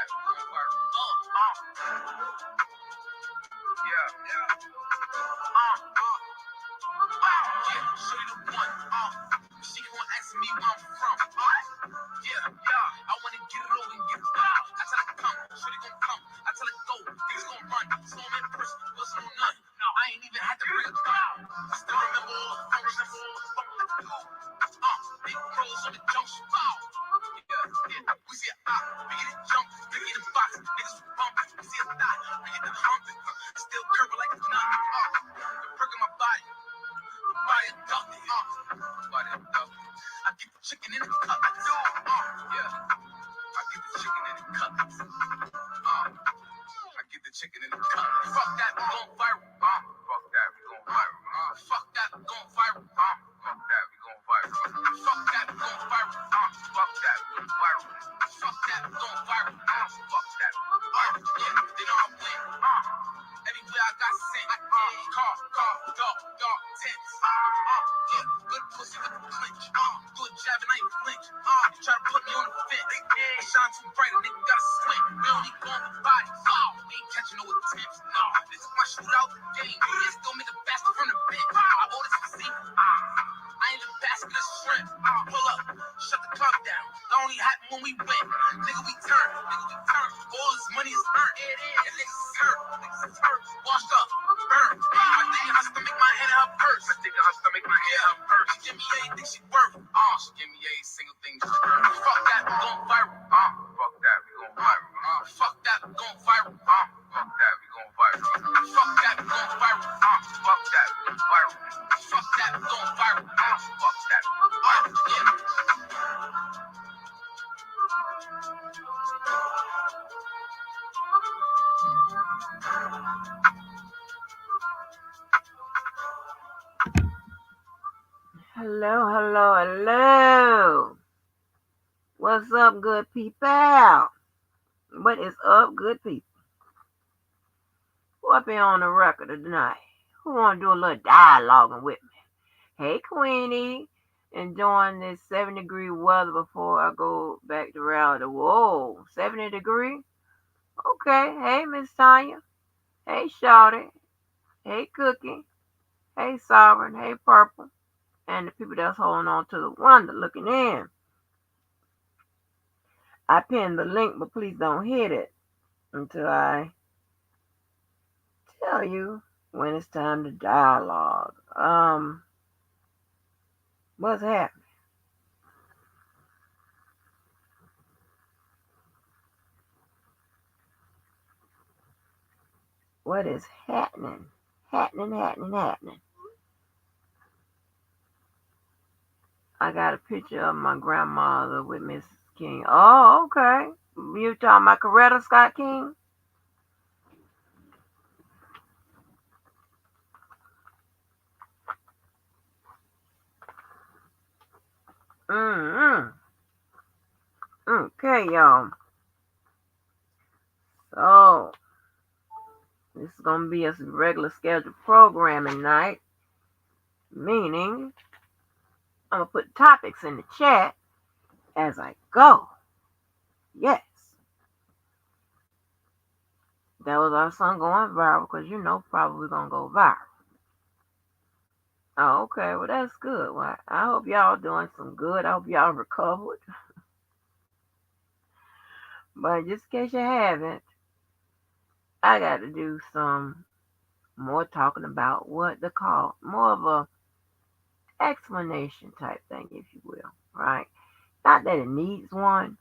that, we gon' viral. Yeah. Shorty the one. She gon' ask me where I'm from. Yeah. I wanna get it over and get it out. I tell her come, shorty gon' come. I tell her go, niggas gon' run. So I'm in a person, wasn't on none. I ain't even had to bring a gun. I still remember all the functions. Big bros on the junction. Yeah. We see a op, we get it jump, we get a box. Niggas bump, we see a thot, we get the humping. Still curving like a nun. The perk in my body. Body abducted. Body abducted. I get the chicken in the cup. I do. Yeah. I get the chicken in the cup. I get the chicken in the cup. Fuck that, we gon' viral. Fuck that, we gon' viral. Fuck that, we gon' viral. Fuck that, we gon' viral. Fuck that, we gon' viral. Fuck that, we gon' viral. Fuck that, we gon' viral. Fuck that, we gon' viral. Yeah, they know I win. Everywhere I got sent. Car, dog, tents. Yeah, good pussy with the clinch. Do a jab and I ain't flinch. You try to put me on the fence. I shine too bright, a nigga gotta squint. We only going for body. We ain't catching no attempts. This is my shootout game. They still make a basket from the bench. I ordered some seafood. I ain't a basket of shrimp. Pull up, shut the club down. That only happened when we win. Nigga, we turn. All this money is earned. And niggas is hurt. Washed up, burned. I think her stomach, my hand in her purse. She give me anything she worth. She give me every single thing she worth. Fuck that, we gon' viral. Fuck that, we gon' viral. Fuck that, we gon' viral. Fuck that, we gon' viral. Fuck that, we gon' viral. Fuck that, we gon' viral. Fuck that, we gon' viral. Fuck that, we gon' viral. Yeah. Hello. What's up, good people? What is up, good people? Who up here on the record tonight? Who want to do a little dialoguing with me? Hey, Queenie. Enjoying this 70-degree weather before I go back to reality. Whoa, 70 degree? Okay. Hey, Miss Tanya. Hey, Shawty. Hey, Cookie. Hey, Sovereign. Hey, Purple. And the people that's holding on to the wonder looking in. I pinned the link, but please don't hit it until I tell you when it's time to dialogue. What's happening? What is happening? Happening. I got a picture of my grandmother with Miss King. Oh, okay. You talking about Coretta Scott King? Okay, y'all. So, this is going to be a regular scheduled programming night. Meaning, I'm going to put topics in the chat as I go. Yes. That was our song going viral because probably going to go viral. Oh, okay. Well, that's good. Well, I hope y'all doing some good. I hope y'all recovered. But just in case you haven't, I got to do some more talking about what they call more of a explanation type thing, if you will, right? Not that it needs one,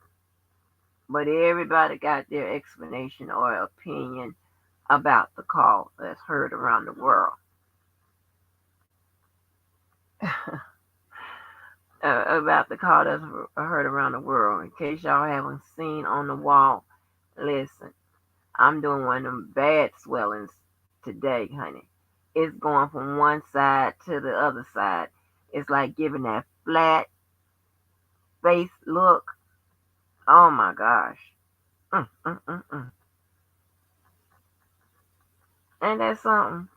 but everybody got their explanation or opinion about the call that's heard around the world. About the call that's heard around the world. In case y'all haven't seen on the wall, listen, I'm doing one of them bad swellings today, honey. It's going from one side to the other side. It's like giving that flat face look. Oh my gosh. And that's something.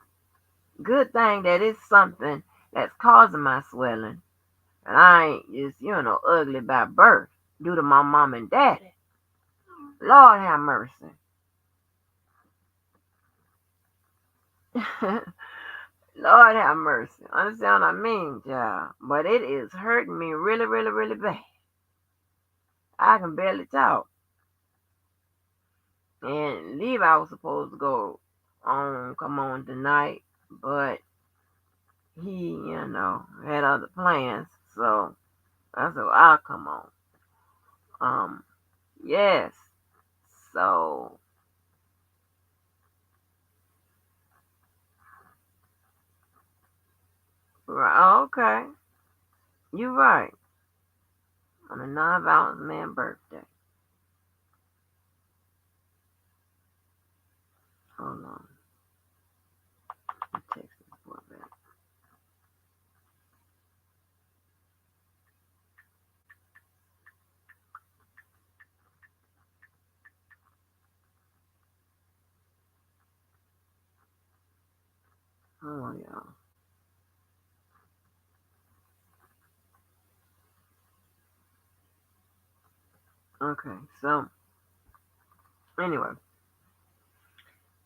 Good thing that it's something that's causing my swelling. And I ain't just, ugly by birth due to my mom and daddy. Lord have mercy. Lord have mercy. Understand what I mean, child? But it is hurting me really, really, really bad. I can barely talk. And Levi was supposed to come on tonight, but he, had other plans. So I said, well, I'll come on. Um, yes. So, right, oh, okay. You're right. On a non-violent man birthday. Hold on. Let me text this boy back. Hold on, y'all. Okay, so anyway,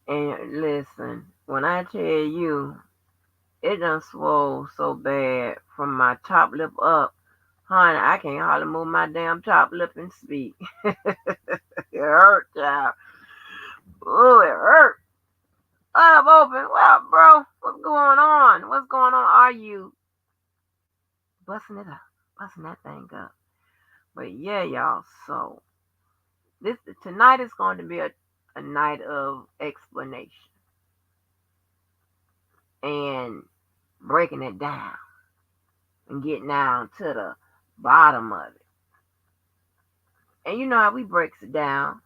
and listen, when I tell you it done swole so bad from my top lip up, honey, I can't hardly move my damn top lip and speak. It hurt, child. Ooh, it hurt. Up open. Well, bro, what's going on? What's going on? Are you busting it up? Busting that thing up. But yeah, y'all. So this tonight is going to be a night of explanation and breaking it down and getting down to the bottom of it. And you know how we breaks it down.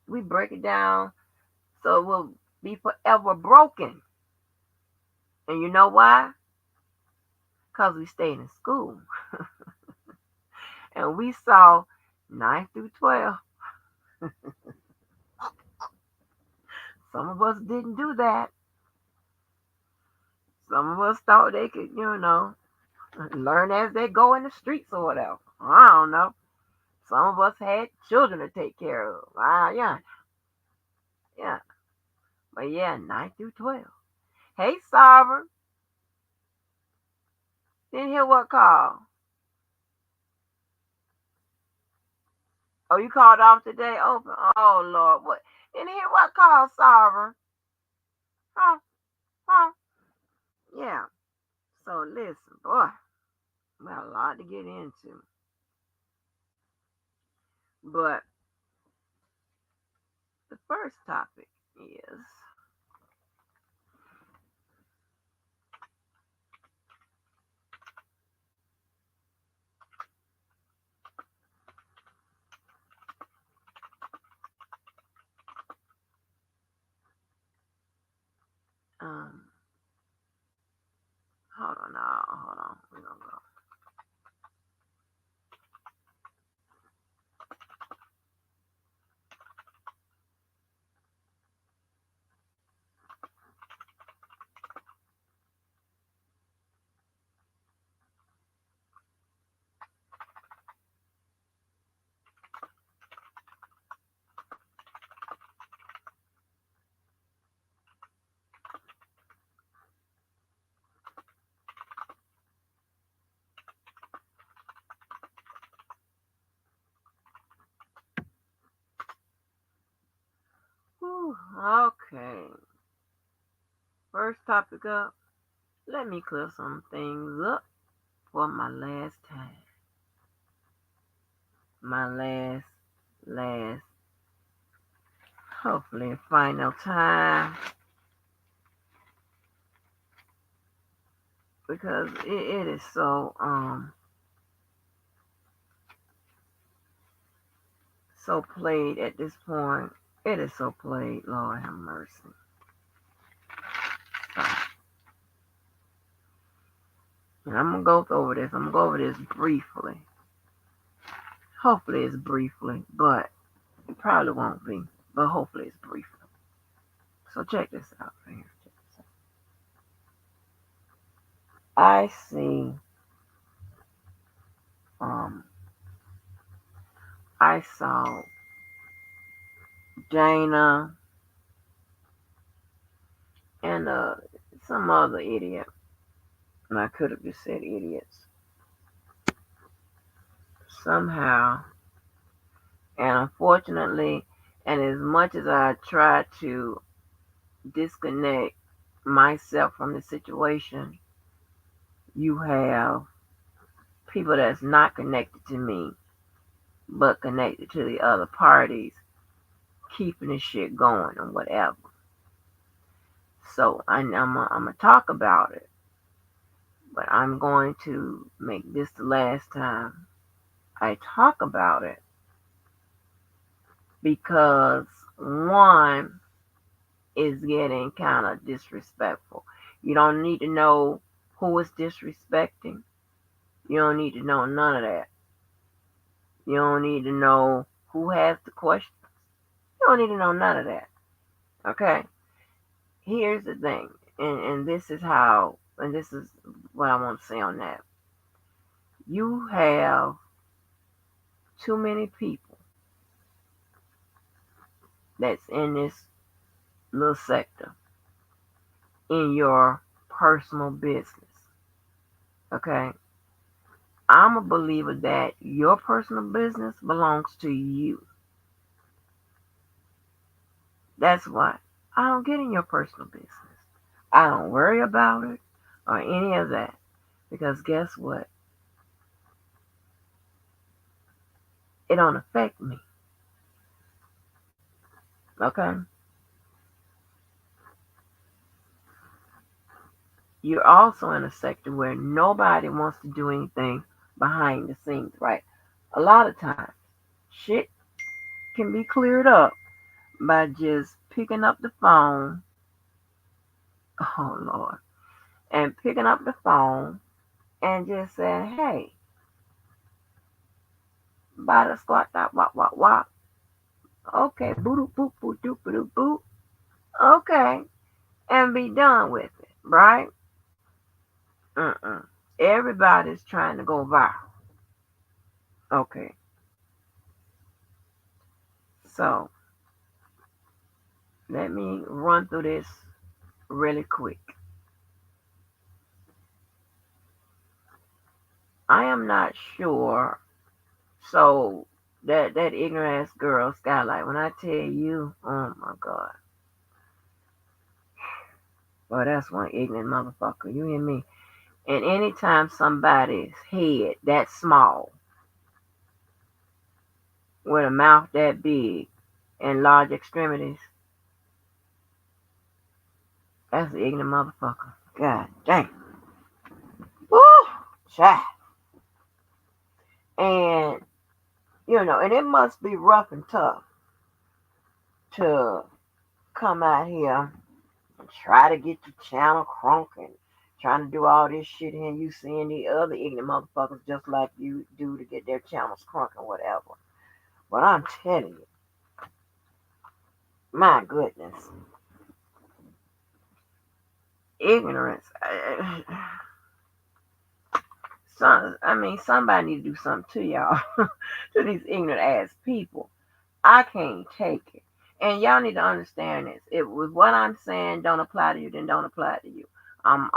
We break it down so it will be forever broken. And you know why? Because we stayed in school and we saw 9 through 12. Some of us didn't do that. Some of us thought they could, learn as they go in the streets or whatever. I don't know. Some of us had children to take care of. Yeah, yeah. But yeah, 9 through 12. Hey, Sovereign. Didn't hear what call. Oh, you called off today? Open. Oh, Lord. What? Didn't hear what call, Sovereign. Huh? Huh? Yeah. So listen, boy. We got a lot to get into. But the first topic is um hold on now, hold on. We're gonna go. Whew, okay. First topic up. Let me clear some things up for my last time. My last, hopefully final time. Because it is so played at this point. It is so played, Lord have mercy. So, and I'm gonna go over this. I'm gonna go over this briefly. Hopefully it's briefly, but it probably won't be. But hopefully it's briefly. So check this out right here. Check this out. I see um I saw Dana and some other idiot. And I could have just said idiots. Somehow, and unfortunately, and as much as I try to disconnect myself from the situation, you have people that's not connected to me, but connected to the other parties, keeping the shit going and whatever. So I'm gonna talk about it, but I'm going to make this the last time I talk about it because one is getting kind of disrespectful. You don't need to know who is disrespecting. You don't need to know none of that. You don't need to know who has the questions. You don't need to know none of that. Okay? Here's the thing, and this is how, and this is what I want to say on that. You have too many people that's in this little sector in your personal business. Okay? I'm a believer that your personal business belongs to you. That's why I don't get in your personal business. I don't worry about it or any of that. Because guess what? It don't affect me. Okay? You're also in a sector where nobody wants to do anything behind the scenes, right? A lot of times, shit can be cleared up by just picking up the phone. Oh, Lord. And picking up the phone and just saying, hey, bada squat, dot, wop, wop, wop. Okay, boo boop, boop, doop, doop, boop. Okay, and be done with it, right? Mm-mm. Everybody's trying to go viral. Okay, so let me run through this really quick. I am not sure. So that ignorant ass girl, Skylight. When I tell you, oh my god, well that's one ignorant motherfucker. You hear me? And anytime somebody's head that small, with a mouth that big, and large extremities, that's an ignorant motherfucker. God dang. Woo! Child. And and it must be rough and tough to come out here and try to get the channel crunk and trying to do all this shit and you seeing the other ignorant motherfuckers just like you do to get their channels crunk and whatever. But I'm telling you, my goodness, ignorance. Somebody need to do something to y'all, to these ignorant ass people. I can't take it. And y'all need to understand this. If what I'm saying don't apply to you, then don't apply to you. I'm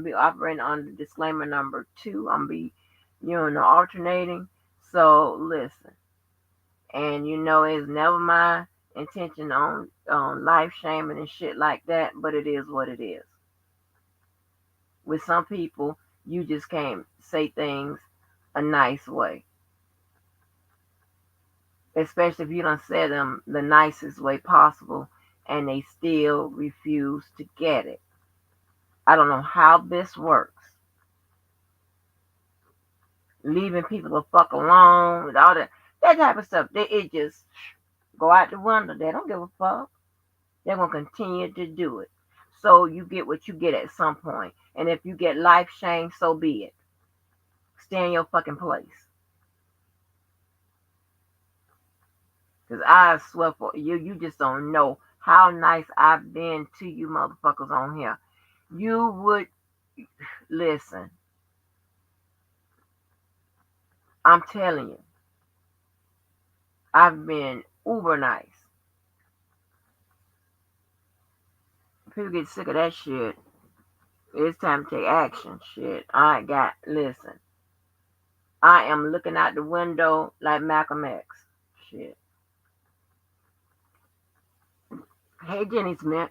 be operating on the disclaimer number 2. Alternating. So listen. And it's never my intention on life shaming and shit like that, but it is what it is. With some people, you just can't say things a nice way. Especially if you don't say them the nicest way possible and they still refuse to get it. I don't know how this works. Leaving people the fuck alone with all that type of stuff. It just go out the window. They don't give a fuck. They're gonna continue to do it. So you get what you get at some point. And if you get life shame, so be it. Stay in your fucking place. Because I swear for you, you just don't know how nice I've been to you motherfuckers on here. You would listen. I'm telling you. I've been uber nice. People get sick of that shit. It's time to take action. Shit. Listen. I am looking out the window like Malcolm X. Shit. Hey, Jenny Smith.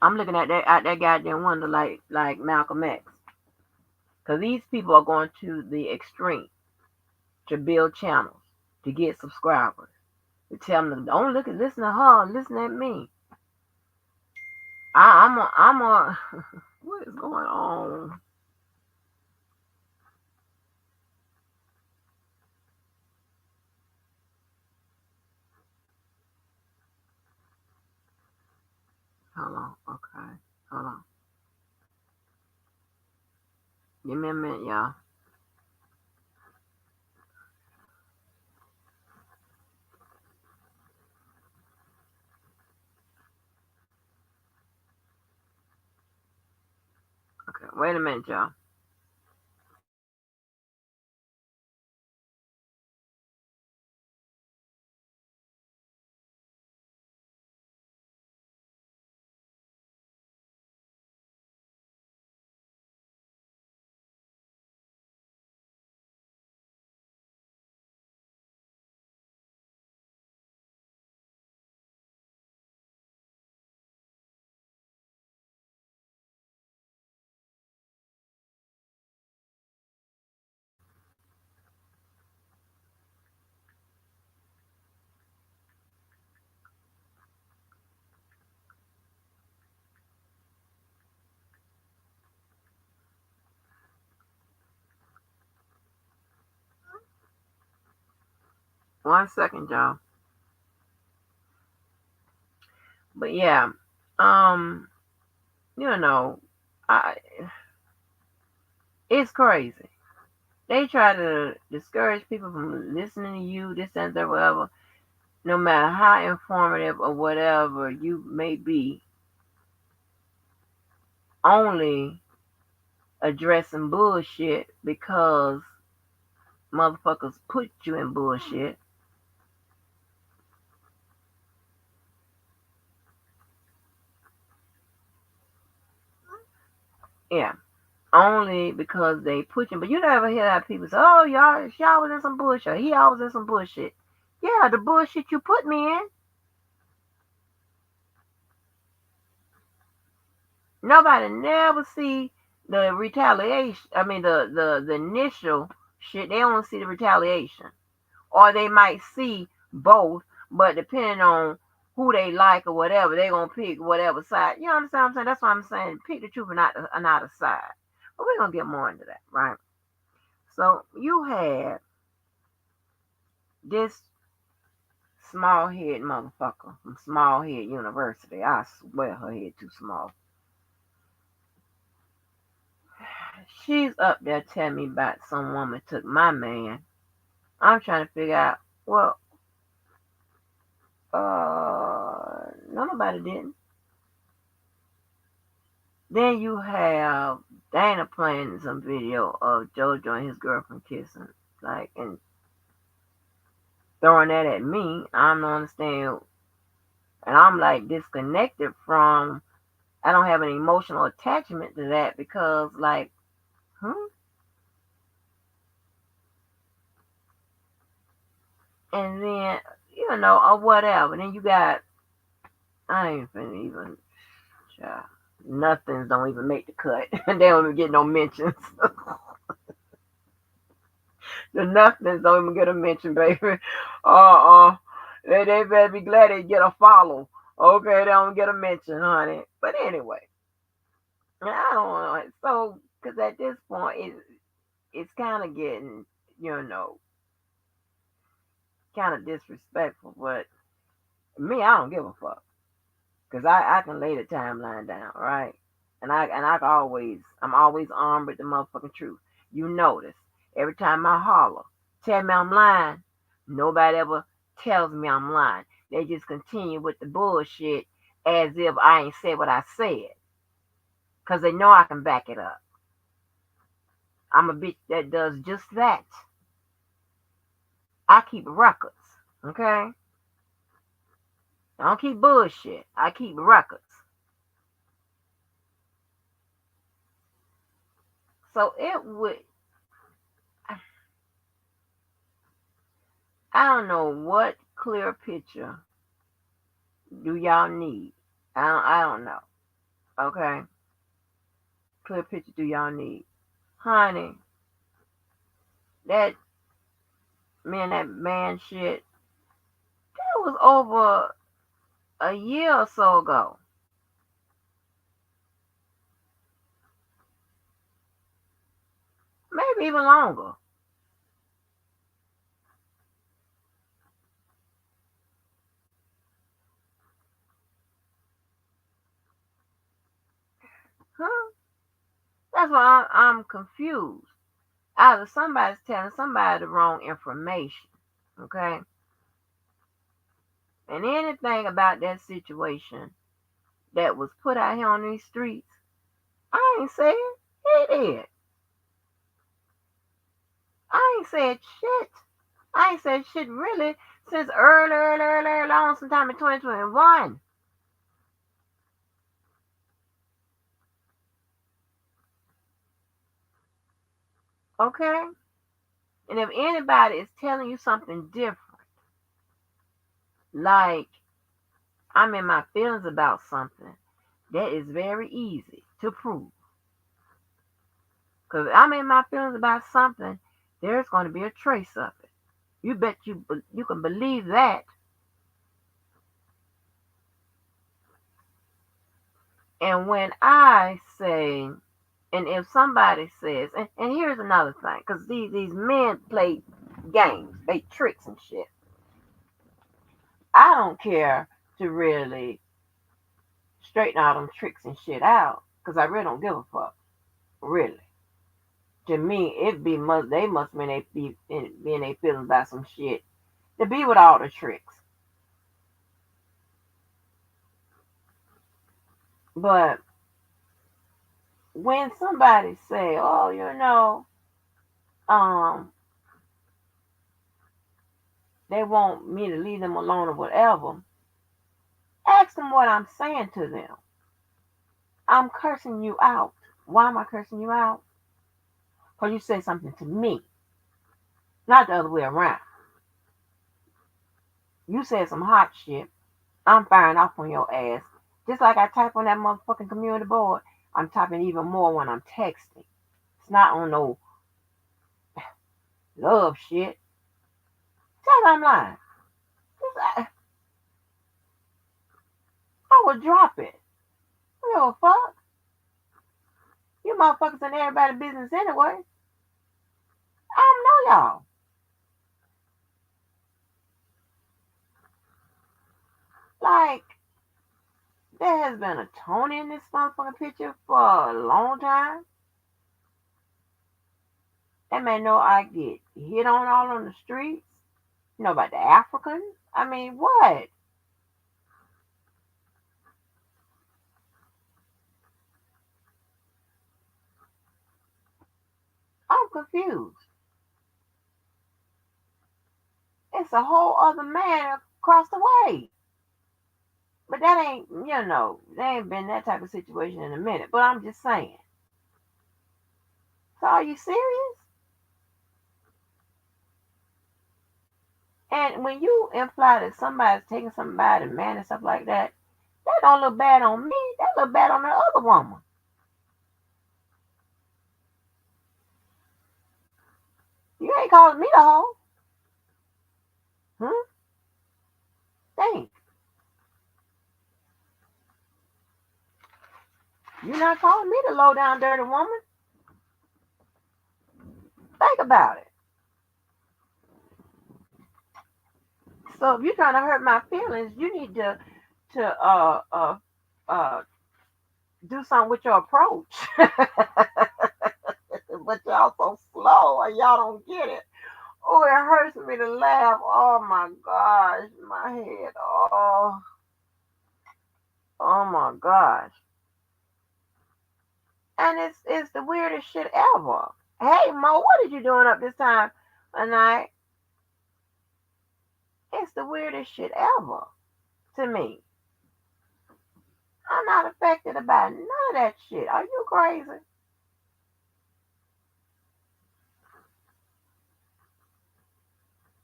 I'm looking at that out that goddamn window like Malcolm X. Because these people are going to the extreme to build channels, to get subscribers, to tell them, don't listen to her, listen at me. I'm a, what is going on? Hold on, okay, hold on. Give me a minute, y'all. Okay, wait a minute, y'all. One second, y'all. But yeah, um, you know, I it's crazy. They try to discourage people from listening to you, this and that, whatever. No matter how informative or whatever you may be, only addressing bullshit because motherfuckers put you in bullshit. Yeah. Only because they put you, but you never hear that people say, "Oh, y'all was in some bullshit. He always in some bullshit." Yeah, the bullshit you put me in. Nobody never see the retaliation. I mean, the initial shit. They only see the retaliation, or they might see both. But depending on who they like or whatever, they gonna pick whatever side. You understand what I'm saying? That's what I'm saying. Pick the truth and not a side. But we're gonna get more into that, right? So you had this small head motherfucker from Small Head University. I swear her head too small. She's up there telling me about some woman took my man. I'm trying to figure out, well, no, nobody didn't. Then you have Dana playing some video of JoJo and his girlfriend kissing, like, and throwing that at me. I don't understand. And I'm like disconnected from, I don't have an emotional attachment to that because, like, hmm? And then, or whatever. Then you got, I ain't finna even, child, nothings don't even make the cut. They don't even get no mentions. The nothings don't even get a mention, baby. They better be glad they get a follow. Okay, they don't get a mention, honey. But anyway, I don't know. So, because at this point, it's kind of getting, you know, kind of disrespectful. But me, I don't give a fuck. Because I can lay the timeline down, right? I'm always armed with the motherfucking truth. You notice, every time I holler, tell me I'm lying, nobody ever tells me I'm lying. They just continue with the bullshit as if I ain't said what I said. Because they know I can back it up. I'm a bitch that does just that. I keep records. Okay? I don't keep bullshit. I keep records. So it would, I don't know what clear picture do y'all need. I don't know. Okay? Clear picture do y'all need. Honey, that that man shit, that was over a year or so ago. Maybe even longer. Huh? That's why I'm confused. Either somebody's telling somebody the wrong information. Okay? And anything about that situation that was put out here on these streets, I ain't said. He did. I ain't said shit. I ain't said shit really since early on, sometime in 2021. Okay? And if anybody is telling you something different, like I'm in my feelings about something, that is very easy to prove. Because if I'm in my feelings about something, there's going to be a trace of it. You bet you can believe that. And when I say, and if somebody says, and here's another thing, because these men play games, they tricks and shit. I don't care to really straighten all them tricks and shit out, because I really don't give a fuck. Really. To me, it be must they must mean they be in their feelings about some shit. To be with all the tricks. But when somebody say, oh, um, they want me to leave them alone or whatever, ask them what I'm saying to them. I'm cursing you out. Why am I cursing you out? Because you said something to me, not the other way around. You said some hot shit. I'm firing off on your ass. Just like I type on that motherfucking community board, I'm typing even more when I'm texting. It's not on no love shit. Tell me I'm lying. I would drop it. You know fuck. You motherfuckers in everybody's business anyway. I don't know y'all. Like, there has been a Tony in this motherfucking picture for a long time. That man know I get hit on all on the streets. You know about the Africans? I mean, what? I'm confused. It's a whole other man across the way. But that ain't, there ain't been that type of situation in a minute. But I'm just saying. So are you serious? And when you imply that somebody's taking somebody, man, and stuff like that, that don't look bad on me. That look bad on the other woman. You ain't calling me the hoe. Huh? Think. You're not calling me the low down dirty woman. Think about it. So if you're trying to hurt my feelings, you need to do something with your approach. But y'all so slow and y'all don't get it. Oh, it hurts me to laugh. Oh my gosh, my head. Oh my gosh. And it's the weirdest shit ever. Hey Mo, what are you doing up this time of night? It's the weirdest shit ever to me. I'm not affected about none of that shit. Are you crazy?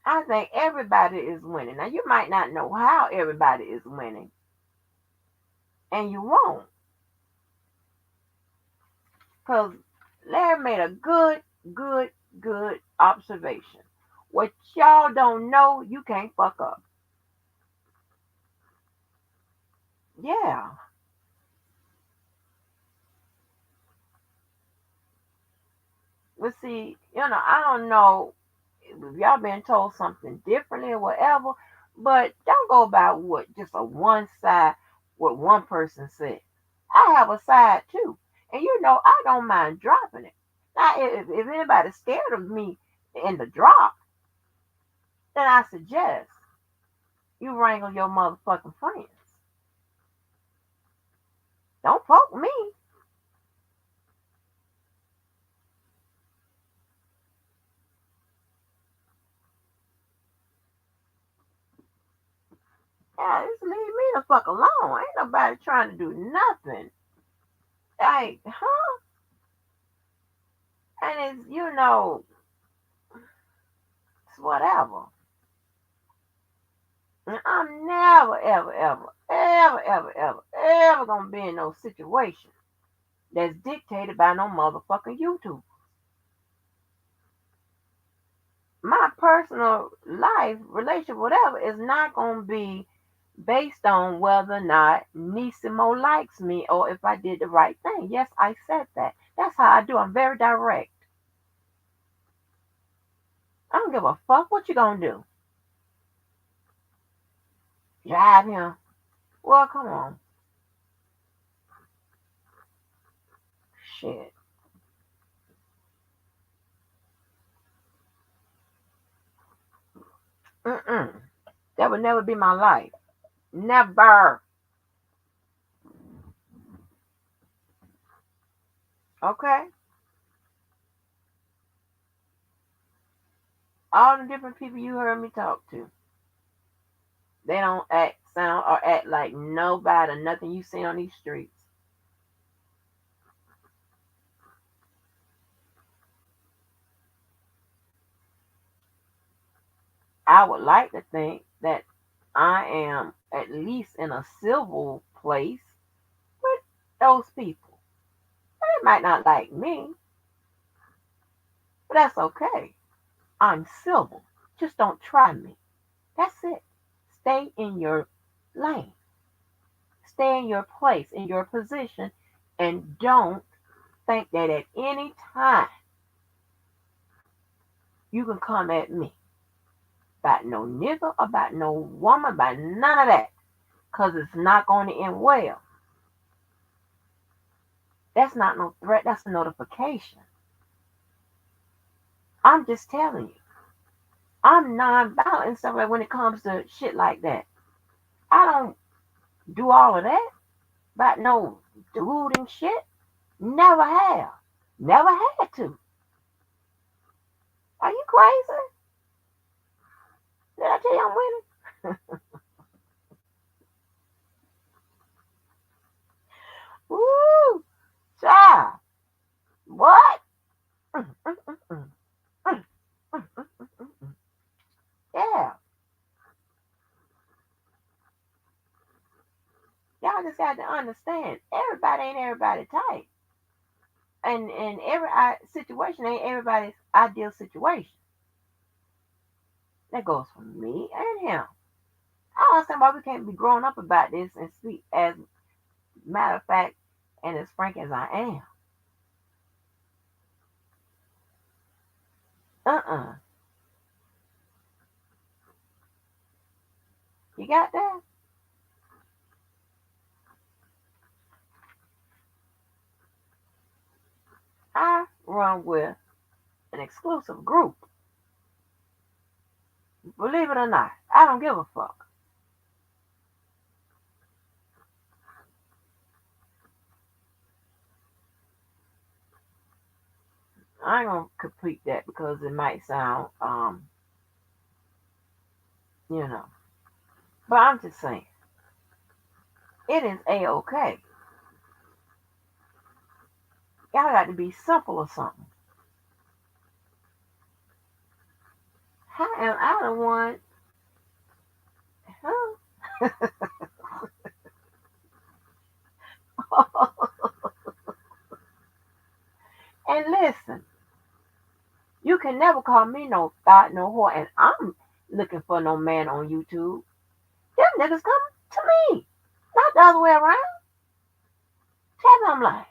I think everybody is winning. Now, you might not know how everybody is winning, and you won't. Because Larry made a good, good observation. What y'all don't know, you can't fuck up. Yeah. But see, I don't know if y'all been told something differently or whatever, but don't go by what just a one side, what one person said. I have a side too. And I don't mind dropping it. Now, if anybody's scared of me in the drop, then I suggest you wrangle your motherfucking friends. Don't poke me. Yeah, just leave me the fuck alone. Ain't nobody trying to do nothing. Like, huh? And it's whatever. And I'm never, ever, ever, ever, ever, ever, ever gonna be in no situation that's dictated by no motherfucking YouTube. My personal life, relationship, whatever, is not gonna be based on whether or not Nisimo likes me or if I did the right thing. Yes, I said that. That's how I do. I'm very direct. I don't give a fuck what you gonna do. Drive him. Well, come on. Shit. Mm-mm. That would never be my life. Never. Okay? All the different people you heard me talk to, they don't sound, or act like nobody, nothing you see on these streets. I would like to think that I am at least in a civil place with those people. They might not like me, but that's okay. I'm civil. Just don't try me. That's it. Stay in your lane. Stay in your place, in your position, and don't think that at any time you can come at me about no nigga, about no woman, about none of that. Because it's not going to end well. That's not no threat, that's a notification. I'm just telling you. I'm non-violent and stuff like when it comes to shit like that. I don't do all of that about no dude and shit. Never have. Never had to. Are you crazy? Did I tell you I'm winning? Woo! Child. What? Mm, mm, mm, mm, mm, mm, mm, mm, mm. Yeah. Y'all just got to understand. Everybody ain't everybody type. And every situation ain't everybody's ideal situation. That goes for me and him. I don't understand why we can't be grown up about this and speak as matter of fact and as frank as I am. Uh-uh. You got that? I run with an exclusive group. Believe it or not, I don't give a fuck. I ain't gonna complete that because it might sound you know. But I'm just saying, it is a-okay. Y'all got to be simple or something. How am I the one? Huh? And listen, you can never call me no thought, no whore, and I'm looking for no man on YouTube. Them niggas come to me, not the other way around. Tell me I'm lying.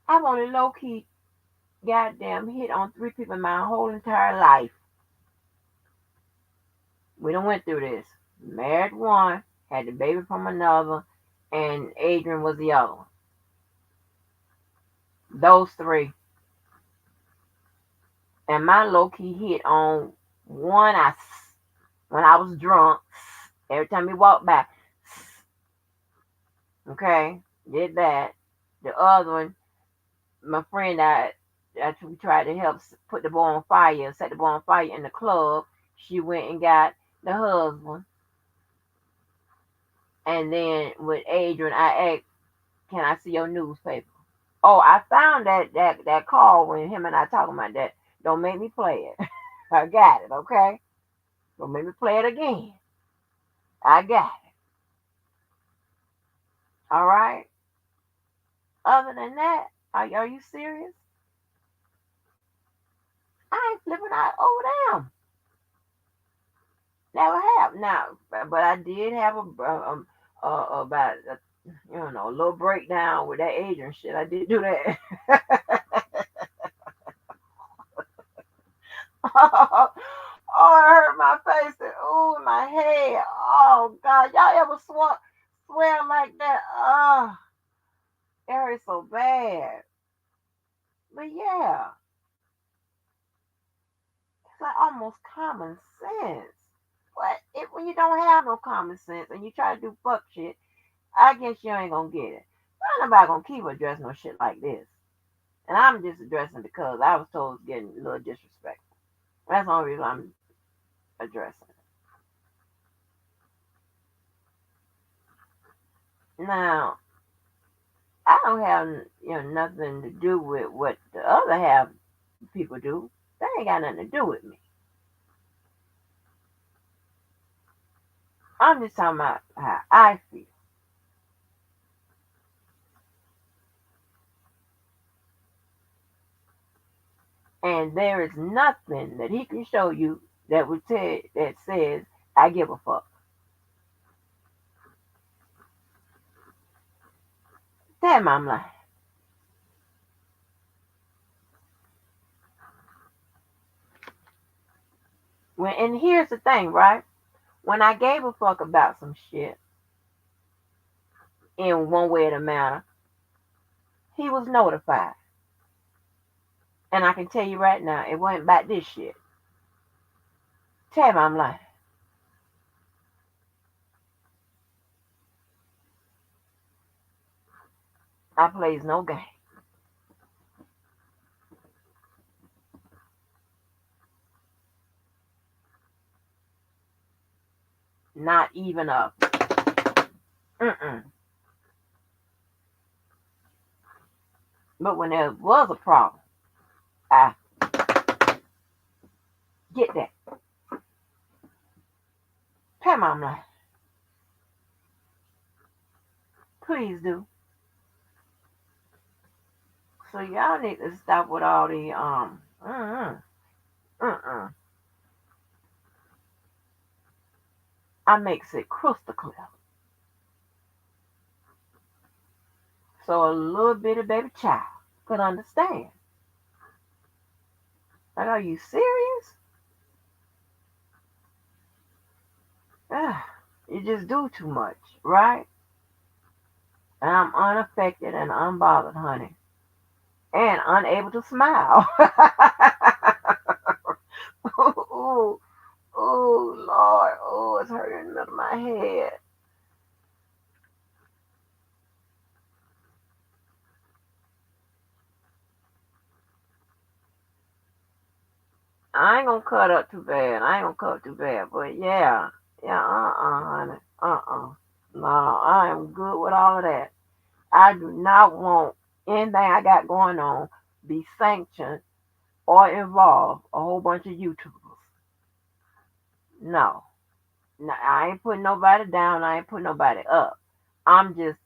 I've only low key goddamn hit on 3 people in my whole entire life. We done went through this. Married one, had the baby from another, and Adrian was the other one. Those three. And my low key hit on one when I was drunk. Every time he walked by. Okay, did that. The other one, my friend that we tried to help put the boy on fire, set the boy on fire in the club. She went and got the husband. And then with Adrian, I asked, "Can I see your newspaper?" Oh, I found that call when him and I talking about that. Don't make me play it. I got it, okay? Don't make me play it again. I got it. All right. Other than that, are you serious? I ain't flipping out over them. Never have. Now, but I did have about a little breakdown with that Adrian shit. I did do that. Oh, it hurt my face and ooh, my head. Oh God, y'all ever swear like that? Oh, it hurts so bad. But yeah, it's like almost common sense. But when you don't have no common sense and you try to do fuck shit, I guess you ain't gonna get it. But nobody gonna keep addressing no shit like this. And I'm just addressing because I was told it's getting a little disrespectful. That's the only reason I'm addressing it. Now, I don't have nothing to do with what the other half people do. That ain't got nothing to do with me. I'm just talking about how I feel. And there is nothing that he can show you that says I give a fuck. Damn, I'm lying. And here's the thing, right? When I gave a fuck about some shit in one way or the matter, he was notified. And I can tell you right now, it wasn't about this shit. Tell me I'm lying. I plays no game. Not even a mm-mm. But when there was a problem, I get that. Tell me I'm lying. Please do. So y'all need to stop with all the mm-mm. I makes it crystal clear. So a little bitty baby child could understand. Like, are you serious? Ugh, you just do too much, right? And I'm unaffected and unbothered, honey. And unable to smile. Ooh, ooh, Lord. Oh, it's hurting in the middle of my head. I ain't gonna cut up too bad. I ain't gonna cut too bad. But yeah, yeah, honey, no, I am good with all of that. I do not want anything I got going on be sanctioned or involve a whole bunch of YouTubers. No, no, I ain't putting nobody down. I ain't putting nobody up. I'm just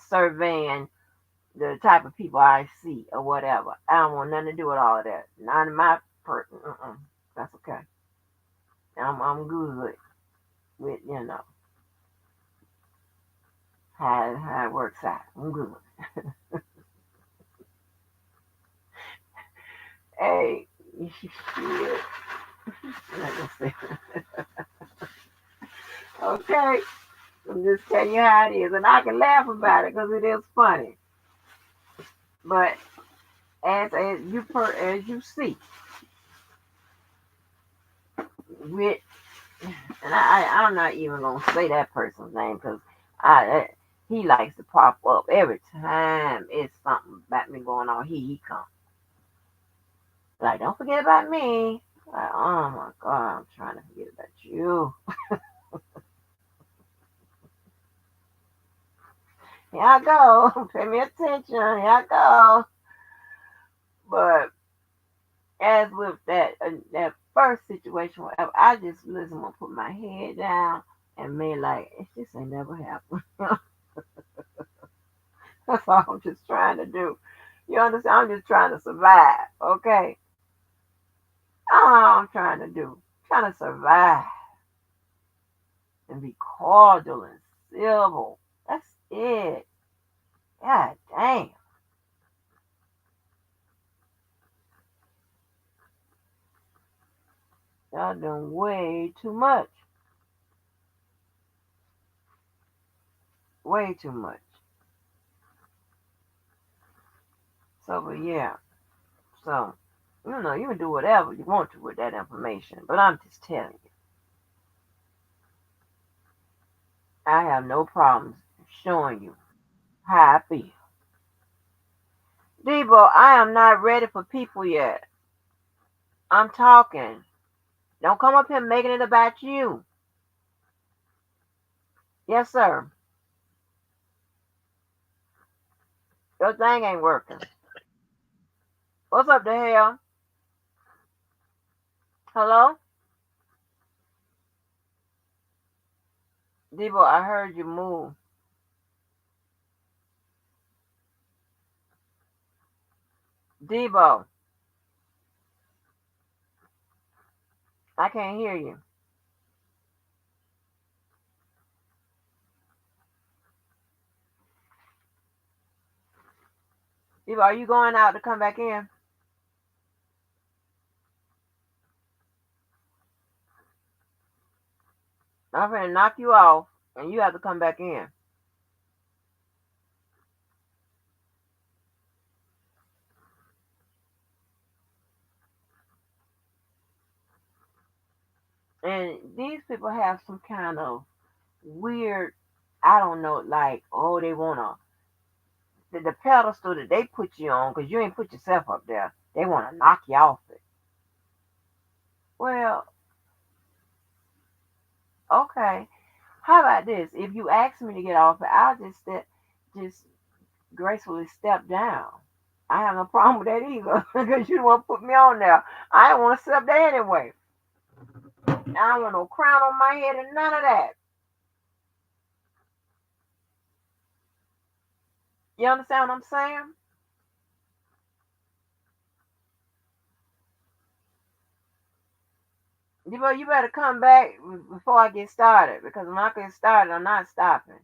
surveying the type of people I see or whatever. I don't want nothing to do with all of that. Not in my person. That's okay. I'm good with how it works out. I'm good. Hey, shit. Let me see. Okay, I'm just telling you how it is, and I can laugh about it because it is funny. But as you see, with and I'm not even gonna say that person's name because he likes to pop up every time it's something about me going on. He comes like, don't forget about me. Like, oh my god, I'm trying to forget about you. Here I go. Pay me attention. Here I go. But as with that first situation, whatever, I just listen. Gonna put my head down and me like it just ain't never happened. That's all I'm just trying to do. You understand? I'm just trying to survive. Okay, all I'm trying to do, trying to survive and be cordial and civil. That's it. God damn, y'all doing way too much. Way too much. So, but yeah. So, you can do whatever you want to with that information. But I'm just telling you, I have no problems showing you how I feel. Debo, I am not ready for people yet. I'm talking. Don't come up here making it about you. Yes, sir. Your thing ain't working. What's up the hell? Hello? Debo, I heard you move. Debo, I can't hear you. Debo, are you going out to come back in? I'm going to knock you off and you have to come back in. And these people have some kind of weird, I don't know, like, oh, they want the pedestal that they put you on, because you ain't put yourself up there, they want to knock you off it. Well, okay. How about this? If you ask me to get off it, I'll just gracefully step down. I have no problem with that either, because you don't want to put me on there. I don't want to sit up there anyway. I don't want no crown on my head and none of that. You understand what I'm saying? You better come back before I get started because when I get started, I'm not stopping.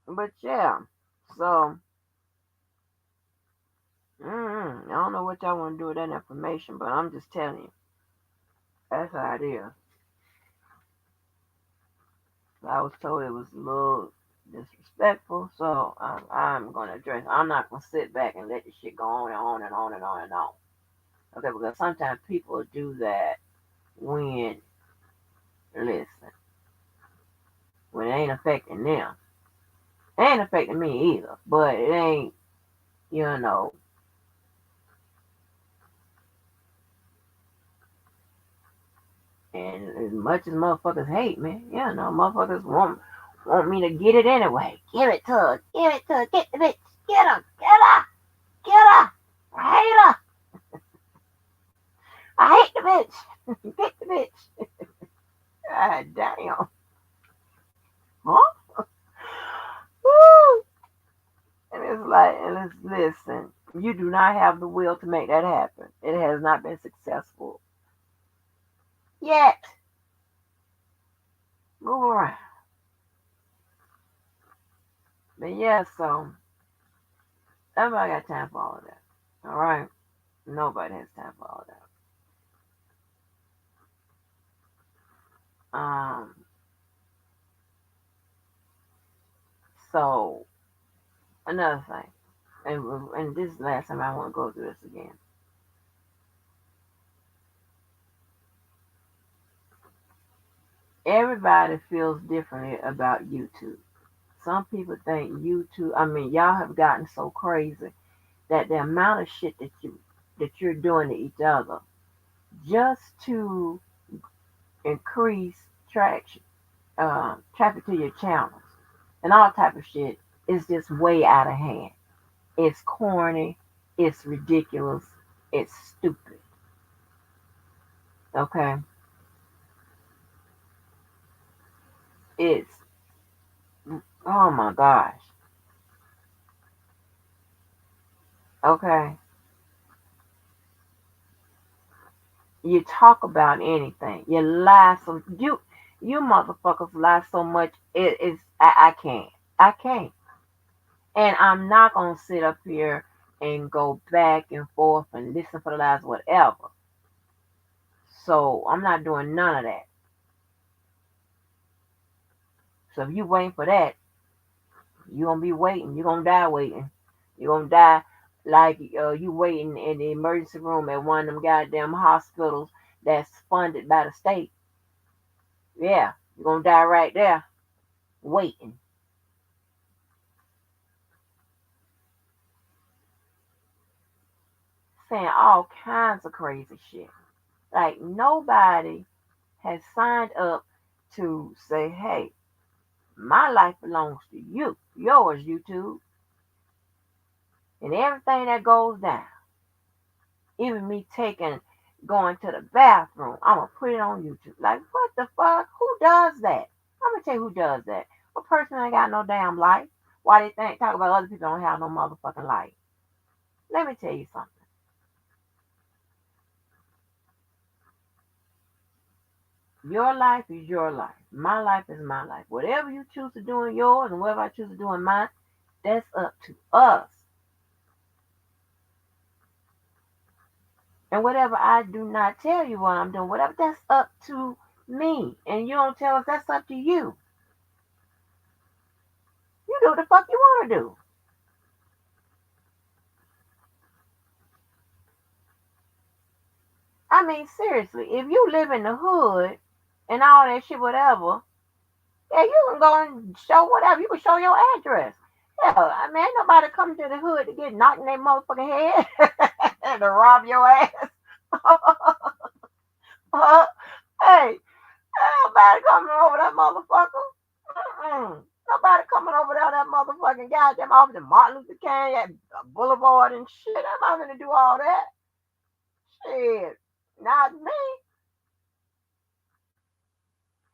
But yeah, so I don't know what y'all want to do with that information, but I'm just telling you that's how it is. I was told it was a little disrespectful, so I'm gonna address. I'm not gonna sit back and let the shit go on and on and on and on and on. Okay, because sometimes people do that when listen when it ain't affecting them. It ain't affecting me either, but it ain't, you know, and as much as motherfuckers hate me, motherfuckers want me to get it anyway. Give it to her. Give it to her. Get the bitch. Get her. Get her. Get her. I hate her. I hate the bitch. Get the bitch. God damn. Huh? Woo. And it's like, listen, you do not have the will to make that happen. It has not been successful yet. Move around. But yeah, so nobody got time for all of that. All right? Nobody has time for all of that. So another thing, and this is the last time I want to go through this again. Everybody feels differently about YouTube. Some people think YouTube. I mean, y'all have gotten so crazy that the amount of shit that you're doing to each other just to increase traction, traffic to your channels, and all type of shit is just way out of hand. It's corny. It's ridiculous. It's stupid. Okay, it's oh my gosh. Okay, you talk about anything. You lie so you motherfuckers lie so much. It is I can't. I can't. And I'm not gonna sit up here and go back and forth and listen for the lies, whatever. So I'm not doing none of that. So if you waiting for that, you gonna be waiting. You gonna die waiting. You gonna die like you waiting in the emergency room at one of them goddamn hospitals that's funded by the state. Yeah, you're gonna die right there waiting, saying all kinds of crazy shit. Like nobody has signed up to say, hey, my life belongs to you. Yours, YouTube. And everything that goes down, even me going to the bathroom, I'm going to put it on YouTube. Like, what the fuck? Who does that? I'm going to tell you who does that. A person ain't got no damn life. Why they talk about other people don't have no motherfucking life? Let me tell you something. Your life is your life. My life is my life. Whatever you choose to do in yours and whatever I choose to do in mine, that's up to us. And whatever I do not tell you what I'm doing, whatever that's up to me. And you don't tell us that's up to you. You do what the fuck you want to do. I mean, seriously, if you live in the hood and all that shit, whatever, yeah, you can go and show whatever. You can show your address. Hell, I mean, ain't nobody coming to the hood to get knocked in their motherfucking head and to rob your ass. Hey, ain't nobody coming over that motherfucker. Mm-mm. Nobody coming over there that motherfucking goddamn off the Martin Luther King at Boulevard and shit. I'm not gonna do all that. Shit. Not me.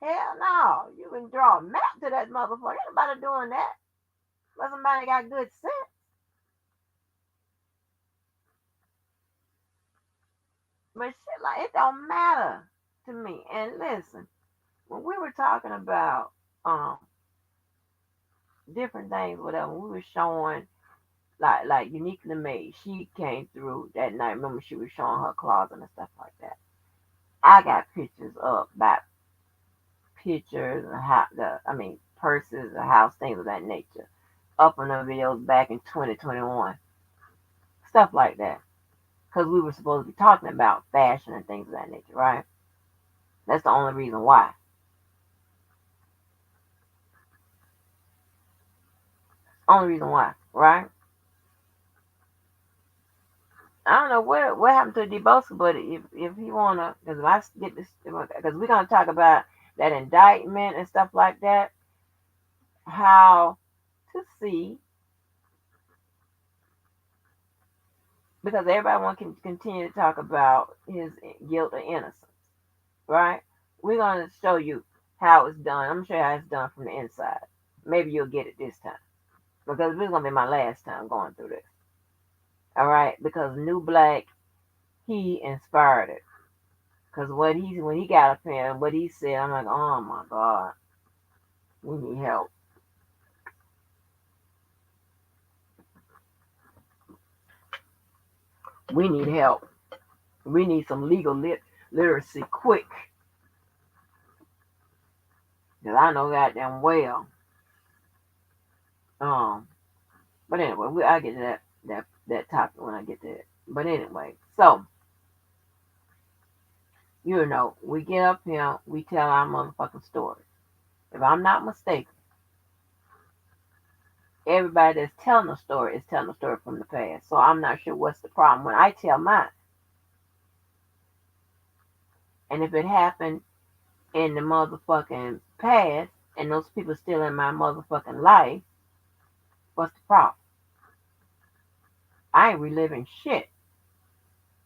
Hell no. You can draw a map to that motherfucker. Ain't nobody doing that. But somebody got good sense. But shit, like, it don't matter to me. And listen, when we were talking about um different things, whatever, we were showing like uniquely made. She came through that night. Remember, she was showing her closet and stuff like that. I got pictures up, about pictures and purses, and house things of that nature, up on the videos back in 2021, stuff like that. Because we were supposed to be talking about fashion and things of that nature, right? That's the only reason why. Only reason why, right? I don't know what happened to Debosa, but if he wanna, because if I get this, because we're gonna talk about that indictment and stuff like that, how to see, because everybody want to continue to talk about his guilt or innocence, right? We're gonna show you how it's done. I'm gonna show you how it's done from the inside. Maybe you'll get it this time, because this is gonna be my last time going through this. All right, because New Black, he inspired it. Because when he got up here and what he said, I'm like, oh my God, we need help. We need help. We need some legal literacy quick. Because I know goddamn well. Um, but anyway, I get to that topic when I get to it. But anyway, so we get up here, we tell our motherfucking story. If I'm not mistaken, everybody that's telling the story is telling the story from the past. So I'm not sure what's the problem when I tell mine. And if it happened in the motherfucking past and those people still in my motherfucking life, what's the problem? I ain't reliving shit.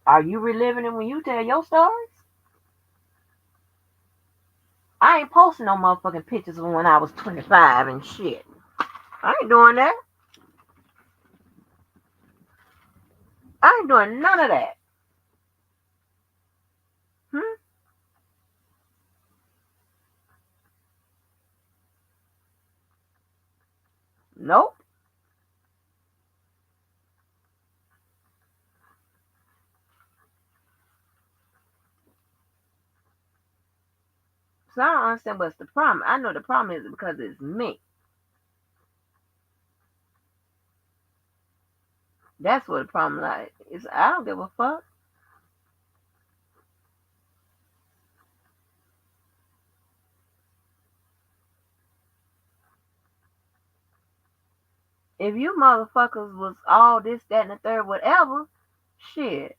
Are you reliving it when you tell your stories? I ain't posting no motherfucking pictures of when I was 25 and shit. I ain't doing that. I ain't doing none of that. Hmm? Nope. So I don't understand what's the problem. I know the problem is because it's me. That's what the problem lies. Is I don't give a fuck. If you motherfuckers was all this, that, and the third, whatever, shit,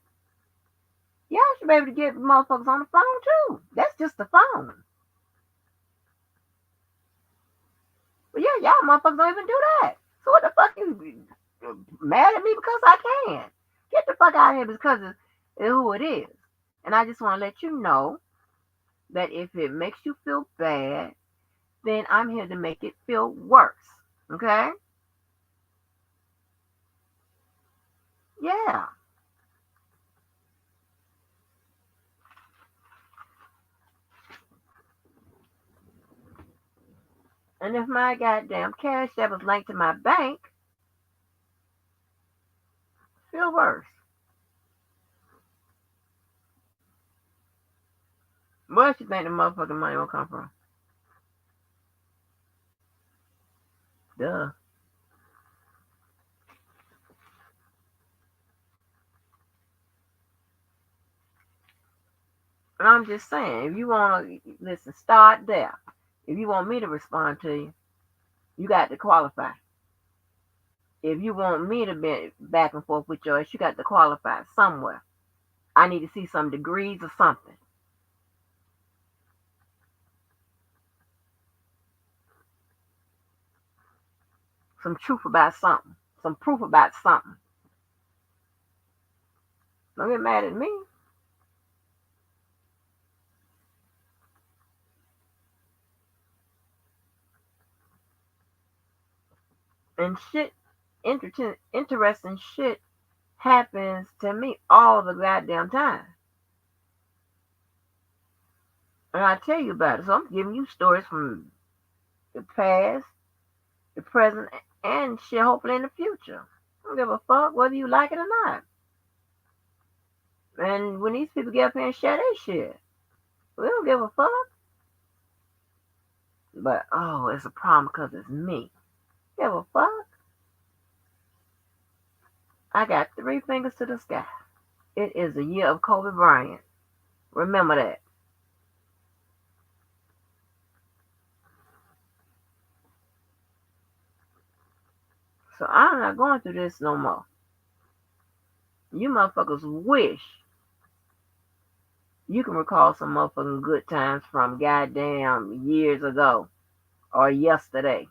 y'all should be able to get motherfuckers on the phone too. That's just the phone. But yeah, y'all motherfuckers don't even do that. So what the fuck you mad at me because I can? Get the fuck out of here because it's who it is. And I just want to let you know that if it makes you feel bad, then I'm here to make it feel worse. Okay? Yeah. And if my goddamn cash that was linked to my bank feel worse. Where else you think the motherfucking money will come from? Duh. And I'm just saying, if you want to listen, start there. If you want me to respond to you, you got to qualify. If you want me to be back and forth with yours, you got to qualify somewhere. I need to see some degrees or something. Some truth about something. Some proof about something. Don't get mad at me. And shit, interesting shit happens to me all the goddamn time. And I tell you about it. So I'm giving you stories from the past, the present, and shit, hopefully in the future. I don't give a fuck whether you like it or not. And when these people get up here and share their shit, we don't give a fuck. But oh, it's a problem because it's me. Give a fuck. I got three fingers to the sky. It is the year of Kobe Bryant. Remember that. So I'm not going through this no more. You motherfuckers wish you can recall some motherfucking good times from goddamn years ago or yesterday.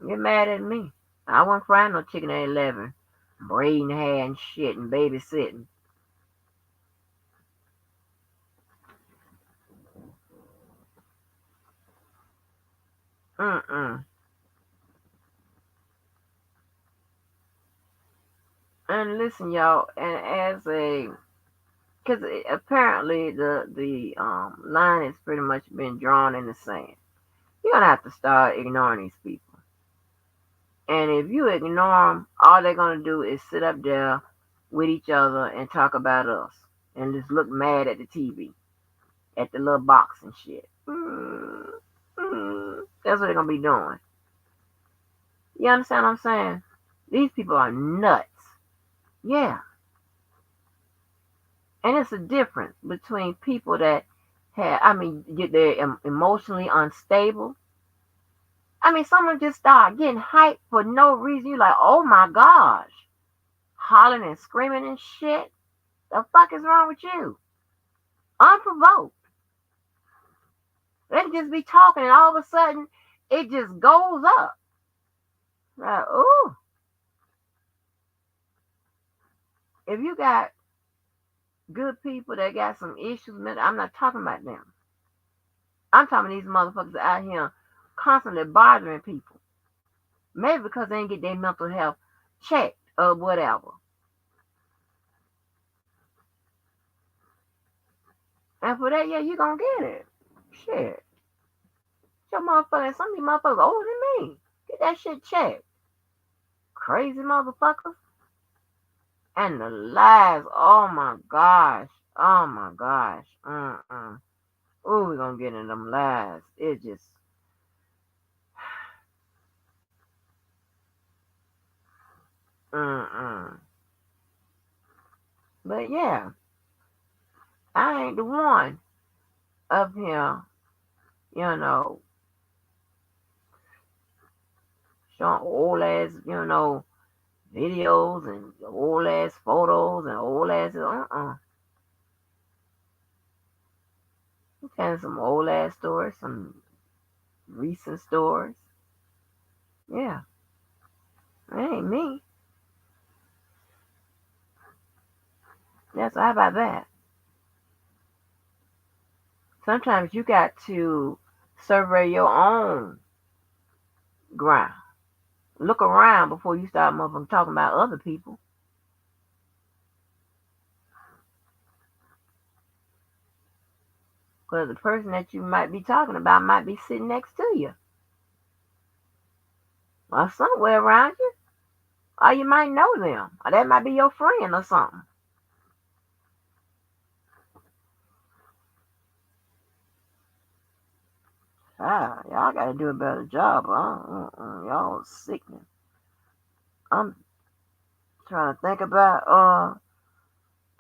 Get mad at me. I wasn't frying no chicken at 11, braiding hair and shit and babysitting. Mm-mm. And listen, y'all, and because apparently the line has pretty much been drawn in the sand. You're gonna have to start ignoring these people. And if you ignore them, all they're gonna do is sit up there with each other and talk about us and just look mad at the TV, at the little box and shit. That's what they're gonna be doing. You understand what I'm saying? These people are nuts. Yeah. And it's a difference between people that they're emotionally unstable. I mean, someone just start getting hyped for no reason. You're like, oh my gosh, hollering and screaming and shit. The fuck is wrong with you? Unprovoked. They can just be talking and all of a sudden it just goes up. Like, ooh. If you got good people that got some issues, I'm not talking about them. I'm talking these motherfuckers out here constantly bothering people. Maybe because they didn't get their mental health checked or whatever. And for that, yeah, you gonna get it. Shit. Your motherfucker, some of you motherfuckers older than me. Get that shit checked. Crazy motherfuckers. And the lies, oh my gosh. Oh my gosh. Ooh, we gonna get in them lies. It just, mm-mm. But yeah, I ain't the one up here, you know, showing old ass, videos and old ass photos and old ass, I'm telling some old ass stories, some recent stories. Yeah, that ain't me. That's how about that. Sometimes you got to survey your own ground. Look around before you start motherfucking talking about other people. Because the person that you might be talking about might be sitting next to you. Or somewhere around you. Or you might know them. Or that might be your friend or something. Ah, y'all gotta do a better job. Y'all sickening. I'm trying to think about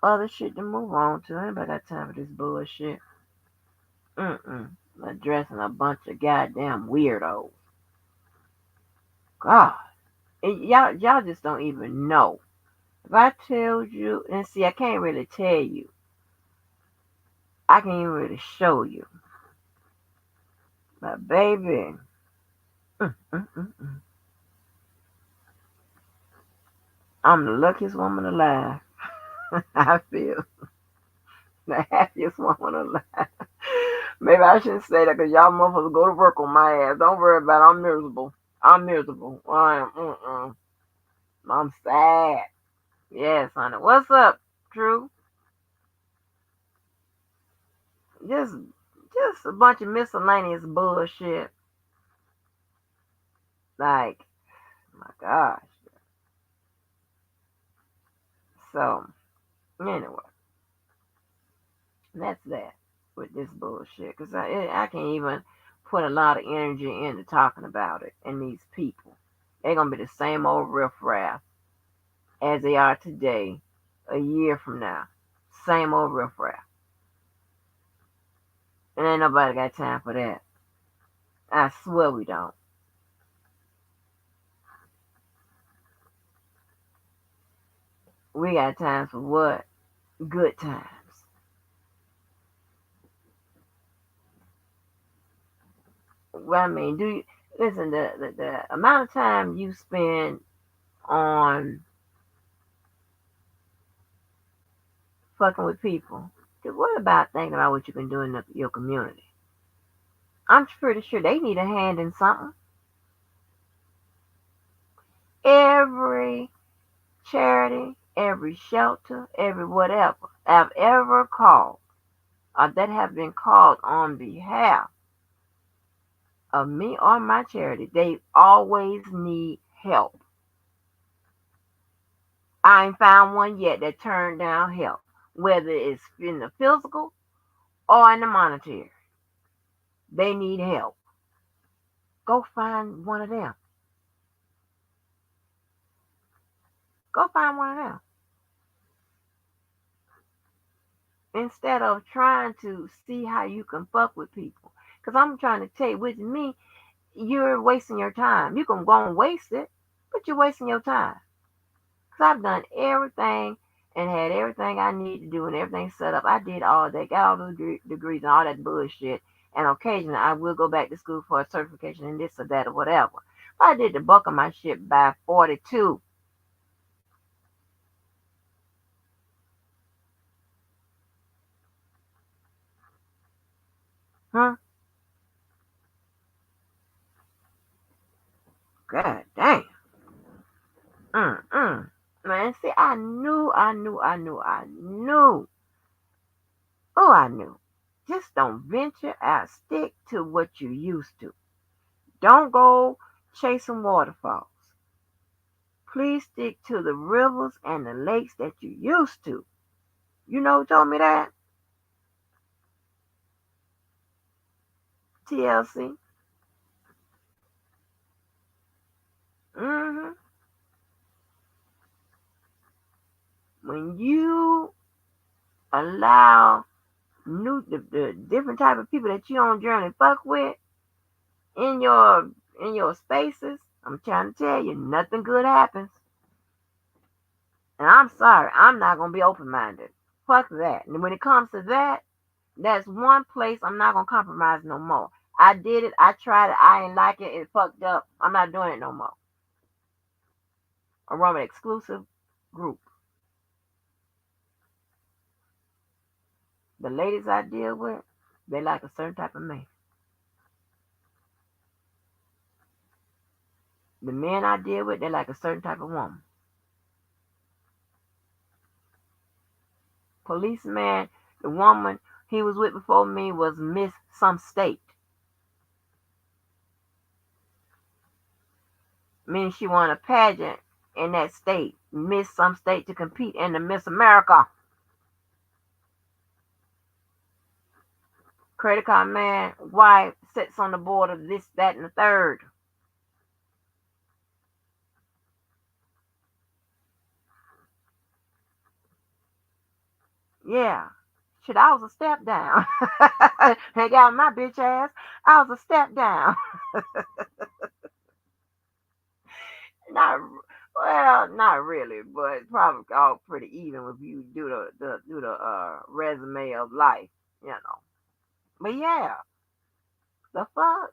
other shit to move on to. Anybody got time for this bullshit? Addressing a bunch of goddamn weirdos. God. Y'all just don't even know. If I tell you, and see, I can't really tell you. I can't even really show you. But baby, mm, mm, mm, mm. I'm the luckiest woman alive. I feel the happiest woman alive. Maybe I shouldn't say that because y'all motherfuckers go to work on my ass. Don't worry about it. I'm miserable. I'm miserable. I'm sad. Yes, honey. What's up, Drew? Just, just a bunch of miscellaneous bullshit. Like, my gosh. So, anyway, that's that with this bullshit. Because I can't even put a lot of energy into talking about it and these people. They're going to be the same old riffraff as they are today, a year from now. Same old riffraff. And ain't nobody got time for that. I swear we don't. We got time for what? Good times. Well, I mean, do you listen? The amount of time you spend on fucking with people, what about thinking about what you can do in your community? I'm pretty sure they need a hand in something. Every charity, every shelter, every whatever I've ever called or that have been called on behalf of me or my charity, they always need help. I ain't found one yet that turned down help, whether it's in the physical or in the monetary. They need help. Go find one of them. Go find one of them. Instead of trying to see how you can fuck with people. Because I'm trying to tell you, with me, you're wasting your time. You can go and waste it, but you're wasting your time. Because I've done everything and had everything I need to do and everything set up. I did all that, got all the degrees and all that bullshit. And occasionally I will go back to school for a certification in this or that or whatever. I did the bulk of my shit by 42. Huh? God damn. Mm-mm. Man, see, I knew. Oh, I knew. Just don't venture out. Stick to what you used to. Don't go chasing waterfalls. Please stick to the rivers and the lakes that you used to. You know who told me that? TLC. hmm When you allow the different type of people that you don't generally fuck with in your spaces, I'm trying to tell you, nothing good happens. And I'm sorry, I'm not gonna be open minded. Fuck that. And when it comes to that, that's one place I'm not gonna compromise no more. I did it, I tried it, I ain't like it, it fucked up. I'm not doing it no more. A Roman exclusive group. The ladies I deal with, they like a certain type of man. The men I deal with, they like a certain type of woman. Policeman, the woman he was with before me was Miss some state. Meaning she won a pageant in that state. Miss some state to compete in the Miss America. Credit card man, wife sits on the board of this, that, and the third. Yeah. Shit, I was a step down. Hang out my bitch ass. I was a step down. Not well, not really, but probably all pretty even if you do the resume of life, you know. But yeah, the fuck.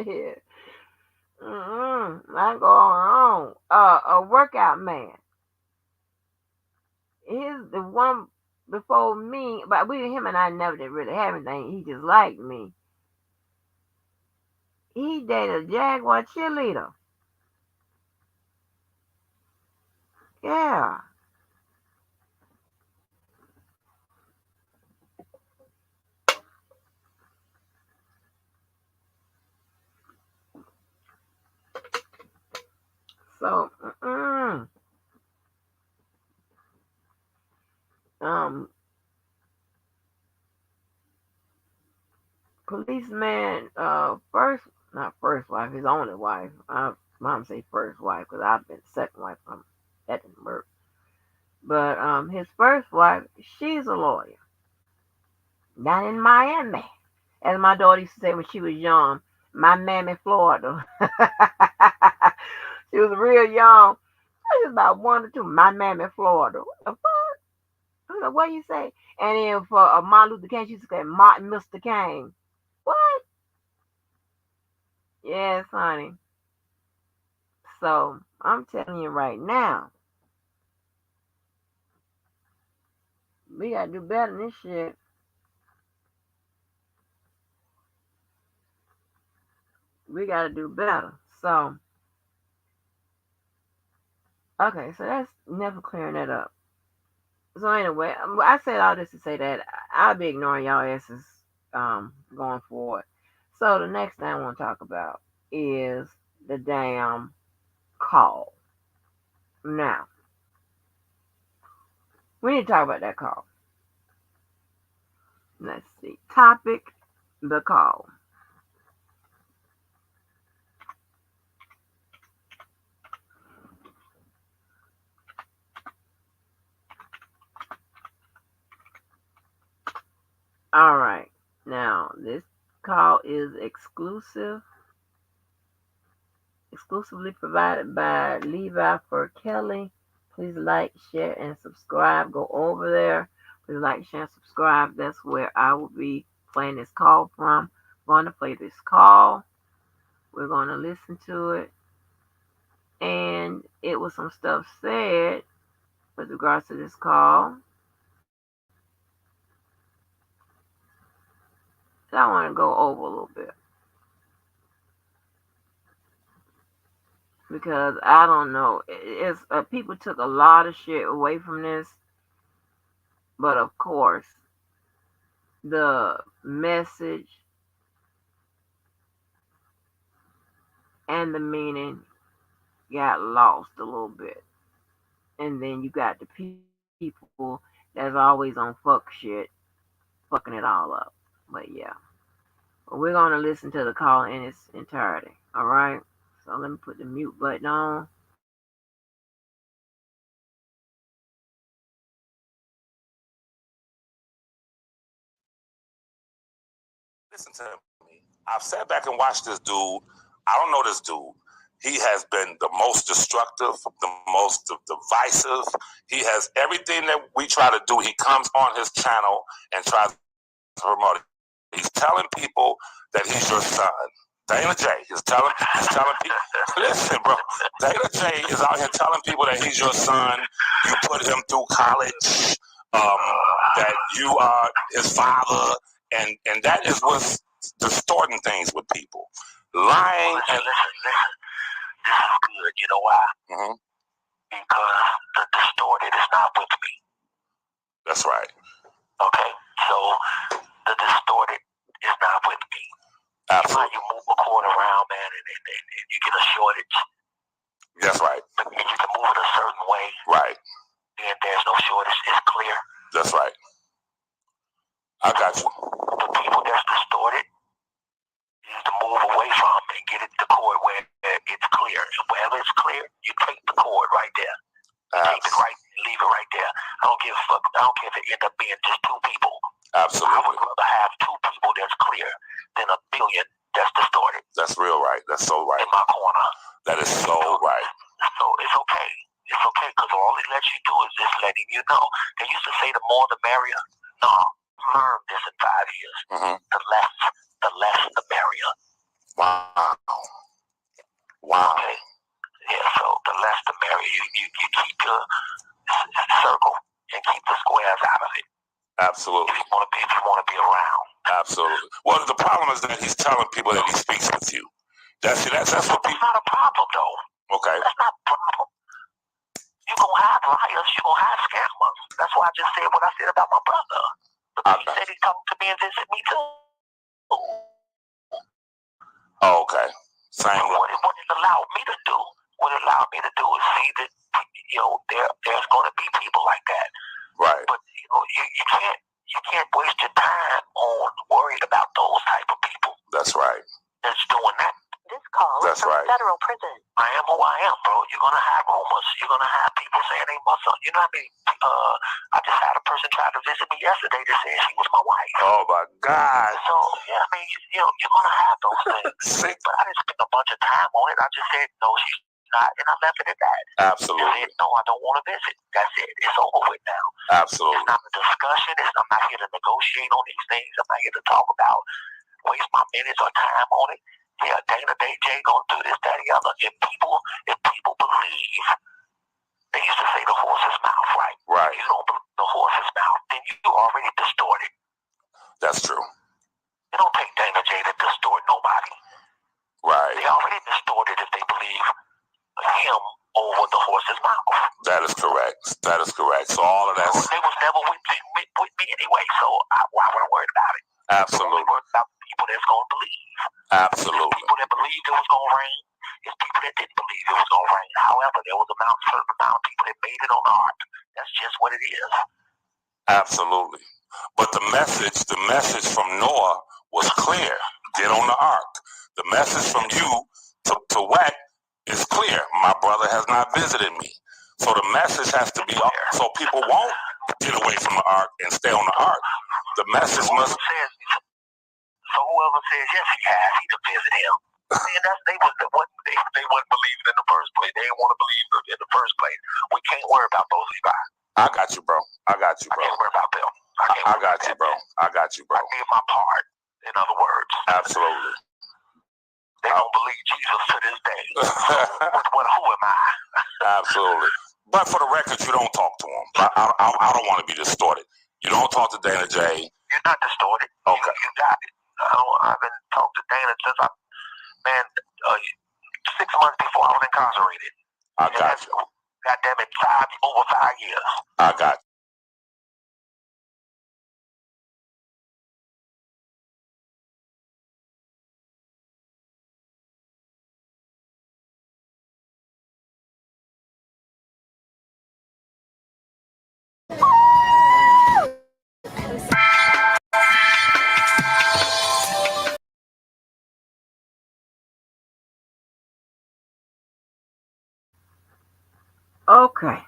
Yeah. I go on. A workout man. He's the one before me, but him and I never did really have anything. He just liked me. He dated a Jaguar cheerleader. Yeah. So, um, policeman, first, not first wife, his only wife. Mom say first wife because I've been second wife from Edinburgh. But his first wife, she's a lawyer down in Miami. As my daughter used to say when she was young, My mammy Florida. She was real young. She was about 1 or 2. My mammy Florida. What the fuck? I'm like, what you say? And then for Martin Luther King, she used to say Martin Mr. King. What? Yes, honey. So I'm telling you right now, we gotta do better than this shit. We gotta do better. So okay, so that's never clearing that up. So anyway, I said all this to say that I'll be ignoring y'all asses going forward. So the next thing I want to talk about is the damn call. Now we need to talk about that call. Let's see. Topic: the call. All right. Now this call is exclusively provided by Levi for Kelly. Please like, share, and subscribe. Go over there. Please like, share, and subscribe. That's where I will be playing this call from. I'm going to play this call. We're going to listen to it. And it was some stuff said with regards to this call that I want to go over a little bit. Because I don't know. It's people took a lot of shit away from this. But of course, the message and the meaning got lost a little bit. And then you got the people that's always on fuck shit, fucking it all up. But yeah. But we're going to listen to the call in its entirety. Alright? So let me put the mute button on. Listen to me. I've sat back and watched this dude. I don't know this dude. He has been the most destructive, the most divisive. He has everything that we try to do. He comes on his channel and tries to promote it. He's telling people that he's your son. Dana J is telling people, listen, bro. Dana J is out here telling people that he's your son. You put him through college. That you are his father, and that is what's distorting things with people. Lying and listen. This is good. You know why? Mm-hmm. Because the distorted is not with me. That's right. Okay, so the distorted is not with me. Absolutely. You move a cord around, man, and you get a shortage. That's right. And you can move it a certain way. Right. And there's no shortage. It's clear. That's right. I got you. The people that's distorted, you need to move away from and get it the cord where it's clear. And wherever it's clear, you take the cord right there. Take it right, leave it right there. I don't give a fuck. I don't care if it end up being just 2 people. Absolutely. I would rather have 2 people that's clear than a billion that's distorted. That's real right. That's so right. In my corner. That is so right. So it's okay. It's okay because all it lets you do is just letting you know. They used to say the more the merrier. No, learn this in 5 years. Mm-hmm. The less the merrier. Wow. Wow. Okay. Yeah, so the less the merrier. You keep your circle and keep the squares out of it. Absolutely. If you want to be around. Absolutely. Well, the problem is that he's telling people that he speaks with you. That's what people. That's not a problem, though. Okay. That's not a problem. You're going to have liars. You're going to have scammers. That's why I just said what I said about my brother. Because he said he'd come to me and visit me, too. Oh, okay. Same. What it allowed me to do, is see that, there's going to be people like that. Right. But, you can't waste your time on worried about those type of people. That's right. That's doing that. This call is from federal prison. I am who I am, bro. You're gonna have rumors. You're gonna have people saying they must. You know what I mean? I just had a person try to visit me yesterday that said she was my wife. Oh my God! So yeah, I mean, you're gonna have those things. But I didn't spend a bunch of time on it. I just said no, she's not, and I left it at that. Absolutely. I said no, I don't want to visit. That's it. It's over with now. Absolutely. It's not a discussion. I'm not here to negotiate on these things. I'm not here to talk about waste my minutes or time on it. Yeah, Dana Jay gonna do this, that, and the other. If people believe, they used to say the horse's mouth, right? Right. You don't believe the horse's mouth, then you already distorted. That's true. It don't take Dana Jay to distort nobody. Right. They already distorted if they believe him over the horse's mouth. That is correct. That is correct. So all of that. They was never with me anyway, so why would I worry about it? Absolutely. I'm worried about people that's gonna believe. Absolutely. People that believed it was gonna rain. It's people that didn't believe it was gonna rain. However, there was a certain amount of people that made it on the ark. That's just what it is. Absolutely. But the message from Noah was clear. Get on the ark. The message from you to Wack is clear. My brother has not visited me. So the message has to be so people won't get away from the ark and stay on the ark. The message must. So whoever says yes, he has, he to visit him. Man, they wasn't believing in the first place. They didn't want to believe in the first place. We can't worry about those, Levi. I got you, bro. I got you, bro. I can't worry about them. I got you, bro. I got you, bro. I did my part. In other words, absolutely. They don't believe Jesus to this day. Who am I? Absolutely. But for the record, you don't talk to him. I don't want to be distorted. You don't talk to Dana J. You're not distorted. Okay. You got it. I've been talking to Dana since 6 months before I was incarcerated. I got you. God damn it, over 5 years. I got you. Okay.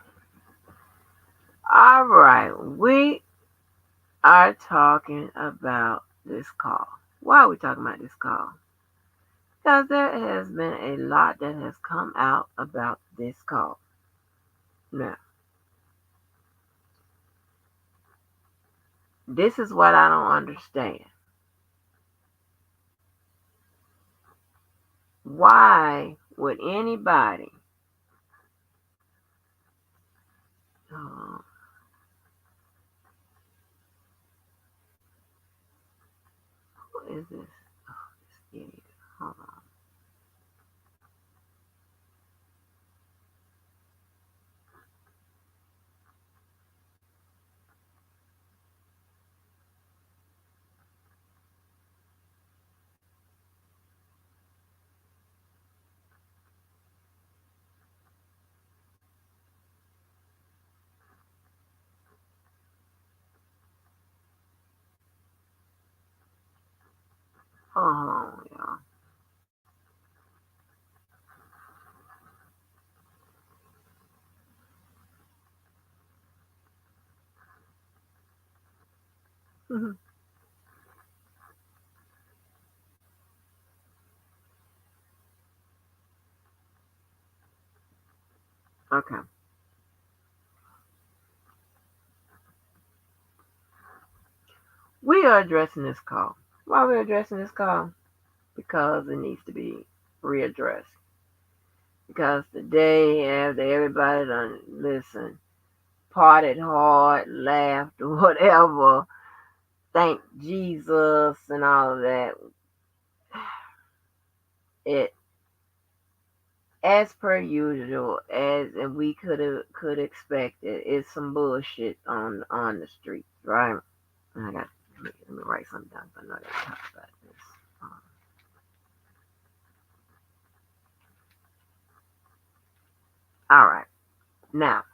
All right. We are talking about this call. Why are we talking about this call? Because there has been a lot that has come out about this call. Now, this is what I don't understand. Why would anybody uh, who is this? Oh, this idiot. Hold on. Hold on, y'all. Okay. We are addressing this call. Why are we addressing this call? Because it needs to be readdressed. Because today, after everybody done listen, partied hard, laughed, or whatever, thank Jesus and all of that, it, as per usual, as we could expect it, it's some bullshit on the streets, right? And let me write something down. I know that we talked about this. All right. Now,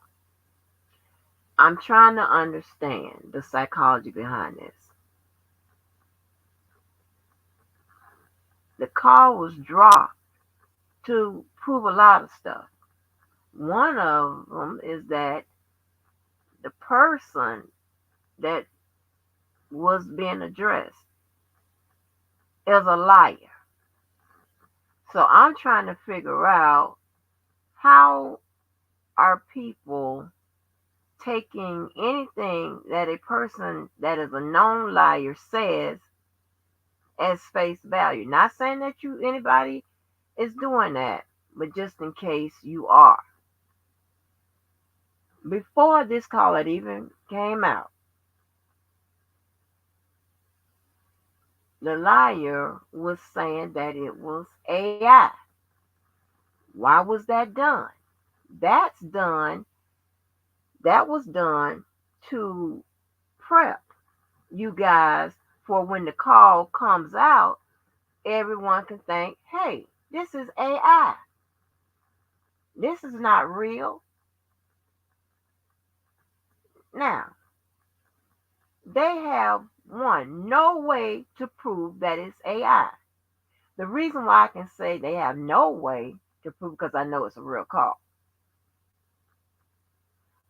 I'm trying to understand the psychology behind this. The call was dropped to prove a lot of stuff. One of them is that the person that was being addressed is a liar. So I'm trying to figure out how are people taking anything that a person that is a known liar says as face value. Not saying that you anybody is doing that, but just in case you are. Before this call had even came out, the liar was saying that it was AI. Why was that done? That's done, that was done to prep you guys for when the call comes out, everyone can think, hey, this is AI. This is not real. Now, they have one, no way to prove that it's AI. The reason why I can say they have no way to prove because I know it's a real call.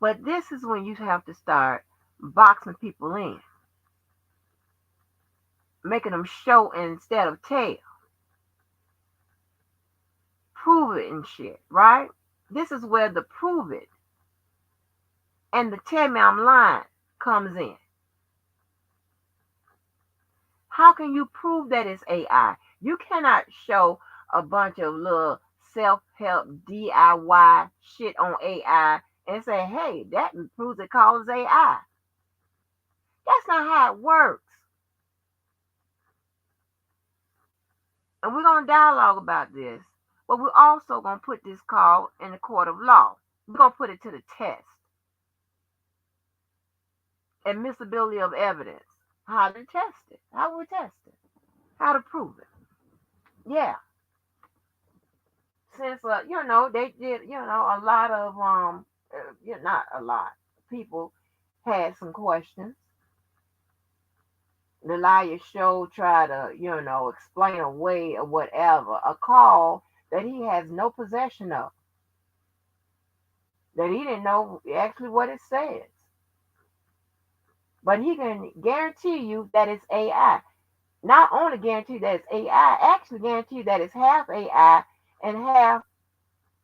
But this is when you have to start boxing people in, making them show instead of tell, prove it and shit, right? This is where the prove it and the tell me I'm lying comes in. How can you prove that it's AI? You cannot show a bunch of little self-help DIY shit on AI and say, hey, that proves it calls AI. That's not how it works. And we're going to dialogue about this, but we're also going to put this call in the court of law. We're going to put it to the test. Admissibility of evidence. How to test it. How we test it. How to prove it. Yeah. Since they did a lot of not a lot people had some questions. The liar show try to explain away or whatever a call that he has no possession of, that he didn't know actually what it says, but he can guarantee you that it's AI. Not only guarantee that it's AI, actually guarantee that it's half AI and half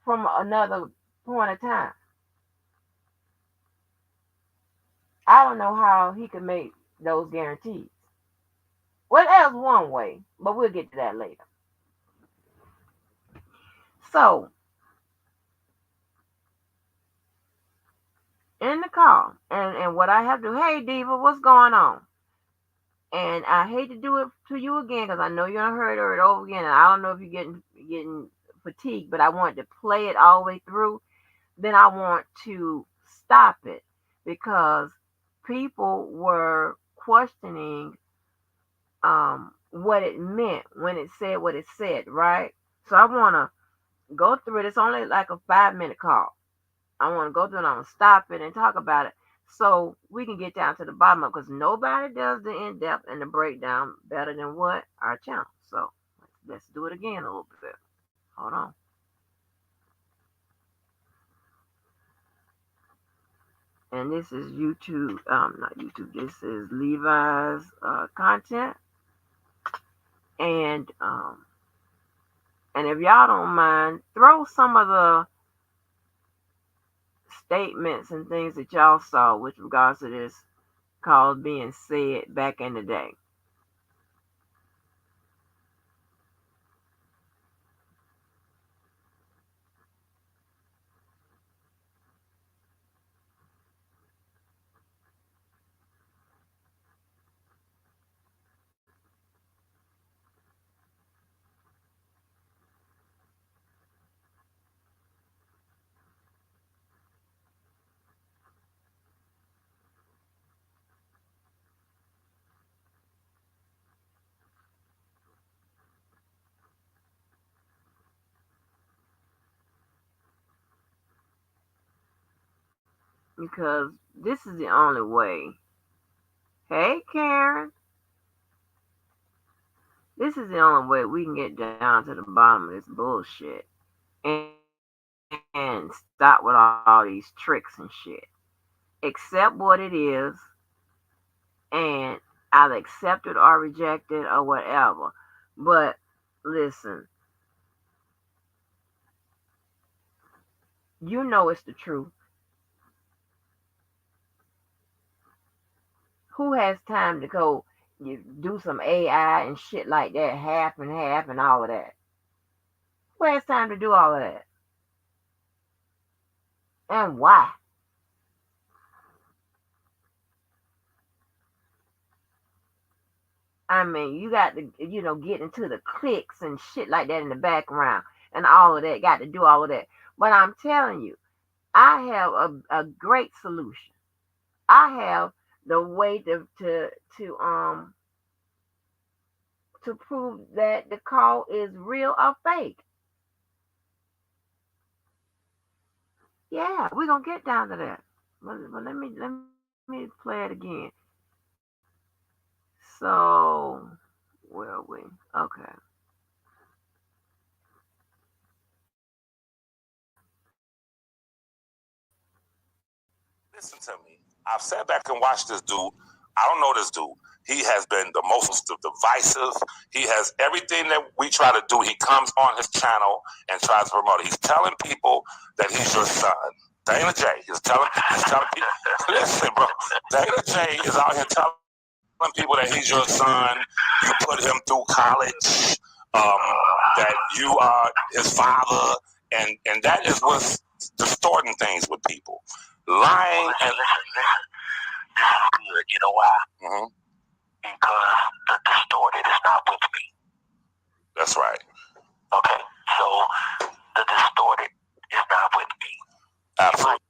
from another point of time. I don't know how he could make those guarantees. Well, that's one way, but we'll get to that later. So, in the call, and what I have to, hey, Diva, what's going on? And I hate to do it to you again because I know you're gonna hear it over again, and I don't know if you're getting fatigued, but I want to play it all the way through. Then I want to stop it because people were questioning what it meant when it said what it said, right? So I want to go through it. It's only like a 5-minute call. I want to go through it. I'm going to stop it and talk about it so we can get down to the bottom of it because nobody does the in-depth and the breakdown better than what? Our channel. So let's do it again a little bit. Hold on. And this is YouTube, not YouTube, this is Levi's content. And if y'all don't mind, throw some of the statements and things that y'all saw with regards to this call being said back in the day. Because this is the only way. Hey, Karen. This is the only way we can get down to the bottom of this bullshit. and stop with all these tricks and shit. Accept what it is, and either accept it or reject it or whatever. But listen, you know it's the truth. Who has time to go you do some AI and shit like that, half and all of that? Who has time to do all of that? And why? I mean, you got to, get into the clicks and shit like that in the background and all of that. Got to do all of that. But I'm telling you, I have a great solution. I have the way to prove that the call is real or fake. Yeah, we're gonna get down to that. But let me play it again. So where are we? Okay. Listen to me. I've sat back and watched this dude. I don't know this dude. He has been the most divisive. He has everything that we try to do. He comes on his channel and tries to promote it. He's telling people that he's your son. Dana J. He's telling people. Listen, bro. Dana J. is out here telling people that he's your son. You put him through college. That you are his father, and that is what's distorting things with people. Lying and listen. This is good. You know why? Mm-hmm. Because the distorted is not with me. That's right. Okay, so the distorted is not with me. Absolutely.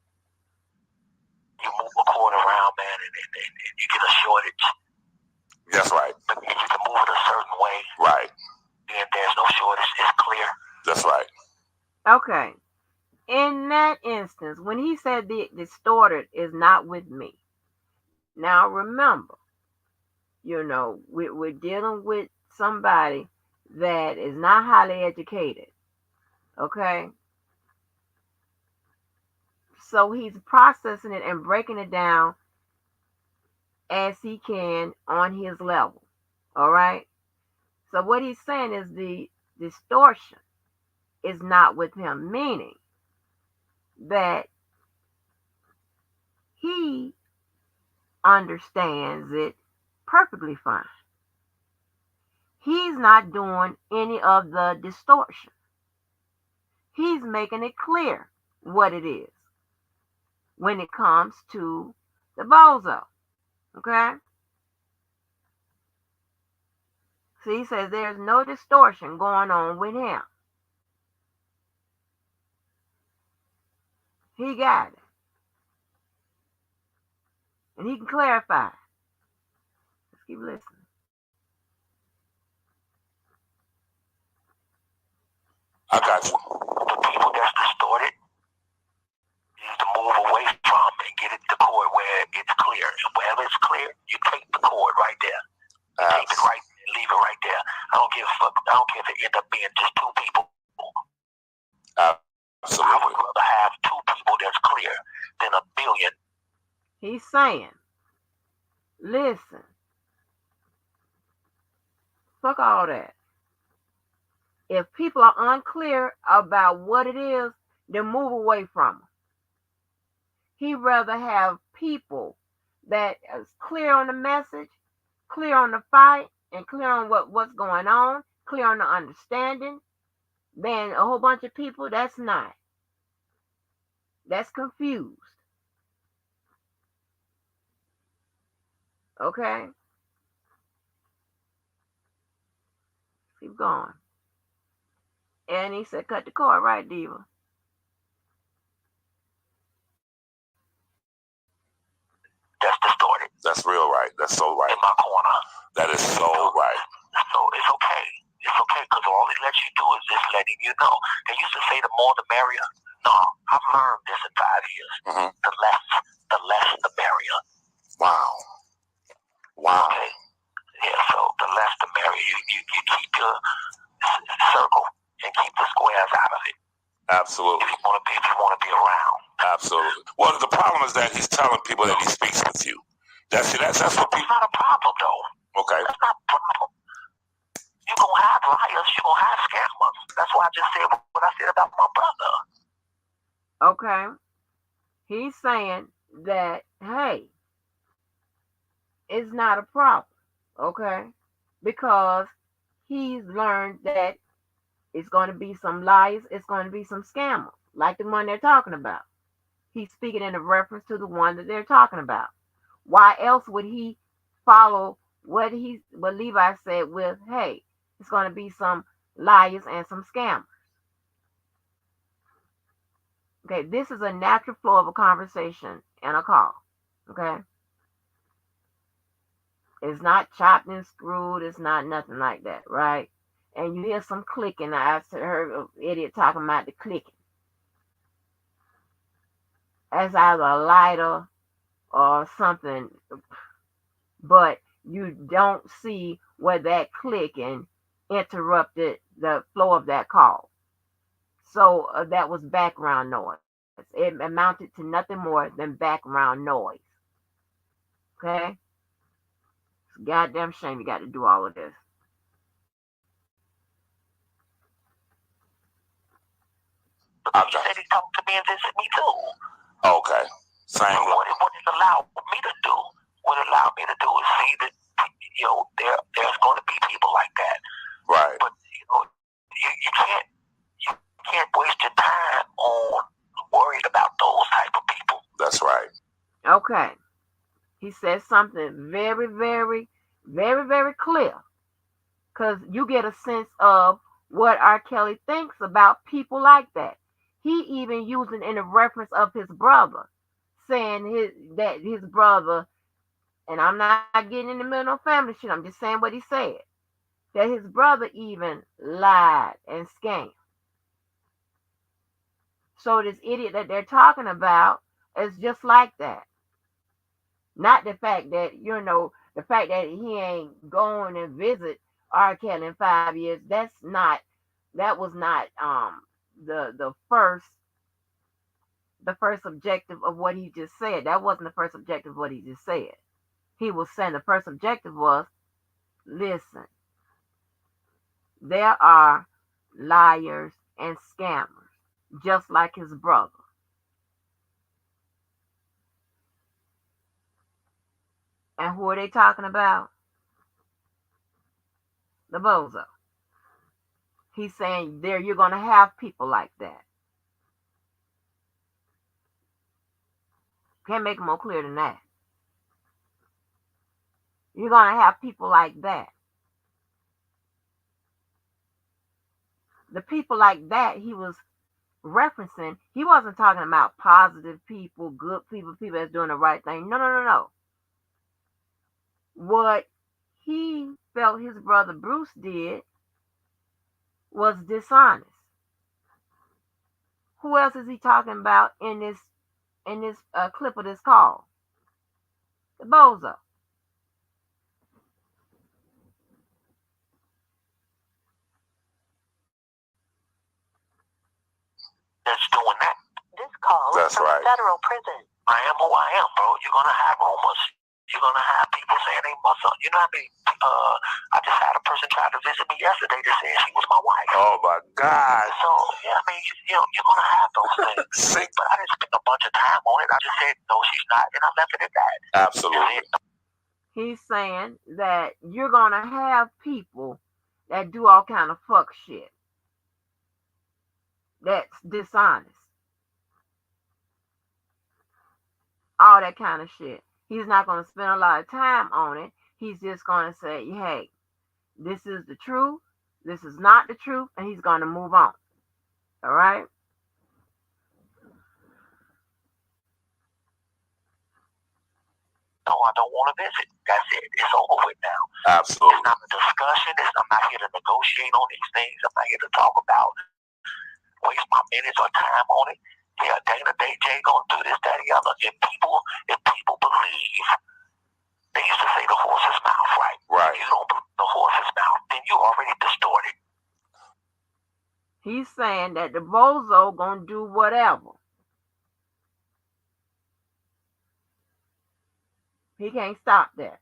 You move a cord around, man, and you get a shortage. That's right. But if you can move it a certain way, right, then there's no shortage. It's clear. That's right. Okay. In that instance, when he said the distorted is not with me. Now remember, we're dealing with somebody that is not highly educated. Okay? So he's processing it and breaking it down as he can on his level. All right? So what he's saying is the distortion is not with him, meaning that he understands it perfectly fine. He's not doing any of the distortion. He's making it clear what it is when it comes to the bozo. Okay? So he says there's no distortion going on with him. He got it. And he can clarify. Let's keep listening. I got you. The people that's distorted, you need to move away from and get it the cord where it's clear. And wherever it's clear, you take the cord right there. Take it right, leave it right there. I don't give a fuck. I don't care if it end up being just two people. Absolutely. I would rather have two people that's clear than a billion. He's saying, listen, fuck all that. If people are unclear about what it is, then move away from them. He'd rather have people that is clear on the message, clear on the fight, and clear on what's going on, clear on the understanding, than a whole bunch of people that's not. That's confused. Okay? Keep going. And he said, cut the cord, right, Diva? That's distorted. That's real right. That's so right. In my corner. That is so right. So it's okay. It's okay because all it lets you do is just letting you know. They used to say the more the merrier. No, I've learned this in 5 years. Mm-hmm. The less the merrier. Wow. Okay. Yeah, so the less the merrier. You keep your circle and keep the squares out of it. Absolutely. If you want to be around. Absolutely. Well, the problem is that he's telling people that he speaks with you. That's what people. That's not a problem, though. Okay. That's not a problem. You're going to have liars. You're going to have scammers. That's why I just said what I said about my brother. Okay. He's saying that, hey, it's not a problem. Okay. Because he's learned that it's going to be some liars, it's going to be some scammers, like the one they're talking about. He's speaking in a reference to the one that they're talking about. Why else would he follow what Levi said with, hey, it's going to be some liars and some scammers? Okay, this is a natural flow of a conversation and a call. Okay, it's not chopped and screwed. It's not nothing like that, right? And you hear some clicking. I heard an idiot talking about the clicking. That's either a lighter or something, but you don't see where that clicking interrupted the flow of that call. So that was background noise. It amounted to nothing more than background noise. Okay? It's a goddamn shame you got to do all of this. He said he talked to me and visit me too. Okay. Same. What it allowed me to do, is see that, there's going to be people like that. Right. But, you can't waste your time on worried about those type of people. That's right. Okay. He said something very, very, very, very clear. Because you get a sense of what R. Kelly thinks about people like that. He even using in a reference of his brother, saying that his brother, and I'm not getting in the middle of family shit, I'm just saying what he said, that his brother even lied and scammed. So this idiot that they're talking about is just like that. Not the fact that, the fact that he ain't going and visit R. Kelly in 5 years, that was not the first objective of what he just said. That wasn't the first objective of what he just said. He was saying the first objective was, listen, there are liars and scammers, just like his brother. And who are they talking about? The bozo. He's saying there you're going to have people like that. Can't make it more clear than that. You're going to have people like that. The people like that he was referencing, he wasn't talking about positive people, good people, people that's doing the right thing. No. What he felt his brother Bruce did was dishonest. Who else is he talking about in this clip of this call? The bozo. That's doing that. This call is from right. Federal prison. I am who I am, bro. You're gonna have rumors. You're gonna have people saying they must. You know what I mean? I just had a person try to visit me yesterday that said she was my wife. Oh my God! So yeah, I mean, you're gonna have those things. But I didn't spend a bunch of time on it. I just said no, she's not, and I left it at that. Absolutely. He's saying that you're gonna have people that do all kind of fuck shit. That's dishonest. All that kind of shit. He's not going to spend a lot of time on it. He's just going to say, hey, this is the truth. This is not the truth. And he's going to move on. All right? No, I don't want to visit. That's it. It's over with now. Absolutely. It's not a discussion. I'm not here to negotiate on these things. I'm not here to talk about, waste my minutes or time on it. Yeah, Dana, Jay gonna do this, that, and the other. If people believe, they used to say the horse's mouth, right? Right. If you don't believe the horse's mouth, then you already distorted. He's saying that the bozo gonna do whatever. He can't stop that.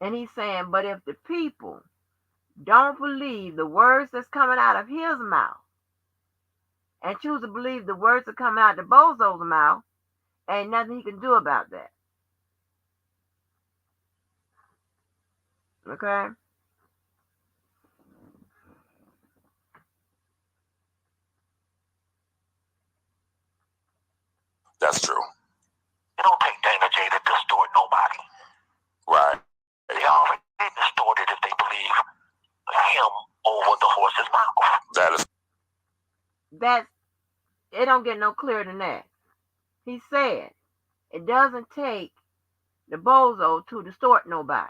And he's saying, but if the people don't believe the words that's coming out of his mouth and choose to believe the words that come out of the bozo's mouth, ain't nothing he can do about that. Okay? That's true. It don't take Dana J to distort nobody. Right. They already distorted if they believe him over the horse's mouth. That's it. Don't get no clearer than that. He said it doesn't take the bozo to distort nobody.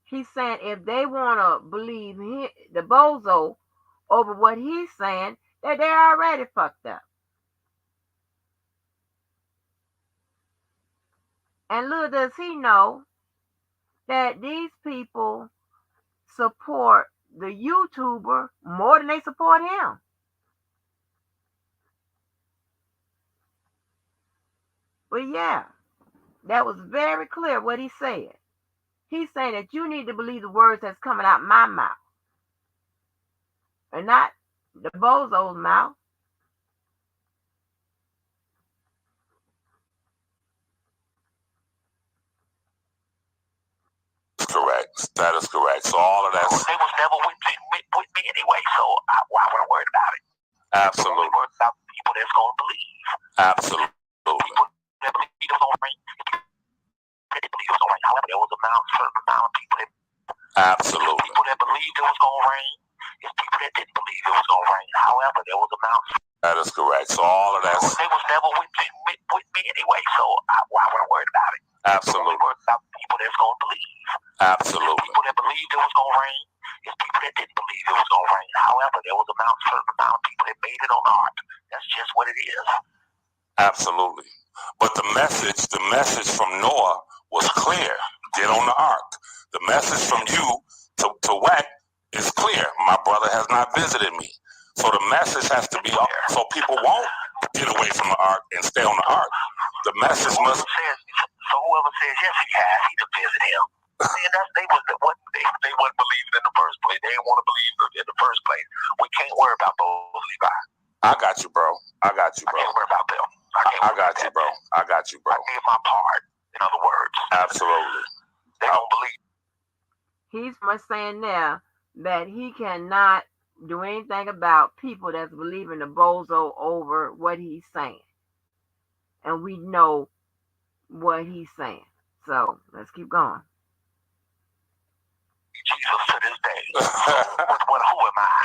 He's saying if they want to believe the bozo over what he's saying, that they're already fucked up. And little does he know that these people support the YouTuber more than they support him. But yeah, that was very clear what he said. He's saying that you need to believe the words that's coming out my mouth and not the bozo's mouth. Correct. That is correct. So all of that. They was never with me anyway, so why would I worry about it? Absolutely. Worry about people that's going to believe. Absolutely. People that believe it was going to rain. They believe it was going to rain. However, there was a certain amount of people that. Absolutely. People that believed it was going to rain. There's people that didn't believe it was going to rain. However, there was a amount. That is correct. So all of that. They was never with me anyway, so why would I worry about it? Absolutely. Worry about people that's going to believe. Absolutely. People that believed it was going to rain. There's people that didn't believe it was going to rain. However, there was a certain amount of people that made it on the ark. That's just what it is. Absolutely. But the message from Noah was clear. Get on the ark. The message from you to Wack is clear. My brother has not visited me. So the message has to be so people won't get away from the ark and stay on the ark. The message must. So whoever says yes, he has, he to visit him. And they wasn't believing in the first place. They didn't want to believe in the first place. We can't worry about those, Levi. I got you, bro. I got you, bro. I can't worry about them. I got you, bro. I got you, bro. I did my part. In other words, absolutely. They don't believe. He's saying now that he cannot do anything about people that's believing the bozo over what he's saying. And we know what he's saying. So let's keep going. Jesus to this day. Who am I?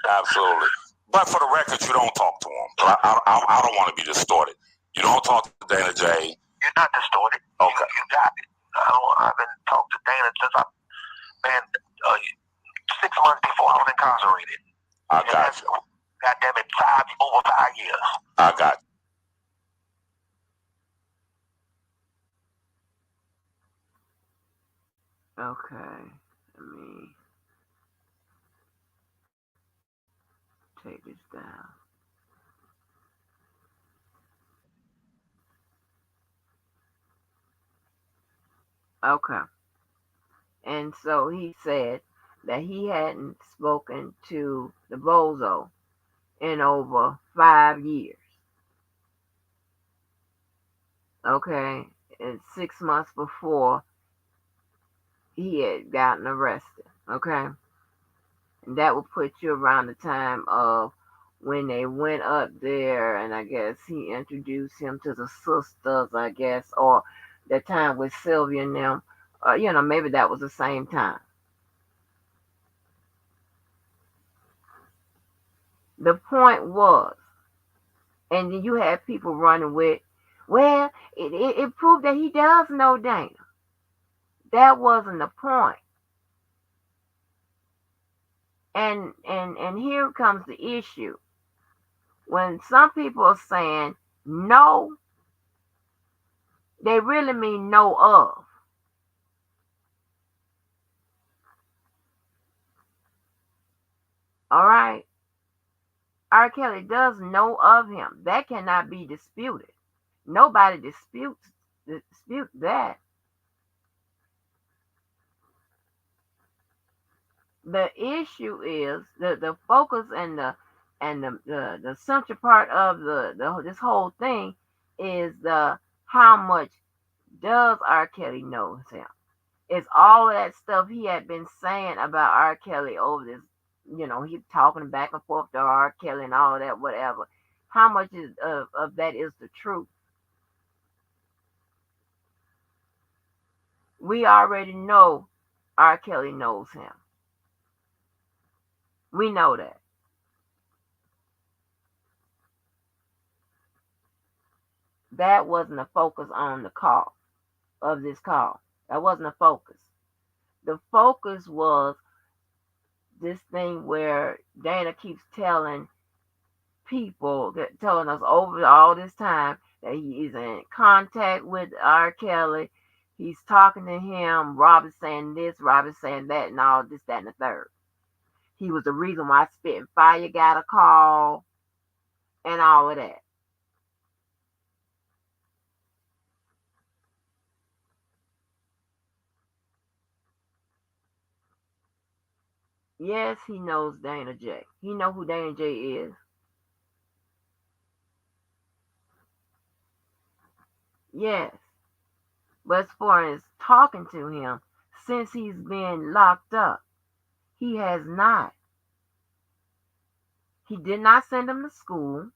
Absolutely. But for the record, you don't talk to him. I don't want to be distorted. You don't talk to Dana J. You're not distorted. Okay. You got it. I've been talking to Dana since 6 months before I was incarcerated. I got you. God damn it, over 5 years. I got you. Okay. Let me take this down. Okay. And so he said that he hadn't spoken to the bozo in over 5 years. Okay. And 6 months before he had gotten arrested. Okay. And that would put you around the time of when they went up there, and I guess he introduced him to the sisters, I guess, or the time with Sylvia and them. Maybe that was the same time. The point was, and then you had people running with, well, it proved that he does know Dana. That wasn't the point. And here comes the issue. When some people are saying no, they really mean know of. All right. R. Kelly does know of him. That cannot be disputed. Nobody dispute that. The issue is the focus and the central part of the this whole thing is the how much does R. Kelly knows him? It's all of that stuff he had been saying about R. Kelly over this, he talking back and forth to R. Kelly and all of that, whatever. How much of that is the truth? We already know R. Kelly knows him. We know that. That wasn't a focus on the call of this call. That wasn't a focus. The focus was this thing where Dana keeps telling telling us over all this time that he is in contact with R. Kelly. He's talking to him. Rob is saying this, Rob is saying that, and all this, that, and the third. He was the reason why Spit and Fire got a call and all of that. Yes, he knows Dana J. He know who Dana J is. Yes. But as far as talking to him, since he's been locked up, he has not. He did not send him to school.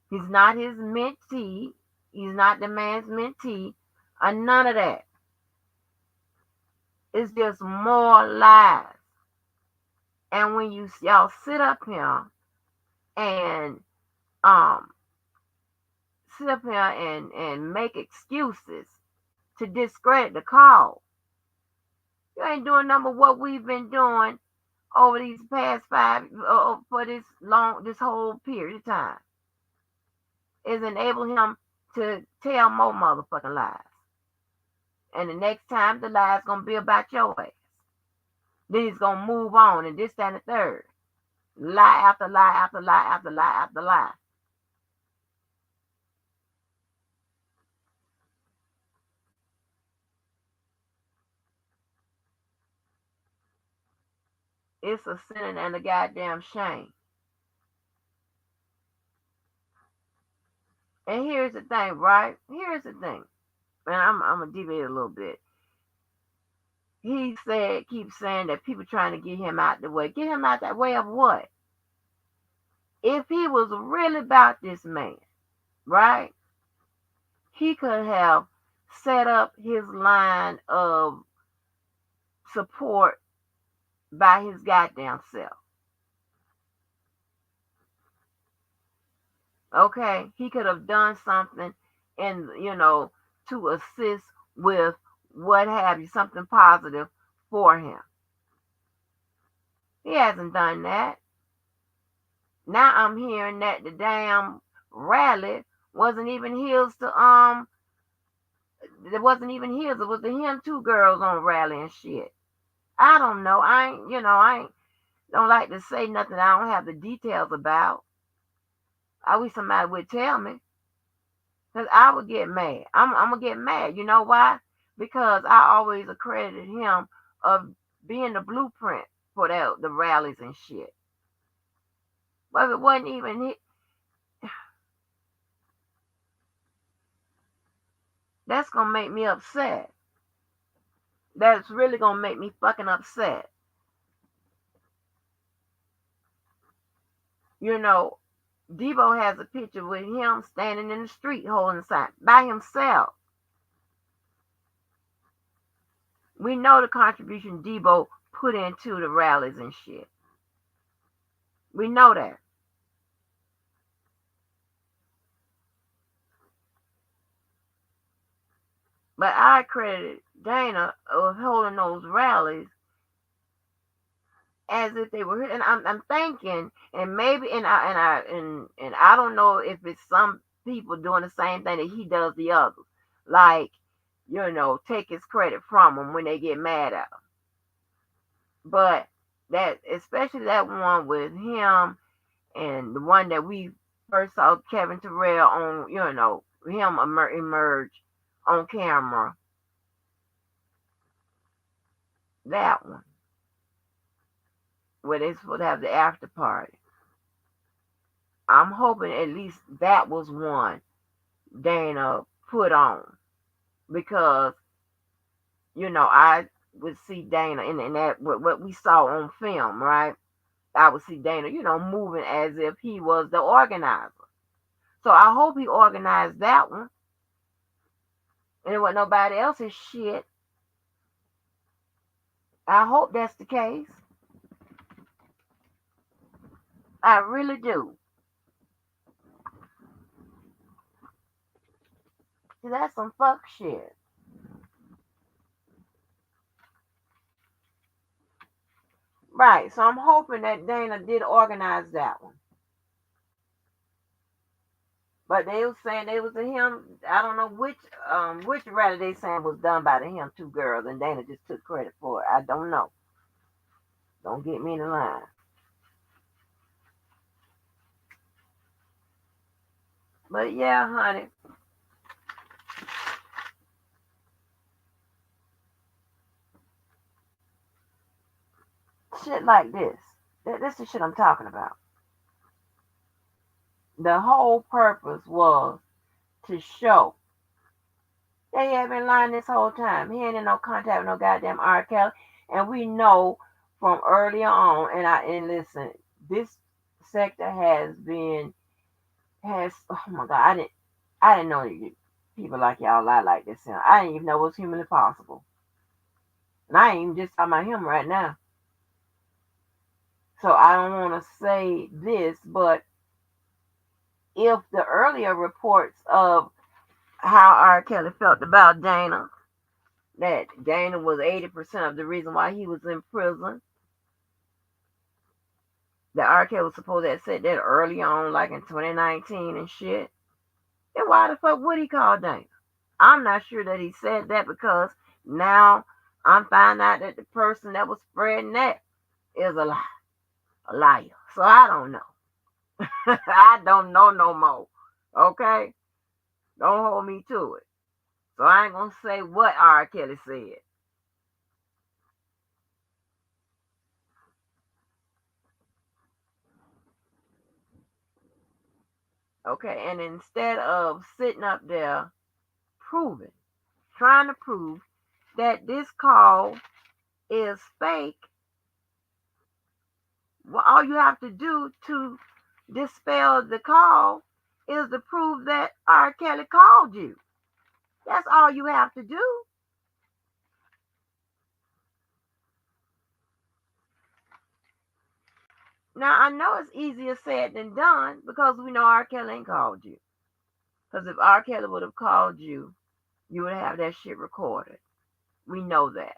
He's not his mentee. He's not the man's mentee. None of that. It's just more lies. And when y'all sit up here and um and make excuses to discredit the call, you ain't doing nothing but what we've been doing over these past for this whole period of time. Is enable him to tell more motherfucking lies. And the next time the lie's gonna be about your ass. Then he's gonna move on and this, that, and the third. Lie after lie after lie after lie after lie. It's a sin and a goddamn shame. And here's the thing, right? Here's the thing. And I'm gonna deviate a little bit. He keeps saying that people trying to get him out the way. Get him out that way of what? If he was really about this man, right? He could have set up his line of support by his goddamn self. Okay? He could have done something and, to assist with what have you, something positive for him. He hasn't done that. Now I'm hearing that the damn rally wasn't even his it wasn't even his, it was the Him Two girls on rally and shit. I don't know. I don't like to say nothing I don't have the details about. I wish somebody would tell me. Because I would get mad. I'm going to get mad. You know why? Because I always accredited him of being the blueprint for the rallies and shit. But if it wasn't even he, that's going to make me upset. That's really going to make me fucking upset. Debo has a picture with him standing in the street holding a sign by himself. We know the contribution Debo put into the rallies and shit. We know that. But I credit Dana of holding those rallies as if they were, and I'm thinking, and maybe, and I don't know if it's some people doing the same thing that he does the others, like, take his credit from them when they get mad at him. But That especially that one with him and the one that we first saw Kevin Terrell on, him emerge on camera. That one where they supposed to have the after party. I'm hoping at least that was one Dana put on because I would see Dana in that what we saw on film, right? I would see Dana, moving as if he was the organizer. So I hope he organized that one, and it wasn't nobody else's shit. I hope that's the case. I really do. See, that's some fuck shit. Right. So I'm hoping that Dana did organize that one. But they was saying they was a him. I don't know which rather they saying was done by the him two girls, and Dana just took credit for it. I don't know. Don't get me in the line. But yeah, honey, shit like this. This is the shit I'm talking about. The whole purpose was to show they had been lying this whole time. He ain't in no contact with no goddamn R. Kelly, and we know from earlier on. And listen, this sector has oh my god, I didn't know people like y'all lie like this. I didn't even know it was humanly possible. And I ain't even just talking about him right now. So I don't want to say this, but if the earlier reports of how R. Kelly felt about Dana, that Dana was 80% of the reason why he was in prison, that R. Kelly was supposed to have said that early on, like in 2019 and shit, then why the fuck would he call Dana? I'm not sure that he said that because now I'm finding out that the person that was spreading that is a liar. So I don't know. I don't know no more. Okay? Don't hold me to it. So I ain't gonna say what R. Kelly said. Okay, and instead of sitting up there proving, trying to prove that this call is fake, well, all you have to do to dispel the call is to prove that R. Kelly called you. That's all you have to do. Now, I know it's easier said than done because we know R. Kelly ain't called you. Because if R. Kelly would have called you, you would have that shit recorded. We know that.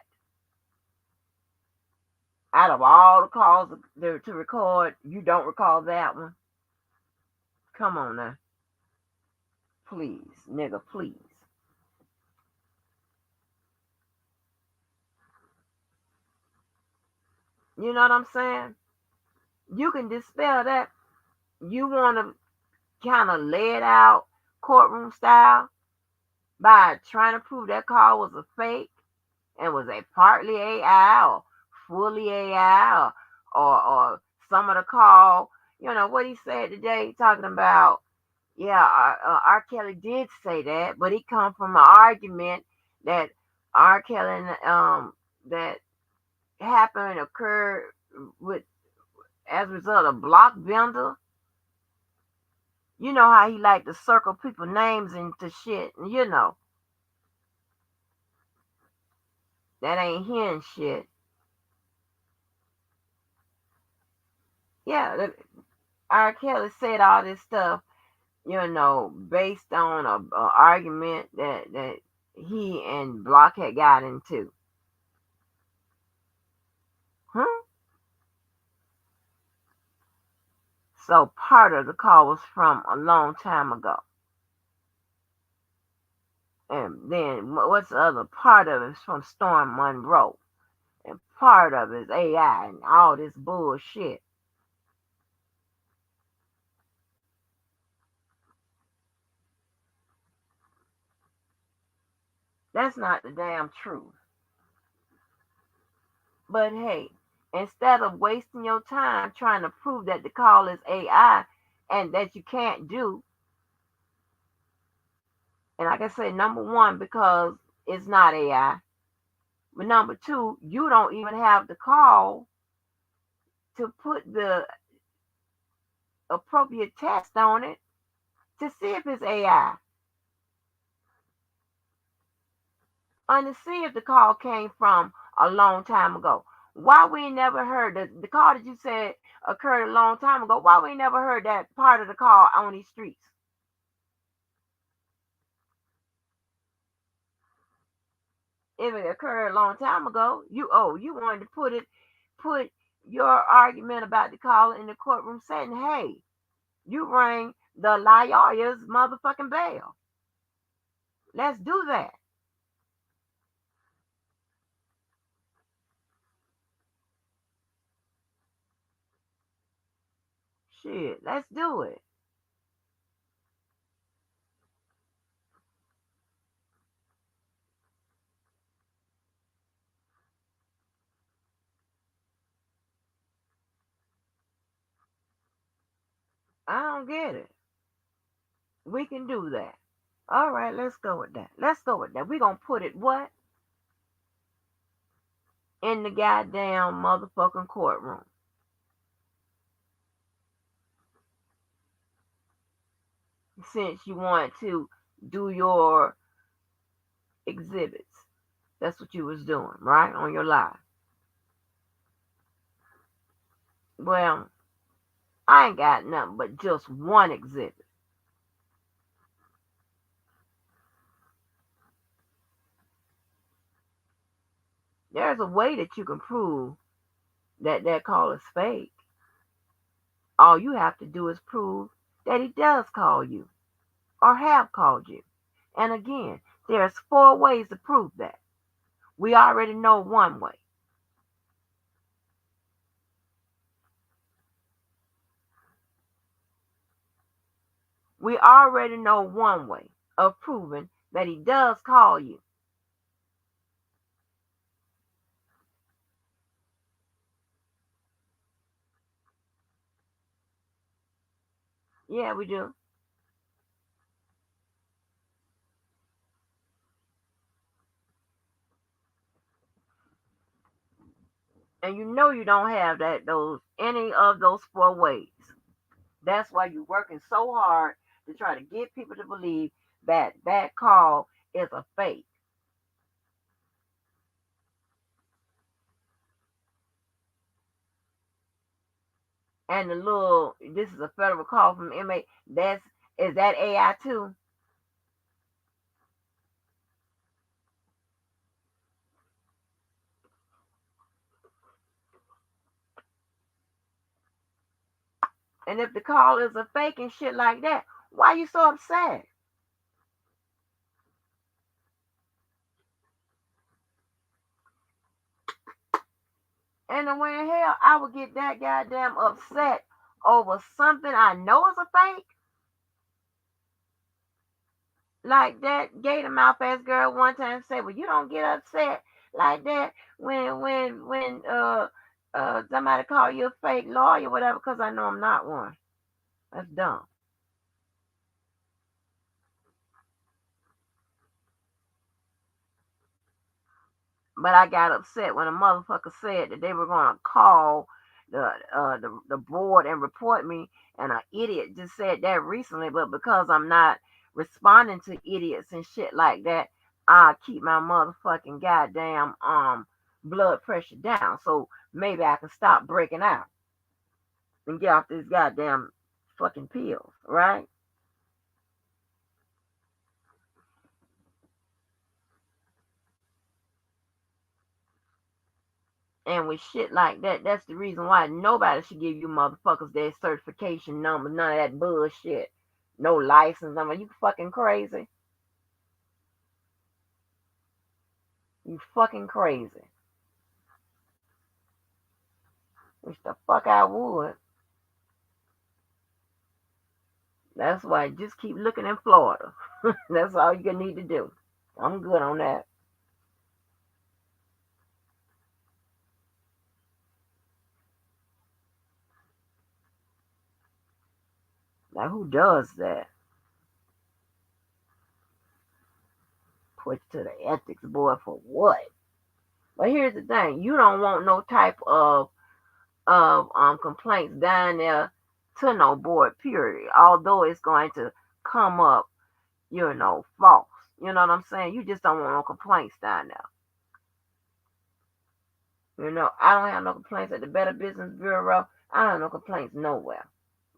Out of all the calls to record, you don't recall that one. Come on now. Please, nigga, please. You know what I'm saying? You can dispel that. You want to kind of lay it out courtroom style by trying to prove that call was a fake and was a partly AI or fully AI or some of the call. You know what he said today, talking about, yeah, R. Kelly did say that, but he come from an argument that R. Kelly that occurred with as a result of block vendor. You know how he like to circle people names into shit. That ain't him shit. Yeah, R. Kelly said all this stuff, based on a argument that he and Block had got into. Huh? So part of the call was from a long time ago. And then what's the other part of it is from Storm Monroe. And part of it is AI and all this bullshit. That's not the damn truth. But hey, instead of wasting your time trying to prove that the call is AI and that you can't do, and like I said, number one, because it's not AI. But number two, you don't even have the call to put the appropriate test on it to see if it's AI. And to see if the call came from a long time ago. Why we never heard the call that you said occurred a long time ago? Why we never heard that part of the call on these streets? If it occurred a long time ago, you wanted to put your argument about the call in the courtroom saying, hey, you rang the lawyer's motherfucking bell. Let's do that. Shit, let's do it. I don't get it. We can do that. All right, let's go with that. Let's go with that. We're going to put it what? In the goddamn motherfucking courtroom. Since you want to do your exhibits. That's what you was doing, right? On your live. Well, I ain't got nothing but just one exhibit. There's a way that you can prove that that call is fake. All you have to do is prove that he does call you or have called you. And again, there's 4 ways to prove that. We already know one way. We already know one way of proving that he does call you. Yeah, we do. And you know you don't have those any of those 4 ways. That's why you're working so hard to try to get people to believe that that call is a fake. And the little, this is a federal call from MA. Is that AI too? And if the call is a fake and shit like that, why you so upset? And the way in hell I would get that goddamn upset over something I know is a fake? Like that gator mouth ass girl one time said, well, you don't get upset like that when somebody call you a fake lawyer or whatever, because I know I'm not one. That's dumb. But I got upset when a motherfucker said that they were gonna call the board and report me, and an idiot just said that recently. But because I'm not responding to idiots and shit like that, I keep my motherfucking goddamn blood pressure down. So maybe I can stop breaking out and get off these goddamn fucking pills, right? And with shit like that, that's the reason why nobody should give you motherfuckers their certification number, none of that bullshit. No license number. You fucking crazy. You fucking crazy. Which the fuck I would. That's why just keep looking in Florida. That's all you need to do. I'm good on that. Now who does that? Put to the ethics board for what? But here's the thing: you don't want no type of complaints down there to no board. Period. Although it's going to come up, false. You know what I'm saying? You just don't want no complaints down there. I don't have no complaints at the Better Business Bureau. I don't have no complaints nowhere.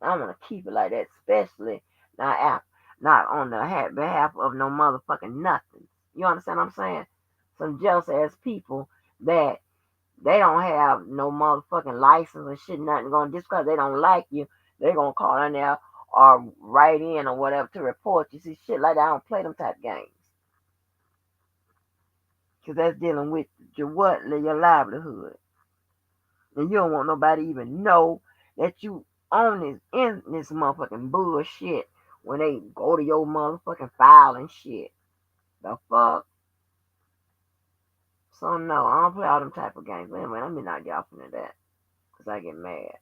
I want to keep it like that, especially not on the behalf of no motherfucking nothing. You understand what I'm saying? Some jealous ass people that they don't have no motherfucking license or shit, nothing going just because they don't like you, they're gonna call in there or write in or whatever to report you. See shit like that. I don't play them type games. Cause that's dealing with your livelihood. And you don't want nobody even know that you own this motherfucking bullshit when they go to your motherfucking file and shit. The fuck? So no, I don't play all them type of games. But anyway, let me not get off into that. Cause I get mad.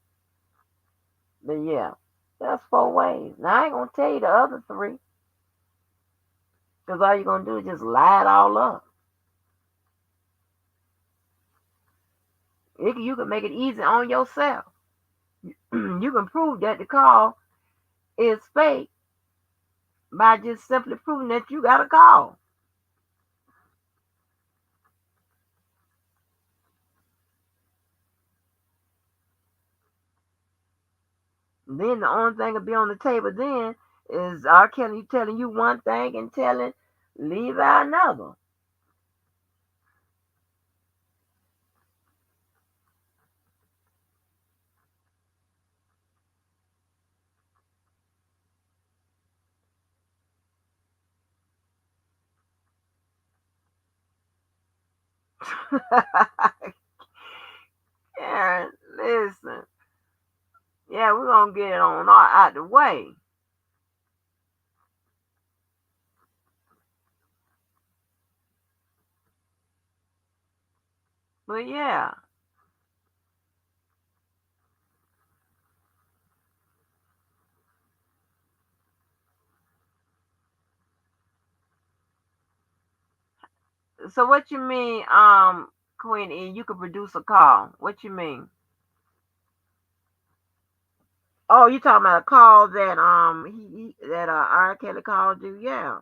But yeah, that's 4 ways. Now I ain't gonna tell you the other 3. Cause all you're gonna do is just lie it all up. You can make it easy on yourself. You can prove that the call is fake by just simply proving that you got a call. Then the only thing will be on the table then is R. Kelly telling you one thing and telling Levi another. Karen, listen. Yeah, we're gonna get it on out the way. But yeah. So what you mean, Queen E, you could produce a call. What you mean? Oh, you talking about a call that that R. Kelly called you? Yeah.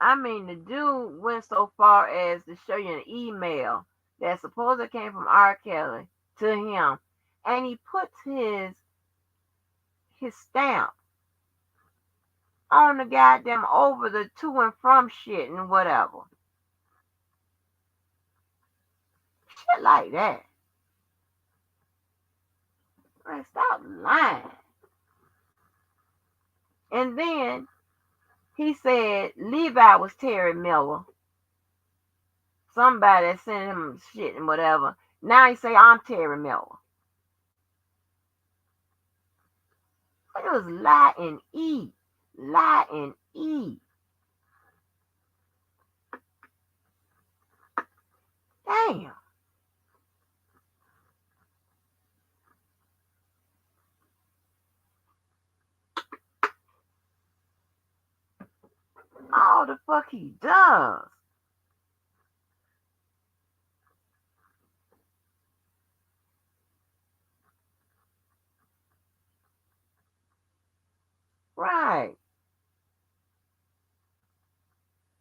I mean, the dude went so far as to show you an email that supposedly came from R. Kelly to him, and he puts his stamp on the goddamn over the to and from shit and whatever. Shit like that. Man, stop lying. And then he said Levi was Terry Miller. Somebody that sent him shit and whatever. Now he say I'm Terry Miller. It was lie and eat. Lie and eat. Damn. All the fuck he does. Right.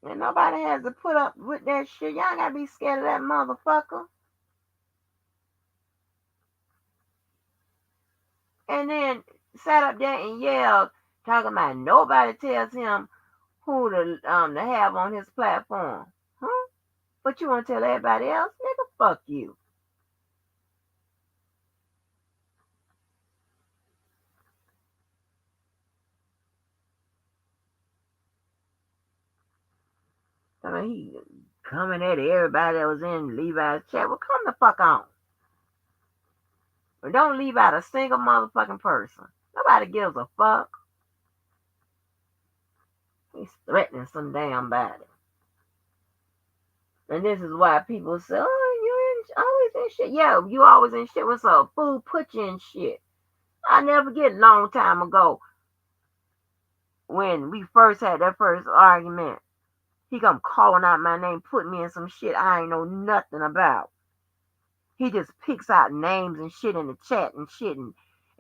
And nobody has to put up with that shit. Y'all gotta be scared of that motherfucker. And then sat up there and yelled, talking about nobody tells him who to have on his platform. Huh? But you want to tell everybody else? Nigga, fuck you. I mean, he coming at everybody that was in Levi's chat. Well, come the fuck on. But don't leave out a single motherfucking person. Nobody gives a fuck. He's threatening some damn body. And this is why people say, oh, you always in shit. Yeah, you always in shit. What's up? Fool put you in shit. I never forget a long time ago when we first had that first argument. He come calling out my name, put me in some shit I ain't know nothing about. He just picks out names and shit in the chat and shit and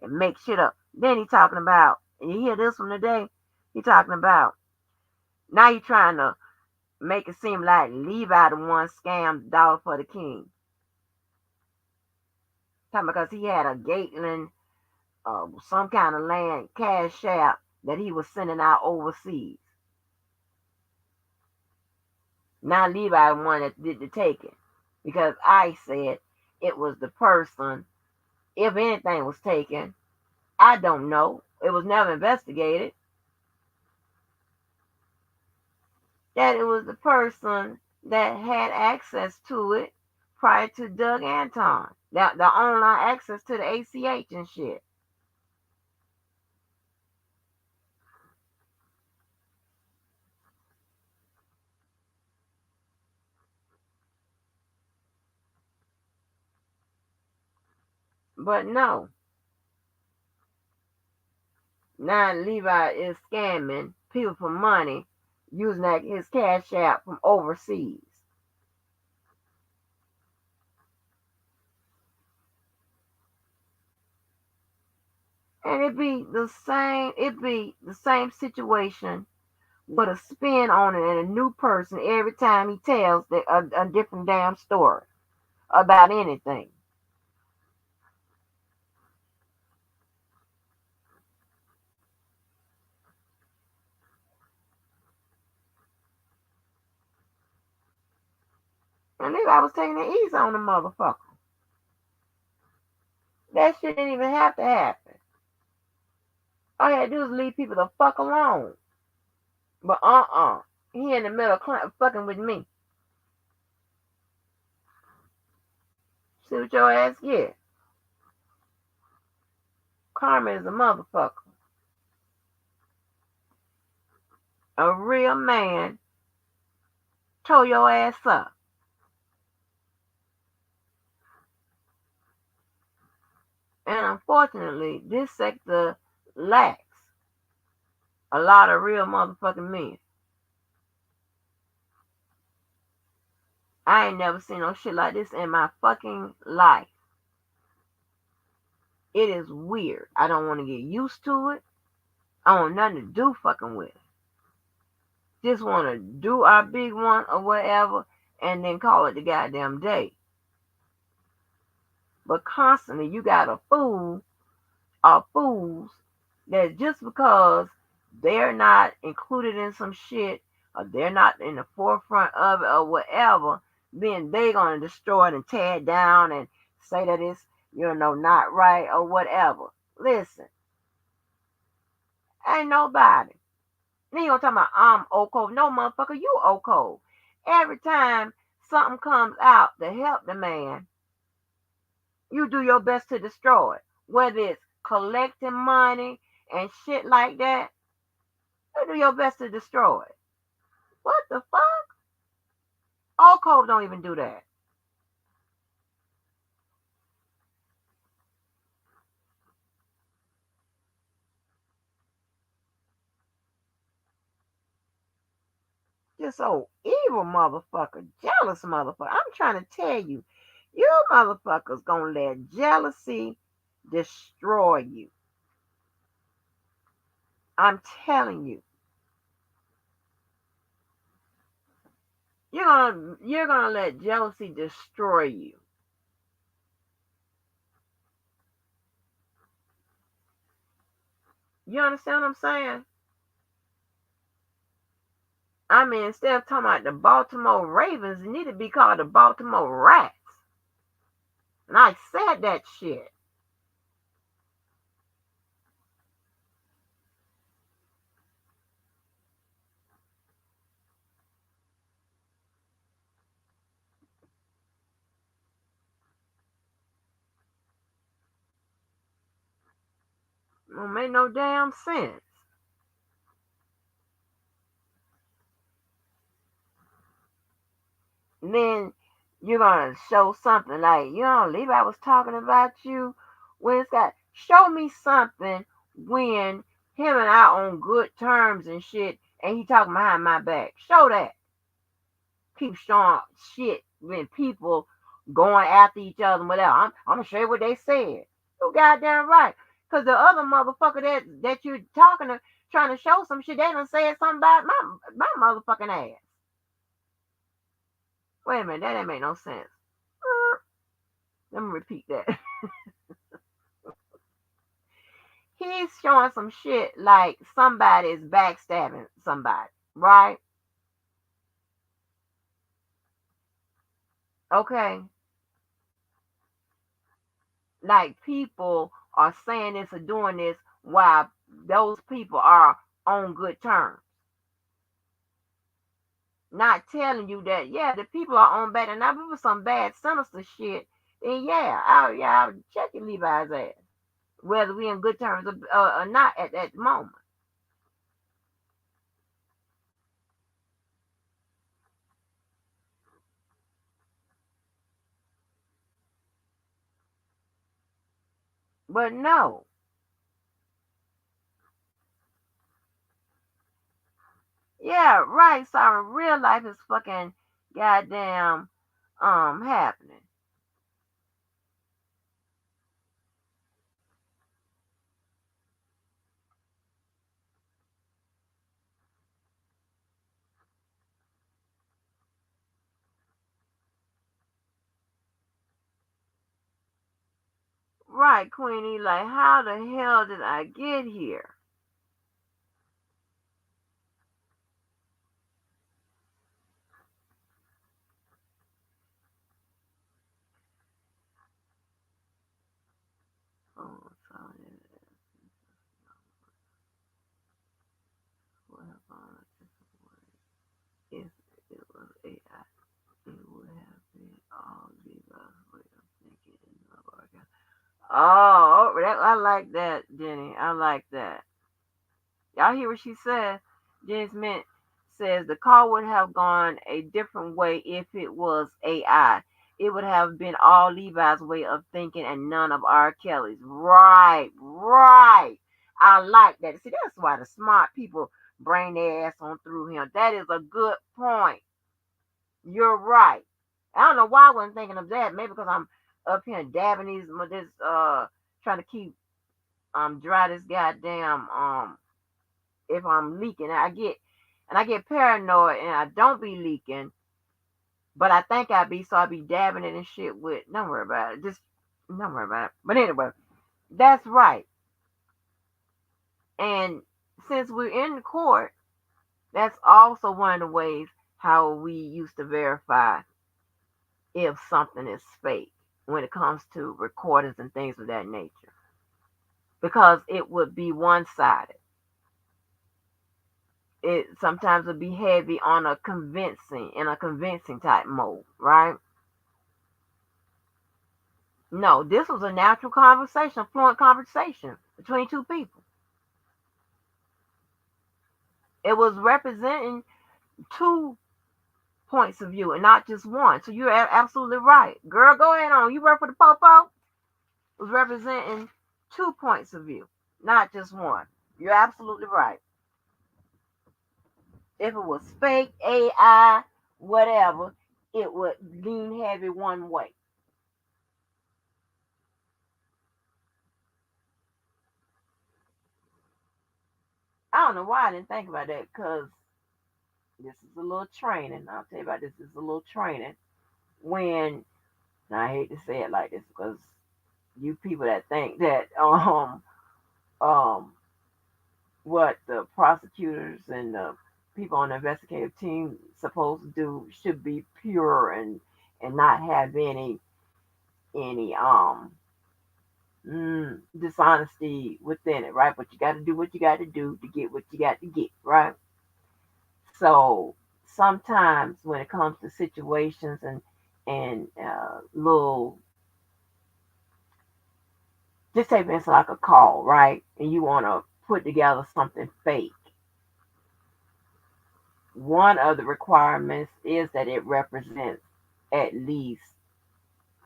make shit up. Then he talking about, and you hear this one today? He talking about, now you trying to make it seem like Levi the one scammed dollar for the king. Talking because he had a Gatling, some kind of land cash app that he was sending out overseas. Now Levi the one that did the taking. Because I said it was the person, if anything was taken, I don't know. It was never investigated. That it was the person that had access to it prior to Doug Anton. The online access to the ACH and shit. But no. Now Levi is scamming people for money using his cash app from overseas. And it be the same situation with a spin on it and a new person every time he tells a different damn story about anything. And I was taking it easy on the motherfucker. That shit didn't even have to happen. All you had to do is leave people the fuck alone. But he in the middle of fucking with me. See what your ass get. Karma is a motherfucker. A real man tore your ass up. And unfortunately, this sector lacks a lot of real motherfucking men. I ain't never seen no shit like this in my fucking life. It is weird. I don't want to get used to it. I want nothing to do fucking with it. Just want to do our big one or whatever and then call it the goddamn day. But constantly you got a fool or fools that just because they're not included in some shit or they're not in the forefront of it or whatever, then they're going to destroy it and tear it down and say that it's, not right or whatever. Listen, ain't nobody. Then you gonna talk about I'm Oko. No, motherfucker, you Oko. Every time something comes out to help the man, you do your best to destroy it. Whether it's collecting money and shit like that, you do your best to destroy it. What the fuck? Oko don't even do that. Just so evil motherfucker, jealous motherfucker. I'm trying to tell you, you motherfuckers gonna let jealousy destroy you. I'm telling you. You're gonna let jealousy destroy you. You understand what I'm saying? I mean, instead of talking about the Baltimore Ravens, it need to be called the Baltimore Rats. And I said that shit. Don't make no damn sense. And then you're gonna show something like, Levi was talking about you when it's got show me something when him and I on good terms and shit and he talking behind my back. Show that. Keep showing shit when people going after each other and whatever. I'm gonna show you what they said. You goddamn right. Cause the other motherfucker that you're talking to, trying to show some shit, they done said something about my motherfucking ass. Wait a minute, that ain't make no sense. Let me repeat that. He's showing some shit like somebody is backstabbing somebody, right? Okay. Like people are saying this or doing this while those people are on good terms. Not telling you that, yeah, the people are on bad. And now if it was some bad, sinister shit, then I'll check and Levi's ass. Whether we in good terms or not at that moment. But no. Yeah, right. Sorry, real life is fucking goddamn happening. Right, Queenie, like how the hell did I get here? Oh, sorry. If it was AI, it would have been all Levi's way of thinking and love our God. Oh, I like that, Jenny. I like that. Y'all hear what she said? Jenny Smith says the car would have gone a different way if it was AI. It would have been all Levi's way of thinking and none of R. Kelly's. Right, right. I like that. See, that's why the smart people bring their ass on through him. That is a good point. You're right. I don't know why I wasn't thinking of that. Maybe because I'm up here dabbing trying to keep dry this goddamn if I'm leaking. I get paranoid and I don't be leaking, but I think I be, so I be dabbing it and shit with. Don't worry about it. Just don't worry about it. But anyway, that's right. And since we're in court, that's also one of the ways how we used to verify if something is fake when it comes to recordings and things of that nature, because it would be one-sided. It sometimes would be heavy on a convincing type mode, right? No, this was a natural conversation, a fluent conversation between two people. It was representing two points of view and not just one. So you're absolutely right. Girl, go ahead on. You work for the Popo? It was representing two points of view, not just one. You're absolutely right. If it was fake, AI, whatever, it would lean heavy one way. I don't know why I didn't think about that, because this is a little training. I'll tell you about this. This is a little training. When, now I hate to say it like this, because you people that think that um what the prosecutors and the people on the investigative team supposed to do should be pure and not have any dishonesty within it, right? But you got to do what you got to do to get what you got to get, right? So sometimes when it comes to situations and little just say it's like a call, right? And you want to put together something fake. One of the requirements is that it represents at least,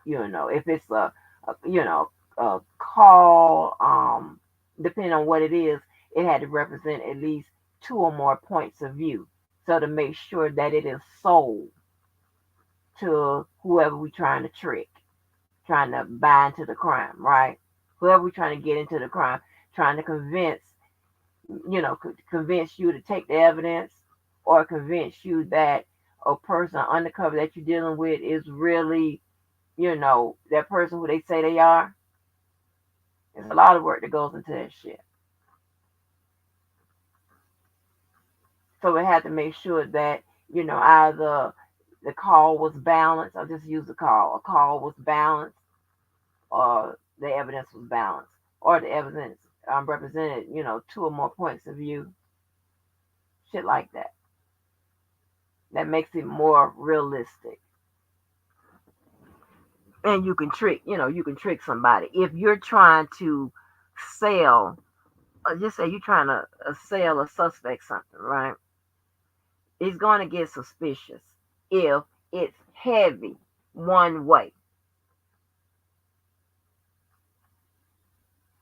if it's a call, depending on what it is, it had to represent at least two or more points of view. So to make sure that it is sold to whoever we're trying to trick, trying to buy into the crime, right? Whoever we're trying to get into the crime, trying to convince you to take the evidence, or convince you that a person undercover that you're dealing with is really, that person who they say they are. There's a lot of work that goes into that shit. So we had to make sure that, either the call was balanced. I'll just use the call. A call was balanced, or the evidence was balanced, or the evidence represented, two or more points of view. Shit like that. That makes it more realistic. And you can trick somebody. If you're trying to sell, or just say you're trying to sell a suspect something, right? It's going to get suspicious if it's heavy one way.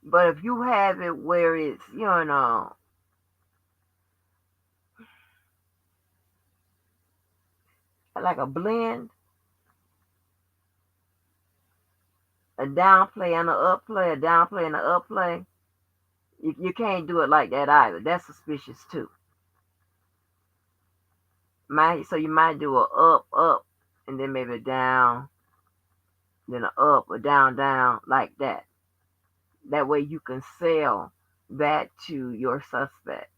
But if you have it where it's, like a blend, a downplay and an upplay, a downplay and an upplay, you can't do it like that either. That's suspicious too. So you might do a up, and then maybe a down, then a up, a down, like that. That way you can sell that to your suspect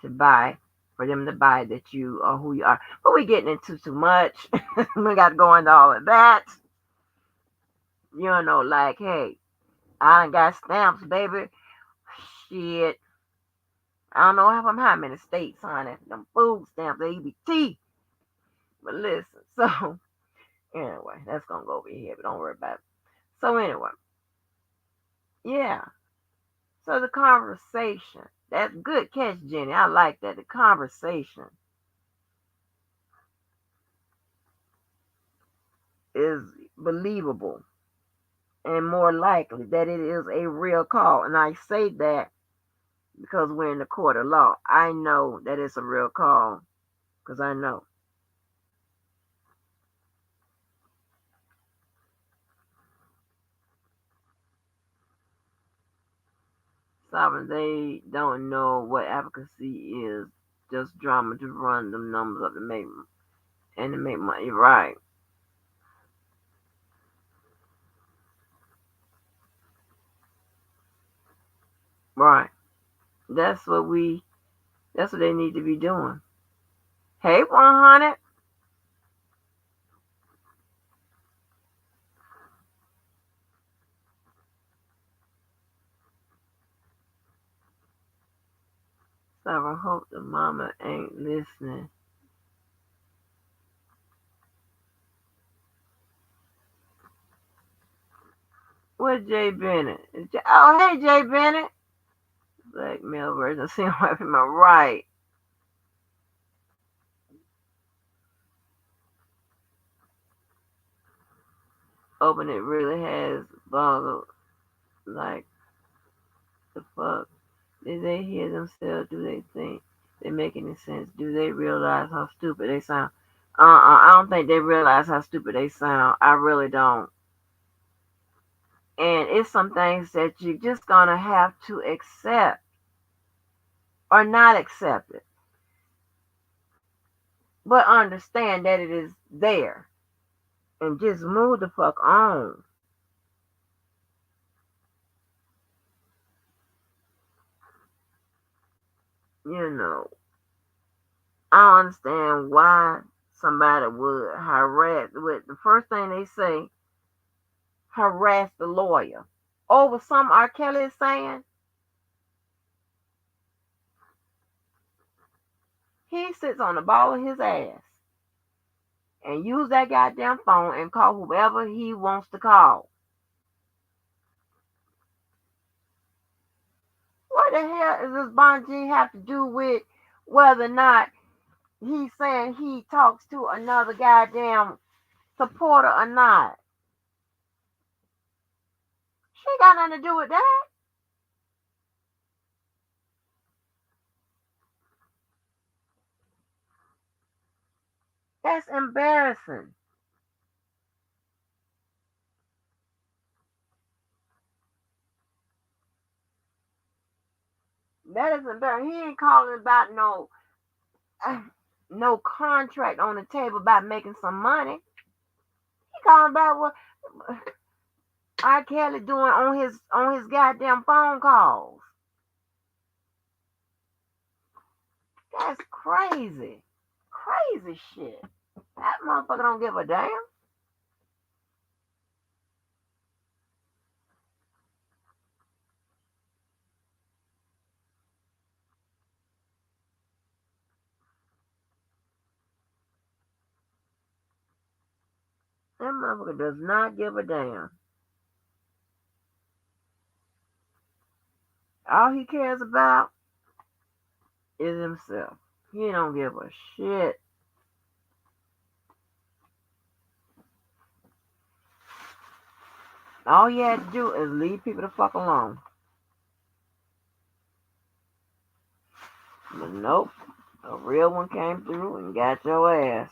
to buy, for them to buy that you are who you are. But we're getting into too much. We got to go into all of that. Like, hey, I done got stamps, baby. Shit. I don't know how many states, honey. Them food stamps, the EBT. But listen, so anyway, that's gonna go over your head, but don't worry about it. So anyway, yeah. So the conversation. That's good catch, Jenny. I like that. The conversation is believable and more likely that it is a real call. And I say that because we're in the court of law. I know that it's a real call because I know. Sovereign, they don't know what advocacy is. Just drama to run them numbers up to make money. Right. Right. That's what they need to be doing. Hey, 100. So I hope the mama ain't listening. Where's Jay Bennett? Oh, hey, Jay Bennett. Black male version of seeing right from my right. Open it really has boggled. Like, the fuck? Did they hear themselves? Do they think they make any sense? Do they realize how stupid they sound? I don't think they realize how stupid they sound. I really don't. And it's some things that you're just gonna have to accept or not accept it, but understand that it is there and just move the fuck on. You know, I don't understand why somebody would harass. With the first thing they say, harass the lawyer over some R. Kelly is saying. He sits on the ball of his ass and use that goddamn phone and call whoever he wants to call. the hell does this Bonji have to do with whether or not he's saying he talks to another goddamn supporter or not? She ain't got nothing to do with that. That's embarrassing. That is embarrassing. He ain't calling about uh, no contract on the table about making some money. He calling about what R. Kelly doing on his goddamn phone calls. That's crazy. Crazy shit. That motherfucker don't give a damn. That motherfucker does not give a damn. All he cares about is himself. He don't give a shit. All he had to do is leave people the fuck alone. But nope. A real one came through and got your ass.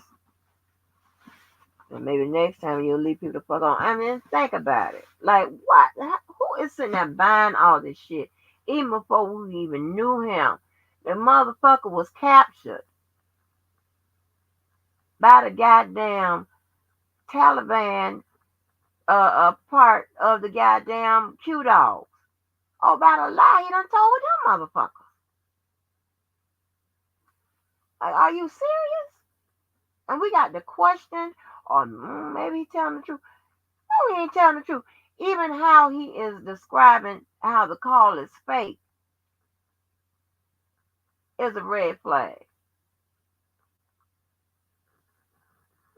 And maybe next time you'll leave people the fuck alone. I mean, think about it. Like, what? Who is sitting there buying all this shit? Even before we even knew him. The motherfucker was captured by the goddamn Taliban, part of the goddamn Q Dogs. Oh, about a lie he done told them motherfuckers. Like, are you serious? And we got the question, or maybe he telling the truth. No, he ain't telling the truth. Even how he is describing how the call is fake is a red flag.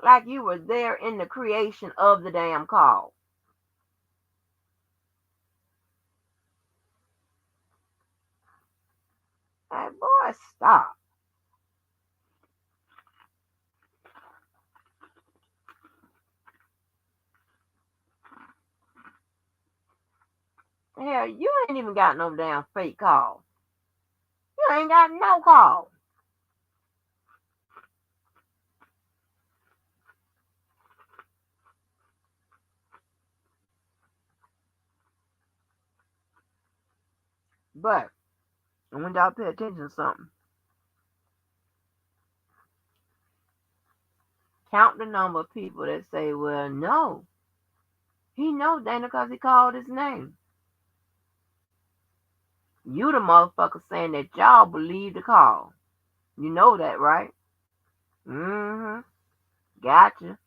Like you were there in the creation of the damn call. Like, boy, stop. Hell, you ain't even got no damn fake call. You ain't got no call. But I want y'all to pay attention to something. Count the number of people that say, well, no. He knows Dana because he called his name. You the motherfucker saying that y'all believe the call. You know that, right? Mm-hmm. Gotcha.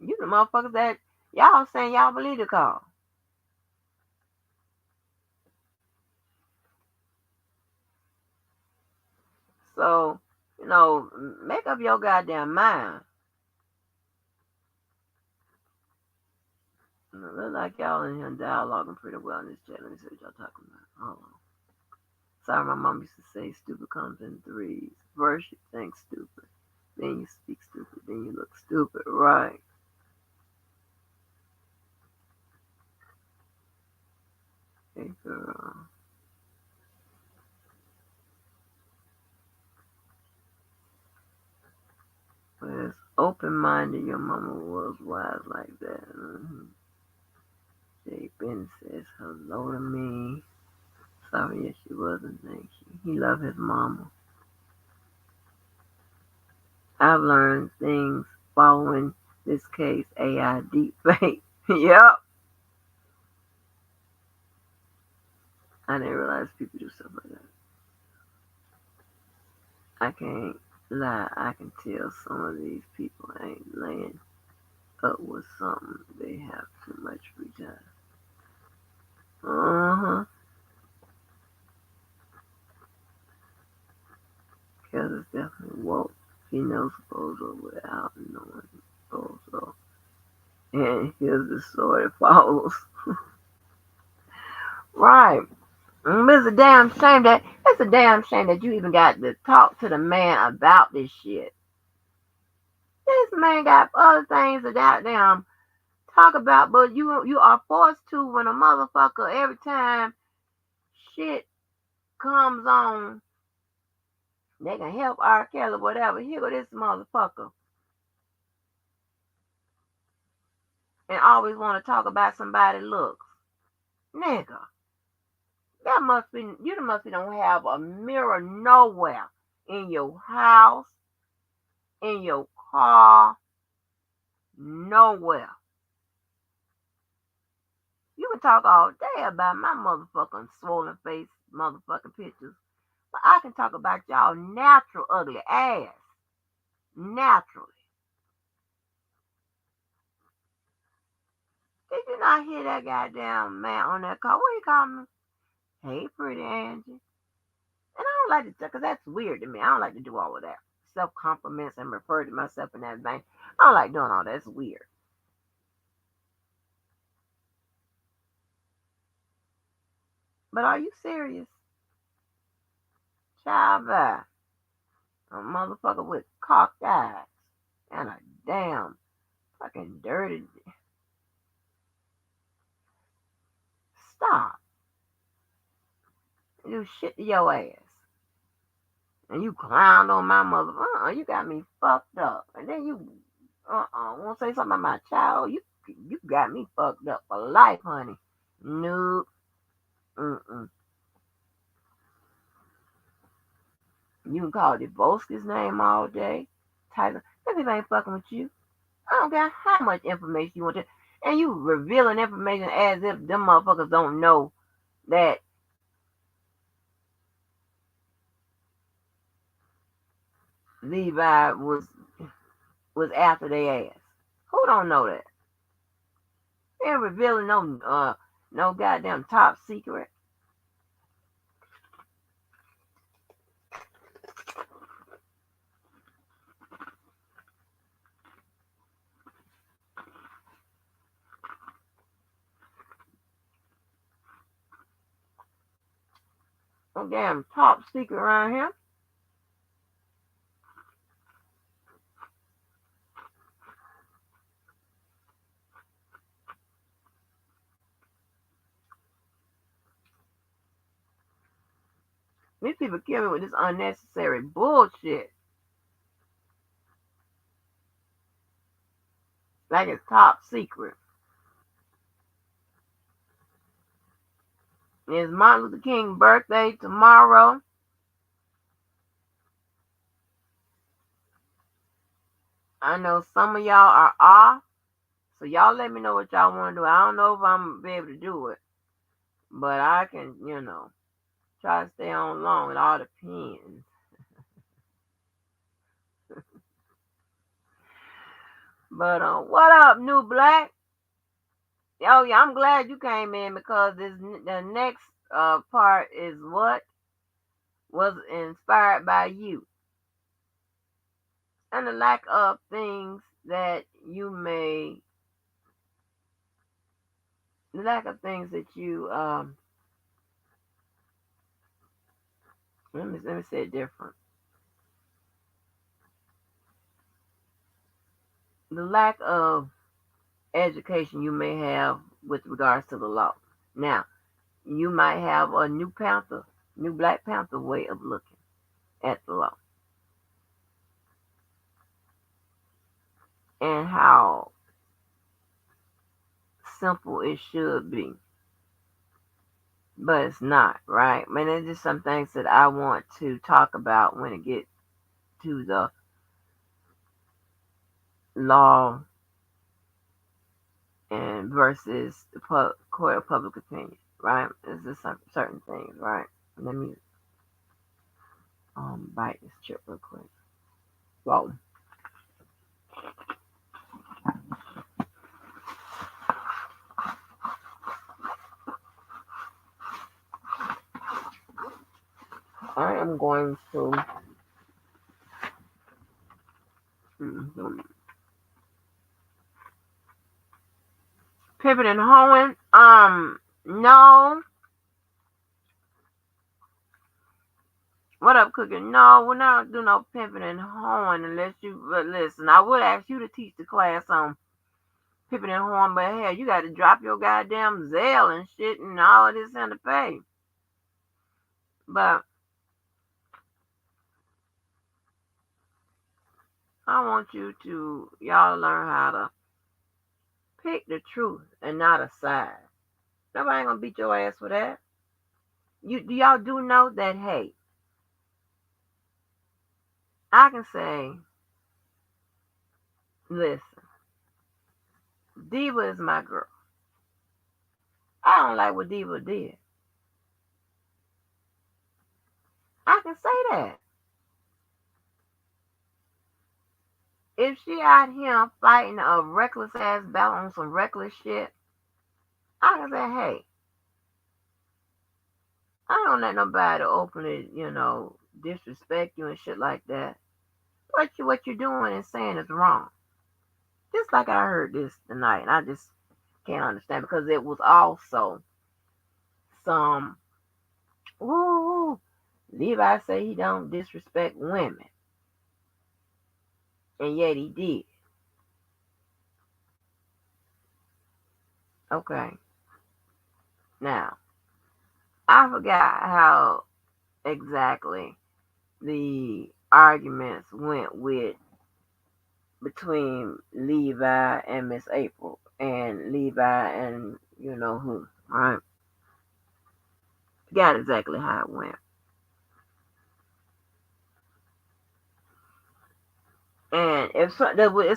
You the motherfuckers that y'all saying y'all believe the call. So, make up your goddamn mind. Look like y'all in here dialoguing pretty well in this chat. Let me see what y'all talking about. Hold on. Sorry, my mom used to say stupid comes in threes. First you think stupid, then you speak stupid, then you look stupid, right? Hey girl. But as open-minded your mama was wise like that. Mm-hmm. Jay Ben says hello to me. Sorry, yes, she wasn't. Thank you. He loved his mama. I've learned things following this case. AI deepfake. Yep. I didn't realize people do stuff like that. I can't lie. I can tell some of these people ain't laying up with something. They have too much free time. Uh-huh. Because it's definitely woke. He knows Bozo without knowing Bozo. And here's the story that follows. Right. It's a damn shame that you even got to talk to the man about this shit. This man got other things to goddamn talk about, but you are forced to when a motherfucker every time shit comes on, they can help R. Kelly, whatever. Here go this motherfucker. And always want to talk about somebody's looks. Nigga, you must be don't have a mirror nowhere. In your house, in your car, nowhere. You can talk all day about my motherfucking swollen face motherfucking pictures. But I can talk about y'all natural ugly ass. Naturally. Did you not hear that goddamn man on that call? What he call me? Hey, pretty Angie. And I don't like to, because that's weird to me. I don't like to do all of that. Self compliments and refer to myself in that vein. I don't like doing all that. It's weird. But are you serious? Child, a motherfucker with cocked eyes and a damn fucking dirty. Stop. You shit to your ass. And you clowned on my mother. You got me fucked up. And then you want to say something about my child? You got me fucked up for life, honey. Nope. Mm-mm. You can call Dvoski's name all day. Tyler, that people ain't fucking with you. I don't care how much information you want to. And you revealing information as if them motherfuckers don't know that Levi was after their ass. Who don't know that? They ain't revealing no goddamn top secret. No damn top secret around here. These people kill me with this unnecessary bullshit. Like it's top secret. It's Martin Luther King's birthday tomorrow. I know some of y'all are off. So y'all let me know what y'all want to do. I don't know if I'm going to be able to do it. But I can, try to stay on long. It all depends. But what up, New Black? Oh yeah, I'm glad you came in because the next part is what was inspired by you and the lack of things that you may, the lack of things that you let me say it different. The lack of education you may have with regards to the law. Now, you might have a new Black Panther way of looking at the law and how simple it should be. But it's not, right? I mean, it's just some things that I want to talk about when it gets to the law and versus the court of public opinion, right? It's just some certain things, right? Let me bite this chip real quick. Whoa. I am going to pivot and hoeing. No, What up, Cookie? No, we're not doing no pimping and hoeing unless you. But listen, I would ask you to teach the class on pimping and hoeing, but hell, you got to drop your goddamn Zelle and shit and all of this in the pay. But I want y'all learn how to pick the truth and not a side. Nobody ain't gonna beat your ass for that. Y'all do know that? Hey, I can say, listen, Diva is my girl. I don't like what Diva did. I can say that. If she out here fighting a reckless ass battle on some reckless shit, I can say, hey, I don't let nobody openly, disrespect you and shit like that. What you're doing and saying is wrong. Just like I heard this tonight, and I just can't understand because it was also some woo. Levi say he don't disrespect women, and yet he did. Okay, now I forgot how exactly the arguments went with between Levi and Miss April and Levi and you know who, right? Forgot exactly how it went. And if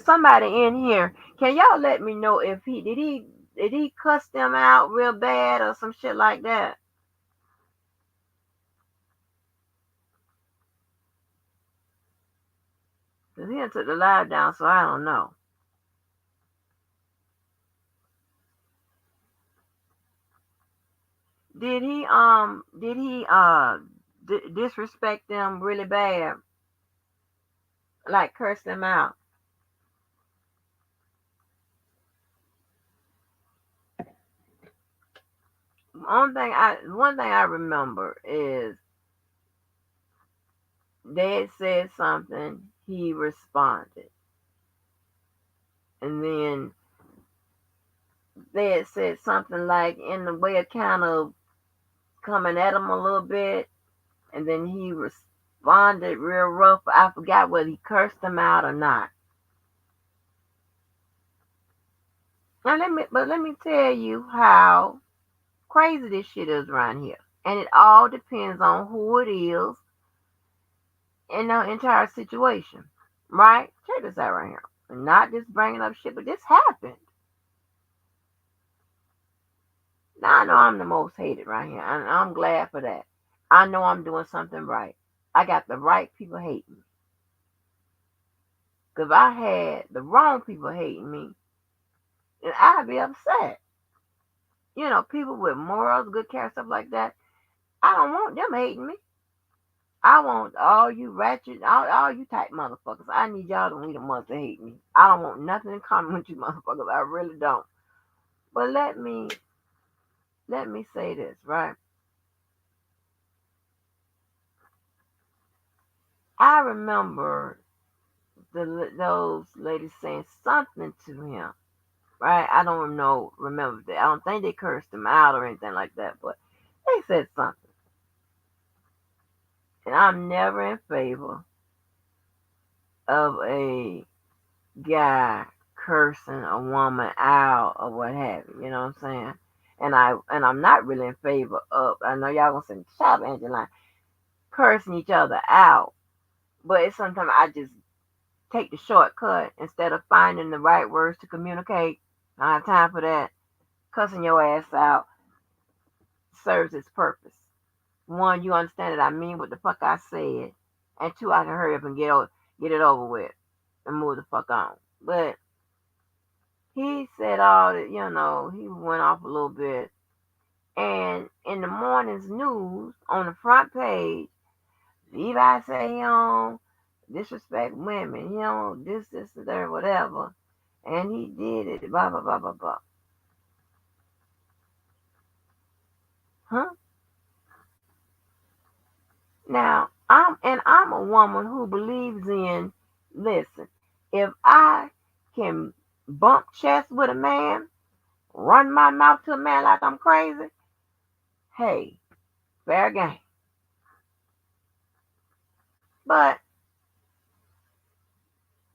somebody in here, can y'all let me know if he cuss them out real bad or some shit like that? Cause he done took the live down, so I don't know. Did he disrespect them really bad, like curse them out? One thing I remember is they had said something, he responded, and then they had said something like in the way of kind of coming at him a little bit, and then he responded real rough. I forgot whether he cursed them out or not. Now let me tell you how crazy this shit is around here, and it all depends on who it is in the entire situation, right? Check this out right here. I'm not just bringing up shit, but this happened. Now I know I'm the most hated right here, and I'm glad for that. I know I'm doing something right. I got the right people hating me. Because if I had the wrong people hating me, then I'd be upset. People with morals, good character, stuff like that. I don't want them hating me. I want all you ratchet, all you type motherfuckers. I need y'all to be the ones that hate me. I don't want nothing in common with you motherfuckers. I really don't. But let me say this, right? I remember those ladies saying something to him, right? I don't remember that. I don't think they cursed him out or anything like that, but they said something. And I'm never in favor of a guy cursing a woman out or what have you. You know what I'm saying? And I'm not really in favor of. I know y'all gonna say, "Stop, Angeline," cursing each other out. But it's sometimes I just take the shortcut instead of finding the right words to communicate. I don't have time for that. Cussing your ass out serves its purpose. One, you understand that I mean what the fuck I said, and two, I can hurry up and get it over with and move the fuck on. But he said all that, he went off a little bit. And in the morning's news, on the front page, Levi say he don't disrespect women. He don't this, and that, whatever. And he did it, blah, blah, blah, blah, blah. Huh? Now, I'm a woman who believes in, listen, if I can bump chest with a man, run my mouth to a man like I'm crazy, hey, fair game. But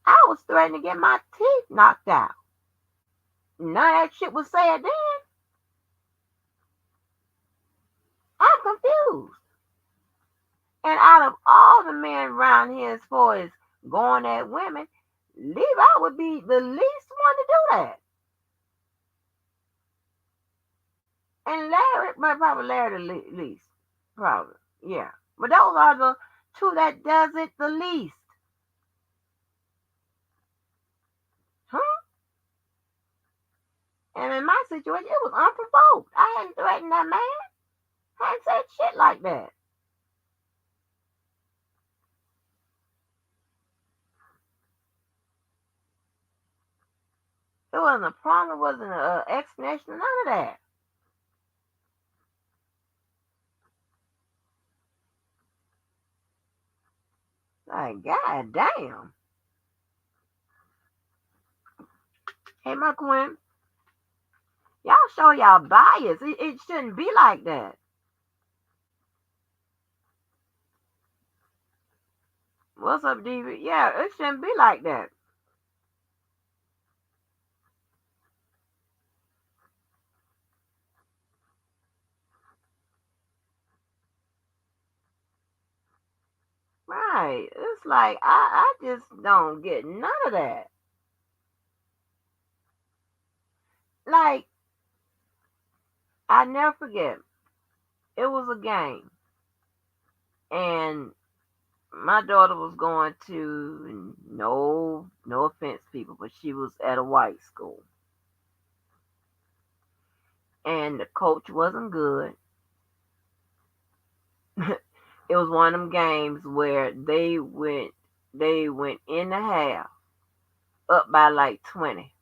I was threatening to get my teeth knocked out. None of that shit was said then. I'm confused. And out of all the men around here, as far as going at women, Levi would be the least one to do that. And Larry, but probably Larry the least. Probably. Yeah. But those are the two that does it the least. Huh? And in my situation, it was unprovoked. I hadn't threatened that man. I hadn't said shit like that. It wasn't a problem. It wasn't an explanation. None of that. Like, god damn. Hey, my queen, y'all show y'all bias. It shouldn't be like that. What's up, DV? Yeah, it shouldn't be like that. Right. It's like, I just don't get none of that. Like, I never forget. It was a game. And my daughter was going to, no offense, people, but she was at a white school. And the coach wasn't good. It was one of them games where they went in the half up by like 20,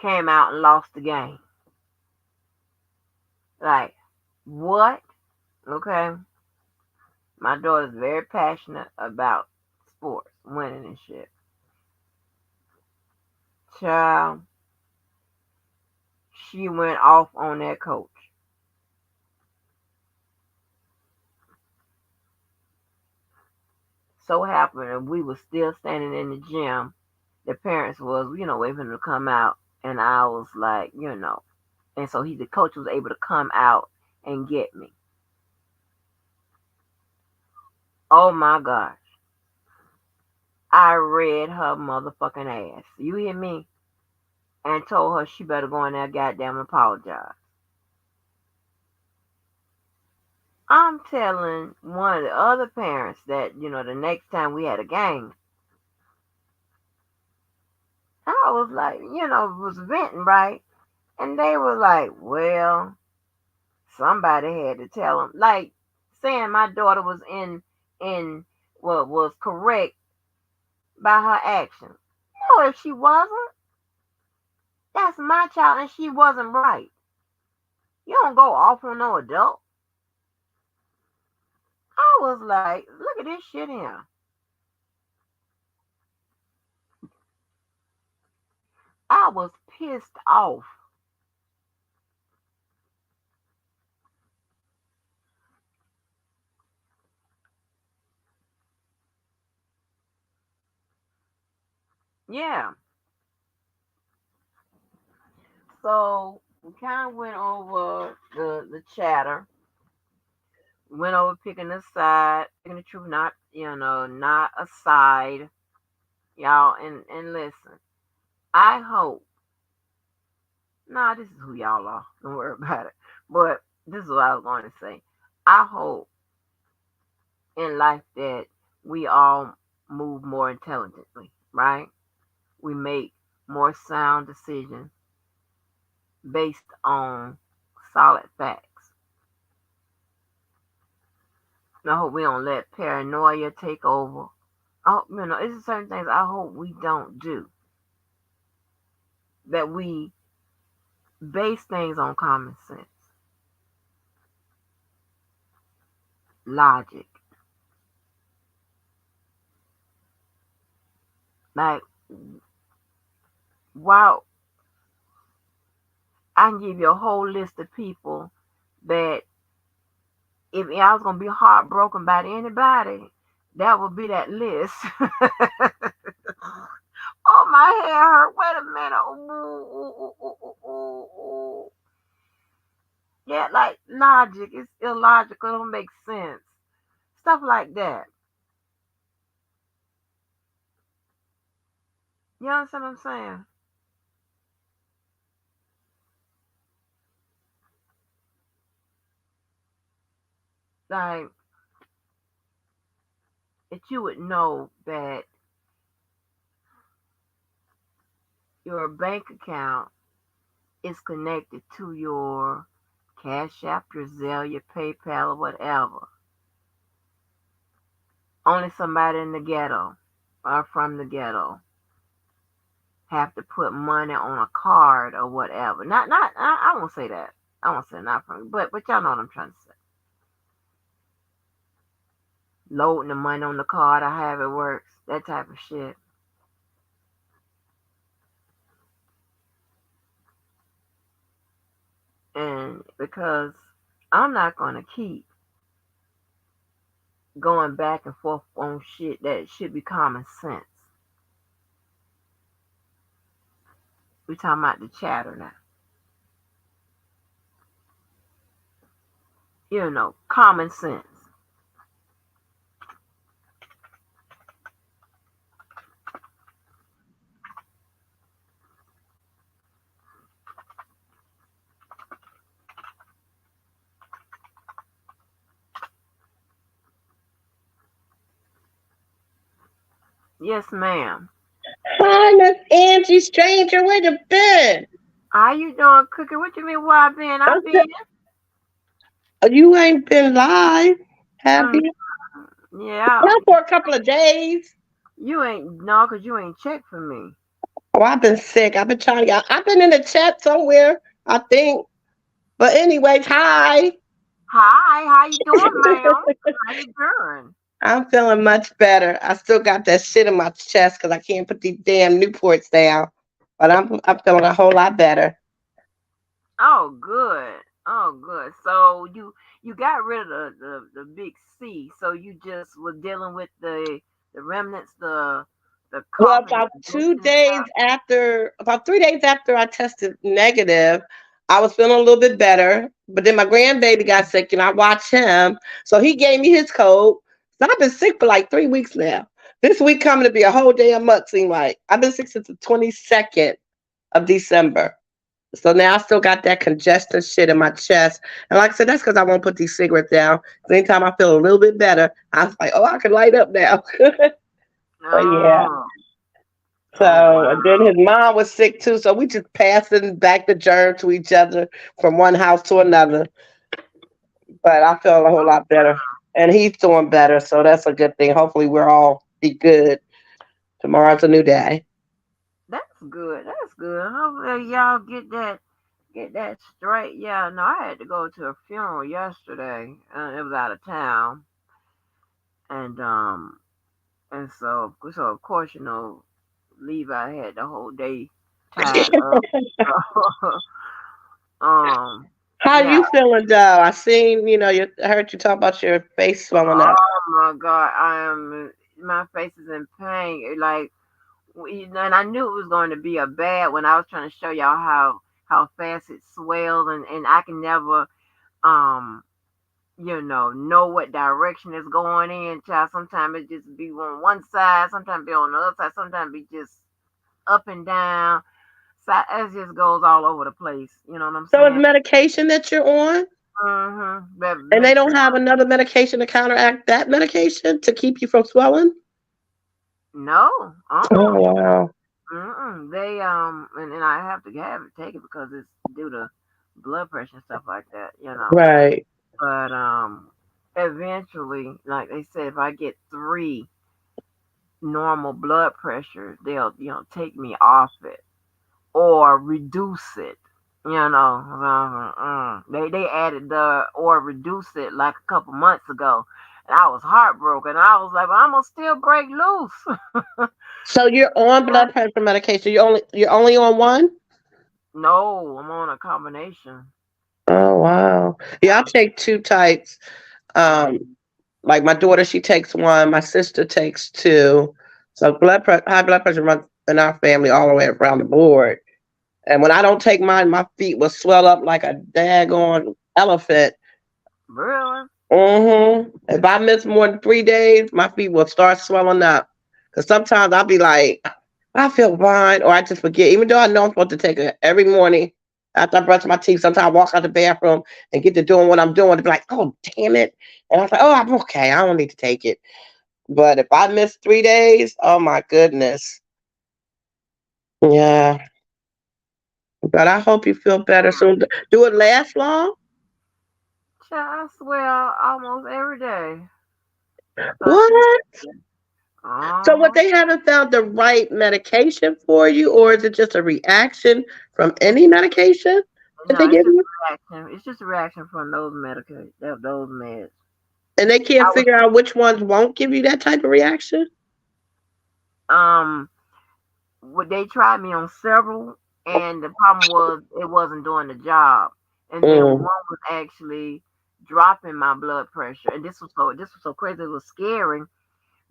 came out and lost the game. Like, what? Okay. My daughter's very passionate about sports, winning and shit. Child, she went off on that coach. So happened and we were still standing in the gym. The parents was, waiting for them to come out. And I was like, And so the coach was able to come out and get me. Oh my gosh. I read her motherfucking ass. You hear me? And told her she better go in there goddamn and apologize. I'm telling one of the other parents that, the next time we had a game, I was like, was venting, right? And they were like, well, somebody had to tell them. Like, saying my daughter was in what was correct by her actions. No, if she wasn't, that's my child and she wasn't right. You don't go off on no adult. I was like, look at this shit here. I was pissed off. Yeah. So we kind of went over the chatter. Went over picking a side, picking the truth, not not a side, y'all. And listen, I hope. Nah, this is who y'all are. Don't worry about it. But this is what I was going to say. I hope in life that we all move more intelligently, right? We make more sound decisions based on solid facts. I hope we don't let paranoia take over. Oh, it's certain things I hope we don't do. That we base things on common sense. logic. Like, wow, I can give you a whole list of people that if I was gonna be heartbroken by anybody, that would be that list. Oh, my head hurt. Wait a minute. Ooh, ooh, ooh, ooh, ooh, ooh. Yeah, like logic. It's illogical. It don't make sense. Stuff like that. You understand what I'm saying? Like, that you would know that your bank account is connected to your Cash App, your Zelle, your PayPal, or whatever. Only somebody in the ghetto or from the ghetto have to put money on a card or whatever. Not. I won't say that. I won't say not from, but y'all know what I'm trying to say. Loading the money on the card or however it works, that type of shit. And because I'm not gonna keep going back and forth on shit that should be common sense. We talking about the chatter now. Common sense. Yes, ma'am. Hi, Miss Angie Stranger. Where you been? How you doing, Cookie? What you mean? Where I been? I I been. said, you ain't been live, have Mm, you? yeah. Not for a couple of days. You ain't no, cause you ain't checked for me. Oh, I've been sick. I've been trying to get. I've been in the chat somewhere, I think. But anyways, hi. Hi, how you doing, ma'am? How you doing? I'm feeling much better. I still got that shit in my chest because I can't put these damn Newports down. But I'm feeling a whole lot better. Oh, good. Oh, good. So you got rid of the big C. So you just were dealing with the remnants, the Well, cough and the about congestion two and days stuff. after, about 3 days after I tested negative, I was feeling a little bit better. But then my grandbaby got sick, and I watched him, so he gave me his coat. So I've been sick for like 3 weeks now. This week coming to be a whole damn month. Seem like I've been sick since the 22nd of December. So now I still got that congestion shit in my chest. And like I said, that's because I won't put these cigarettes down. Anytime I feel a little bit better, I was like, oh, I can light up now. But yeah. Oh, oh So wow. and then his mom was sick too, so we just passing back the germ to each other from one house to another. But I feel a whole lot better, and he's doing better, so that's a good thing. Hopefully, we're all be good. Tomorrow's a new day. That's good. That's good. Hopefully y'all get that straight. Yeah, no, I had to go to a funeral yesterday. It was out of town, and so of course Levi had the whole day tied up. um, How yeah. you feeling, though? I seen I heard you talk about your face swelling up. Oh my God, I am. My face is in pain. Like, and I knew it was going to be a bad when I was trying to show y'all how fast it swelled, and I can never um know what direction it's going in. Child, sometimes it just be on one side, sometimes be on the other side, sometimes be just up and down. So it just goes all over the place. You know what I'm So it's saying? medication that you're on, That and they makes don't it have another medication to counteract that medication to keep you from swelling. no. Oh wow! They and I have to have it taken because it's due to blood pressure and stuff like that. Right. But eventually, like they said, if I get three normal blood pressure, they'll take me off it or reduce it. They added the or reduced it like a couple months ago, and I was heartbroken. I was like, well, I'm gonna still break loose. So you're on blood pressure medication. You're only on one? No, I'm on a combination. Oh wow. Yeah, I take two types. Um, Mm, like my daughter, she takes one. My sister takes two. So high blood pressure runs in our family all the way around the board. And when I don't take mine, my feet will swell up like a daggone elephant. really? If I miss more than 3 days, my feet will start swelling up. Cause sometimes I'll be like, I feel fine, or I just forget. Even though I know I'm supposed to take it every morning after I brush my teeth, sometimes I walk out the bathroom and get to doing what I'm doing to be like, oh damn it. And I was like, oh, I'm okay. I don't need to take it. But if I miss 3 days, oh my goodness. Yeah. But I hope you feel better Mm. soon. Do it last long? Child, I swear almost every day. What? Consistently. So what, Uh-huh. they haven't found the right medication for you, or is it just a reaction from any medication that No, they it's give just you? a reaction. It's just a reaction from those meds. And they I can't was figure out which ones won't give you that type of reaction? um they tried me on several, and the problem was it wasn't doing the job. And then Mm, one was actually dropping my blood pressure, and this was so crazy. It was scary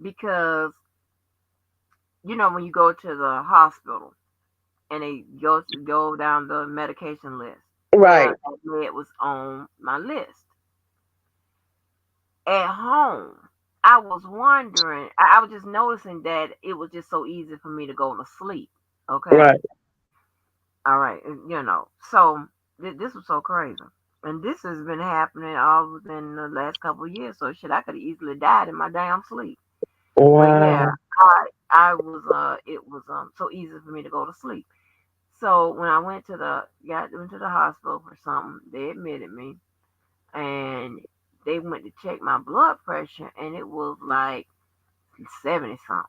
because when you go to the hospital and they go down the medication list. Well, right. that med was on my list. At home, I was wondering. I was just noticing that it was just so easy for me to go to sleep. Okay. Right. All right, so this was so crazy, and this has been happening all within the last couple of years. So shit, I could have easily died in my damn sleep. But yeah, Wow. I was it was so easy for me to go to sleep. So when I went to the hospital for something, they admitted me, and they went to check my blood pressure, and it was like 70 something,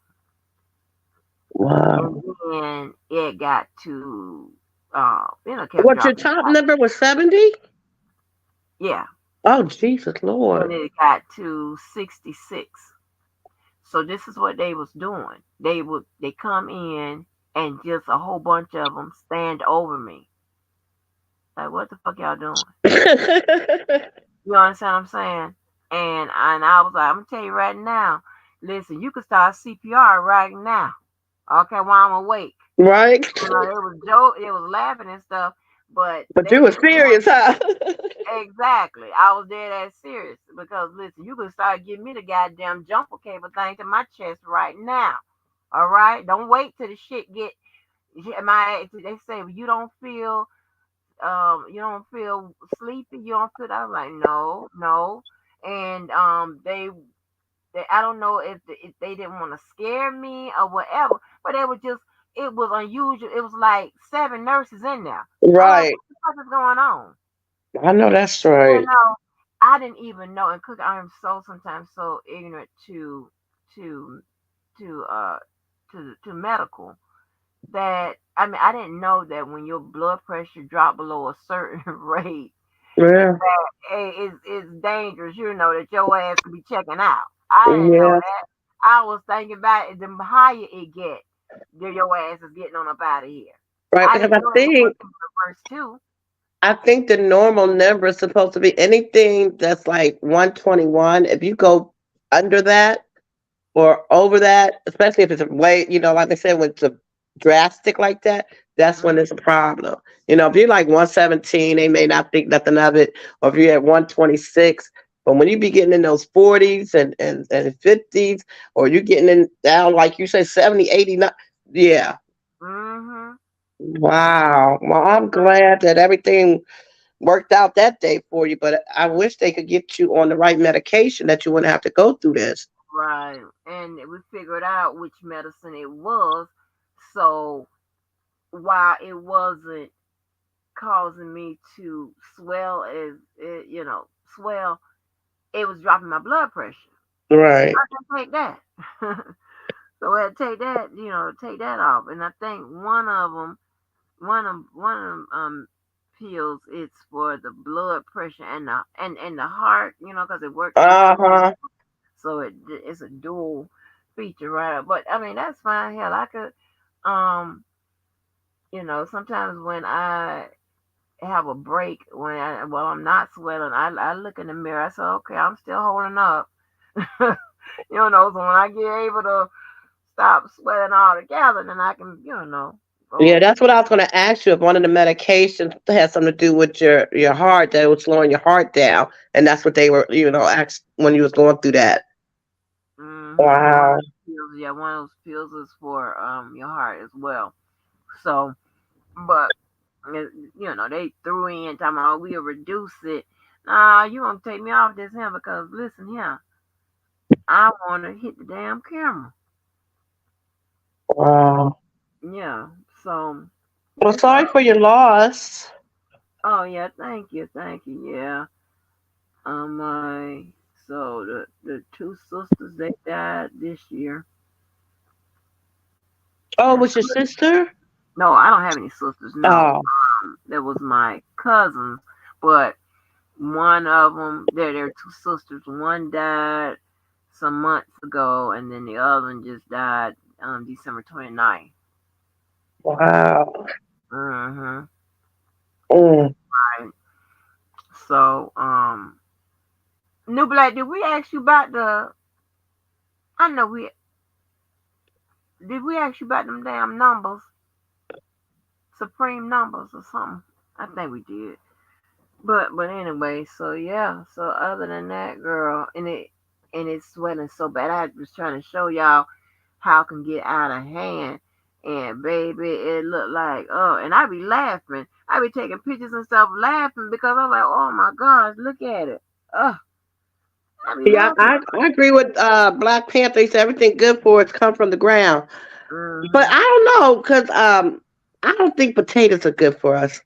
and Wow. then it got to kept What, your dropping. top number was 70? Yeah. Oh, Jesus And Lord. it got to 66. So this is what they was doing. They come in and just a whole bunch of them stand over me. Like, what the fuck y'all doing? You understand what I'm saying? And I was like, I'm gonna tell you right now. Listen, you can start CPR right now. Okay, while I'm awake. Right? It was joke, it was laughing and stuff, but But you they were was going. serious, huh? Exactly. I was dead ass serious because listen, you can start giving me the goddamn jumper cable thing to my chest right now. All right, don't wait till the shit get my. They say well, you don't feel sleepy, you don't feel. I was like, no, no, and they I don't know if they didn't want to scare me or whatever, but they were just. It was unusual. It was like seven nurses in there. I'm like, Right. what the fuck is going on? I know that's You right. know, I didn't even know. And cook, I am so sometimes so ignorant to to uh to medical that I mean I didn't know that when your blood pressure dropped below a certain rate, Yeah. it's dangerous. You know that your ass could be checking out. I didn't know Yeah. that. I was thinking about it. The higher it get, your ass is getting on up out of here. Right. I Because didn't know it was working reverse too. I think the normal number is supposed to be anything that's like 121. If you go under that or over that, especially if it's a way, like I said, when it's a drastic like that, that's when Mm, it's a problem. If you're like 117, they may not think nothing of it, or if you're at 126. But when you be getting in those 40s and 50s, or you're getting in down, like you say, 70, 80, yeah. mm-hmm. Wow. Well, I'm glad that everything worked out that day for you, but I wish they could get you on the right medication that you wouldn't have to go through this. Right. And we figured out which medicine it was. So while it wasn't causing me to swell swell, it was dropping my blood pressure. Right. I can take that. So I had to take that, take that off. And I think one of them pills. It's for the blood pressure and the heart, because it works with your, Uh-huh. so it's a dual feature, right? But I mean, that's fine. Hell, I could, um, sometimes when I have a break, well, I'm not swelling, I look in the mirror. I say, okay, I'm still holding up. So when I get able to stop sweating altogether, then I can, Yeah, go. that's what I was going to ask you. If one of the medications has something to do with your heart, that was slowing your heart down, and that's what they were, asked when you was going through that. One of Wow. those pills, yeah, one of those pills is for your heart as well. So, but they threw in talking about, we'll reduce it. Nah, you gonna take me off this here because listen here, I want to hit the damn camera. Wow. Yeah. So Well, it's sorry for your loss. oh yeah, thank you. Yeah. My so the two sisters, they died this year. Oh, That's was your sister? no, I don't have any sisters. No, Oh, that was my cousins, but one of them, they're two sisters. One died some months ago, and then the other one just died December 29th. wow. Mm-hmm. Mm. Right. So, New Black, did we ask you about the? I know we did. We ask you about them damn numbers, supreme numbers or something. I think we did. But anyway, so yeah. So other than that, girl, and it's sweating so bad. I was trying to show y'all how it can get out of hand. And baby, it looked like, oh, and I be laughing. I be taking pictures and stuff laughing because I'm like, oh my gosh, look at it. Oh, I be Yeah, laughing. I agree with Black Panther. He said everything good for it's come from the ground. But Hmm. I don't know, because I don't think potatoes are good for us.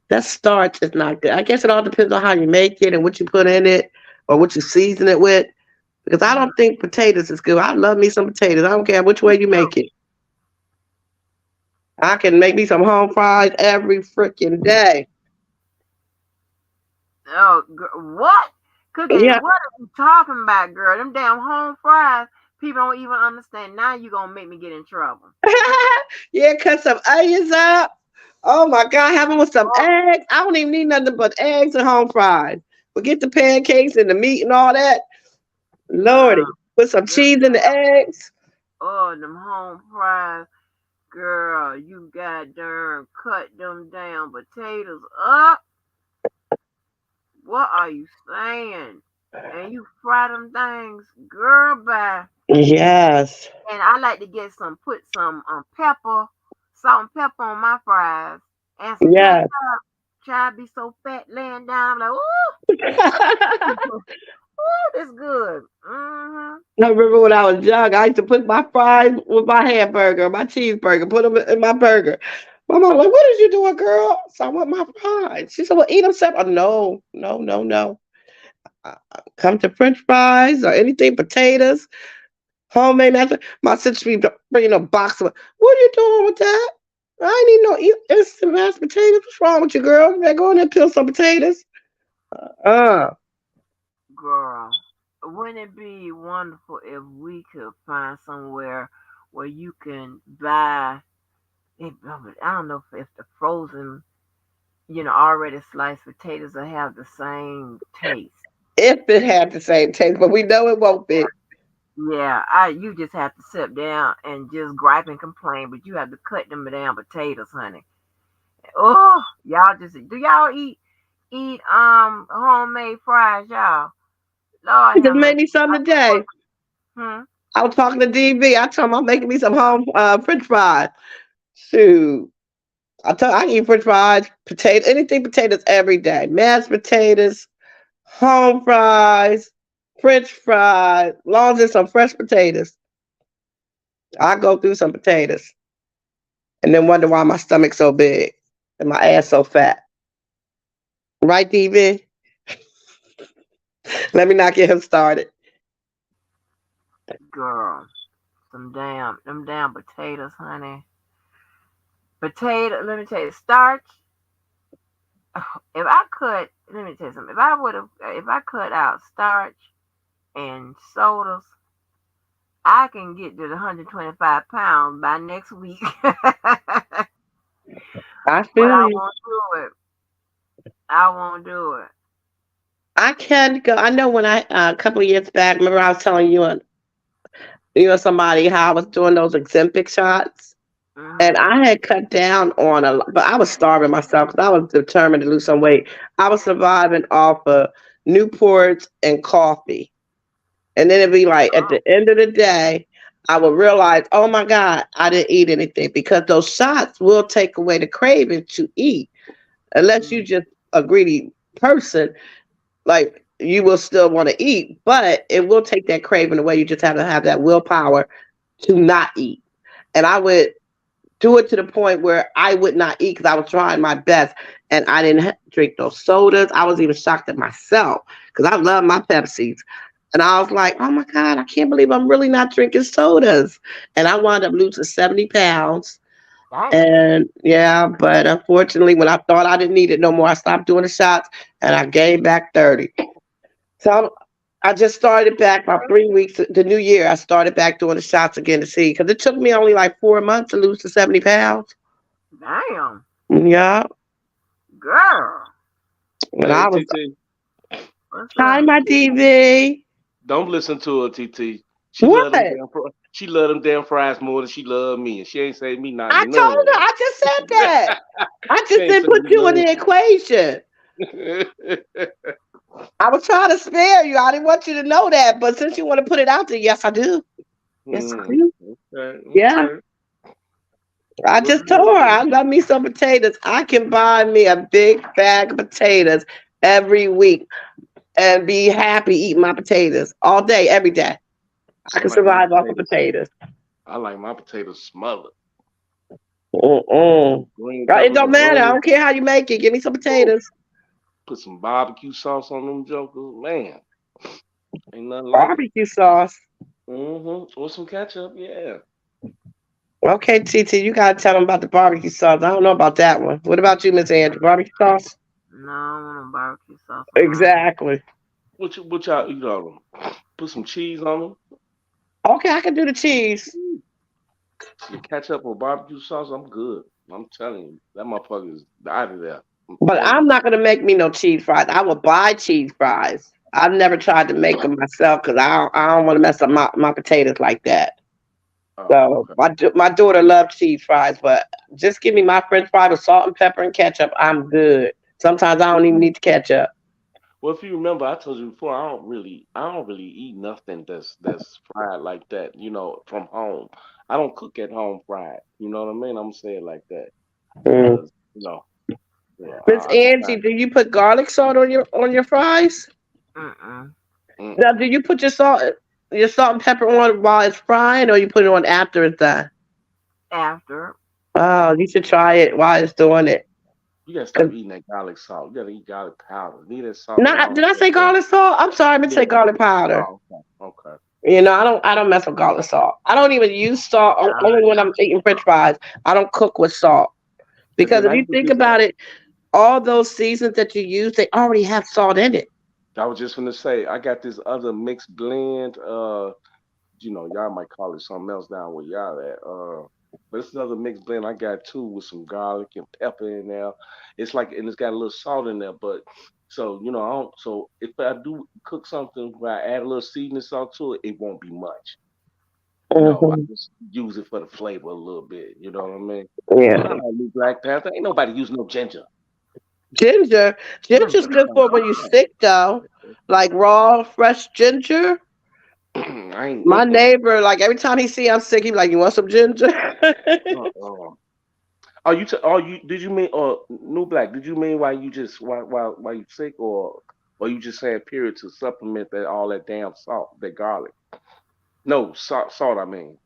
That starch is not good. I guess it all depends on how you make it and what you put in it or what you season it with. Because I Hmm. don't think potatoes is good. I love me some potatoes. I don't care which Me way you too. make it. I can make me some home fries every freaking day. Oh, what? Cookie, Yeah. what are you talking about, girl? Them damn home fries. People don't even understand. Now you gonna make me get in trouble. Yeah, cut some onions up. Oh my God, have them with some Oh, eggs. I don't even need nothing but eggs and home fries. Forget the pancakes and the meat and all that. uh, Lordy, put some them cheese in the damn, eggs. them home fries. Girl, you got darn cut them damn potatoes up. What are you saying? And you fry them things, girl, bye. Yes, And I like to put some pepper, salt and pepper on my fries, and some yes. ketchup. Child be so fat laying down. I'm like, ooh, ooh, this good. Mm-hmm. I remember when I was young, I used to put my fries with my hamburger, my cheeseburger, put them in my burger. My mom like, "What is you doing, girl?" So I want my fries. She said, "Well, eat them separate." No, no, no, no. Come to French fries or anything, potatoes, homemade mashed. My sister be bringing a box of. What are you doing with that? I ain't need no instant mashed potatoes. What's wrong with you, girl? You better go in there and peel some potatoes. Uh, Girl, wouldn't it be wonderful if we could find somewhere where you can buy I don't know if the frozen, already sliced potatoes will have the same taste. if it had the same taste, but we know it won't be. Yeah, you just have to sit down and just gripe and complain, but you have to cut them damn potatoes, honey. Oh, y'all do y'all eat homemade fries, y'all? Lord He just have made mercy. me some today. Hmm. I was talking to DV. I told him I'm making me some home French fries. Shoot. I eat French fries, potato, anything potatoes every day. Mashed potatoes, home fries, French fries, long as it's some fresh potatoes. I go through some potatoes and then wonder why my stomach's so big and my ass so fat. Right, DV? Let me not get him started. Girl, them damn potatoes, honey. Potato. Let me tell you, starch. If I cut, let me tell you something. If I cut out starch and sodas, I can get to the 125 pounds by next week. But I feel I you. won't do it. I won't do it. I can't go. I know when a couple of years back, remember I was telling you and somebody how I was doing those Ozempic shots, and Mhm. I had cut down on a lot, but I was starving myself because I was determined to lose some weight. I was surviving off of Newports and coffee, and then it'd be like at the end of the day, I would realize, oh my God, I didn't eat anything because those shots will take away the craving to eat, unless you Mm. just a greedy person. Like you will still want to eat, but it will take that craving away. You just have to have that willpower to not eat. And I would do it to the point where I would not eat because I was trying my best, and I didn't drink those sodas. I was even shocked at myself because I love my Pepsis. And I was like, oh my God, I can't believe I'm really not drinking sodas. And I wound up losing 70 pounds. Damn. And yeah, but unfortunately, when I thought I didn't need it no more, I stopped doing the shots and I gained back 30. So I just started back about 3 weeks. The new year, I started back doing the shots again to see because it took me only like 4 months to lose the 70 pounds. Damn. Yeah, Girl. when Hey, I was TT, What's hi, up? my DV. don't listen to her, TT. She What? love them damn she love them damn fries more than she love me, and she ain't say me I nothing, told her. none. I just said that. I She just ain't didn't say put me you in the equation. nothing. I was trying to spare you. I didn't want you to know that, but since you want to put it out there, yes, I do. Yes, I Mm, do. okay, Yeah. okay. I What's just good told her with I love me some potatoes. I can buy me a big bag of potatoes every week and be happy eating my potatoes all day, every day. I I can like my survive off of potatoes. potatoes. I like my potatoes smothered. Mm-mm. Green It peppers don't and matter. I onions. don't care how you make it. Give me some Woo. potatoes. Put some barbecue sauce on them jokers. Man, ain't nothing like it. Barbecue sauce. Mm-hmm. Or some ketchup, yeah. Okay, TT, you gotta tell them about the barbecue sauce. I don't know about that one. What about you, Miss Andrew? Barbecue sauce? No, I don't want no barbecue sauce on mine. Exactly. What y'all eat on them? Put some cheese on them. Okay, I can do the cheese. Your ketchup or barbecue sauce, I'm good. I'm telling you, that motherfucker is out of there. I'm But telling I'm you. not gonna make me no cheese fries. I will buy cheese fries. I've never tried to make them myself because I don't want to mess up my potatoes like that. Oh, So okay. my daughter loves cheese fries, but just give me my French fries with salt and pepper and ketchup. I'm good. Sometimes I don't even need the ketchup. Well, if you remember, I told you before, I don't really eat nothing that's fried like that. From home. I don't cook at home fried. You know what I mean? I'm saying it like that Mm. because yeah, Miss I just Angie, not. do you put garlic salt on your fries? Mm-mm. Now, Mm-mm. do you put your salt and pepper on while it's frying, or you put it on after it's done? After. Oh, you should try it while it's doing it. You gotta 'Cause stop eating that garlic salt. You gotta eat garlic powder. Leave that salt not alone. did I say garlic salt? I'm sorry, I meant to say Yeah. garlic powder. Oh, okay. Okay. I don't mess with garlic salt. I don't even use salt only when I'm eating French fries. I don't cook with salt And because then if I you use think this. about it, all those seasons that you use, they already have salt in it. I was just gonna say I got this other mixed blend. Y'all might call it something else down where y'all at. But it's another mixed blend I got too with some garlic and pepper in there. And it's got a little salt in there, but so I don't. So if I do cook something where I add a little seasoning salt to it, it won't be much. I Hmm. just use it for the flavor a little bit. You know what I mean? Yeah, Nah, new Black Panther ain't nobody using no ginger. ginger. Mm. Ginger's good for when you're sick, though. Like raw, fresh ginger. I ain't. My Mm-mm. neighbor, like every time he see I'm sick, he be like, "You want some ginger?" Uh-uh. Did you mean new black? Did you mean why you just why you sick or you just saying period to supplement that all that damn salt, that garlic? No, salt I mean.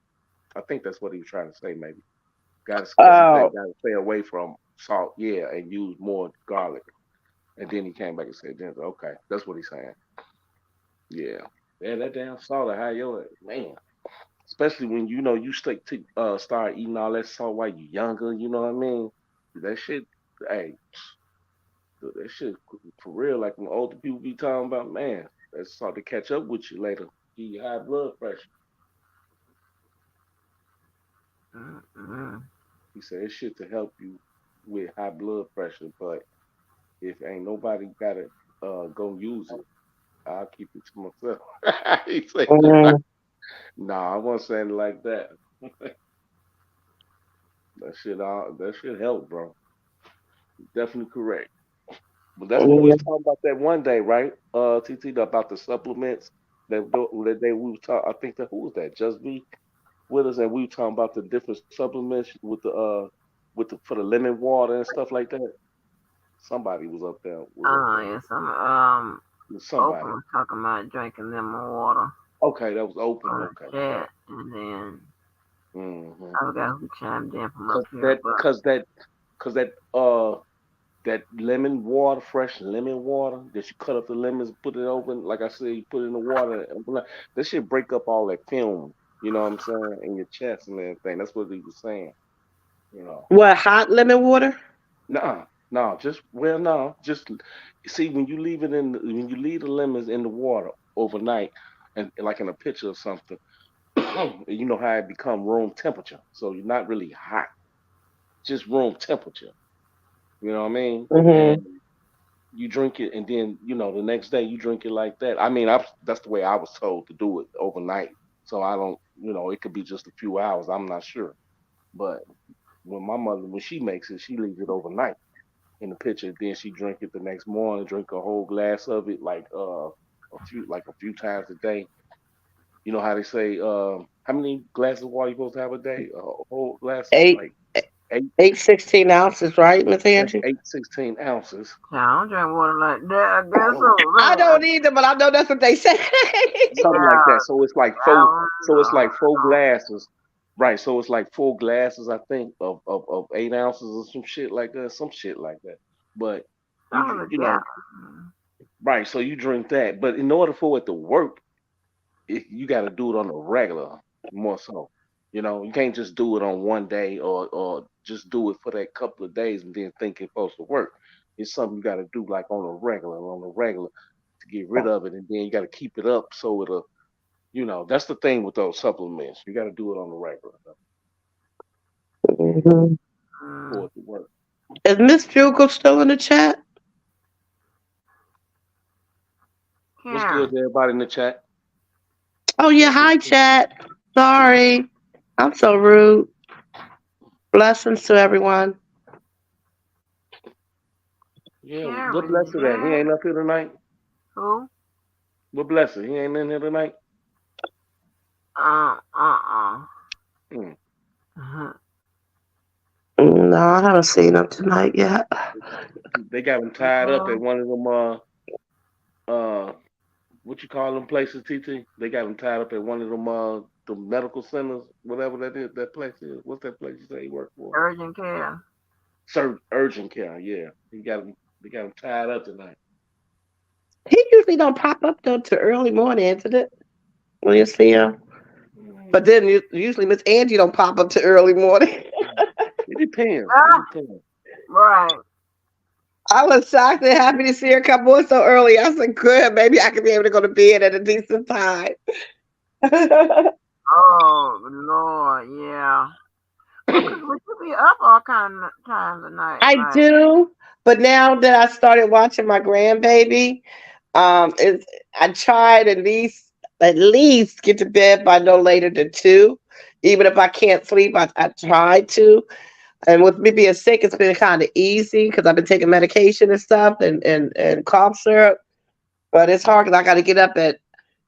I think that's what he was trying to say maybe. Guys, because he said Oh, gotta stay away from salt, yeah, and use more garlic. And then he came back and said ginger. Okay, that's what he's saying. Yeah. Yeah, that damn salt will have your man. Especially when you stick to start eating all that salt while you younger, you know what I mean? That shit, hey. That shit for real. Like when older people be talking about, man, that's start to catch up with you later. Give you high blood pressure. Mm-mm. He said it's shit to help you with high blood pressure, but if ain't nobody got it, go use it. I'll keep it to myself. He said that. Mhm. Nah, I wasn't saying it like that. That shit help, bro. Definitely correct. But that's what we was Yeah. talking about that one day, right? TT about the supplements that day we was talking. I think that who was that? Just me with us, and we were talking about the different supplements with the for the lemon water and stuff like that. Somebody was up there. Was up Oh there. yes, Oprah Somebody. was talking about drinking lemon water Okay, that was open. on Okay, the chat, and then mm-hmm. I forgot who chimed in from up Cause here, that, but cause that, cause that lemon water, fresh lemon water that you cut up the lemons, put it open. Like I said, you put it in the water. That shit break up all that film. You know what I'm saying? In your chest and everything. That's what he was saying. You know. What, hot lemon water? Nah, no, just well, no, just see when you leave it in, when you leave the lemons in the water overnight, and like in a pitcher or something, you know how it become room temperature. So you're not really hot, just room temperature. You know what I mean? And Hmm. you drink it, and then the next day you drink it like that. I mean, that's the way I was told to do it overnight. So I don't, it could be just a few hours. I'm not sure, but when my mother, when she makes it, she leaves it overnight in the pitcher. Then she drink it the next morning, drink a whole glass of it, like a few times a day. You know how they say, how many glasses of water you supposed to have a day? A whole glass, Eight, like eight, 16 ounces, right, Miss that's Angie? 8 16 ounces. yeah, I don't drink water like that. I guess so, I man. don't either, but I know that's what they say. Something like Yeah, that. So it's like I four. don't So it's know. like four glasses, right? So it's like 4 glasses, I think, of 8 ounces or some shit like that, some shit like that. But Some of the you yeah. know, right? So you drink that, but in order for it to work, you got to do it on a regular, more so. You can't just do it on one day or just do it for that couple of days and then think it's supposed to work. It's something you got to do like on a regular to get rid of it, and then you got to keep it up so it'll. That's the thing with those supplements. You got to do it on the regular Mhm. for Mm, it to work. Is Miss Fugle still in the chat? What's good Karen, to everybody in the chat? Oh yeah, hi chat. Sorry, I'm so rude. Blessings to everyone. Yeah, what Karen, blessed that? He yeah. ain't up here tonight. Who? What blessed? He ain't in here tonight. Uh. Hmm. No, I haven't seen him tonight yet. They got him tied up at Okay. one of them uh what you call them places, TT? They got him tied up at one of them the medical centers, whatever that is. That place is. What's that place you say he worked for? Urgent care. Urgent care. Yeah, he got him. They got him tied up tonight. He usually don't pop up though till early morning, isn't it? When you see him. But then usually Miss Angie don't pop up till early morning. It depends. It Ah, depends. right. I was shocked and happy to see her come on so early. I said, good, maybe I can be able to go to bed at a decent time. Oh Lord, yeah. Well, would you be up all kind of times of night? I Like, do, but now that I started watching my grandbaby, it's, I tried at least get to bed by no later than 2. Even if I can't sleep, I try to. And with me being sick, it's been kind of easy because I've been taking medication and stuff and cough syrup. But it's hard because I got to get up at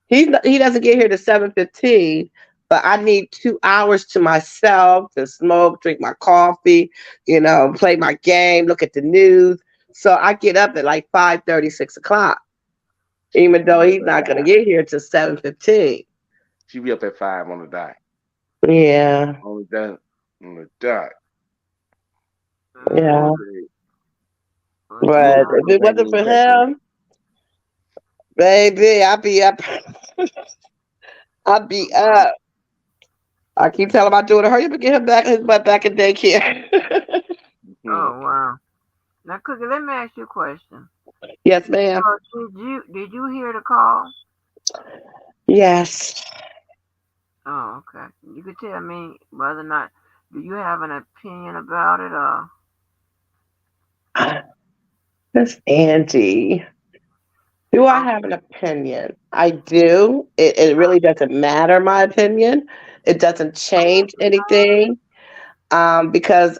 he doesn't get here to 7:15, but I need 2 hours to myself to smoke, drink my coffee, play my game, look at the news. So I get up at like 5:30, 6 o'clock, even You though be up he's at not gonna 5. get here till 7:15. She be up at 5 on the dot. Yeah, On the dot. On the dot. mm, yeah. Okay. well, I know But the yeah. if fellas it ain't wasn't even for texting. him, baby, I'd be up. I'd be up. I keep telling my daughter, hurry up and get him back his butt back in daycare. Hmm. Oh wow. Now, Cookie, let me ask you a question. Yes, ma'am. Did you hear the call? Yes. Oh, okay. You could tell me whether or not do you have an opinion about it or Miss Angie. Do I oh, have an opinion? I do. It really doesn't matter, my opinion. It doesn't change anything. Because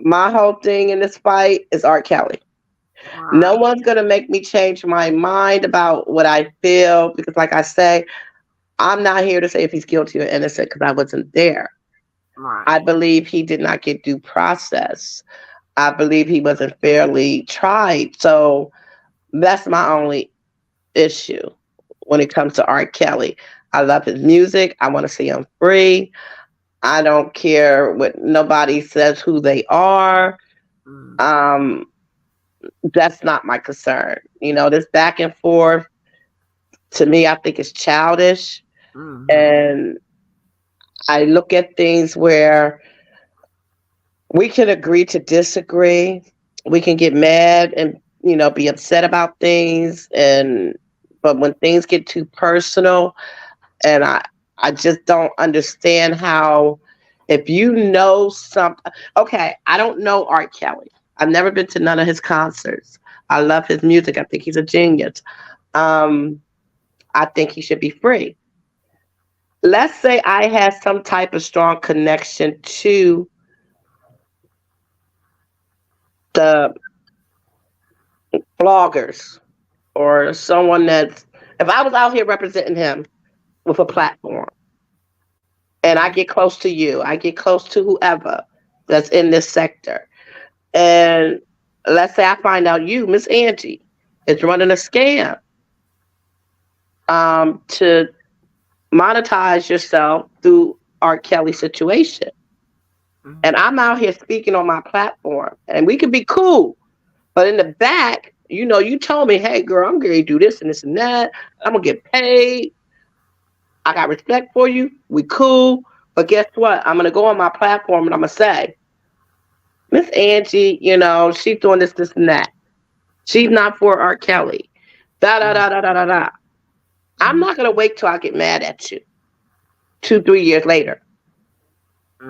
my whole thing in this fight is R. Kelly. No right, one's gonna make me change my mind about what I feel because, like I say, I'm not here to say if he's guilty or innocent because I wasn't there. right. I believe he did not get due process. I believe he wasn't fairly tried. So that's my only issue when it comes to R. Kelly. I love his music. I want to see him free. I don't care what nobody says who they are. Mm, Um, that's not my concern. This back and forth to me, I think is childish. mm-hmm. And I look at things where we can agree to disagree. We can get mad and be upset about things, and but when things get too personal, and I just don't understand how if you know something. Okay, I don't know Art Kelly. I've never been to none of his concerts. I love his music. I think he's a genius. Um, I think he should be free. Let's say I had some type of strong connection to the bloggers or someone that's, if I was out here representing him with a platform and I Mm-hmm. get close to you, I get close to whoever that's in this sector, and let's say I find out you, Miss Angie, is running a scam to monetize yourself through R. Kelly situation. And Mm-hmm. I'm out here speaking on my platform, and we could be cool. But in the back, you told me, hey, girl, I'm going to do this and this and that. I'm going to get paid. I got respect for you. We cool. But guess what? I'm going to go on my platform and I'm going to say, Miss Angie, she's doing this, and that. She's not for R. Kelly. Da, da, Mm-hmm. da, da, da, da, da. I'm not going to wait till I get mad at you 2, 3 years later.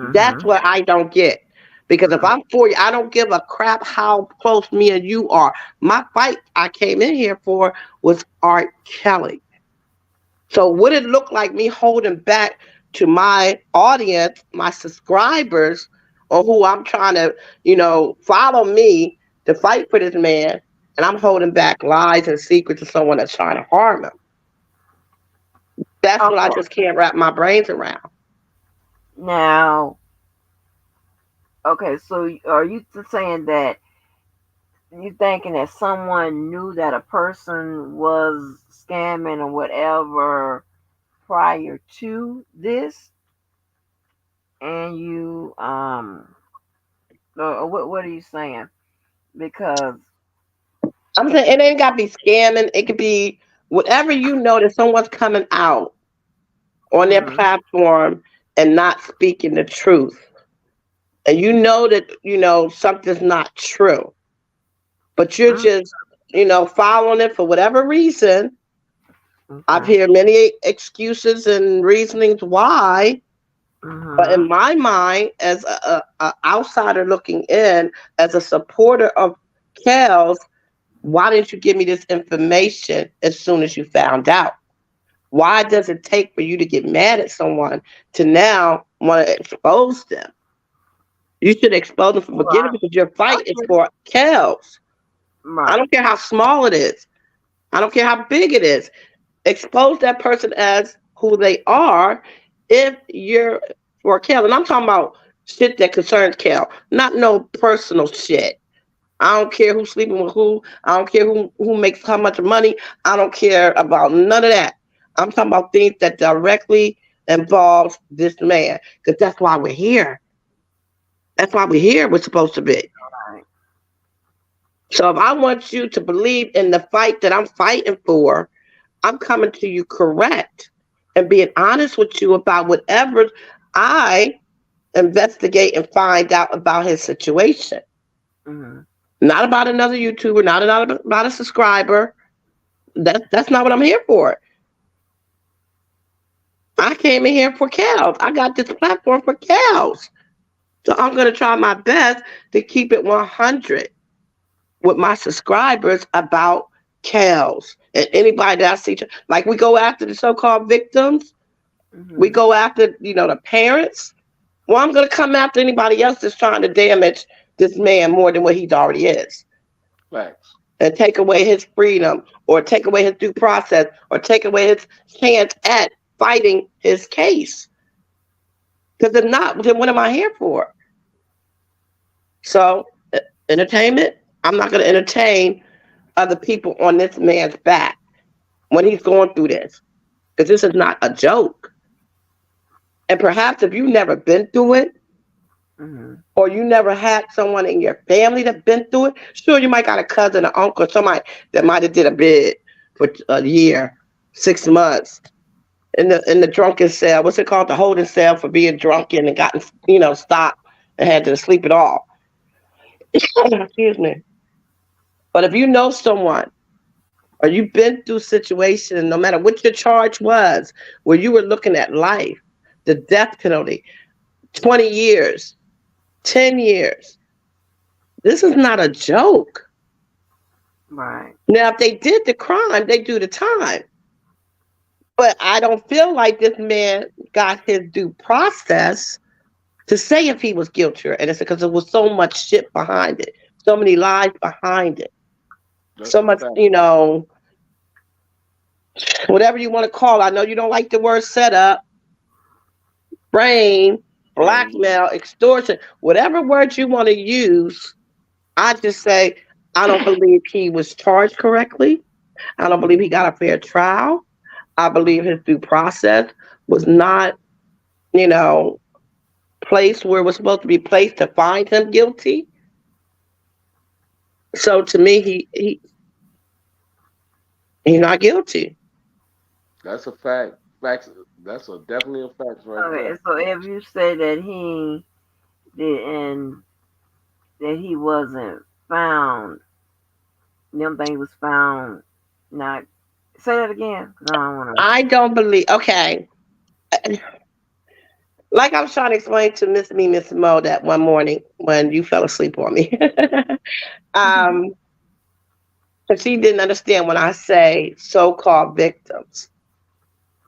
That's Mm-hmm. what I don't get. Because if Mm-hmm. I'm for you, I don't give a crap how close me and you are. My fight I came in here for was Art Kelly. So would it look like me holding back to my audience, my subscribers, or who I'm trying to, follow me to fight for this man, and I'm holding back lies and secrets to someone that's trying to harm him? That's what I Okay. just can't wrap my brains around. Now, okay. So, are you saying that you thinking that someone knew that a person was scamming or whatever prior to this, and you or what are you saying? Because I'm saying it ain't got to be scamming. It could be whatever that someone's coming out on their mm-hmm, platform and not speaking the truth. And that, something's not true, but you're mm, just, following it for whatever reason. I've okay, heard many excuses and reasonings why, but mm-hmm, in my mind, as a outsider looking in, as a supporter of Kels, why didn't you give me this information as soon as you found out? Why does it take for you to get mad at someone to now want to expose them? You should expose them from the beginning right, because your fight is okay, for Kels. I right, don't care how small it is. I don't care how big it is. Expose that person as who they are if you're for Kel. And I'm talking about shit that concerns Kel, not no personal shit. I don't care who's sleeping with who. I don't care who makes how much money. I don't care about none of that. I'm talking about things that directly involves this man because that's why we're here. That's why we're here. We're supposed to be. right, So if I want you to believe in the fight that I'm fighting for, I'm coming to you correct and being honest with you about whatever I investigate and find out about his situation. mm-hmm. Not about another YouTuber, not about a subscriber. That's not what I'm here for. I came in here for cows. I got this platform for cows. So I'm going to try my best to keep it 100 with my subscribers about cows. And anybody that I see, like we go after the so-called victims, we Mhm. go after, the parents. Well, I'm going to come after anybody else that's trying to damage this man more than what he already is. Facts. And take away his freedom or take away his due process or take away his chance at fighting his case. Because if not, then what am I here for? So, entertainment, I'm not going to entertain other people on this man's back when he's going through this. Because this is not a joke. And perhaps if you've never been through it, Mhm. or you never had someone in your family that been through it, sure, you might got a cousin, or uncle, somebody that might have did a bid for a year, 6 months in the drunken cell. What's it called? The holding cell for being drunken and gotten stopped and had to sleep it off. Excuse me. But if you know someone or you've been through situations, no matter what your charge was, where you were looking at life, the death penalty, 20 years, 10 years, this is not a joke. Right. Now, if they did the crime, they do the time. But I don't feel like this man got his due process to say if he was guilty or innocent because there was so much shit behind it, so many lies behind it, That's so a much, fact. whatever you want to call it. I know you don't like the word setup, brain, Brain. blackmail, extortion, whatever word you want to use. I just say I don't believe he was charged correctly. I don't believe he got a fair trial. I believe his due process was not, you know, placed where it was supposed to be placed to find him guilty. So to me, he's not guilty. That's a fact. Facts. That's definitely a fact right Okay, there. so if you say that he didn't, that he wasn't found, them things was found. Not say that again, cause I don't wanna. I don't believe. Okay, like I was trying to explain to Miss Mo that one morning when you fell asleep on me. um, and she didn't understand when I say so-called victims.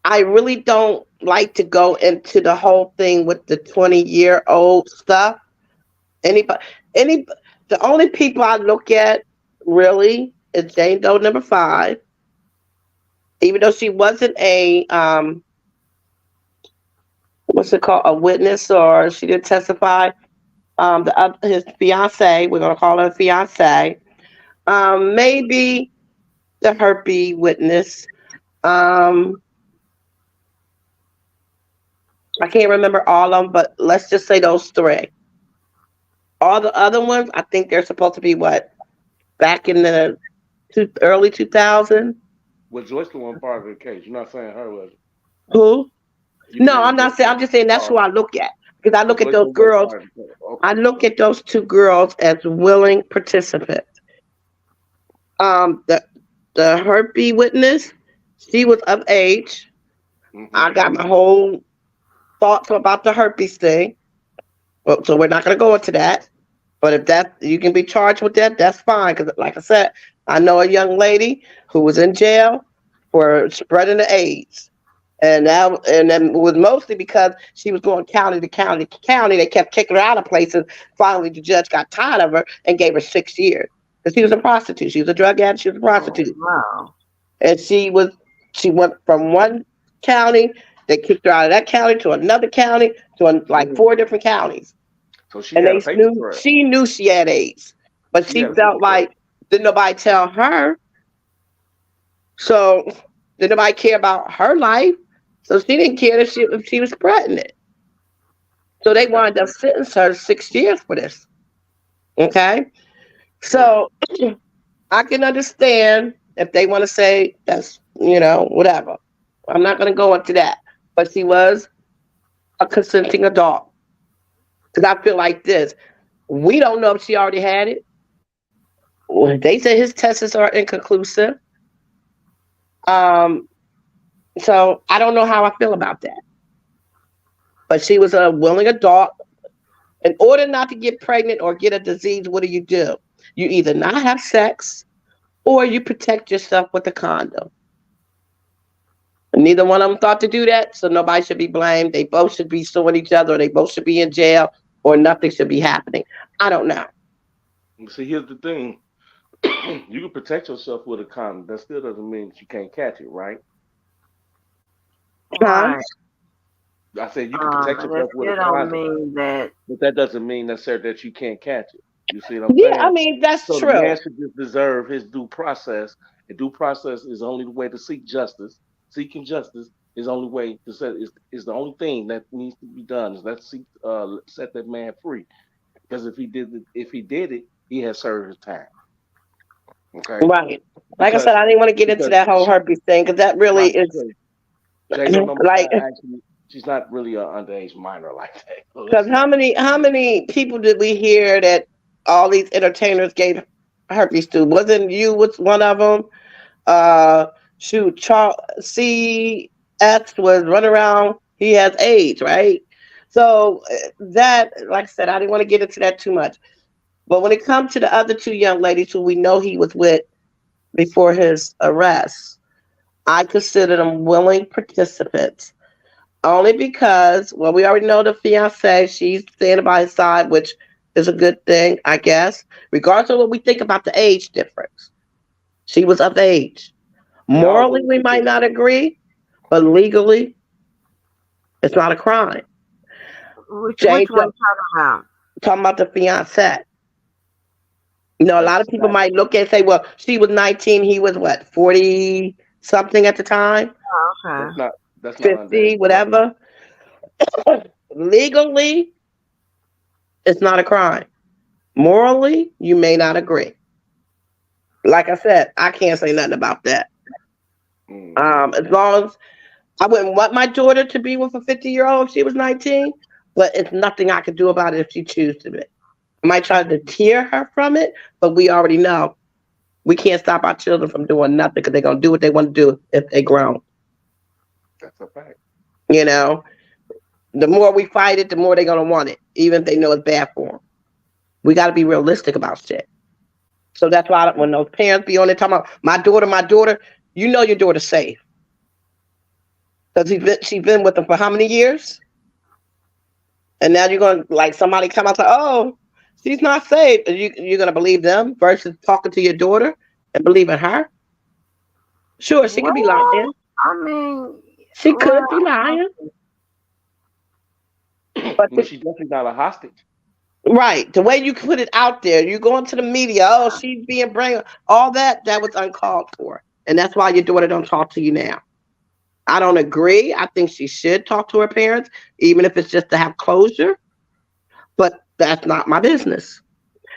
I really don't like to go into the whole thing with the 20-year-old stuff. Anybody, any, the only people I look at really is Jane Doe number 5, even though she wasn't a what's it called, a witness, or she didn't testify. His fiance, we're gonna call her fiance. Maybe the herpy witness. Um, I can't remember all of them, but let's just say those 3. All the other ones, I think they're supposed to be what, back in the early 2000s. Was Joyce the one part of the case? You're not saying her was. Who? You No, saying I'm not Joyce saying. was I'm just saying that's who part. I look at because I But look at Joyce those was one girls. part of the case. I Okay. look at those 2 girls as willing participants. The herpy witness, she was of age. Mm-hmm. I got my whole thoughts about the herpes thing. Well, so we're not going to go into that. But if that you can be charged with that, that's fine. Because like I said, I know a young lady who was in jail for spreading the AIDS. And then it was mostly because she was going county to county to county. They kept kicking her out of places. Finally, the judge got tired of her and gave her 6 years because she was a prostitute. She was a drug addict. She was a Oh, prostitute, Wow. and she went from one county. They kicked her out of that county to another county to like mm. 4 different counties, So she and had a they paper knew trail. she had AIDS, but She had she a paper felt trail. like didn't nobody tell her, so didn't nobody care about her life, so she didn't care if she was pregnant. So they That wanted to sentence her 6 years for this. Okay, mm. so I can understand if they want to say that's whatever. I'm not going to go into that, but she was a consenting adult because I feel like this. We don't know if she already had it. They say his tests are inconclusive. Um, so I don't know how I feel about that. But she was a willing adult. In order not to get pregnant or get a disease, what do? You either not have sex or you protect yourself with a condom. Neither one of them thought to do that, so nobody should be blamed. They both should be suing each other, or they both should be in jail, or nothing should be happening. I don't know. See, here's the thing. You can protect yourself with a condom. That still doesn't mean that you can't catch it, right? Huh? Right. I said you can protect But that yourself with a still don't condom, mean that. but that doesn't mean necessarily that you can't catch it. You see what I'm Yeah, I saying? mean, that's So the true. man should just deserve his due process. And due process is the only way to seek justice. Seeking justice is the only way to set is the only thing that needs to be done. Is let's seek set that man free. Because if he did it, he has served his time. Okay? Right. Like I said, Because I didn't want to get into because that whole herpes thing because that really right, is because Jalen like, actually she's not really an underage minor like that. So because how many people did we hear that all these entertainers gave herpes to? Wasn't you was one of them? Uh, shoot, Charles CS was running around. He has AIDS, right? So that, like I said, I didn't want to get into that too much. But when it comes to the other two young ladies who we know he was with before his arrest, I consider them willing participants. Only because, well, we already know the fiance, she's standing by his side, which is a good thing, I guess. Regardless of what we think about the age difference, she was of age. yeah, I Morally, always we look might at not agree, but legally, it's not a crime. Which James, one you talking about? talking about the fiance. You know, a lot that's of people might look and say, well, she was 19, he was what, 40 something at the time, Oh, that's okay. not that's not underage 50, minor. whatever. Legally, it's not a crime. Morally, you may not agree. Like I said, I can't say nothing about that. Hmm. As long as I wouldn't want my daughter to be with a 50-year-old if she was 19, but it's nothing I could do about it if she chooses to be. I might try to deter her from it, but we already know we can't stop our children from doing nothing because they're going to do what they want to do if they grown. That's a fact. You know, the more we fight it, the more they're going to want it, even if they know it's bad for them. We got to be realistic about shit. So that's why when those parents be on there talking about my daughter, you know your daughter's safe. Because she's been with them for how many years? And now you're going to, like, somebody come out and say, oh, she's not safe. You're going to believe them versus talking to your daughter and believing her? Sure, she could be Well, lying. I mean, She could be well, lying. But But she's definitely not a hostage. right, the way you put it out there, you go into the media, oh, she's being brain, all that was uncalled for. And that's why your daughter don't talk to you now. I don't agree. I think she should talk to her parents, even if it's just to have closure. But that's not my business.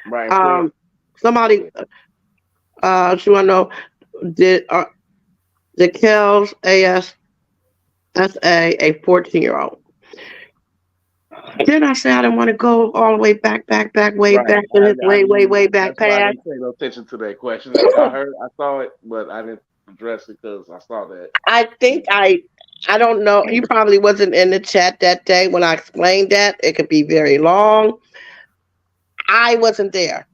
Right. And Um, go somebody, ahead. she want to know, did Kel's ASSA a 14-year-old? Then I say I didn't want to go all the way back, way Right. back in his way back That's why I past. didn't pay no attention to that question. I saw it, but I didn't address it because I saw that. I think I don't know. You probably wasn't in the chat that day when I explained that. It could be very long. I wasn't there.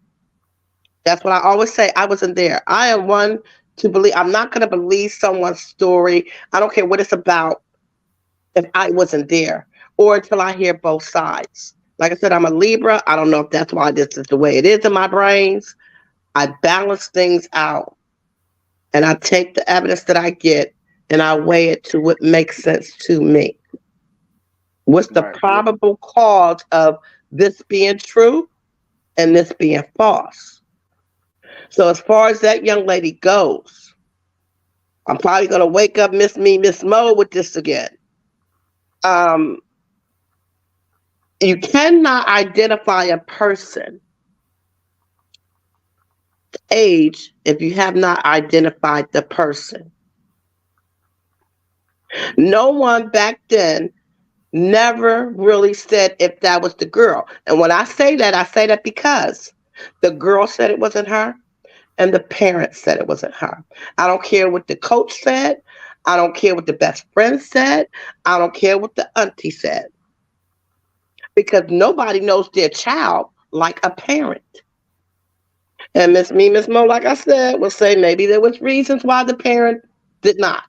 That's what I always say. I wasn't there. I am one to believe. I'm not going to believe someone's story. I don't care what it's about if I wasn't there or until I hear both sides. Like I said, I'm a Libra. I don't know if that's why this is the way it is in my brains. I balance things out and I take the evidence that I get and I weigh it to what makes sense to me. What's the Right. Yeah. probable cause of this being true and this being false? So as far as that young lady goes, I'm probably gonna wake up Miss Me, Miss Mo with this again. Um, you cannot identify a person age if you have not identified the person. No one back then never really said if that was the girl. And when I say that because the girl said it wasn't her. and the parents said it wasn't her. I don't care what the coach said. I don't care what the best friend said. I don't care what the auntie said. Because nobody knows their child like a parent. And Miss Mo, like I said, will say maybe there was reasons why the parent did not.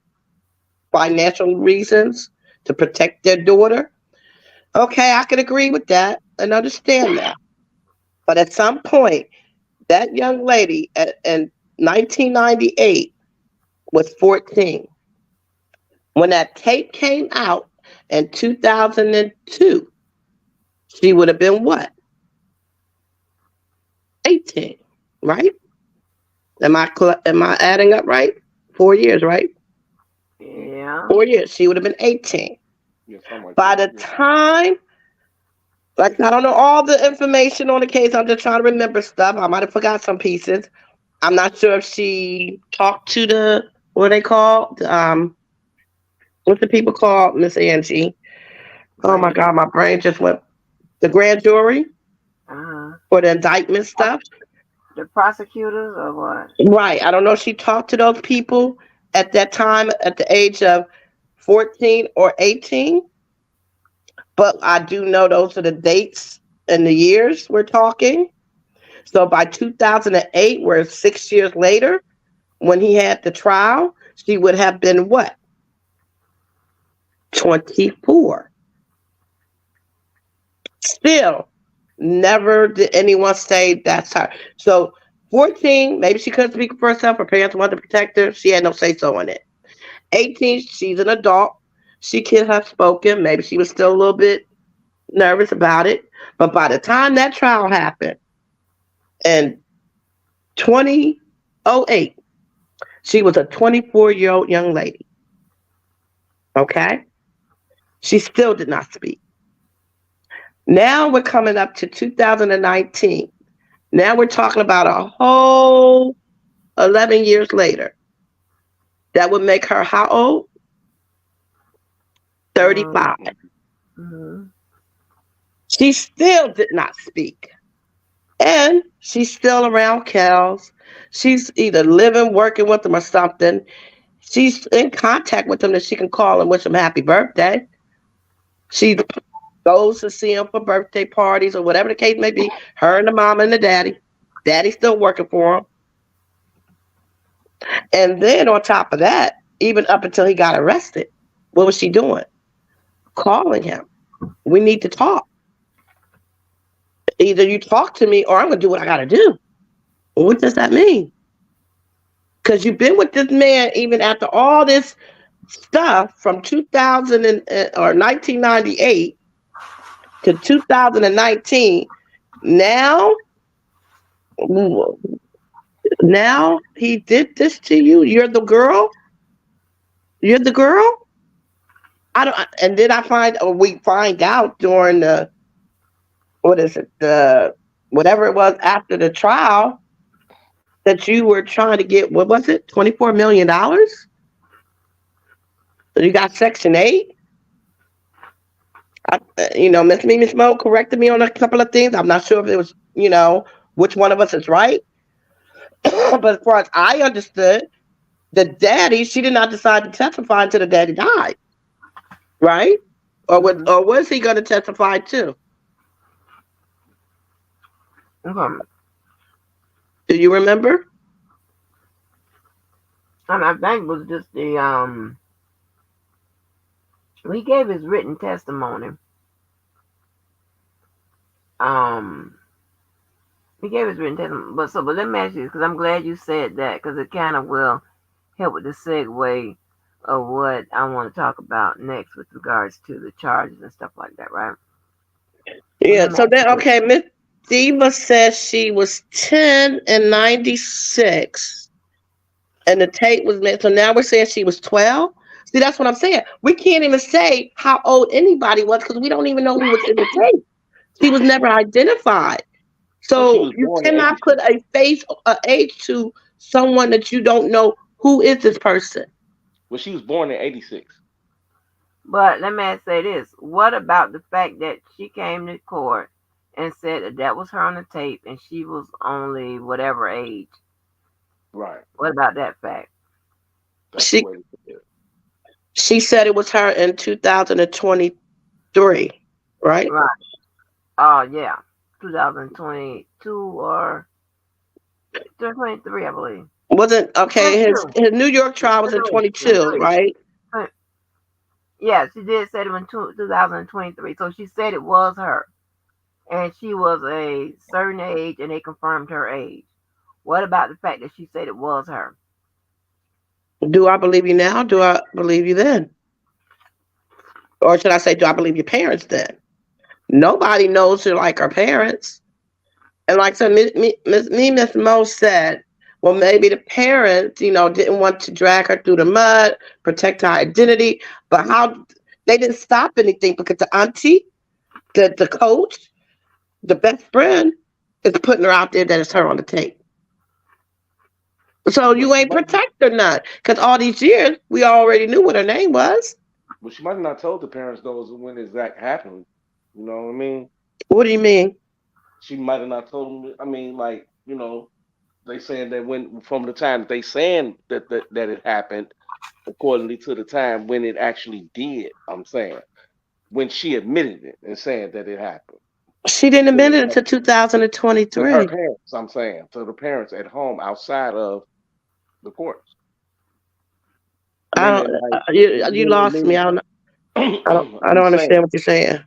Financial reasons to protect their daughter. Okay, I can agree with that and understand that. But at some point, that young lady in 1998 was 14. When that tape came out in 2002, she would have been what? 18, right? Am I adding up right? 4 years, right? Yeah. 4 years. She would have been 18. Yeah, something like By that. the Yeah. time, like, I don't know all the information on the case. I'm just trying to remember stuff. I might have forgot some pieces. I'm not sure if she talked to the, what are they called? What the people call Miss Angie? Oh my Grand. God, my brain just went. The grand jury Uh-huh. for the indictment stuff. The prosecutors or what? Right. I don't know if she talked to those people at that time at the age of 14 or 18, but I do know those are the dates and the years we're talking. So by 2008, we're 6 years later, when he had the trial, she would have been what? 24. Still, never did anyone say that's her. So 14, maybe she couldn't speak for herself. Her parents wanted to protect her. She had no say so in it. 18, she's an adult. She could have spoken. Maybe she was still a little bit nervous about it. But by the time that trial happened in 2008, she was a 24-year-old young lady. Okay? She still did not speak. Now we're coming up to 2019. Now we're talking about a whole 11 years later. That would make her how old? Mm, 35. mm-hmm. She still did not speak. And she's still around Kels. She's either living, working with them, or something. She's in contact with them that she can call and wish them happy birthday. She goes to see them for birthday parties or whatever the case may be. Her and the mom and the daddy. Daddy's still working for him. And then on top of that, even up until he got arrested, what was she doing? Calling him. We need to talk. Either you talk to me or I'm going to do what I got to do. What does that mean? Because you've been with this man even after all this stuff from 2000 or 1998 to 2019. Now, now he did this to you. You're the girl. You're the girl. I don't. And then I find, or we find out during the, what is it, the whatever it was after the trial, that you were trying to get, what was it, $24 million. So you got Section 8. Miss Mo corrected me on a couple of things. I'm not sure if it was, which one of us is right. But as far as I understood, the daddy, she did not decide to testify until the daddy died, right? Mm-hmm. Or was he going to testify too? Okay. Do you remember? I think it was just he gave his written testimony. Um, he gave his written testimony. But let me ask you, because I'm glad you said that, because it kind of will help with the segue of what I want to talk about next with regards to the charges and stuff like that, right? But Yeah. let me So ask then, you this. okay, Miss Diva says she was 10 in 96, and the tape was made. So now we're saying she was 12. See, that's what I'm saying. We can't even say how old anybody was because we don't even know who was in the tape. She was never identified. So she So was you born in cannot put '86. a face, a age to someone that you don't know who is this person. Well, she was born in '86. But let me say this. What about the fact that she came to court and said that that was her on the tape and she was only whatever age? Right. What about that fact? That's the She way it is. she said it was her in 2023, right? Right. Oh yeah. 2022 or 2023, I believe. Wasn't okay. His 22. his New York trial was in 22, 23. right? Yeah, she did say it in 2023. So she said it was her. And she was a certain age and they confirmed her age. What about the fact that she said it was her? Do I believe you now? Do I believe you then? Or should I say, do I believe your parents then? Nobody knows her like her parents. And like so, Miss Mo said, well, maybe the parents, didn't want to drag her through the mud, protect her identity. But how they didn't stop anything because the auntie, the coach, the best friend is putting her out there that it's her on the tape. So Well, you she ain't might, protect her none. Because all these years, we already knew what her name was. well, she might have not told the parents those when exact happened. You know what I mean? What do you mean? She might have not told them. I mean, like, they saying that when from the time that they saying that it happened, accordingly to the time when it actually did. I'm saying when she admitted it and saying that it happened She didn't to admit it until to her 2023. parents. I'm saying to the parents at home outside of the courts, I don't. meaning like You lost me. meaning I don't I'm understand saying what you're saying.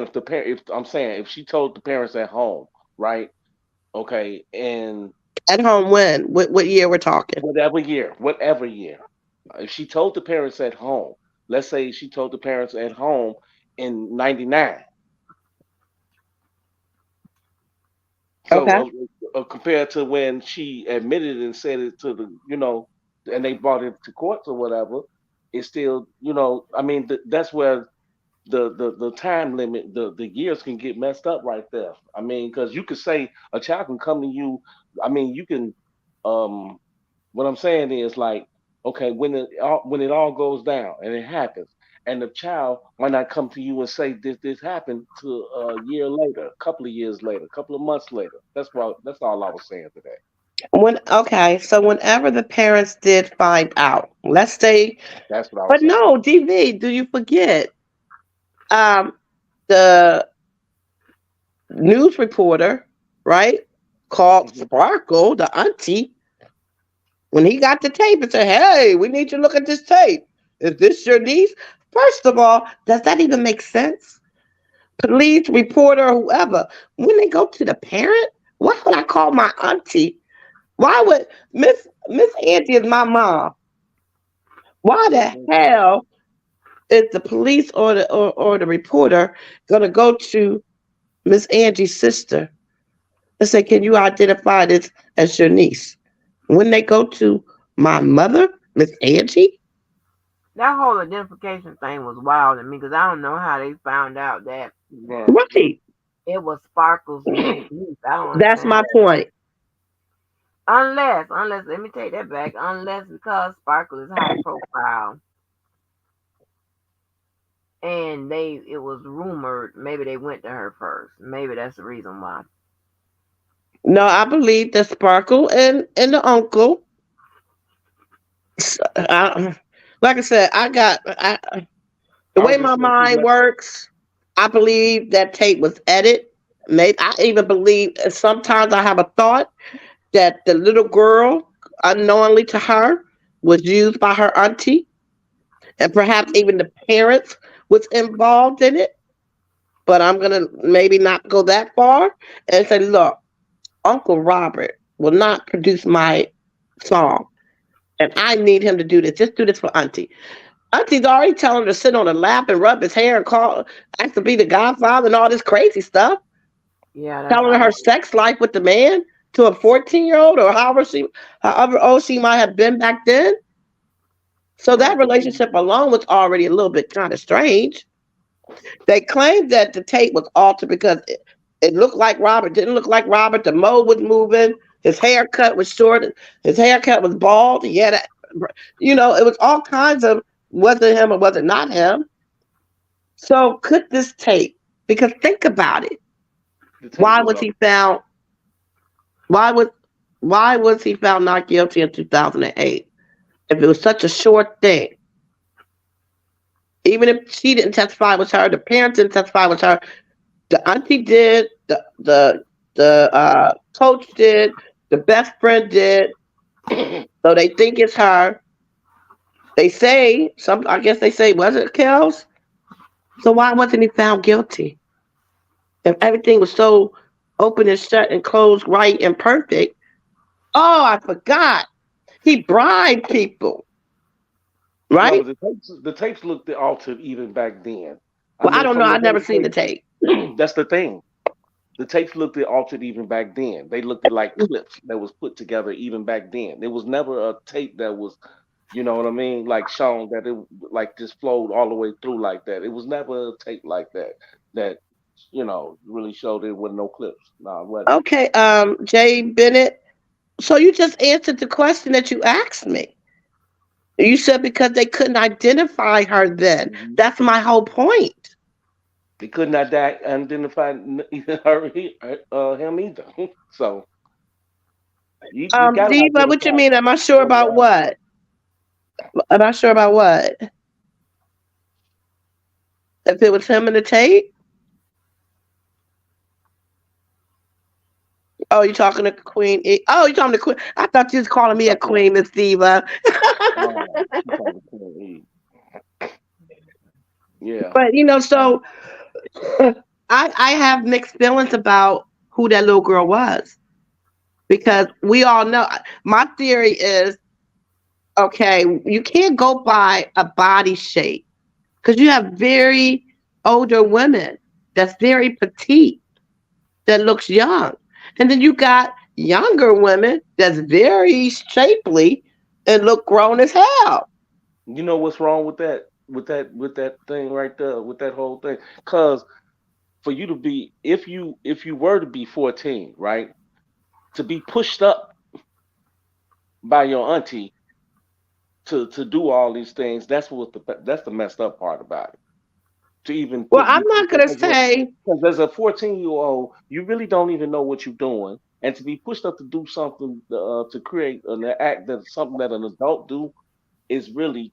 if the parent if I'm saying if she told the parents at home, right? Okay, and At home when? What year we're talking? whatever year, if she told the parents at home, let's say she told the parents at home in '99. Okay. So compared to when she admitted and said it to and they brought it to courts or whatever, it's still, I mean, that's where the time limit, the years can get messed up right there. I mean, because you could say a child can come to you. I mean, you can. Um, what I'm saying is like, okay, when it all goes down and it happens, and the child might not come to you and say this happened to a year later, a couple of years later, a couple of months later. That's all I was saying today. So whenever the parents did find out, let's say, That's what I but was saying. no, DV, do you forget? Um, the news reporter, right, called Hmm. Sparkle, the auntie, when he got the tape and said, "Hey, we need to look at this tape. Is this your niece?" First of all, does that even make sense? Police reporter, whoever, when they go to the parent, why would I call my auntie? Why would Miss Auntie is my mom? Why That the makes sense. hell is the police or the reporter gonna go to Miss Angie's sister and say, "Can you identify this as your niece?" When they go to my mother, Miss Angie, That whole identification thing was wild to me because I don't know how they found out that Right. right? it was Sparkle's niece. I don't That's understand my that. point. Unless, let me take that back. Unless because Sparkle is high profile and it was rumored maybe they went to her first. Maybe that's the reason why. No, I believe that Sparkle and the uncle. I, like I said, the I way was my just gonna see mind that. works. I believe that tape was edited. Maybe I even believe. Sometimes I have a thought that the little girl, unknowingly to her, was used by her auntie, and perhaps even the parents was involved in it. But I'm gonna maybe not go that far and say, look, Uncle Robert will not produce my song, and I need him to do this. Just do this for Auntie. Auntie's already telling him to sit on her lap and rub his hair and ask to be the godfather and all this crazy stuff. Yeah, that's Telling her her outrageous. sex life with the man to a 14-year-old or however old she might have been back then. So that Right. But see, relationship alone was already a little bit kind of strange. They claimed that the tape was altered because it looked like Robert, didn't look like Robert. The mode was moving. His haircut was short. His haircut was bald. He had, it was all kinds of was it him or was it not him. So could this tape? Because think about it. the tape Why was was up. he found? Why was? Why was he found not guilty in 2008? If it was such a short thing, even if she didn't testify, it was her. The parents didn't testify, it was her. The auntie did. The coach did. The best friend did. So they think it's her. They say some. I guess they say was it Kels? So why wasn't he found guilty? If everything was so open and shut and closed, right and perfect. Oh, I forgot. He bribed people, No, right? but the tapes looked altered even back then. I Well, I mean, don't know. from the I never way seen the tape. that's the thing. The tapes looked altered even back then. They looked at like clips that was put together even back then. There was never a tape that was, you know what I mean, like shown that it like just flowed all the way through like that. It was never a tape like that that really showed it with no clips. No, it wasn't. Okay, Jay Bennett. So you just answered the question that you asked me. You said because they couldn't identify her then. Hmm. That's my whole point. They could not identify him either. So you got to Diva, what you identify mean? Am I sure one about guy. what? Am I sure about what? If it was him in the tape? Oh, you talking to Queen? Oh, you talking to Queen? I thought you was calling She me a talking. queen, Miss Diva. She talking to Queen E. Yeah. But so I have mixed feelings about who that little girl was because we all know. My theory is okay. You can't go by a body shape because you have very older women that's very petite that looks young, and then you got younger women that's very shapely and look grown as hell. You know what's wrong with that? With that thing right there, with that whole thing? Cause for you to be, if you were to be 14, right, to be pushed up by your auntie to do all these things, that's the messed up part about it. To even Well, put I'm be not pushed up gonna as well. say Because as a 14-year-old, you really don't even know what you're doing, and to be pushed up to do something to create an act that's something that an adult do is really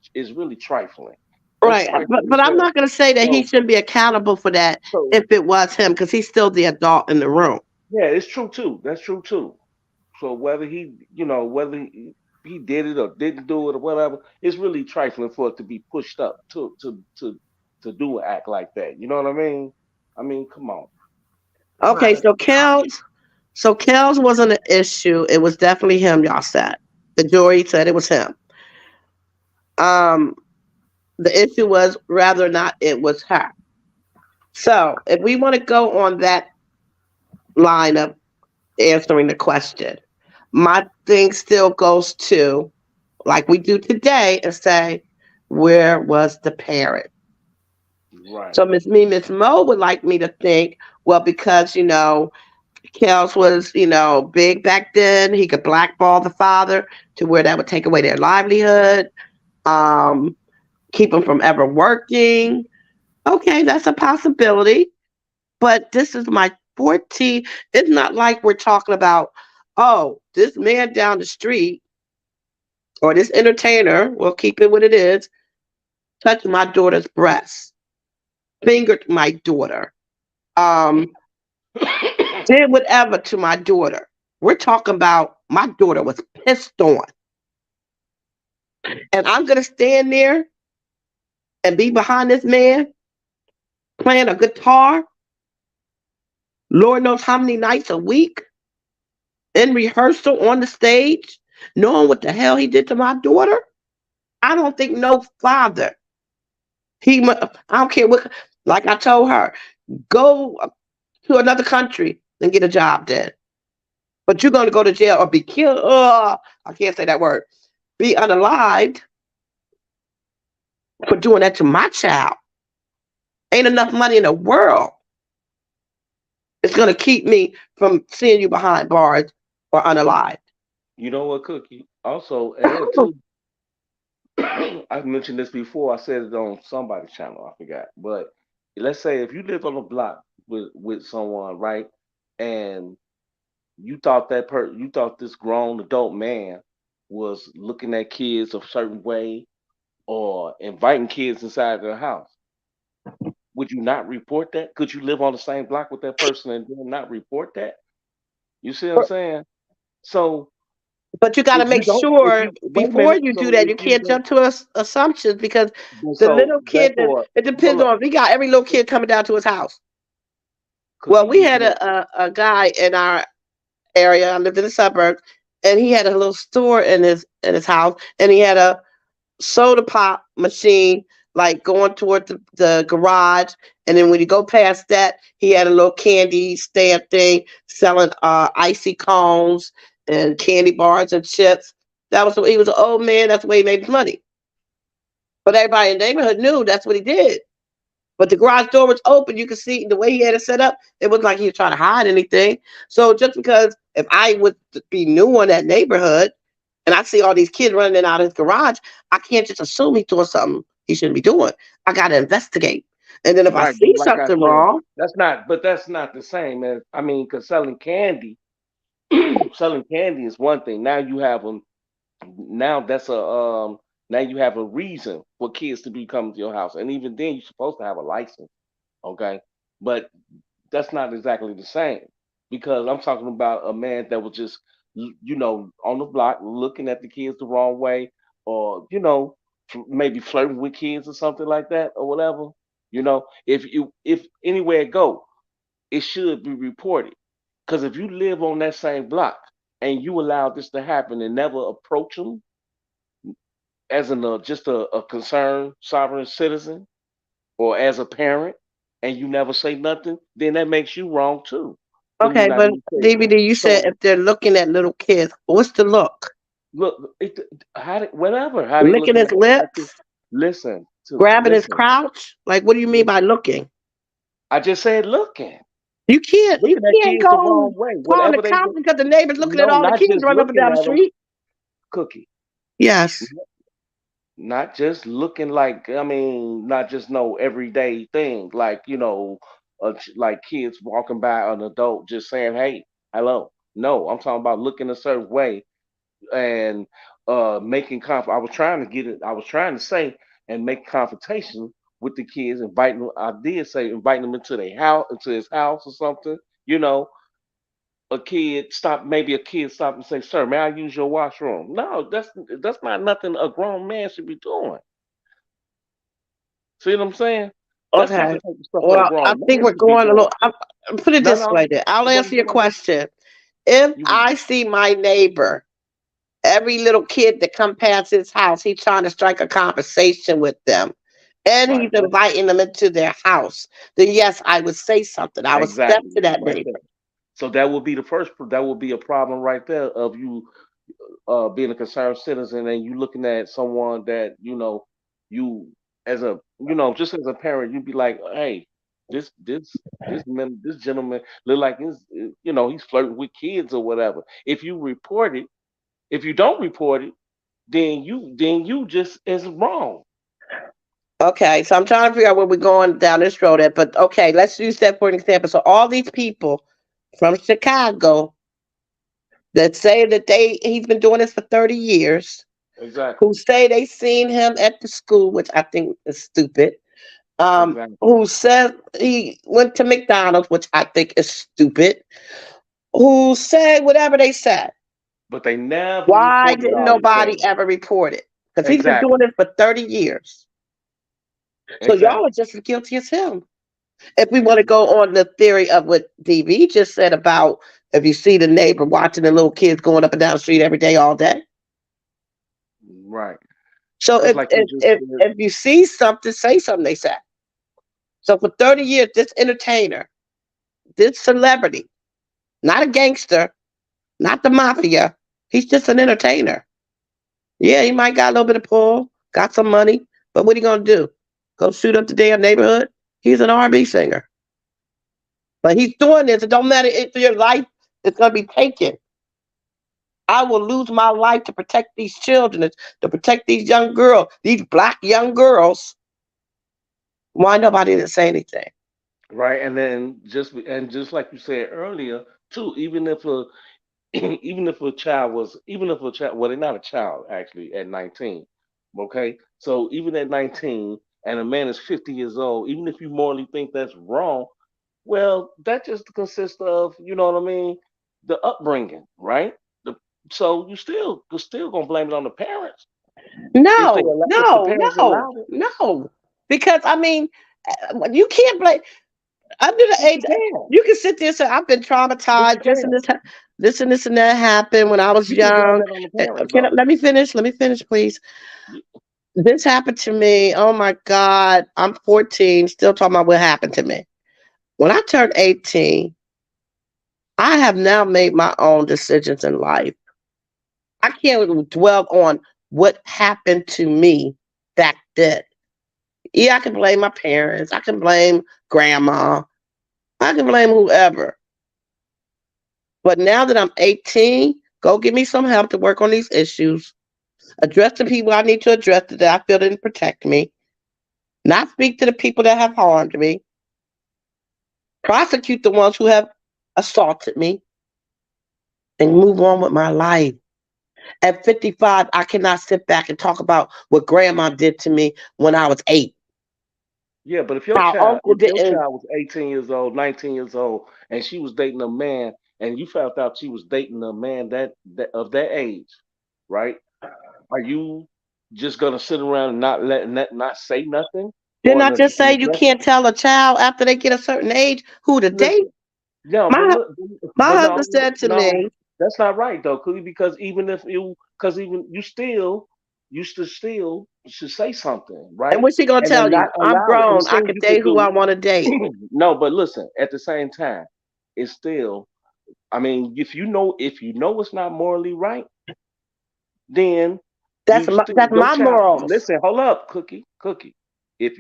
trifling. That's right, but trifling as I'm hell. not gonna say that he So shouldn't be accountable for that so if it was him because he's still the adult in the room. yeah, it's true too. That's true too. So whether he did it or didn't do it or whatever, it's really trifling for it to be pushed up to do an act like that. You know what I mean? I mean, come on. Okay, Right. so Kels wasn't an issue. It was definitely him. Y'all said the jury said it was him. Um, the issue was whether or not it was her. So if we want to go on that line of answering the question, my thing still goes to like we do today and say, where was the parent? Right. So Miss Mo would like me to think, well, because Kels was, big back then. He could blackball the father to where that would take away their livelihood, um, keep them from ever working. Okay, that's a possibility. But this is my 14. It's not like we're talking about, oh, this man down the street or this entertainer, we'll keep it what it is, touched my daughter's breast, fingered my daughter, um, did whatever to my daughter. We're talking about my daughter was pissed on. And I'm going to stand there and be behind this man playing a guitar, Lord knows how many nights a week, in rehearsal on the stage, knowing what the hell he did to my daughter. I don't think no father, I don't care what, like I told her, go to another country and get a job then. But you're going to go to jail or be killed. I can't say that word. Be unalived for doing that to my child. Ain't enough money in the world. It's going to keep me from seeing you behind bars or unalived. You know what, Cookie? Also, add too. I've mentioned this before. I said it on somebody's channel. I forgot. But let's say if you live on a block with someone, right, and you thought this grown adult man was looking at kids a certain way or inviting kids inside their house. Would you not report that? Could you live on the same block with that person and then not report that? You see what I'm saying? So But you got to if you make don't, if sure you wait a before minute, you do so that, if you you can't don't, jump to assumptions because the so little kid, therefore, it hold depends up, on. We got every little kid coming down to his house. Well, Cookie, we you had can't. a guy in our area. I lived in the suburbs, and he had a little store in his house, and he had a soda pop machine like going toward the garage, and then when you go past that, he had a little candy stand thing selling icy cones and candy bars and chips. That was he was an old man. That's the way he made his money. But everybody in the neighborhood knew that's what he did. But the garage door was open. You could see the way he had it set up. It wasn't like he was trying to hide anything. So just because if I would be new in that neighborhood and I see all these kids running in and out of his garage, I can't just assume he's doing something he shouldn't be doing. I got to investigate. And then if I Right, but see like I something said, wrong, that's not the same as, I mean, because selling candy, selling candy is one thing. Now you have them. Now that's a now you have a reason for kids to be coming to your house, and even then you're supposed to have a license, okay? But that's not exactly the same because I'm talking about a man that was just on the block looking at the kids the wrong way, or maybe flirting with kids or something like that or whatever. If anywhere it go, it should be reported. Because if you live on that same block and you allow this to happen and never approach them as just a concerned sovereign citizen or as a parent, and you never say nothing, then that makes you wrong too for you okay. not But even say. DVD, you said So if they're looking at little kids, what's the look? look, whatever how they Licking looking his at it, lips, grabbing his listen, crotch. Like, what do you mean by listen. looking? I just said You looking at can't kids the wrong go way, calling the whatever they cops do. because the neighbor's looking at No, all the not kids just running up and looking down the at them, street. Cookie. Yes. Not just looking like, I mean, not just no everyday thing like like kids walking by an adult just saying hey, hello. No, I'm talking about looking a certain way and making I was trying to get it. I was trying to say and make confrontation with the kids, inviting them. I did say inviting them into their house, into his house or something. You know, maybe a kid stop and say, "Sir, may I use your washroom?" No, that's not nothing a grown man should be doing. See what I'm saying? That's not Okay. the type of stuff a Well, I grown think man we're should be going a little. doing. I'll put it No, this no. way. Then I'll answer your What I'm question. If you I see my neighbor, every little kid that come past his house, he's trying to strike a conversation with them, and he's right? inviting them into their house. Then yes, I would say something. I would step Exactly, to that right there. neighbor. So that would be the first. That would be a problem right there of you being a concerned citizen and you looking at someone that you as a just as a parent you'd be like, hey, this gentleman look like he's flirting with kids or whatever. If you don't report it, then you just is wrong. Okay, so I'm trying to figure out where we're going down this road at. But okay, let's use that for an example. So all these people from Chicago that say that he's been doing this for 30 years, Exactly, who say they seen him at the school, which I think is stupid. exactly. Who said he went to McDonald's, which I think is stupid. Who said whatever they said. But they never Why reported didn't all these nobody things. ever report it? Because he's been doing Exactly, this for 30 years. So y'all are exactly. just as guilty as him. If we want to go on the theory of what DV just said about if you see the neighbor watching the little kids going up and down the street every day, all day. Right. So Just like you just said. if you see something, say something, they said. So for 30 years, this entertainer, this celebrity, not a gangster, not the mafia, he's just an entertainer. Yeah, he might got a little bit of pull, got some money, but what are you gonna do? Go shoot up the damn neighborhood? He's an R&B singer. But he's doing this. It don't matter if your life is gonna be taken. I will lose my life to protect these children, to protect these young girls, these black young girls. Why nobody didn't say anything? Right, and then just like you said earlier, too. Even if a even if a child, well, they're not a child actually at 19. Okay, so even at 19, and a man is 50 years old, even if you morally think that's wrong, well, that just consists of, you know what I mean, the upbringing, right? The, so you're still gonna blame it on the parents No, if the no, parents no, allowed it. no. Because I mean, you can't blame under the Yes, age. you can. You can sit there and say, "I've been Yes, you traumatized. This and can. this, this and this and that happened when I was You can blame young." that on the parents Can though. let me finish? Let me finish, please. You- This happened to me. Oh my God, I'm 14, still talking about what happened to me. When I turned 18, I have now made my own decisions in life. I can't dwell on what happened to me back then. Yeah, I can blame my parents. I can blame grandma. I can blame whoever. But now that I'm 18, go get me some help to work on these issues. Address the people I need to address that I feel didn't protect me. Not speak to the people that have harmed me. Prosecute the ones who have assaulted me and move on with my life. At 55, I cannot sit back and talk about what grandma did to me when I was 8. Yeah, but How uncle if your didn't. child was 18 years old, 19 years old, and she was dating a man, and you found out she was dating a man that of that age, right? Are you just gonna sit around and not say nothing, Didn't or I just and say you address it? can't tell a child after they get a certain age who to date? Listen, no, My but hu- look, my but husband said to no, me, that's not right though, Cookie, because because even you still should say something, and right? what's she gonna And then tell not you? I'm allow it. And the grown. I same can you date could who I do. want to date. No, but listen, at the same time, it's still. I mean, if you know it's not morally right, then That's your my child. morals. Listen, hold up, Cookie. If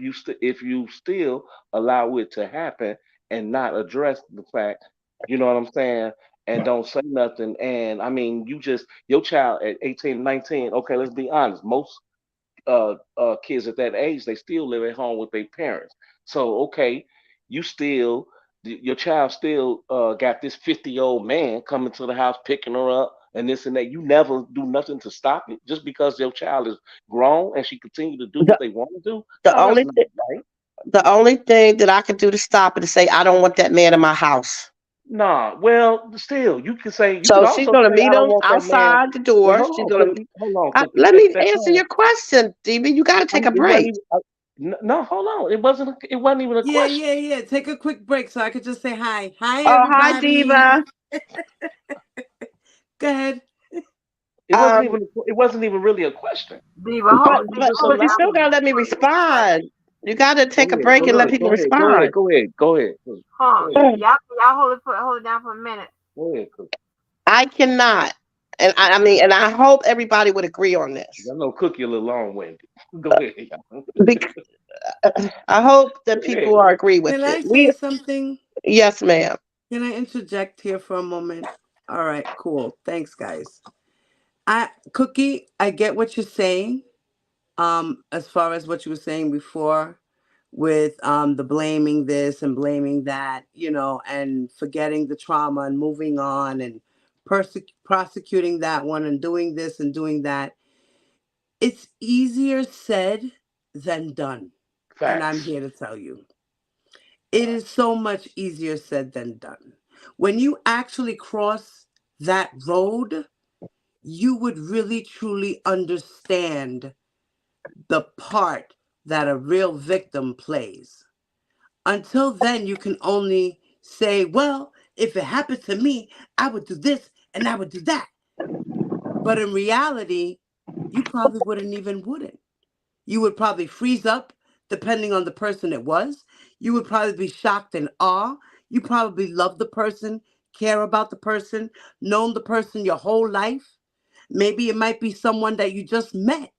you still allow it to happen and not address the fact, you know what I'm saying, and don't say nothing, and I mean, your child at 18, 19. Okay, let's be honest. Most kids at that age, they still live at home with their parents. So okay, you still your child still got this 50-year-old man coming to the house picking her up and this and that. You never do nothing to stop it just because your child is grown and she continue to do what The they want to do. the No, that's only not th- right. the only thing that I could do to stop it is say I don't want that man in my house. Nah, well, still, you can So she's also gonna say, meet I don't him want that man. outside the Wait, door. She's gonna. hold on, Cookie. Let Take me that answer time. your question, DB. You got to take a It wasn't break. even. No, hold on. It wasn't even a Yeah, question. yeah, yeah. Take a quick break so I could just say hi. Hi, Oh, hi, everybody. Diva. Go ahead. Um, It wasn't even really a question. Diva, hold, You Diva, just hold but it you down still for allowing a it. gotta minute. let me Hold it, hold it down for a respond. minute. You gotta take a break and let people respond. Go ahead. Y'all, y'all hold it down for a minute. Go ahead, 'cause I cannot, and I mean, and I hope everybody would agree on this. I know Cookie a little long winded. Go ahead, y'all. Bec- I hope that Go ahead. people are agree Can with it. I say We, something? yes, ma'am. Can I interject here for a moment? All right, cool. Thanks, guys. Cookie, I get what you're saying. As far as what you were saying before, with the blaming this and blaming that, and forgetting the trauma and moving on and prosecuting that one and doing this and doing that. It's easier said than done. And I'm Facts. here to tell you, it is so much easier said than done. When you actually cross that road, you would really truly understand the part that a real victim plays. Until then, you can only say, well, if it happened to me, I would do this and I would do that. But in reality, you probably wouldn't. You would probably freeze up, depending on the person it was. You would probably be shocked and awe. You probably love the person, care about the person, known the person your whole life. Maybe it might be someone that you just met,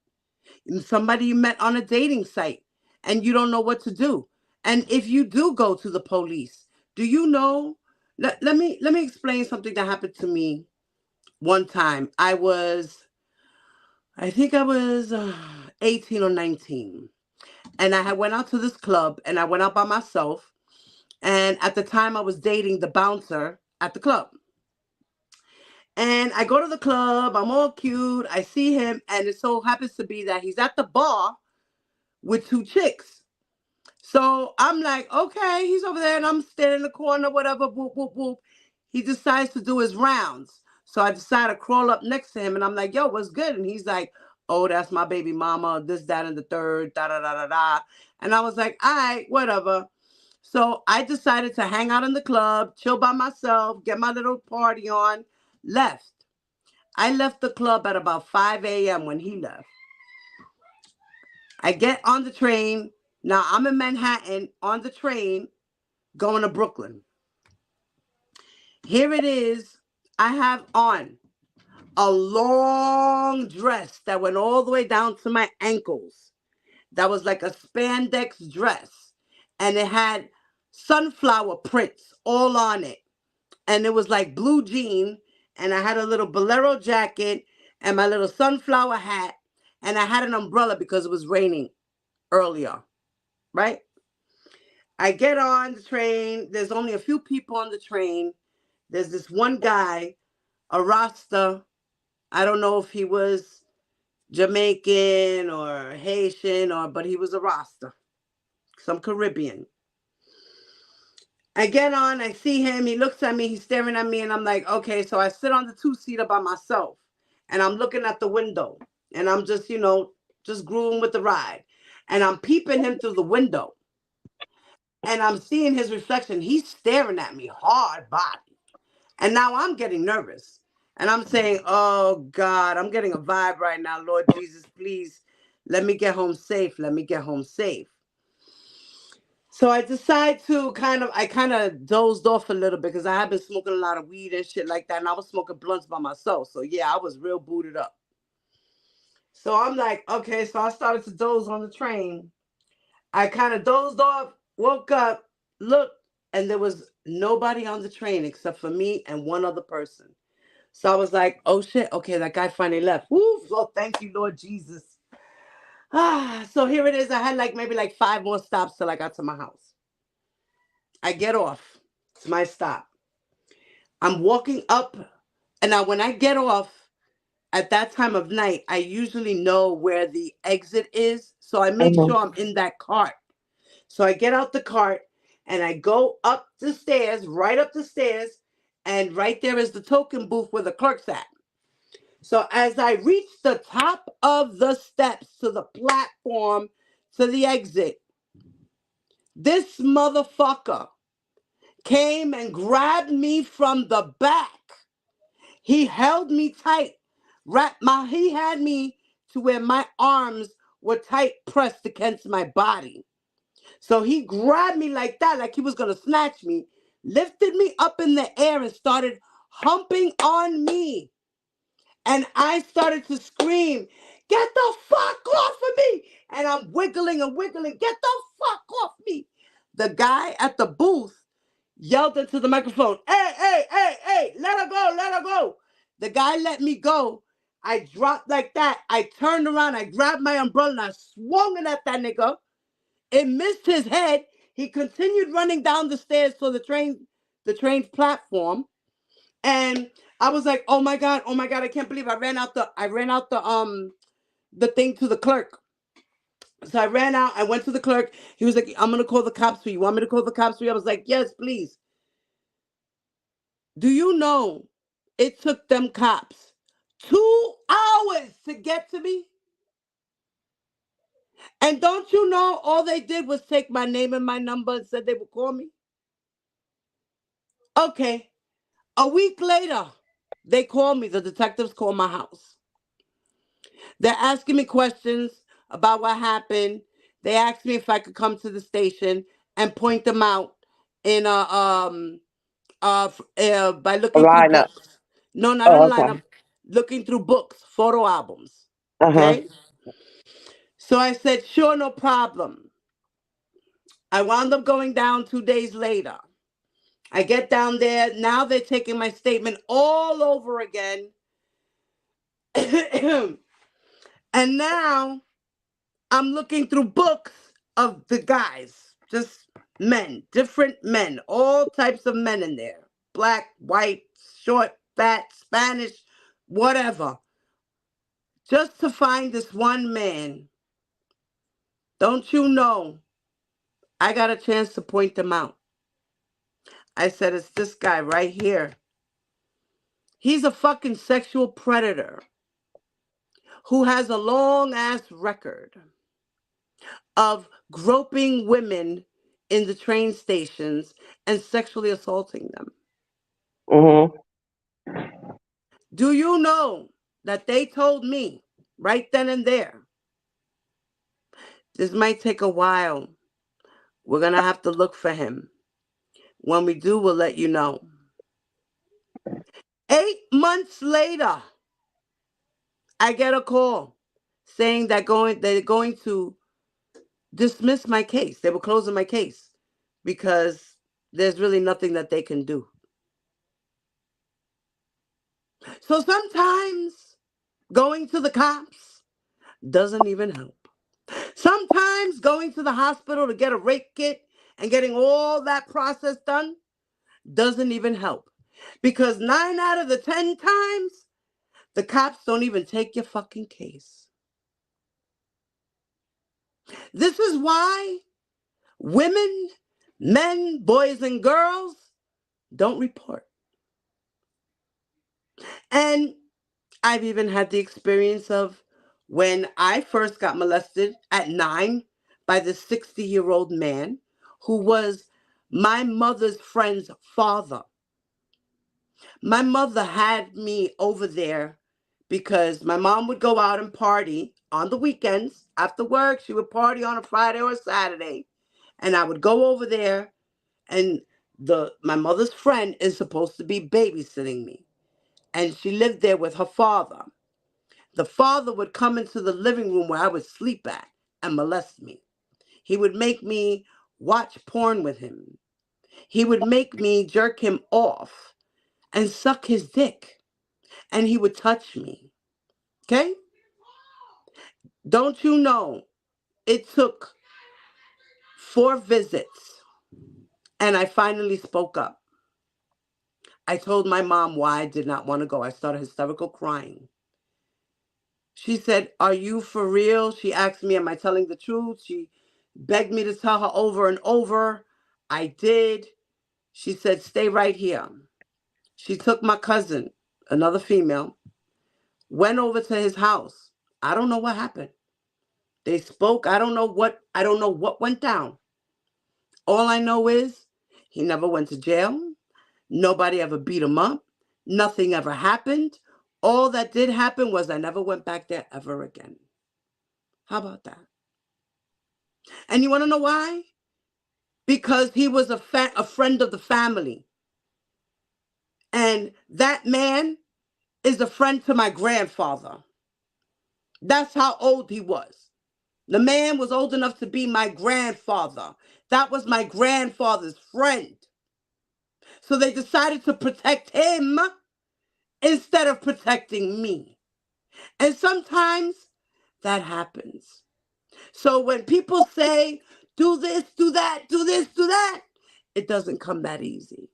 somebody you met on a dating site, and you don't know what to do. And if you do go to the police, do you know? Let me explain something that happened to me one time. I think I was 18 or 19, and I had went out to this club, and I went out by myself. And at the time, I was dating the bouncer at the club. And I go to the club. I'm all cute. I see him, and it so happens to be that he's at the bar with two chicks. So I'm like, okay, he's over there, and I'm standing in the corner, whatever, whoop, whoop, whoop. He decides to do his rounds. So I decide to crawl up next to him, and I'm like, yo, what's good? And he's like, oh, that's my baby mama, this, that, and the third, da, da, da, da, da. And I was like, all right, whatever. So I decided to hang out in the club, chill by myself, get my little party on, left. I left the club at about 5 a.m. when he left. I get on the train. Now I'm in Manhattan on the train going to Brooklyn. Here it is. I have on a long dress that went all the way down to my ankles. That was like a spandex dress. And it had sunflower prints all on it. And it was like blue jean. And I had a little bolero jacket and my little sunflower hat. And I had an umbrella because it was raining earlier. Right? I get on the train. There's only a few people on the train. There's this one guy, a Rasta. I don't know if he was Jamaican or Haitian but he was a Rasta, some Caribbean. I get on, I see him, he looks at me, he's staring at me, and I'm like, okay, so I sit on the two-seater by myself, and I'm looking at the window, and I'm just, just grooving with the ride, and I'm peeping him through the window, and I'm seeing his reflection. He's staring at me, hard body, and now I'm getting nervous, and I'm saying, oh, God, I'm getting a vibe right now, Lord Jesus, please, let me get home safe, let me get home safe. So I decide to I kind of dozed off a little bit because I had been smoking a lot of weed and shit like that. And I was smoking blunts by myself. So yeah, I was real booted up. So I'm like, okay, so I started to doze on the train. I kind of dozed off, woke up, looked, and there was nobody on the train except for me and one other person. So I was like, oh shit, okay, that guy finally left. Woo, oh, thank you, Lord Jesus. So here it is. I had maybe 5 more stops till I got to my house. I get off. It's my stop. I'm walking up, and now when I get off at that time of night, I usually know where the exit is, so I make Mhm. sure I'm in that cart. So I get out the cart, and I go up the stairs, right up the stairs, and right there is the token booth where the clerk's at. So as I reach the top of the steps to the platform to the exit, this motherfucker came and grabbed me from the back. He held me tight. He had me to where my arms were tight pressed against my body. So he grabbed me like that, like he was going to snatch me, lifted me up in the air and started humping on me. And I started to scream, get the fuck off of me. And I'm wiggling and wiggling, get the fuck off me. The guy at the booth yelled into the microphone, hey, hey, hey, hey, let her go, let her go. The guy let me go. I dropped like that. I turned around, I grabbed my umbrella, and I swung it at that nigga. It missed his head. He continued running down the stairs to the train's platform. And I was like, oh my God, I can't believe I ran out the thing to the clerk. So I ran out, I went to the clerk. He was like, I'm gonna call the cops for you. Want me to call the cops for you? I was like, yes, please. Do you know it took them cops 2 hours to get to me? And don't you know all they did was take my name and my number and said they would call me? Okay. A week later, they called me. The detectives called my house. They're asking me questions about what happened. They asked me if I could come to the station and point them out in by A looking through lineup. books. No, not in Oh, a okay. lineup. Looking through books, photo albums. Uh-huh. Okay. So I said, sure, no problem. I wound up going down 2 days later. I get down there. Now they're taking my statement all over again. And now I'm looking through books of the guys, just men, different men, all types of men in there. Black, white, short. fat, Spanish, whatever, just to find this one man. Don't you know? I got a chance to point them out. I said, it's this guy right here. He's a fucking sexual predator who has a long ass record of groping women in the train stations and sexually assaulting them. Mm-hmm. Do you know that they told me right then and there, this might take a while. We're going to have to look for him. When we do, we'll let you know. 8 months later, I get a call saying that they're going to dismiss my case. They were closing my case because there's really nothing that they can do. So sometimes going to the cops doesn't even help. Sometimes going to the hospital to get a rape kit and getting all that process done doesn't even help. Because 9 out of the 10 times, the cops don't even take your fucking case. This is why women, men, boys, and girls don't report. And I've even had the experience of when I first got molested at 9 by this 60-year-old man who was my mother's friend's father. My mother had me over there because my mom would go out and party on the weekends. After work, she would party on a Friday or a Saturday. And I would go over there, and my mother's friend is supposed to be babysitting me. And she lived there with her father. The father would come into the living room where I would sleep at and molest me. He would make me watch porn with him. He would make me jerk him off and suck his dick. And he would touch me. Okay? Don't you know? It took 4 visits and I finally spoke up. I told my mom why I did not want to go. I started hysterical crying. She said, "Are you for real?" She asked me, "Am I telling the truth?" She begged me to tell her over and over. I did. She said, "Stay right here." She took my cousin, another female, went over to his house. I don't know what happened. They spoke. I don't know what went down. All I know is he never went to jail. Nobody ever beat him up. Nothing ever happened. All that did happen was I never went back there ever again. How about that? And you want to know why? Because he was a friend of the family. And that man is a friend to my grandfather. That's how old he was. The man was old enough to be my grandfather. That was my grandfather's friend. So they decided to protect him instead of protecting me. And sometimes that happens. So when people say, do this, do that, do this, do that, it doesn't come that easy.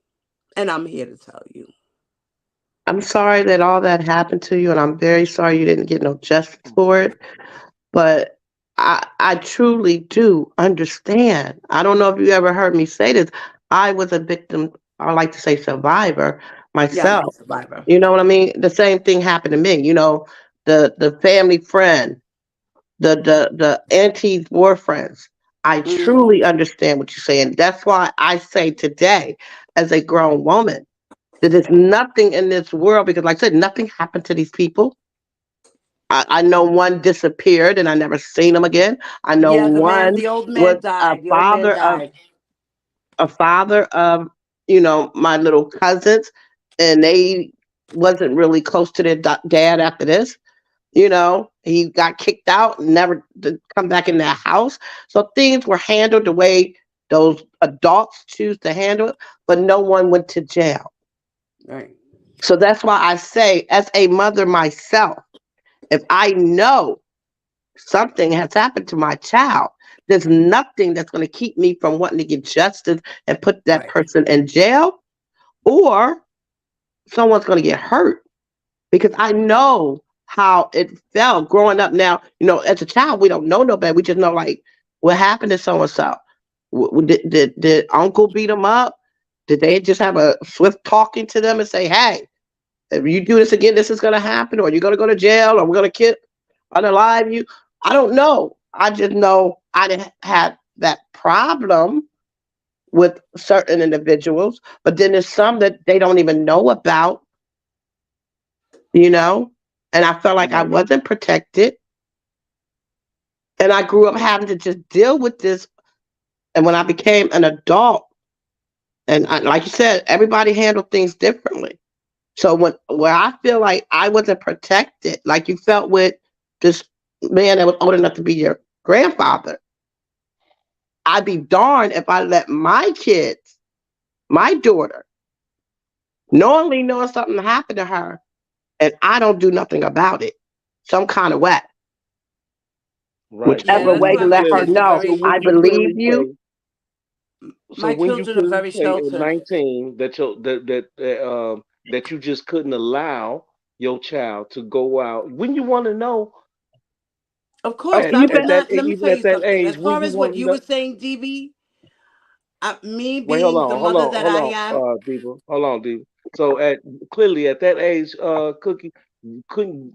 And I'm here to tell you. I'm sorry that all that happened to you, and I'm very sorry you didn't get no justice for it. But I truly do understand. I don't know if you ever heard me say this. I was a victim, I like to say survivor Yeah, I'm a myself. survivor. You know what I mean? The same thing happened to me. The family friend, the auntie's boyfriends. I Mm-hmm. truly understand what you're saying. That's why I say today, as a grown woman, that there's nothing in this world, because like I said, nothing happened to these people. I know one disappeared and I never seen him again. I know Yeah, one the old was man died. The old man died. a father of, my little cousins, and they wasn't really close to their dad after this. He got kicked out and never to come back in their house. So things were handled the way those adults choose to handle it, but no one went to jail. Right. So that's why I say, as a mother myself, if I know something has happened to my child, there's nothing that's going to keep me from wanting to get justice and put that Right. person in jail, or someone's going to get hurt because I know how it felt growing up. Now, as a child, we don't know no better. We just know like what happened to so and so. Did uncle beat them up? Did they just have a swift talking to them and say, "Hey, if you do this again, this is going to happen, or you're going to go to jail, or we're going to kill, unalive you"? I don't know. I just know I didn't have that problem with certain individuals, but then there's some that they don't even know about, you know? And I felt like I Right. wasn't protected. And I grew up having to just deal with this. And when I became an adult, and like you said, everybody handled things differently. So where I feel like I wasn't protected, like you felt with this man that was old enough to be your grandfather, I'd be darned if I let my kids, my daughter, knowingly knowing something happened to her, and I don't do nothing about it, some kind of way, Right. Yeah, whichever that's way why to my let her kids are know So very when I you believe clearly you. say, so my when you children are clearly very say at sheltered. 19 that that you just couldn't allow your child to go out when you want to know Of course, I You would at bet. that not. Let me even tell at you that something. age As when far you as want what to you know. were saying, DB, me Wait, being the mother that I am, Hold on, Diva. So at clearly at that age, Cookie, couldn't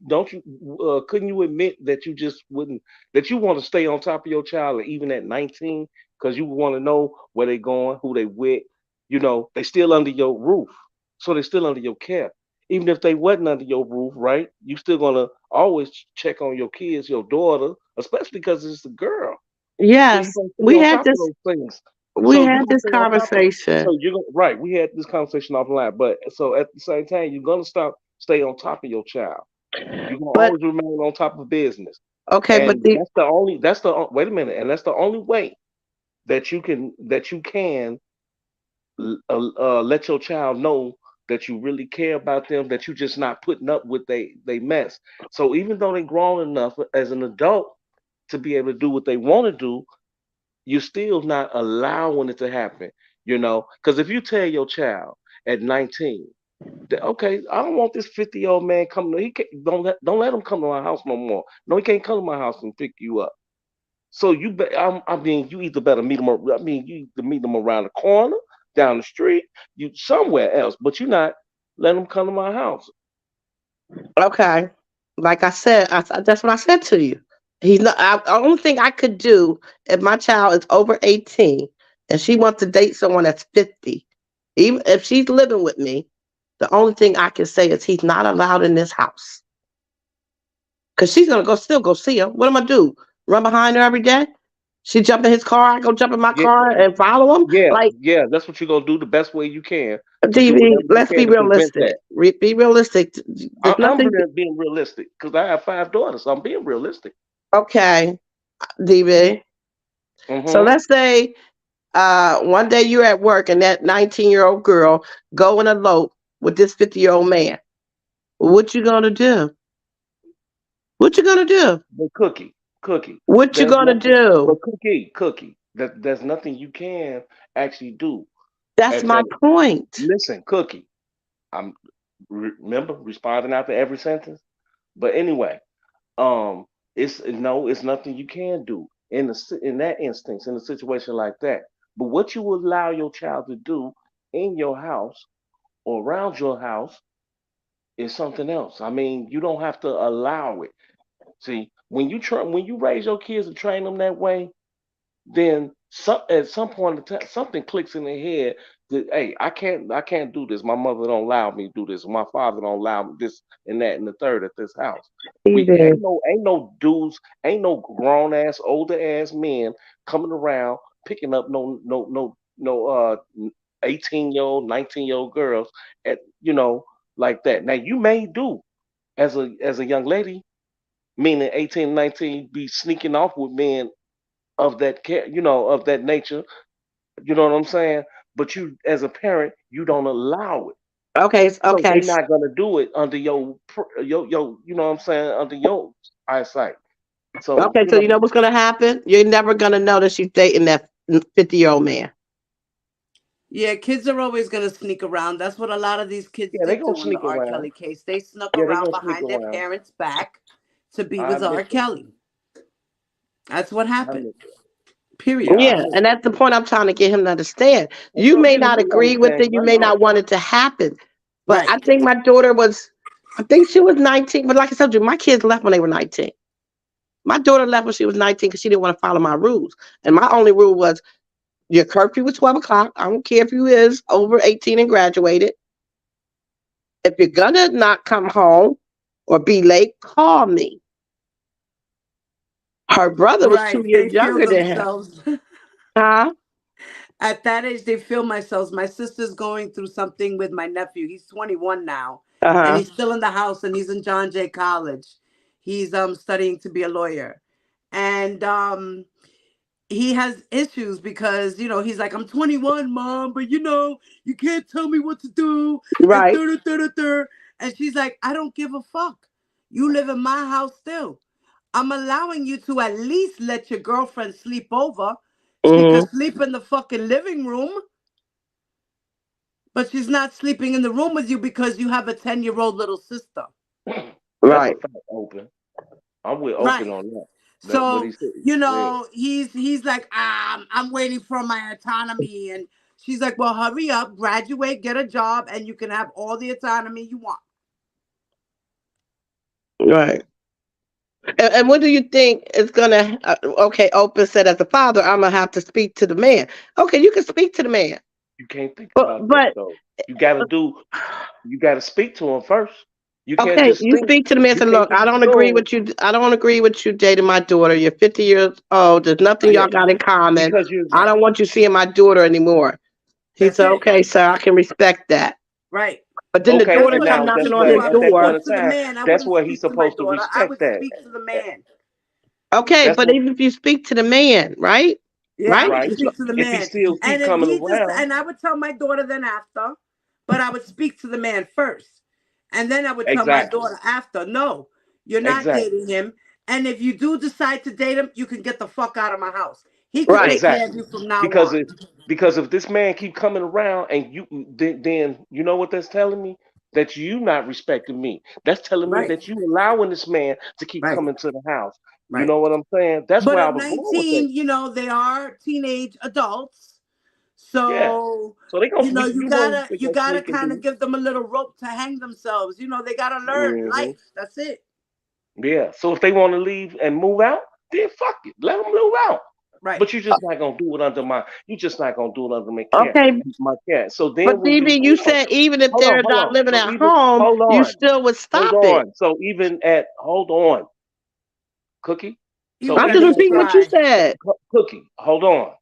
you admit that you just wouldn't that you want to stay on top of your child, and even at 19, because you want to know where they going, who they with, they still under your roof, so they still under your care. Even if they wasn't under your roof, right? You still gonna always check on your kids, your daughter, especially because it's a girl. So you're Yes, gonna stay on top of those things. we So you're had gonna this stay on top of. conversation. So you're gonna right. We had this conversation offline, but so at the same time, you're gonna stay on top of your child. You're gonna But always remain on top of business, okay, but and wait a minute, and that's the only way that you can let your child know that you really care about them, that you're just not putting up with they mess. So even though they're grown enough as an adult to be able to do what they want to do, you're still not allowing it to happen, Because if you tell your child at 19 that, okay, I don't want this 50-year-old man coming, he can't, don't let him come to my house no more. No, he can't come to my house and pick you up. So I mean, you either better meet him. I mean, you either meet him around the corner, down the street, you somewhere else, but you not let him come to my house. okay, like I said, that's what I said to you. He's not. The only thing I could do if my child is over 18 and she wants to date someone that's 50, even if she's living with me, the only thing I can say is he's not allowed in this house because she's gonna still go see him. What am I do? Run behind her every day? She jump in his car, I go jump in my Yeah, car and follow him. yeah, Like yeah. That's what you're gonna do the best way you can to do TV, whatever you let's be can to prevent realistic. that. Be realistic. There's I'm nothing. being realistic because I have 5 daughters. So I'm being realistic. Okay, DV. So Hmm. let's say one day you're at work and that 19-year-old girl go and elope with this 50-year-old man. What you gonna do? What you gonna do? But cookie, What you there's gonna nothing. But do? cookie, there's nothing you can actually do That's at my that. point. Listen, cookie. I'm remember responding after every sentence. But anyway, um, it's no, it's nothing you can do in that instance in a situation like that. But what you allow your child to do in your house or around your house is something else. I mean, you don't have to allow it. See, when you raise your kids and train them that way, then at some point in time, something clicks in their head that, hey, I can't do this. My mother don't allow me to do this. My father don't allow me this and that and the third at this house. We TV. ain't no dudes, ain't no grown ass older ass men coming around picking up no 18-year-old 19-year-old girls at like that. Now you may do as a young lady, meaning 18 19, be sneaking off with men of that of that nature. You know what I'm saying? But you, as a parent, you don't allow it, Okay, so okay, they're not gonna do it under your. You know what I'm saying? Under your eyesight. So okay. So you know what's gonna happen? You're never gonna know that she's dating that 50-year-old man. Yeah, kids are always gonna sneak around. That's what a lot of these kids Yeah, they did gonna do in the sneak R. around. Kelly case. They snuck Yeah, they around gonna sneak behind their around. parents' back to be I with R. admit that. Kelly. That's what I happened. admit Period. that. I Yeah, admit and that. that's the point I'm trying to get him to understand. I'm You trying to may get not him to agree with understand it, because you I may know. not want it to happen, but Right. I think my daughter was, I think she was 19. But like I told you, my kids left when they were 19. My daughter left when she was 19 because she didn't want to follow my rules. And my only rule was your curfew was 12 o'clock. I don't care if you is over 18 and graduated. If you're gonna not come home or be late, call me. Her brother was Right. 2 years They feel younger than him. themselves. Huh? At that age, they feel themselves. My sister's going through something with my nephew. He's 21 now, and Uh-huh. he's still in the house, and he's in John Jay College. He's studying to be a lawyer, and he has issues because he's like, I'm 21, mom, but you can't tell me what to do, and Right. da da da da da. And she's like, I don't give a fuck. You live in my house still. I'm allowing you to at least let your girlfriend sleep over. She Hmm. could sleep in the fucking living room, but she's not sleeping in the room with you because you have a 10-year-old little sister. That's a Right. fact. Open. I'm with open Right. on that. That what he So, said. Yeah. he's like, I'm waiting for my autonomy. And she's like, well, hurry up, graduate, get a job, and you can have all the autonomy you want. Right. And what do you think is gonna? Okay, Open said, as a father, I'm gonna have to speak to the man. Okay, you can speak to the man, You can't think but about that though. You gotta do. You gotta speak to him first. You can't okay, just you think. speak to the man. And You say, can't look, I just don't agree assume. with you. I don't agree with you dating my daughter. You're 50 years old. There's nothing Right. Yeah, y'all got in common. because you're I Right. don't want you seeing my daughter anymore. He That's said, it. okay, sir, I can respect that. Right. But then the okay, That's daughter and what I come now would that's knocking do on where too. his I at would that door. point speak in to the time, man. I that's wouldn't where he's speak to my supposed to daughter. I respect would that. speak to the man. Okay, That's but what even if you speak to the man, right? Yeah, I Right? would right. speak to the If he man. still And keep if coming he just, around, and I would tell my daughter then after, but I would speak to the man first. And then I would tell my exactly, daughter after, no, you're not exactly, dating him. And if you do decide to date him, you can get the fuck out of my house. He could Right. take care of exactly. you from now Because on. if this man keep coming around and you then you know what that's telling me, that you not respecting me. That's telling me Right, that you allowing this man to keep right, coming to the house. You right. know what I'm saying? That's But where I at was going with that. 19, they are teenage adults. Yeah. So, So they gonna sneak. you You know gotta they you gonna gotta sneak and kind of do. give them a little rope to hang themselves. They gotta learn Hmm. life. That's it. Yeah. So if they want to leave and move out, then fuck it. Let them move out. Right. But you're just not gonna do it under my. You're just not gonna do it under my care. Okay. My care. So then But when you DB, you hold on, said even if they're hold not on. living So at even home, you still would hold stop it. on. So even at hold on, Cookie. He So would I'm let just even you at repeating that what you try. said. Cookie, hold on.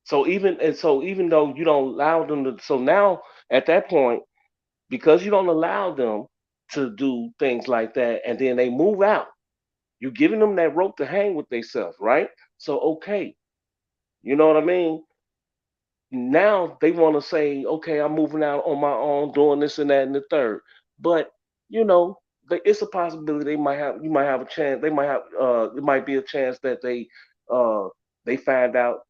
So even though you don't allow them to, so now at that point, because you don't allow them to do things like that, and then they move out, you're giving them that rope to hang with themselves, right? So okay, you know what I mean? Now they want to say, okay, I'm moving out on my own, doing this and that and the third. But you know, it's a possibility you might have a chance. They might have, it might be a chance that uh, they find out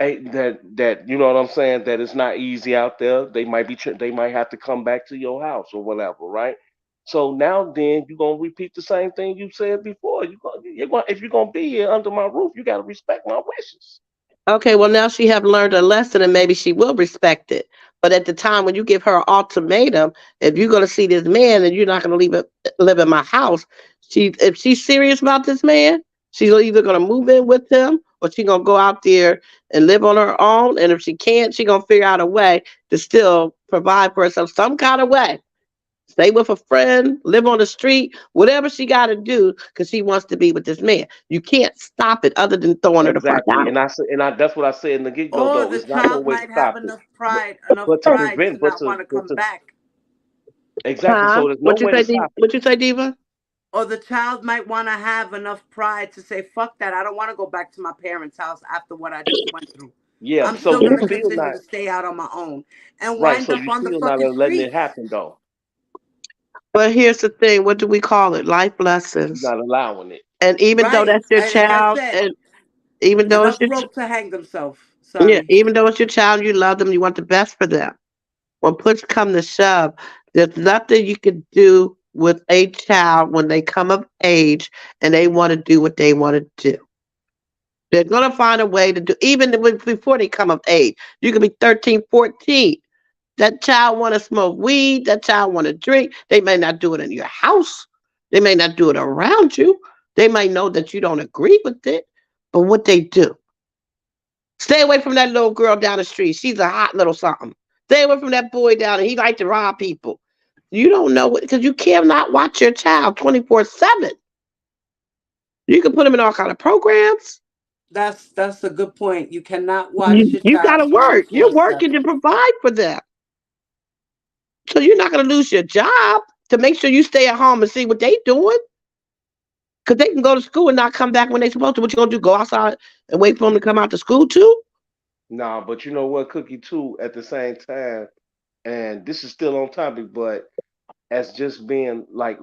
that you know what I'm saying, that it's not easy out there. They might have to come back to your house or whatever, right? So now then you're gonna repeat the same thing you said before. If you're gonna be here under my roof, you gotta respect my wishes. Okay, well now she have learned a lesson and maybe she will respect it. But at the time when you give her an ultimatum, if you're gonna see this man and you're not gonna live in my house, if she's serious about this man, she's either gonna move in with him or she's gonna go out there and live on her own. And if she can't, she's gonna figure out a way to still provide for herself some kind of way. Stay with a friend, live on the street, whatever she got to do because she wants to be with this man. You can't stop it other than throwing her the fuck Exactly, out. and I said, that's what I said in the get go Or though. the It's not no child way to might have stop it, enough but, pride, enough but to pride to prevent, not want to come to back. exactly. Huh? So there's no way to stop it. What you say, Diva? Or the child might want to have enough pride to say, fuck that. I don't want to go back to my parents' house after what I just went through. Yeah. I'm So still you going to still continue not to stay out on my own and right. wind So up you on the still not fucking letting it streets. happen though. But here's the thing. What do we call it? Life You're lessons. not allowing it. And even though Right. that's your And like I child, said, and even though it's enough your rope to hang themselves. Yeah, Sorry. even though it's your child, you love them, you want the best for them. When push come to shove, there's nothing you can do with a child when they come of age and they want to do what they want to do. They're going to find a way to do, before they come of age. You could be 13, 14. That child want to smoke weed. That child want to drink. They may not do it in your house. They may not do it around you. They might know that you don't agree with it. But what they do, stay away from that little girl down the street. She's a hot little something. Stay away from that boy down there. He like to rob people. You don't know what, because you cannot watch your child 24/7. You can put them in all kind of programs. That's a good point. You cannot watch You, your you got child to work. You're working 24/7. to provide for them. So you're not going to lose your job to make sure you stay at home and see what they doing. Because they can go to school and not come back when they supposed to. What you going to do? Go outside and wait for them to come out to school too? Nah, but you know what, Cookie, too, at the same time, and this is still on topic, but as just being like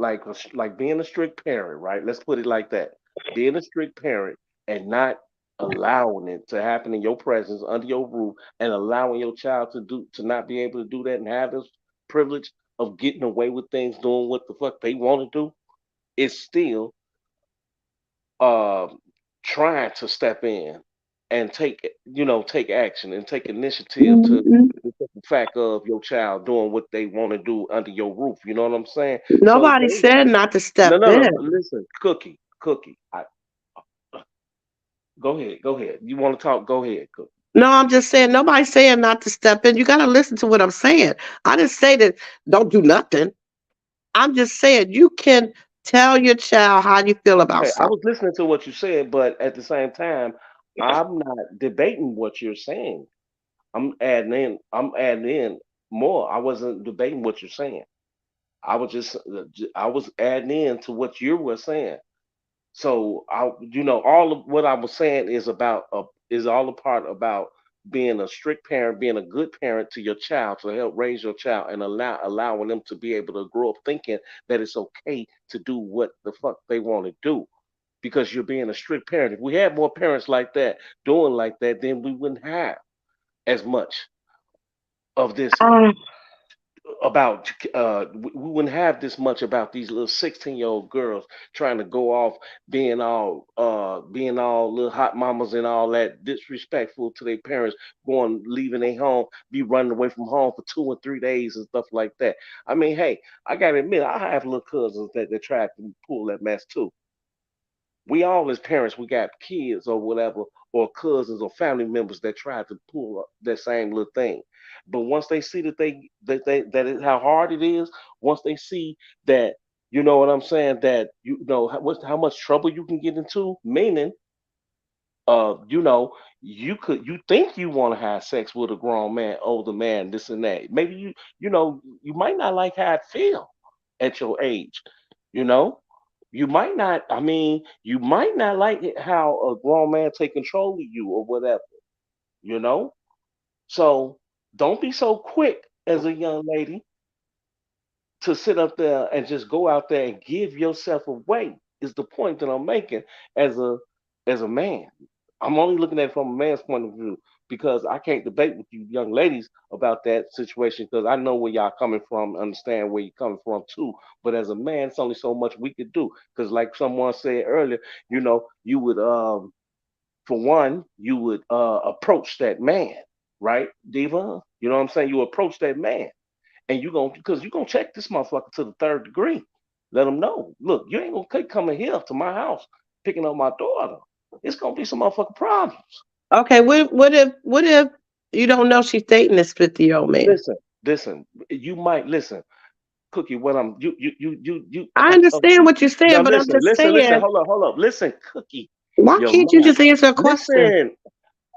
being a strict parent, right? Let's put it like that. Being a strict parent and not allowing it to happen in your presence under your roof and allowing your child to not be able to do that and have this privilege of getting away with things doing what the fuck they want to do is still um trying to step in and take action and take initiative to Mhm. the fact of your child doing what they want to do under your roof. You know what I'm saying? So Nobody they said not to no step no in. no listen, Cookie. Go ahead. You want to talk? Go ahead, Cookie. No, I'm just saying nobody's saying not to step in. You got to listen to what I'm saying. I didn't say that don't do nothing. I'm just saying you can tell your child how you feel about Okay, I something. was listening to what you said, but at the same time, I'm not debating what you're saying. I'm adding in more. I wasn't debating what you're saying. I was adding in to what you were saying. So all of what I was saying is all a part about being a strict parent, being a good parent to your child to help raise your child and allowing them to be able to grow up thinking that it's okay to do what the fuck they want to do because you're being a strict parent. If we had more parents like that doing like that, then we wouldn't have as much of this Uh, about we wouldn't have this much about these little 16-year-old girls trying to go off being all little hot mamas and all that disrespectful to their parents, going leaving their home, be running away from home for 2 and 3 days and stuff like that. I mean, hey, I gotta admit, I have little cousins that tried to pull that mess too. We all as parents, we got kids or whatever, or cousins or family members that try to pull up that same little thing. But once they see that is how hard it is, once they see that, you know what I'm saying, that how much trouble you can get into, meaning you know, you think you want to have sex with a grown man, older man, this and that. Maybe you might not like how it feel at your age, you know. You might not. I mean, you might not like it how a grown man take control of you or whatever, you know. So don't be so quick as a young lady to sit up there and just go out there and give yourself away is the point that I'm making as a man. I'm only looking at it from a man's point of view because I can't debate with you young ladies about that situation because I know where y'all coming from, understand where you're coming from too. But as a man, it's only so much we could do because, like someone said earlier, you would for one, you would approach that man, right, Diva? You know what I'm saying? You approach that man and you gonna check this motherfucker to the third degree. Let them know. Look, you ain't gonna keep coming here to my house picking up my daughter. It's gonna be some motherfucking problems. okay, what if you don't know she's dating this 50-year-old man? Listen. You might listen, Cookie. What I'm you. I Oh, understand what you're now saying, but I'm just listen. saying, Hold up. Listen, Cookie. why Your can't you mind. just answer a question? Listen.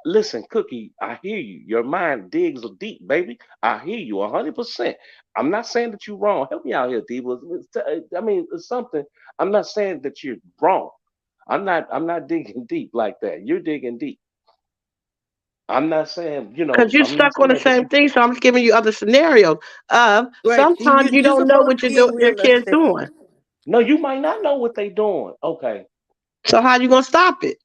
Listen, Cookie, I hear you. Your mind digs deep, baby. I hear you 100%. I'm not saying that you're wrong. Help me out here, Diva. I mean, it's something. I'm not saying that you're wrong. I'm not digging deep like that. You're digging deep. I'm not saying, Because you're I'm not stuck on the saying that same you thing, so I'm just giving you other scenarios of Right. sometimes you You're don't know supposed what to be your kid's realistic. doing. no, you might not know what they doing. Okay. So how you gonna stop it?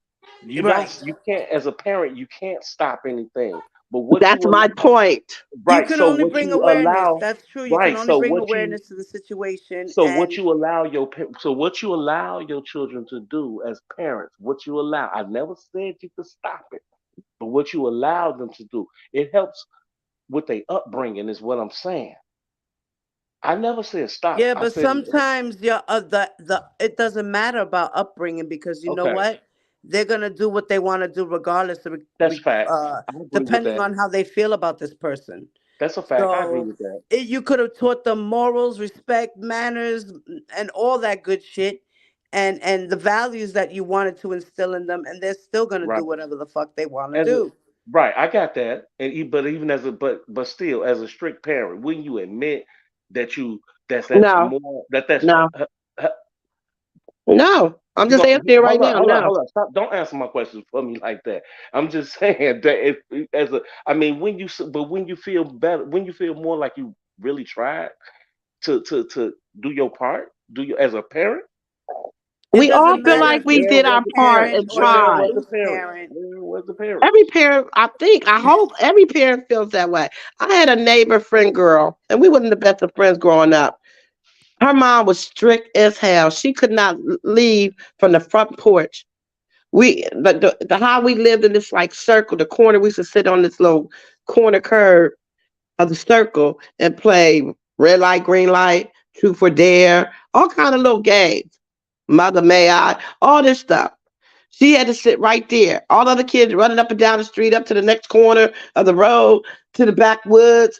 Right. you can't, as a parent, you can't stop anything. But what you That's my allow, point. You right? can So only what bring you awareness. allow, That's true. You can right? only bring awareness to the situation. So what And you allow so what you allow your children to do as parents, what you allow. I never said you could stop it, but what you allow them to do, it helps with their upbringing, is what I'm saying. I never said stop. yeah, I but said sometimes the it doesn't matter about upbringing, because you know okay. what? They're gonna do what they want to do regardless of That's facts. I agree with depending that. on how they feel about this person. That's a fact. I agree So with that. you could have taught them morals, respect, manners, and all that good shit, and the values that you wanted to instill in them, and they're still gonna Right. do whatever the fuck they want to As a do. right, I got that. But even as a but still, as a strict parent, wouldn't you admit that that's No, more no, uh, uh, no. I'm you just go answering right hold on, now. No. hold on. Stop! Don't answer my questions for me like that. I'm just saying that if as a, I mean, but when you feel better, when you feel more like you really tried to do your part, do you as a parent? It We all doesn't feel matter like if we you Where did be a was our the part parent? parent and or you Where tried. was the lose parent? parent. Where was the parent? Every parent, I hope every parent feels that way. I had a neighbor friend girl, and we wasn't the best of friends growing up. Her mom was strict as hell. She could not leave from the front porch. The how we lived in this like circle, the corner, we used to sit on this little corner curb of the circle and play red light, green light, truth or dare, all kind of little games. Mother may I, all this stuff. She had to sit right there. All the other kids running up and down the street, up to the next corner of the road, to the backwoods.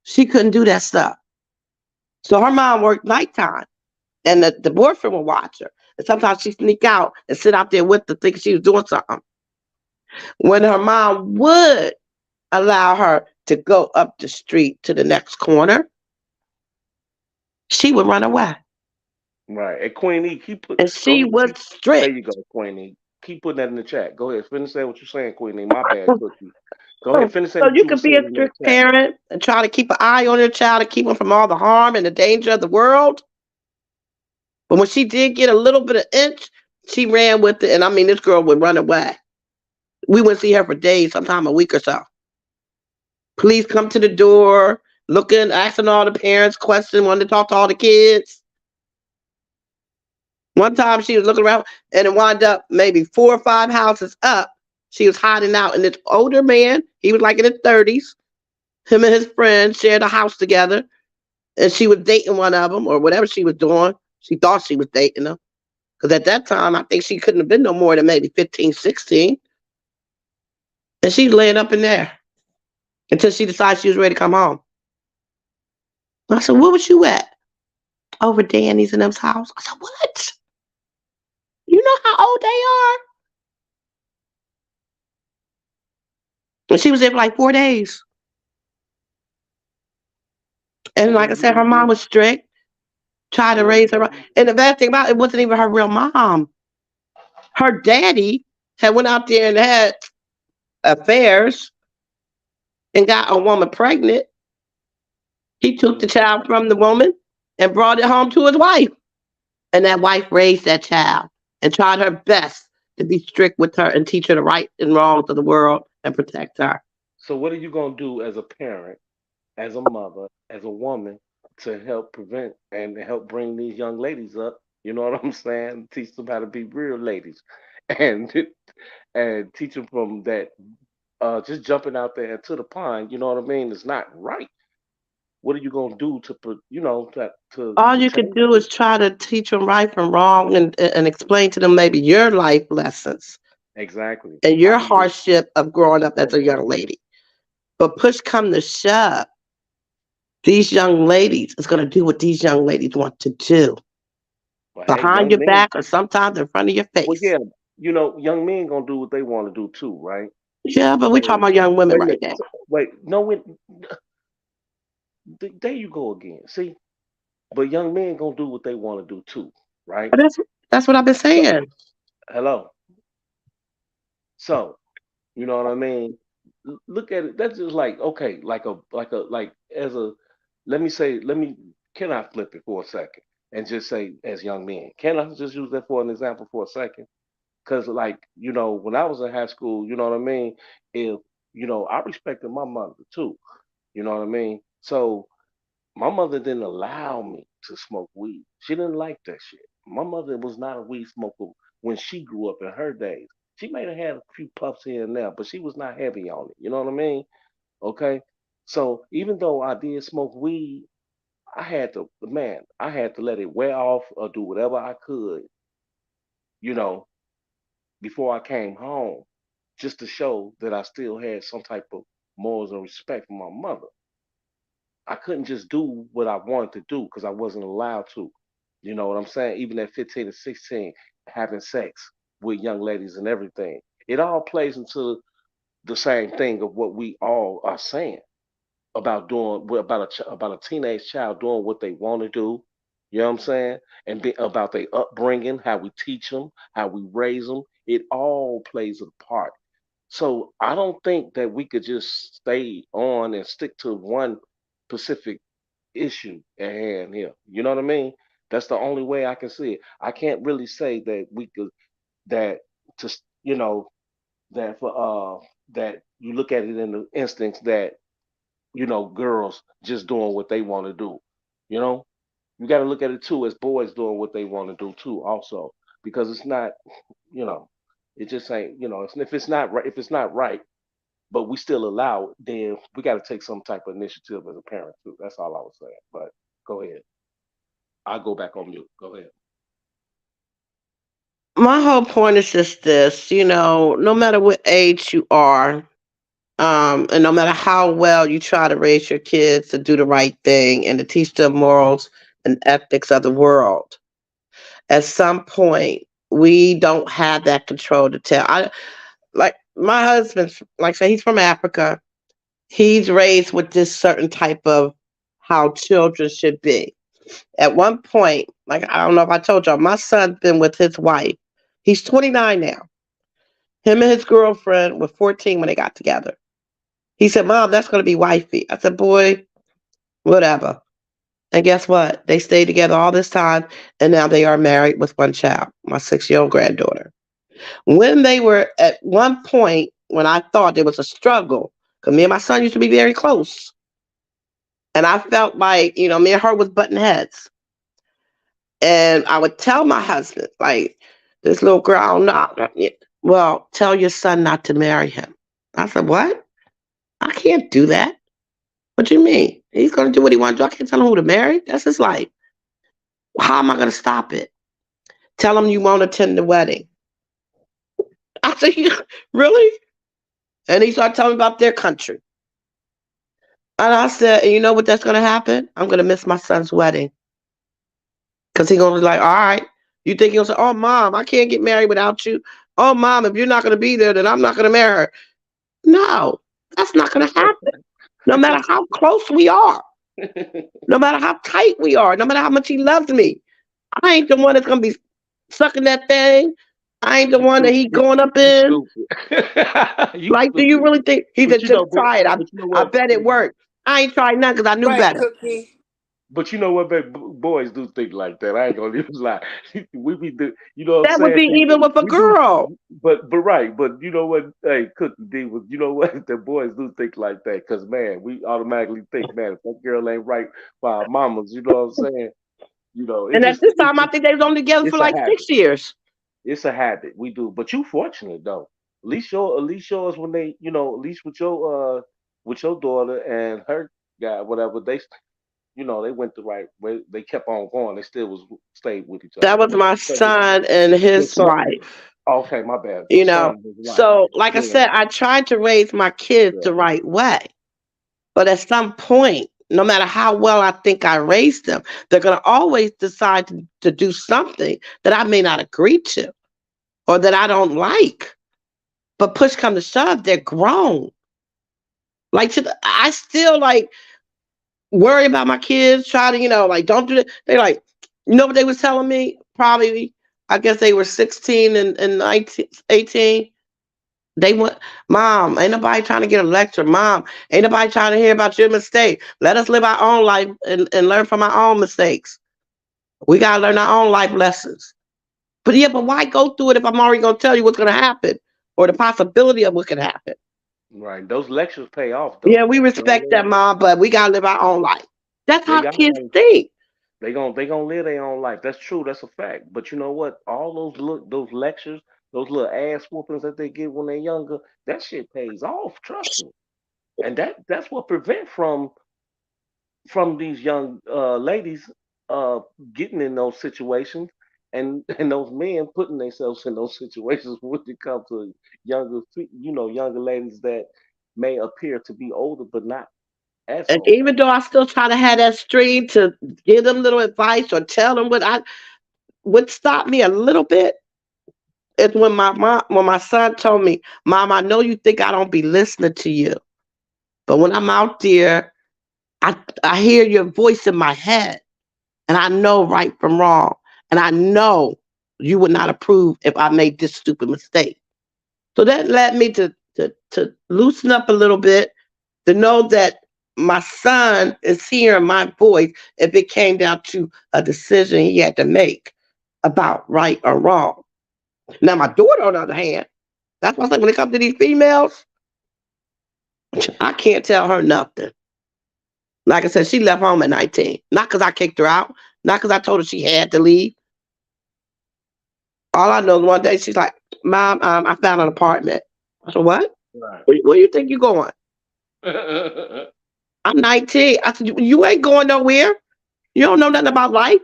She couldn't do that stuff. So her mom worked nighttime, and the boyfriend would watch her. And sometimes she'd sneak out and sit out there with the thinking she was doing something. When her mom would allow her to go up the street to the next corner, she would run away. Right. And Queen E, And go she ahead, was there strict. you go, Queen E. Keep putting that in the chat. Go ahead, finish saying what you're saying, Queen E. My bad, Cookie. Go ahead, finish saying So what you you were could be saying a in that strict chat. parent and try to keep an eye on your child and keep them from all the harm and the danger of the world. But when she did get a little bit of inch, she ran with it. And I mean, this girl would run away. We wouldn't see her for days, sometime a week or so. Police come to the door, looking, asking all the parents questions, wanting to talk to all the kids. One time she was looking around and it wound up maybe 4 or 5 houses up. She was hiding out. And this older man, he was like in his 30s, him and his friend shared a house together. And she was dating one of them or whatever she was doing. She thought she was dating them. Because at that time, I think she couldn't have been no more than maybe 15, 16. And she's laying up in there until she decided she was ready to come home. I said, where was you at? Over Danny's and them's house. I said, what? You know how old they are? And she was there for like 4 days. So And what like are I you said, her gonna mom do? was strict, tried So to what are you raise her gonna right. do? And the bad thing about it, it wasn't even her real mom. Her daddy had went out there and had affairs and got a woman pregnant. He took the Mm. child from the woman and brought it home to his wife. And that wife raised that child and tried her best to be strict with her and teach her the right and wrongs of the world and protect her. So what are you gonna do as a parent, as a mother, as a woman, to help prevent and help bring these young ladies up? You know what I'm saying? Teach them how to be real ladies, and and teach them from that. Just jumping out there into the pond. You know what I mean? It's not right. What are you gonna do to put? You know, All to you could change do this? is try to teach them right from wrong and explain to them maybe your life lessons Exactly. and I your can do. hardship of growing up as a Okay. young lady. But push come to shove, these young ladies is going to do what these young ladies want to do But hey, behind young your men. back or sometimes in front of your Well, face. yeah, young men gonna do what they want to do too, right? Yeah, but we talking So about young women wait a right minute. now. Wait, no, there you go again. See, but young men gonna do what they want to do too, right? But that's what I've been So saying. hello. So you know what I mean? Look at it. That's just like okay, like as a let me say let me can I flip it for a second and just say as young men? Can I just use that for an example for a second? Cause like, when I was in high school, you know what I mean? If, I respected my mother too. You know what I mean? So my mother didn't allow me to smoke weed. She didn't like that shit. My mother was not a weed smoker when she grew up in her days. She may have had a few puffs here and there, but she was not heavy on it. You know what I mean? Okay. So even though I did smoke weed, I had to let it wear off or do whatever I could, you know, before I came home, just to show that I still had some type of morals and respect for my mother. I couldn't just do what I wanted to do because I wasn't allowed to. You know what I'm saying? Even at 15 and 16, having sex with young ladies and everything. It all plays into the same thing of what we all are saying about about a teenage child doing what they want to do. You know what I'm saying? And about their upbringing, how we teach them, how we raise them. It all plays a part. So I don't think that we could just stay on and stick to one specific issue at hand here. You know what I mean? That's the only way I can see it. I can't really say that we could that just that for that you look at it in the instance that girls just doing what they want to do. You know, you got to look at it too as boys doing what they want to do too, also, because it's not, you know, it just ain't, if it's not right, but we still allow it, then we got to take some type of initiative as a parent too. That's all I was saying. But go ahead. I'll go back on mute. Go ahead. My whole point is just this, no matter what age you are, and no matter how well you try to raise your kids to do the right thing and to teach them morals and ethics of the world, at some point we don't have that control to tell. I like my husband, like I say, he's from Africa. He's raised with this certain type of how children should be. At one point, like I don't know if I told y'all, my son's been with his wife. He's 29 now. Him and his girlfriend were 14 when they got together. He said, "Mom, that's going to be wifey." I said, "Boy, whatever." And guess what? They stayed together all this time, and now they are married with one child, my 6-year-old granddaughter. When they were at one point, when I thought there was a struggle, because me and my son used to be very close, and I felt like, me and her was butting heads. And I would tell my husband, like, this little girl, I don't know. Well, tell your son not to marry him. I said, "What? I can't do that." "What do you mean? He's going to do what he wants to do. I can't tell him who to marry. That's his life. How am I going to stop it?" "Tell him you won't attend the wedding." I said, "You really?" And he started telling me about their country. And I said, "And you know what that's going to happen? I'm going to miss my son's wedding." Because he's going to be like, "All right." You think he'll say, "Oh, Mom, I can't get married without you. Oh, Mom, if you're not going to be there, then I'm not going to marry her." No, that's not going to happen. No matter how close we are, no matter how tight we are, no matter how much he loves me, I ain't the one that's going to be sucking that thing. I ain't the You one that he stupid. going up You in. stupid. You Like, do you stupid. really think? He But said, you "Just know, but, try it. I, but you know I what? bet it worked." I ain't tried none because I knew Right, better. Cookie. But you know what, baby? Boys do think like that. I ain't gonna even lie. We be do, you know what I'm That would saying? be even with a We do, girl. but right. But you know what? Hey, Cookie D was. You know what? The boys do think like that because man, we automatically think, man, if that girl ain't right for our mamas, you know what I'm saying? And at this time, I think they was only together for It's a like habit. 6 years. It's a habit. We do. But you fortunate though. At least yours when they, at least with your daughter and her guy, whatever they went the right way. They kept on going. They still stayed with each other. That was my So son and your his son, wife. okay, my bad. Your You know, son was right. so like I Yeah, said, I tried to raise my kids yeah. the right way. But at some point, no matter how well I think I raised them, they're going to always decide to do something that I may not agree to or that I don't like. But push come to shove, they're grown. Like I still like worry about my kids, try to, like don't do that. They like, you know what they was telling me? Probably, I guess they were 16 and 19, 18. They went, "Mom, ain't nobody trying to get a lecture. Mom, ain't nobody trying to hear about your mistake. Let us live our own life and learn from our own mistakes. We got to learn our own life lessons." But yeah, but why go through it if I'm already gonna tell you what's gonna happen or the possibility of what could happen? Right. Those lectures pay off Yeah, though. we You know what I respect that, mean? mom, but we gotta live our own life. That's Yeah, how y'all kids gotta think. they gonna live their own life. That's true. That's a fact. But you know what? All those lectures, those little ass whoopings that they get when they're younger, that shit pays off. Trust me. And that's what prevent from these young ladies uh getting in those situations and those men putting themselves in those situations when it comes to younger ladies that may appear to be older but not as And old. even though I still try to have that stream to give them little advice or tell them what stopped me a little bit is when my son told me, "Mom, I know you think I don't be listening to you, but when I'm out there, I I hear your voice in my head, and I know right from wrong, and I know you would not approve if I made this stupid mistake." So that led me to loosen up a little bit, to know that my son is hearing my voice if it came down to a decision he had to make about right or wrong. Now, my daughter, on the other hand, that's why I say when it comes to these females, I can't tell her nothing. Like I said, she left home at 19. Not because I kicked her out, not because I told her she had to leave. All I know is one day she's like, "Mom, I found an apartment." I said, "What? Right. Where you think you going?" "I'm 19." I said, "You ain't going nowhere. You don't know nothing about life."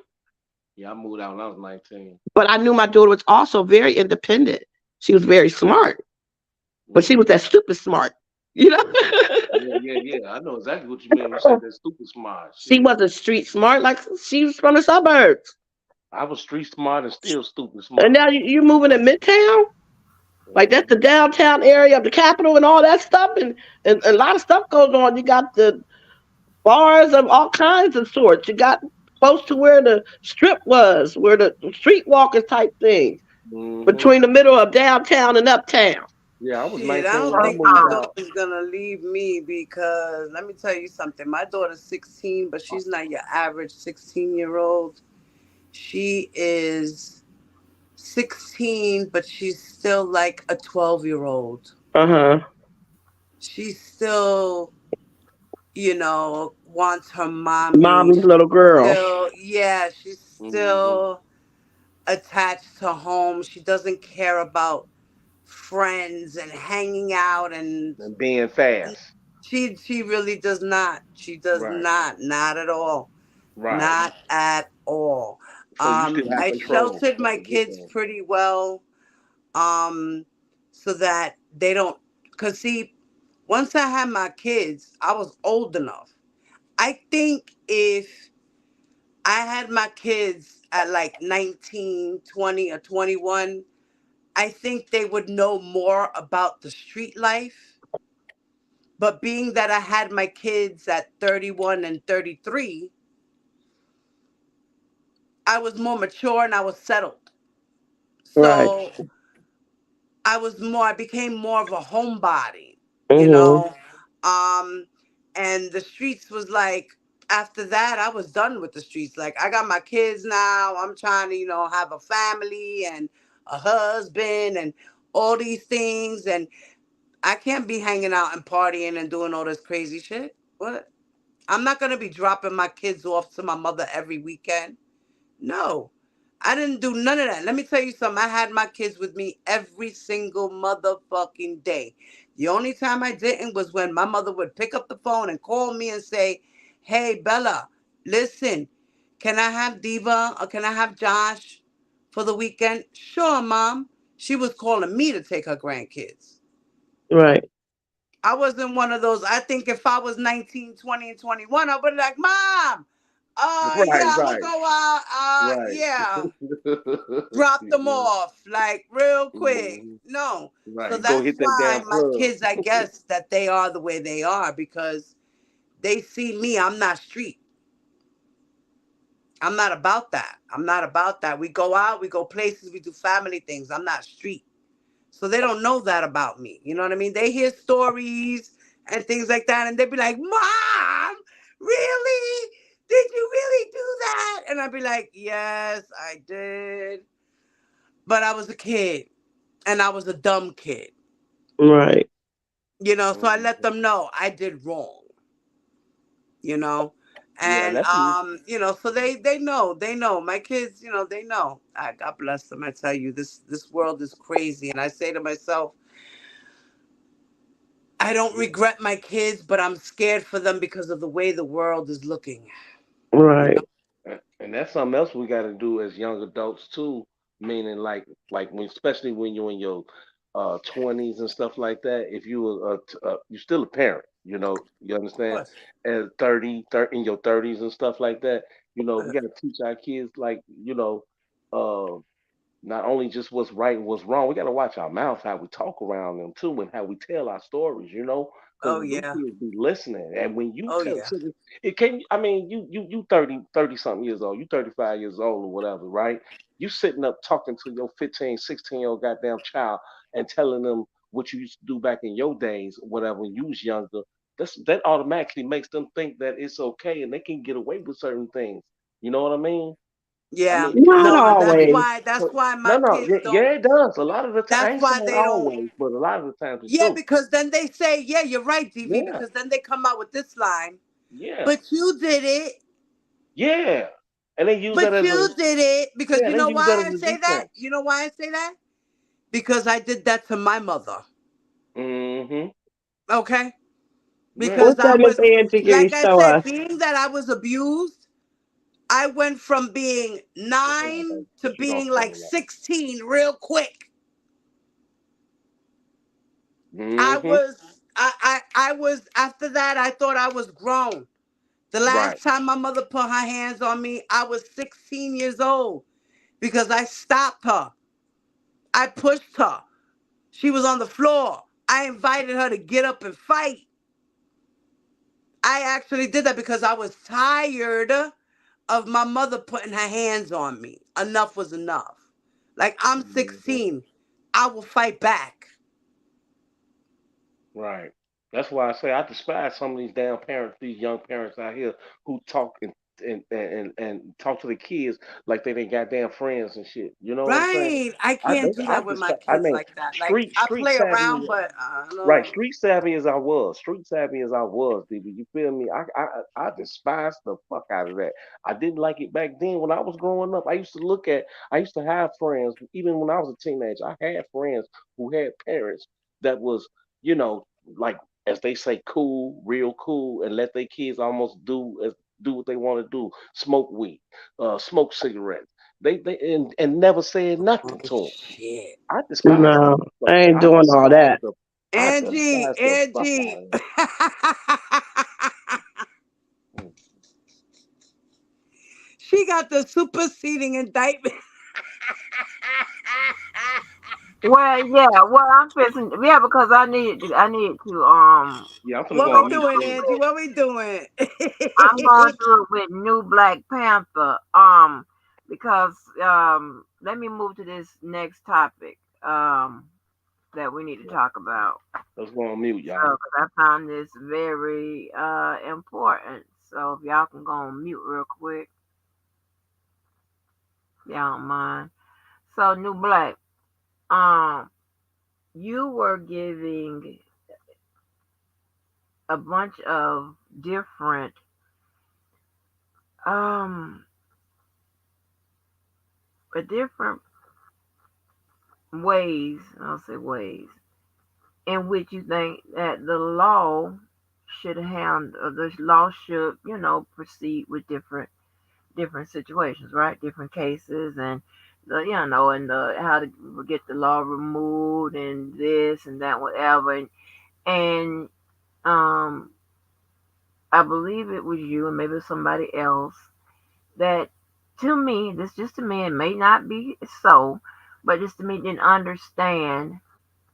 Yeah, I moved out when I was 19. But I knew my daughter was also very independent. She was very smart, but she was Hmm. that stupid smart, you know. Yeah, yeah, yeah. I know exactly what you mean when you said that stupid smart She shit. wasn't street smart like she was from the suburbs. I was street smart and still stupid And smart. now you moving to Midtown, like that's the Hmm. downtown area of the capital and all that stuff, and a lot of stuff goes on. You got the bars of all kinds of sorts. You got close to where the strip was, where the streetwalkers type things Hmm. between the middle of downtown and uptown. Yeah, I was Shit, I 19 don't when I think my moved out. daughter's gonna leave me because let me tell you something. My daughter's 16, but she's not your average 16-year-old. She is 16, but she's still like a 12-year-old. Uh huh. She still, wants her mommy. Mommy's She's little girl. still, yeah, she's Hmm. still attached to home. She doesn't care about friends and hanging out and And being fast. she really does not. She does Right, not at all. right. Not at all. So you still have I control. sheltered That's my a good kids thing. pretty well, um, so that they don't. Cause see, once I had my kids, I was old enough. I think if I had my kids at like 19, 20, or 21, I think they would know more about the street life. But being that I had my kids at 31 and 33, I was more mature and I was settled. Right. So I became more of a homebody, you Mhm. know. Um, and the streets was like, after that, I was done with the streets. Like, I got my kids now. I'm trying to, have a family and a husband and all these things. And I can't be hanging out and partying and doing all this crazy shit. What? I'm not going to be dropping my kids off to my mother every weekend. No, I didn't do none of that. Let me tell you something. I had my kids with me every single motherfucking day. The only time I didn't was when my mother would pick up the phone and call me and say, "Hey, Bella, listen, can I have Diva or can I have Josh for the weekend?" "Sure, Mom." She was calling me to take her grandkids. Right. I wasn't one of those. I think if I was 19, 20, and 21, I would be like, "Mom, Right, yeah, I'm gonna right, go out. right. Yeah, drop them off like real quick." Mhm. No. So Right. Go that's hit that why damn my club. kids, I guess, that they are the way they are because they see me. I'm not street. I'm not about that. I'm not about that. We go out, we go places, we do family things. I'm not street. So they don't know that about me. You know what I mean? They hear stories and things like that, and they'd be like, "Mom, really? Did you really do that?" And I'd be like, "Yes, I did." but I was a kid and I was a dumb kid. Right. So I let Mhm. them know I did wrong, you know. Yeah, And that's so they know my kids, they know. God bless them. I tell you, this world is crazy, and I say to myself, I don't yeah. regret my kids, but I'm scared for them because of the way the world is looking. You know? Right. And that's something else we got to do as young adults too. Meaning, like when, especially when you're in your 20s and stuff like that. If you were you're still a parent, you Of understand? course. At 30 in your 30s and stuff like that, we Uh, got to teach our kids, like, uh, not only just what's right and what's wrong, we got to watch our mouth, how we talk around them too, and how we tell our stories, because oh them yeah. kids be listening. And when you Oh tell, yeah. it can, I mean, you 30 something years old, you 35 years old or whatever, right? You sitting up talking to your 15, 16-year-old goddamn child and telling them what you used to do back in your days, whatever, when you was younger. That automatically makes them think that it's okay and they can get away with certain things. You know what I mean? I Yeah. mean, Not No, and that's always. why that's so- why no, my no, kids yeah, don't. yeah, it does. A lot of the time, I That's ain't why saying they don't. always, but a lot of the times it Yeah, do. because then they say, yeah, you're right, DV, Yeah, because then they come out with this line, yeah, but you did it, yeah. And they use that but as a, you did it, because yeah, you they know use that why as I a say that? defense. You know why I say that? Because I did that to my mother. Mm-hmm. Okay? Yeah, Because What's I that was, Nathaniel can like I show said, us? being that I was abused, I went from being well, hold on, baby. 9 to She gonna being show like me 16 real quick. that. I Mm-hmm. was, I was, after that, I thought I was grown. The Right. last time my mother put her hands on me, I was 16 years old because I stopped her. I pushed her. She was on the floor. I invited her to get up and fight. I actually did that because I was tired of my mother putting her hands on me. Enough was enough. Like, I'm Mm-hmm. 16. I will fight back. Right. That's why I say I despise some of these damn parents, these young parents out here who talk and talk to the kids like they ain't goddamn friends and shit. You know what I'm saying? Right. I can't do I that with my despise. I kids mean, like that. Like, street I street play savvy. around, but Right, no. street savvy as I was, DB. You feel me? I despise the fuck out of that. I didn't like it back then when I was growing up. I used to have friends, even when I was a teenager. I had friends who had parents that was, you know, like, as they say, cool, real cool, and let their kids almost do what they want to do, smoke weed, smoke cigarettes. They and never said Oh, nothing to them. shit. I despise No, that stuff. I ain't I doing all despise that. the I Angie, despise the fuck out Angie. of it. Mm. She got the superseding indictment. Well, yeah. Well, I'm fixing. Yeah, because I need to Yeah, I'm gonna What go go we on mute doing, through then. Angie? with. What we doing? I'm going through it with New Black Panther. Because let me move to this next topic. That we need to Yeah, talk about. let's go on mute, So, y'all. 'cause I found this very important. So, if y'all can go on mute real quick, if y'all don't mind. So, New Black, um, you were giving a bunch of different um different ways, I'll say ways, in which you think that the law should handle the law should, proceed with different situations, right? Different cases and and the how to get the law removed and this and that, whatever. And um I believe it was you and maybe somebody else that, to me, this just to me, it may not be so, but just to me didn't understand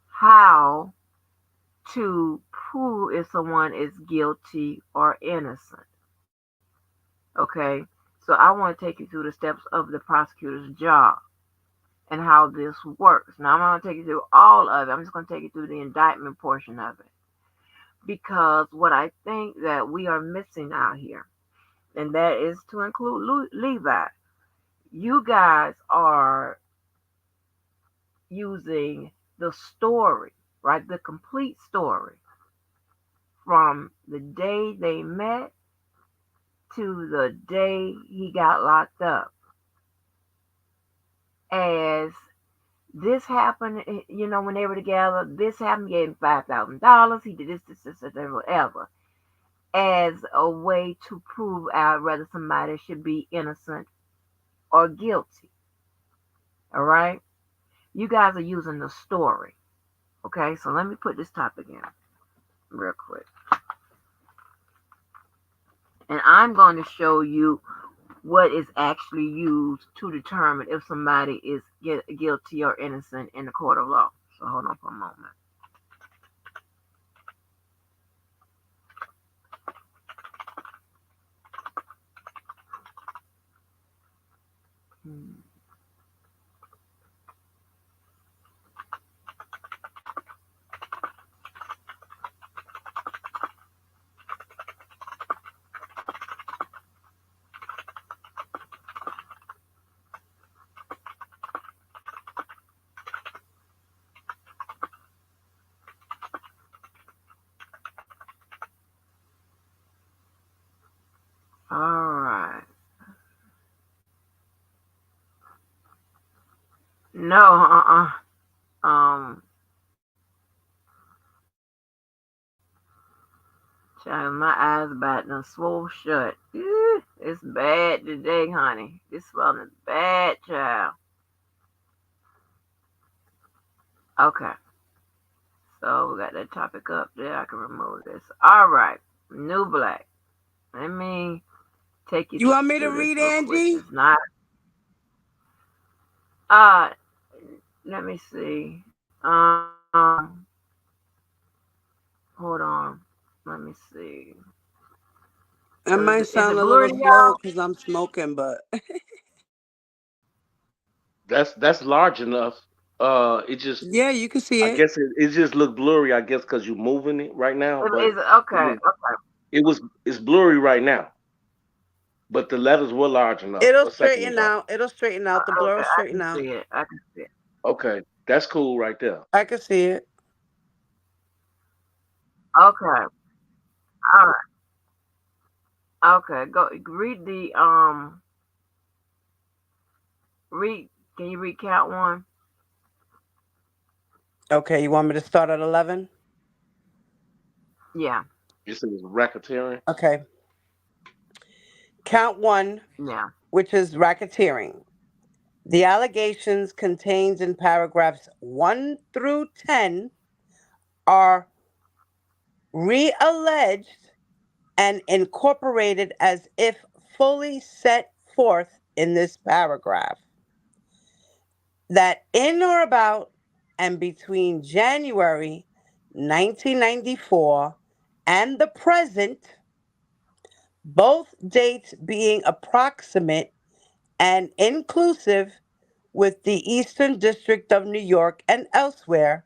how to prove if someone is guilty or innocent. Okay? So I want to take you through the steps of the prosecutor's job and how this works. Now I'm not going to take you through all of it. I'm just going to take you through the indictment portion of it. Because what I think that we are missing out here, and that is to include Levi. You guys are using the story, right? The complete story from the day they met to the day he got locked up. As this happened, when they were together, this happened, he gave him $5,000, he did this, whatever, as a way to prove out whether somebody should be innocent or guilty. All right? You guys are using the story. Okay, so let me put this topic in real quick. And I'm going to show you what is actually used to determine if somebody is guilty or innocent in the court of law. So hold on for a moment. Hmm. All right. No, child, my eyes about done swole shut. It's bad today, honey. This one is bad, child. Okay, so we got that topic up there. I can remove this. All right, new black. Let me take you You want me to through this read, real quick. Angie? It's not. Uh, let me see. Hold on. Let me see. I So might is sound it a blurry little to slow y'all? because I'm smoking, but That's large enough. It just, yeah, you can see I it. guess it just looked blurry. I guess because you're moving it right now, but Is it okay? was, Okay. it's blurry right now. But the letters were large enough It'll a second straighten ago. out. It'll straighten out. The blur Okay. will I straighten can out. see it. I can see it. Okay, that's cool right there. I can see it. Okay. All right. Okay. Go read the read. Can you read count one? Okay, you want me to start at 11? Yeah. You said it's racketeering. Okay. Count one, Yeah. which is racketeering. The allegations contained in paragraphs 1 through 10 are re-alleged and incorporated as if fully set forth in this paragraph. That in or about and between January 1994 and the present, both dates being approximate and inclusive with the Eastern District of New York and elsewhere,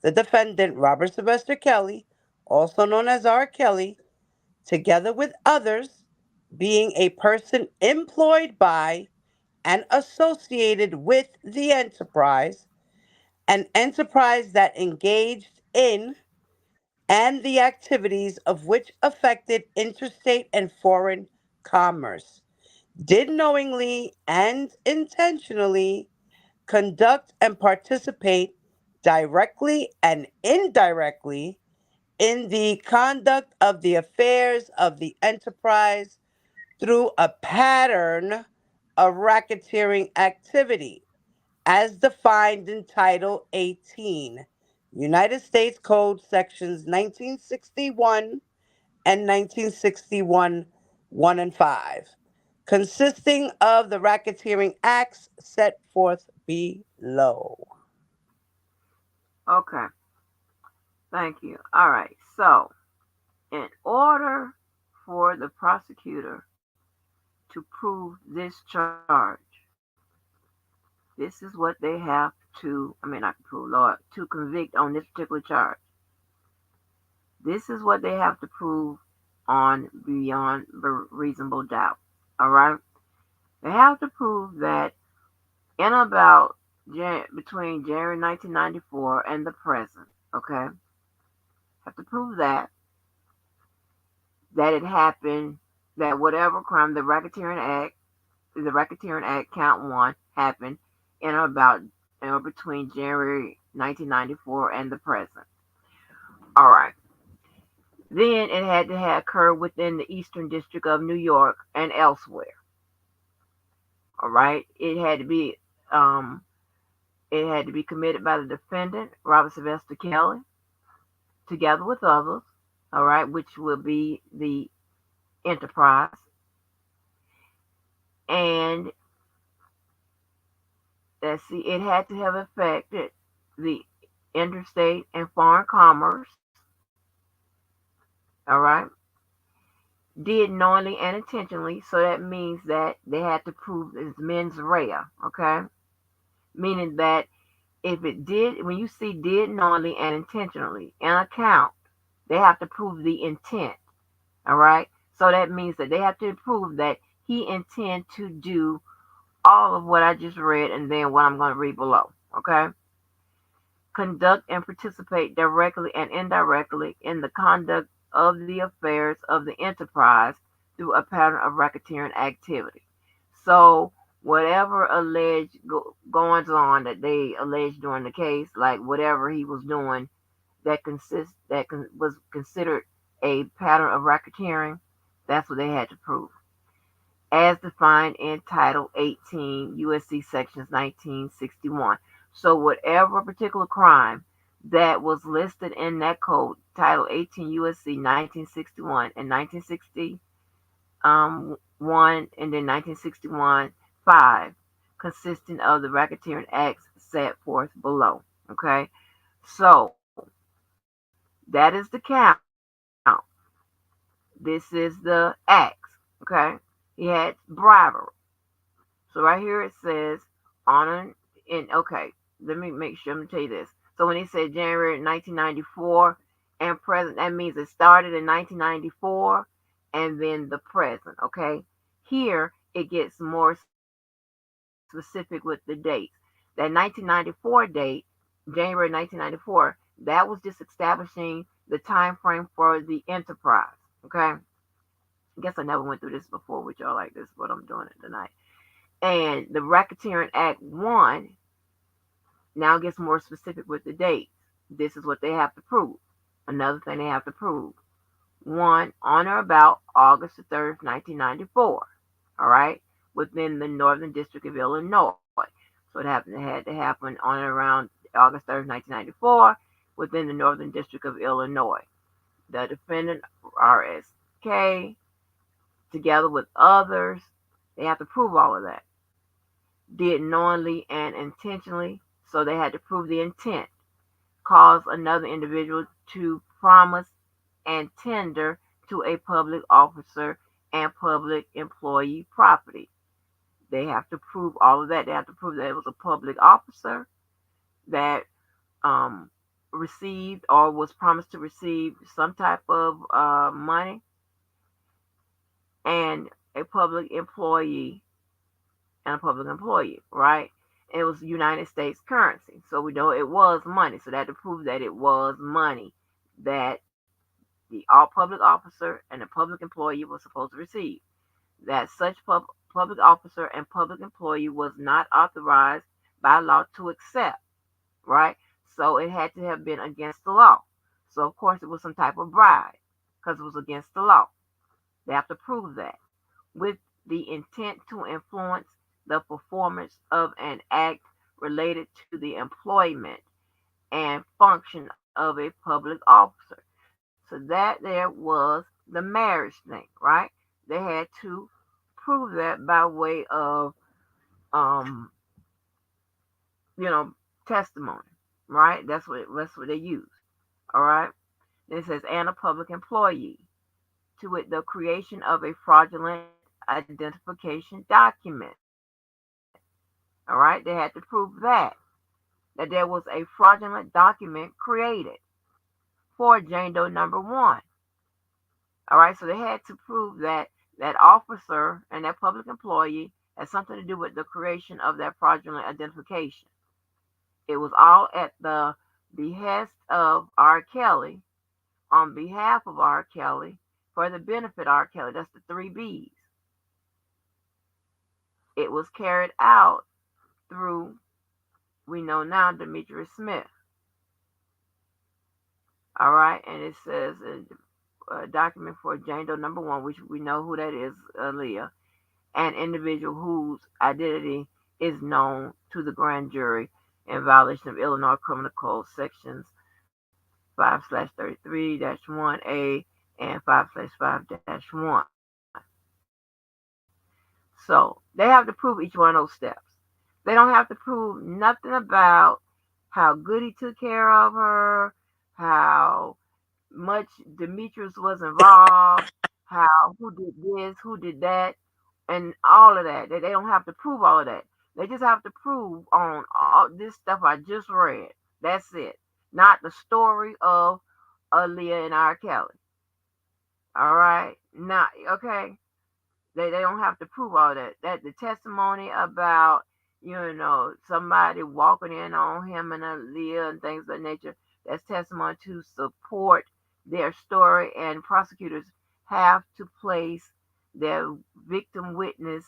the defendant Robert Sylvester Kelly, also known as R. Kelly, together with others, being a person employed by and associated with the enterprise, an enterprise that engaged in and the activities of which affected interstate and foreign commerce, did knowingly and intentionally conduct and participate directly and indirectly in the conduct of the affairs of the enterprise through a pattern of racketeering activity as defined in Title 18, United States Code Sections 1961 and 1961 1 and 5, consisting of the racketeering acts set forth below. Okay. Thank you. All right. So, in order for the prosecutor to prove this charge, this is what they have to, I mean, not prove, Lord, to convict on this particular charge. This is what they have to prove on beyond reasonable doubt. All right? They have to prove that in about between January 1994 and the present. Okay, have to prove that it happened, that whatever crime, the Racketeering Act Count One happened in or about or between January 1994 and the present. All right. Then it had to have occurred within the Eastern District of New York and elsewhere. All right. Um, it had to be committed by the defendant, Robert Sylvester Kelly, together with others. All right, which will be the enterprise, and let's see, it had to have affected the interstate and foreign commerce. All right, did knowingly and intentionally, so that means that they had to prove it's mens rea. Okay, meaning that if it did, when you see did knowingly and intentionally in a count, they have to prove the intent. All right, so that means that they have to prove that he intend to do all of what I just read and then what I'm going to read below. Okay, conduct and participate directly and indirectly in the conduct of the affairs of the enterprise through a pattern of racketeering activity. So, whatever alleged goings on that they alleged during the case, like whatever he was doing was considered a pattern of racketeering, that's what they had to prove, as defined in Title 18 USC Sections 1961. So, whatever particular crime that was listed in that code, Title 18 USC 1961 and 1961, and then 1961 5, consisting of the racketeering acts set forth below. Okay, so that is the count. This is the acts. Okay, he had bribery. So right here it says honor in okay. Let me make sure. I'm gonna tell you this. So when he said January 1994 and present, that means it started in 1994 and then the present. Okay. Here it gets more specific with the dates. That 1994 date, January 1994, that was just establishing the time frame for the enterprise. Okay. I guess I never went through this before with y'all like this, but I'm doing it tonight. And the Racketeering Act 1 now gets more specific with the dates. This is what they have to prove. Another thing they have to prove. One, on or about August the 3rd, 1994. All right? Within the Northern District of Illinois. So it had to happen on or around August 3rd, 1994, within the Northern District of Illinois. The defendant, RSK, together with others, they have to prove all of that. Did knowingly and intentionally, so they had to prove the intent, cause another individual to promise and tender to a public officer and public employee property. They have to prove all of that. They have to prove that it was a public officer that um, received or was promised to receive some type of money, and a public employee right? It was United States currency. So we know it was money. So they had to prove that it was money that the all public officer and the public employee was supposed to receive. That such public officer and public employee was not authorized by law to accept, right? So it had to have been against the law. So of course it was some type of bribe because it was against the law. They have to prove that with the intent to influence the performance of an act related to the employment and function of a public officer. So that there was the marriage thing, right? They had to prove that by way of, um, testimony, right? That's what they use. All right. Then it says, and a public employee, to it the creation of a fraudulent identification document. All right, they had to prove that there was a fraudulent document created for Jane Doe number one. All right, so they had to prove that that officer and that public employee had something to do with the creation of that fraudulent identification. It was all at the behest of R. Kelly, on behalf of R. Kelly, for the benefit of R. Kelly. That's the three B's. It was carried out through, we know now, Demetrius Smith. All right, and it says document for Jane Doe number one, which we know who that is, Leah, an individual whose identity is known to the grand jury in violation of Illinois Criminal Code sections 5/33-1A and 5/5-1. So they have to prove each one of those steps. They don't have to prove nothing about how good he took care of her, how much Demetrius was involved, how who did this, who did that, and all of that. They don't have to prove all of that. They just have to prove on all this stuff I just read. That's it. Not the story of Aaliyah and R. Kelly. All right. Not okay. They don't have to prove all that. That the testimony about, somebody walking in on him and Aaliyah and things of that nature, that's testimony to support their story, and prosecutors have to place their victim witness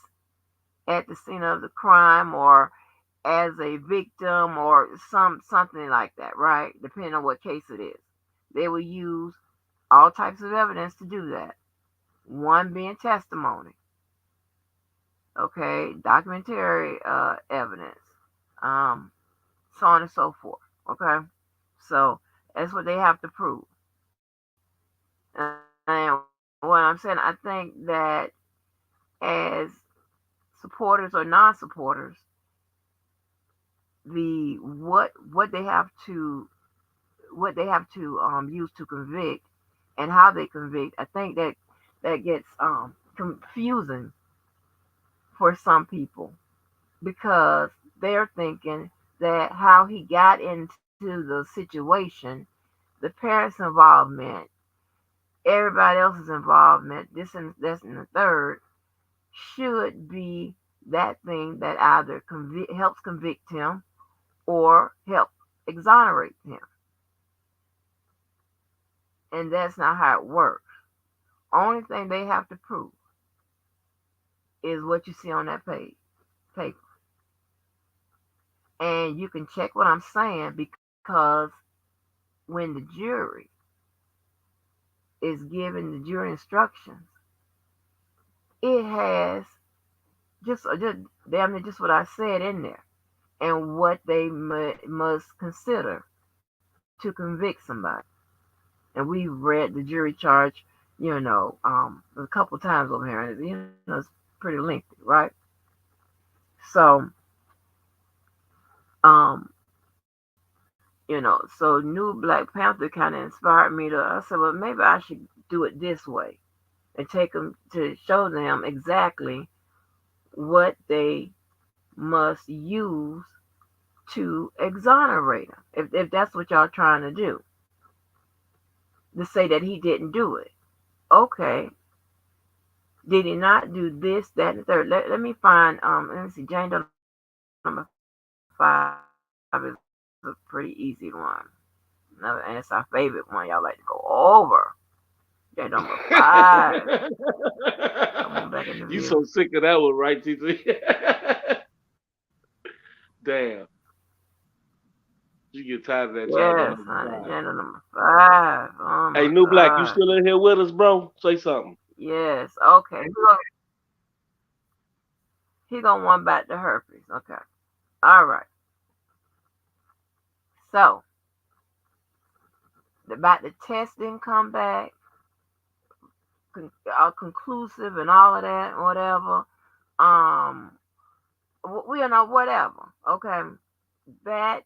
at the scene of the crime, or as a victim, or something like that, right? Depending on what case it is. They will use all types of evidence to do that. One being testimony, okay, documentary evidence, so on and so forth, okay. So that's what they have to prove. And what I'm saying, I think that as supporters or non-supporters, the what they have to use to convict and how they convict, I think that gets confusing for some people, because they're thinking that how he got into the situation, the parents' involvement, everybody else's involvement, this and this and the third, should be that thing that either helps convict him or help exonerate him. And that's not how it works. Only thing they have to prove is what you see on that paper. And you can check what I'm saying, because when the jury is given the jury instructions, it has just damn near just what I said in there, and what they must consider to convict somebody. And we've read the jury charge, a couple times over here, and it's pretty lengthy, right? So, um, so new Black Panther kind of inspired me to. I said, well, maybe I should do it this way and take them to show them exactly what they must use to exonerate him, if that's what y'all trying to do, to say that he didn't do it. Okay, did he not do this, that, and the third? Let me find. Let me see. Jane Doe number 5 is a pretty easy one. No, and it's our favorite one. Y'all like to go over. Jane Doe number 5. Come on back in the You view. so sick of that one, right, TT? Damn. You get tired of that Jando Yes, number honey. five. Jane Doe number 5. Oh Hey, my New Black, you God. still in here with us, bro? Say something. Yes. Okay. He gonna want back the herpes. Okay. All right. So about the test didn't come back conclusive and all of that, whatever. Um, we don't know whatever. Okay. That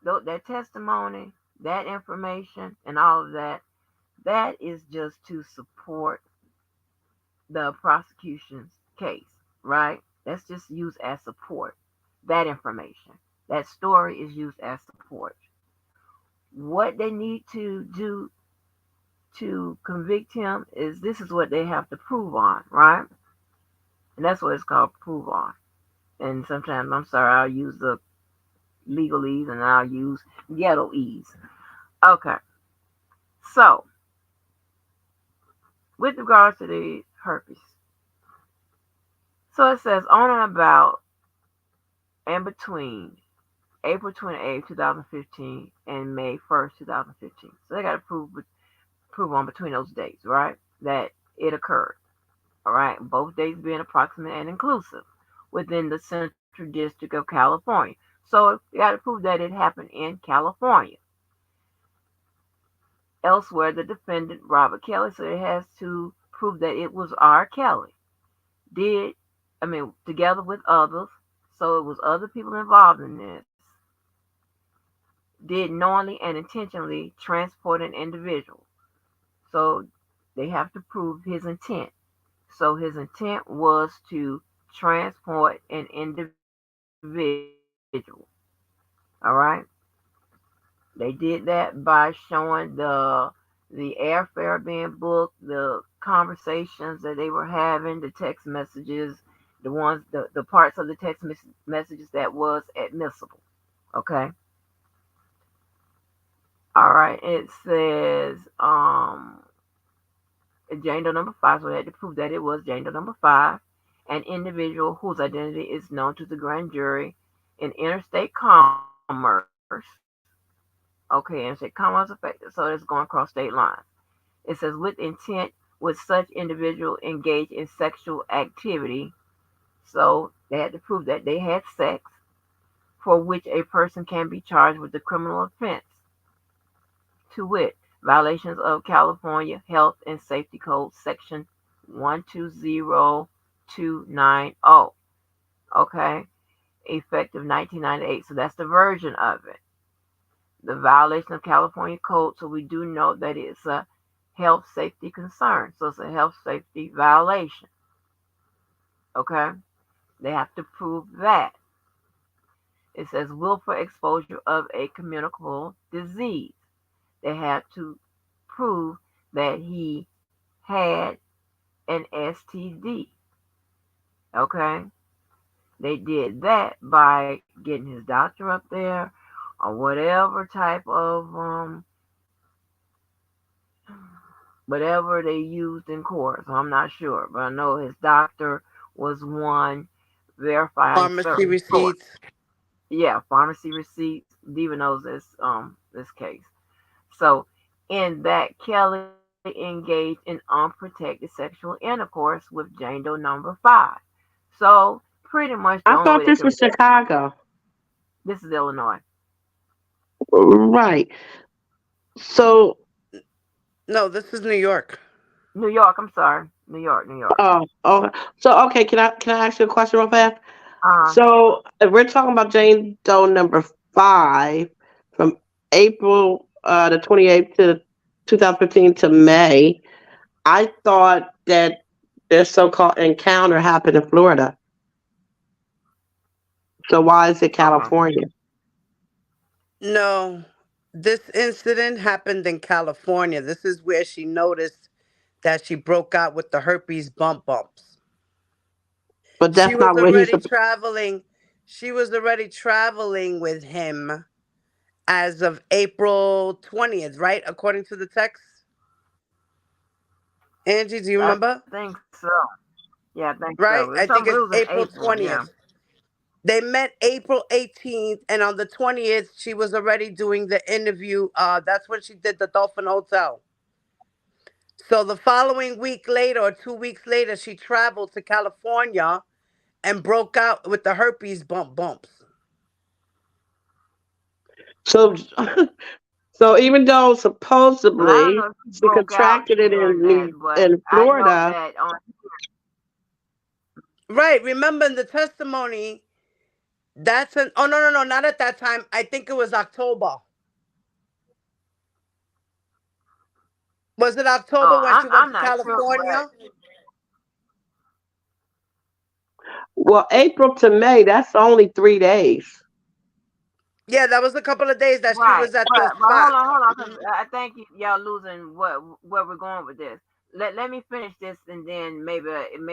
that testimony, that information, and all of that, that is just to support the prosecution's case, right? That's just used as support. That information, that story is used as support. What they need to do to convict him is this is what they have to prove on, right? And that's what it's called, prove on. And sometimes, I'm sorry, I'll use the legalese, and I'll use ghettoese. Okay, so with regards to the herpes, so it says on and about and between April 28th, 2015 and May 1st, 2015. So they got to prove on between those dates, right? That it occurred. All right, both dates being approximate and inclusive within the Central District of California. So you got to prove that it happened in California. Elsewhere, the defendant, Robert Kelly, so it has to prove that it was R. Kelly. Did, together with others, so it was other people involved in this, did knowingly and intentionally transport an individual. So they have to prove his intent. So his intent was to transport an individual. All right. They did that by showing the airfare being booked, the conversations that they were having, the text messages, the parts of the text messages that was admissible. Okay. All right. It says Jane Doe number five, so they had to prove that it was Jane Doe number five, an individual whose identity is known to the grand jury in interstate commerce. Okay, interstate commerce affected, so it's going across state lines. It says with intent with such individual engage in sexual activity, so they had to prove that they had sex, for which a person can be charged with the criminal offense, to wit, violations of California Health and Safety Code Section 120290. Okay, effective 1998. So that's the version of it. The violation of California Code. So we do know that it's a health safety concern. So it's a health safety violation. Okay, they have to prove that. It says willful exposure of a communicable disease. They have to prove that he had an STD. Okay, they did that by getting his doctor up there or whatever type of whatever they used in court. So I'm not sure, but I know his doctor was one verifying Pharmacy certain sources. receipts. Yeah, pharmacy receipts. Diva knows this case. So in that, Kelly engaged in unprotected sexual intercourse with Jane Doe number five. So pretty much the I only way thought they this could. was Chicago. This is Illinois, Right. So, No, this is New York. New York. I'm sorry, New York, New York. okay. Can I ask you a question real fast? Uh, So, if we're talking about Jane Doe number five from April the 28th to 2015 to May, I thought that their so-called encounter happened in Florida. So why is it okay. California? No, this incident happened in California. This is where she noticed that she broke out with the herpes bumps. But She that's was not where he's. already traveling. She was already traveling with him as of April 20th, right? According to the text. Angie, do you I remember? think so. Yeah, I think so. Right? I think It was it's in April April. Yeah. 20th. They met April 18th, and on the 20th, she was already doing the interview. That's when she did the Dolphin Hotel. So the following week later, or 2 weeks later, she traveled to California and broke out with the herpes bumps. So, so even though Well, I don't supposedly know if she she broke out contracted it doing that, but in I know Florida, that on. Right. Remember in the testimony, that's an, oh, no, no, no, not at that time. I think it was October. Was it October Oh, when she went I'm to not sure, but California? well, April to May, that's only 3 days. Yeah, that was a couple of days that she right. was at the But spot. hold on, because I think y'all losing where we're going with this. Let me finish this, and then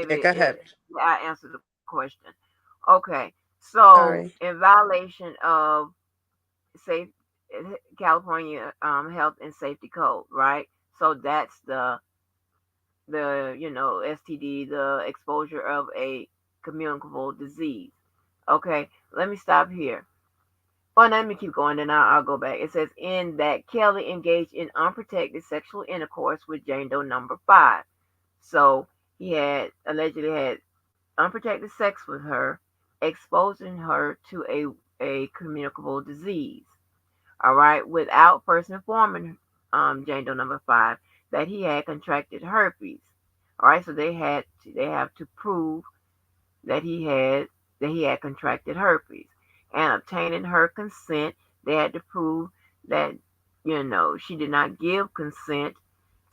Yeah, go ahead. I answer the question. Okay. So Sorry. in violation of safe California Health and Safety Code, right? So that's the STD, the exposure of a communicable disease. Okay, let me stop here. Well, let me keep going, then I'll go back. It says in that Kelly engaged in unprotected sexual intercourse with Jane Doe number 5. So he had allegedly had unprotected sex with her, exposing her to a communicable disease. All right, without first informing Jane Doe number 5 that he had contracted herpes. All right, so they have to prove that he had contracted herpes, and obtaining her consent, they had to prove that she did not give consent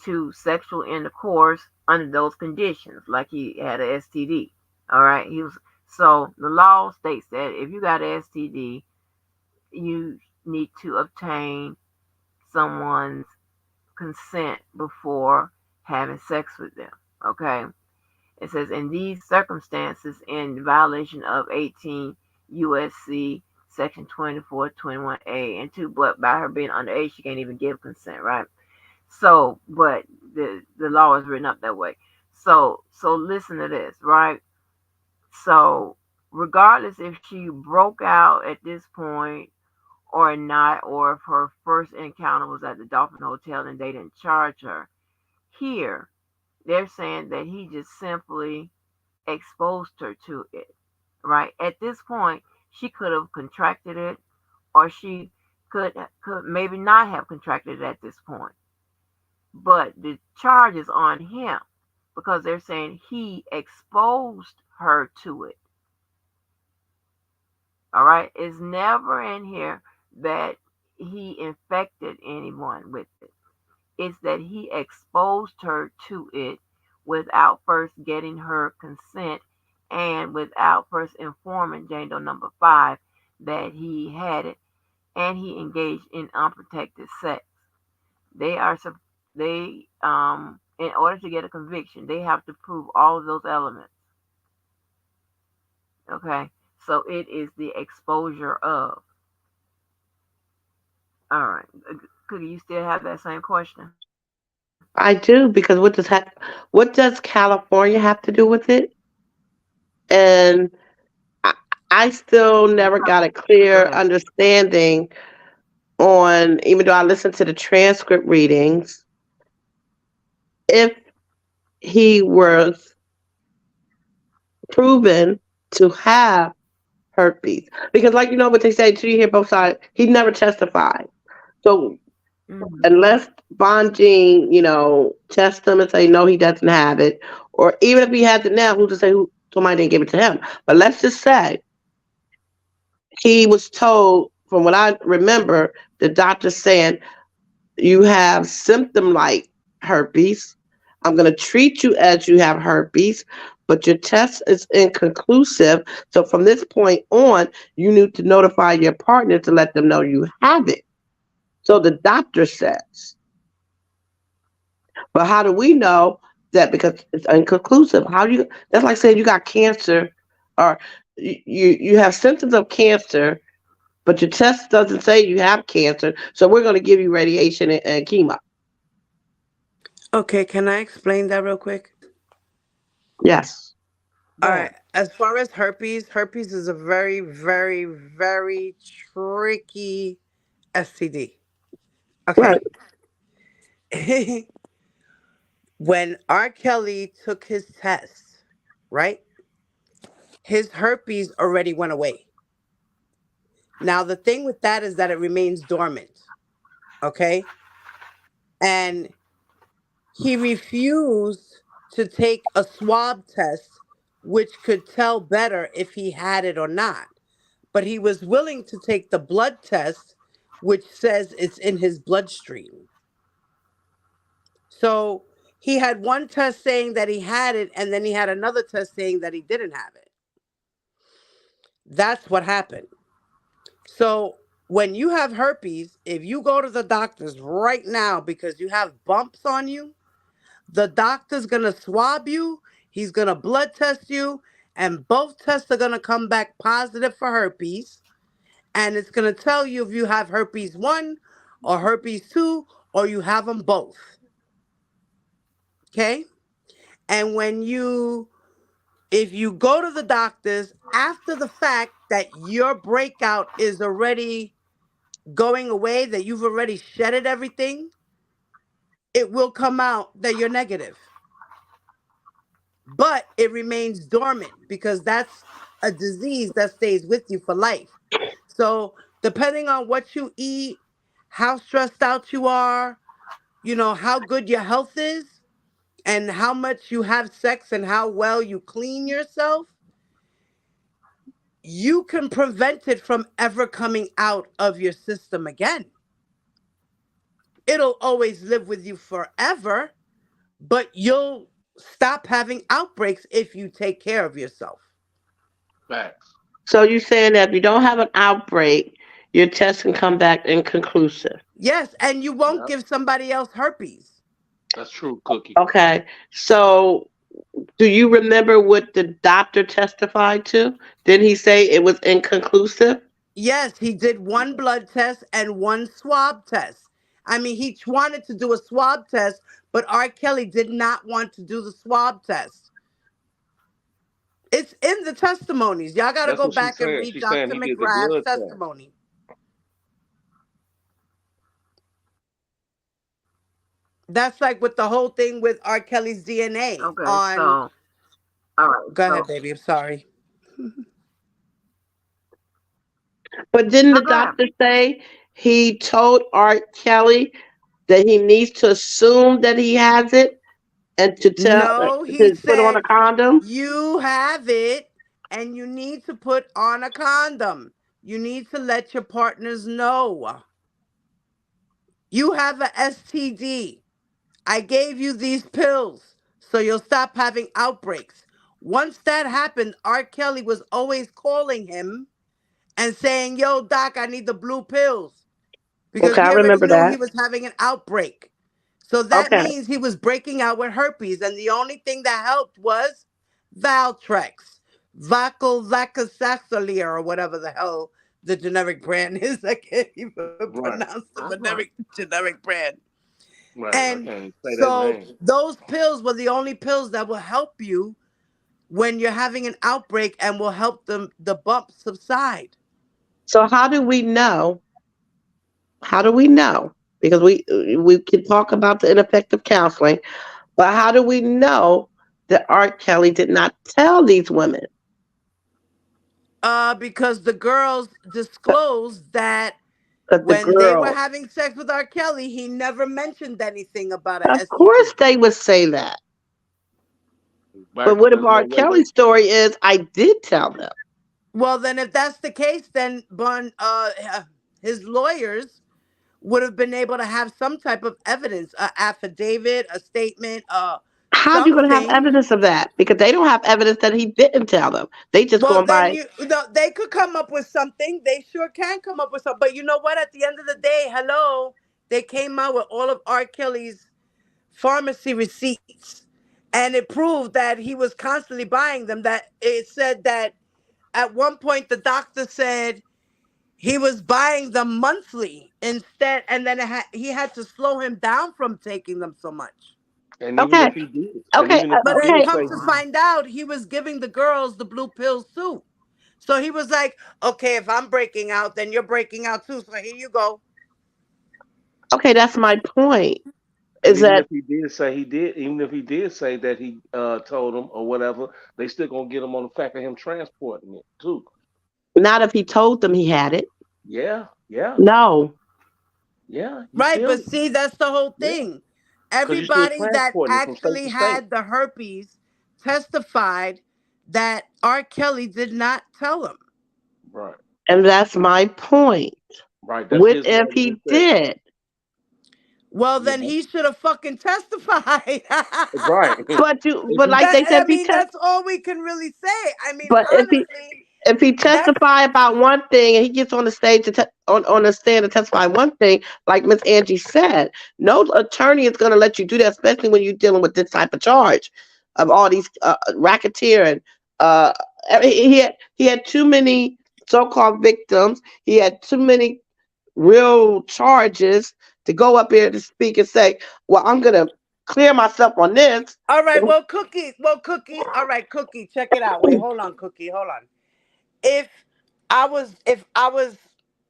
to sexual intercourse under those conditions, like he had a STD. All right, so the law states that if you got a STD, you need to obtain someone's consent before having sex with them. Okay. It says, in these circumstances, in violation of 18 USC Section 2421A and 2, but by her being underage, she can't even give consent, right? So, but the law is written up that way. So listen to this, right? So, regardless if she broke out at this point or not, or if her first encounter was at the Dolphin Hotel and they didn't charge her, here they're saying that he just simply exposed her to it, right? At this point, she could have contracted it, or she could maybe not have contracted it at this point. But the charge is on him because they're saying he exposed her to it. All right, it's never in here that he infected anyone with it. It's that he exposed her to it without first getting her consent and without first informing Jane Doe number 5 that he had it, and he engaged in unprotected sex. They are they in order to get a conviction, they have to prove all of those elements. Okay, so it is the exposure of. All right, could you still have that same question? I do, because what does California have to do with it? And I, I still never got a Go clear ahead. understanding on, even though I listened to the transcript readings, if he was proven to have herpes. Because, like, what they say, till you hear both sides, he never testified. So, Hmm. unless Bonjean, test him and say, no, he doesn't have it, or even if he has it now, who's to say somebody didn't give it to him? But let's just say he was told, from what I remember, the doctor saying, you have symptom like herpes. I'm going to treat you as you have herpes, but your test is inconclusive. So from this point on, you need to notify your partner to let them know you have it. So the doctor says. But how do we know that? Because it's inconclusive. How do you? That's like saying you got cancer, or you have symptoms of cancer, but your test doesn't say you have cancer. So we're going to give you radiation and chemo. Okay, can I explain that real quick? Yes. All Go right. ahead. As far as herpes is a very, very, very tricky STD. Right. Okay. When R. Kelly took his test, right? His herpes already went away. Now, the thing with that is that it remains dormant. Okay. And he refused to take a swab test, which could tell better if he had it or not. But he was willing to take the blood test, which says it's in his bloodstream. So he had one test saying that he had it, and then he had another test saying that he didn't have it. That's what happened. So when you have herpes, if you go to the doctors right now because you have bumps on you, the doctor's gonna swab you, he's gonna blood test you, and both tests are gonna come back positive for herpes. and it's going to tell you if you have herpes 1 or herpes 2 or you have them both. Okay? And if you go to the doctors after the fact that your breakout is already going away, that you've already shedded everything, it will come out that you're negative. But it remains dormant because that's a disease that stays with you for life. So, depending on what you eat, how stressed out you are, how good your health is, and how much you have sex and how well you clean yourself, you can prevent it from ever coming out of your system again. It'll always live with you forever, but you'll stop having outbreaks if you take care of yourself. Facts. So you're saying that if you don't have an outbreak, your test can come back inconclusive. Yes, and you won't Yep. give somebody else herpes. That's true, Cookie. Okay. So do you remember what the doctor testified to? Did he say it was inconclusive? Yes, he did one blood test and one swab test. I mean, he wanted to do a swab test, but R. Kelly did not want to do the swab test. It's in the testimonies. Y'all got to That's go what she's back and saying. read She's saying Dr. he did the McGrath's blood test. testimony. That's like with the whole thing with R. Kelly's DNA Okay, on. so all right, Go ahead, so baby. I'm sorry. But didn't no, the go ahead. doctor say he told Art Kelly that he needs to assume that he has it and No, he to put on a said, condom? you have it and you need to put on a condom. You need to let your partners know. You have a STD. I gave you these pills so you'll stop having outbreaks. Once that happened, R. Kelly was always calling him and saying, yo, Doc, I need the blue pills because Okay, I he already remember knew he that. was having an outbreak. So that Okay. means he was breaking out with herpes. And the only thing that helped was Valtrex, Vacovacasaxolia, or whatever the hell the generic brand is. I can't even Right. pronounce the Okay. generic brand. Right. I And can't even say that so name. those pills were the only pills that will help you when you're having an outbreak and will help the bump subside. So how do we know? How do we know? Because we can talk about the ineffective counseling, but how do we know that Art Kelly did not tell these women Because the girls that, disclosed that that the when they were girl? having sex with R. Kelly, he never mentioned anything about a Of course, STD. they would say that. But Back. what if There's no R. way they. Kelly's story is I did tell them? Well, then, if that's the case, then his lawyers would have been able to have some type of evidence, a affidavit, a statement, How are you going to have something. evidence of that? Because they don't have evidence that he didn't tell them. They just Well, going then by. they could come up with something. They sure can come up with something. But you know what? At the end of the day, hello, they came out with all of R. Kelly's pharmacy receipts, and it proved that he was constantly buying them. That it said that at one point the doctor said he was buying them monthly instead, and then he had to slow him down from taking them so much. And even Okay, if he did, and okay, even if he But then did okay. come say to he, Wow. find out, he was giving the girls the blue pills too. So he was like, okay, if I'm breaking out, then you're breaking out too. So here you go. Okay, that's my point. and Is even that if he did say he did, even if he did say that he told him or whatever, they still gonna get him on the fact of him transporting it too. not if he told them he had it? Yeah, yeah, No. yeah. You Right. still, But see, that's the whole yeah, thing. because you still Everybody that transporting it from state actually to state. had the herpes testified that R. Kelly did not tell him. Right, And that's my point. right. That's What his if word he against theirs. did? Well, You then know, he should have fucking testified. right. If But he, like they said, I mean, that's all we can really say. I mean, but honestly, if he that's testify about one thing and he gets on the stage on the stand to testify one thing, like Miss Angie said, no attorney is going to let you do that, especially when you're dealing with this type of charge of all these racketeering. Uh, he had too many so-called victims. He had too many real charges to go up here to speak and say, "Well, I'm gonna clear myself on this." All right, well, Cookie, all right, Cookie, check it out. Wait, hold on, Cookie, hold on. If if I was,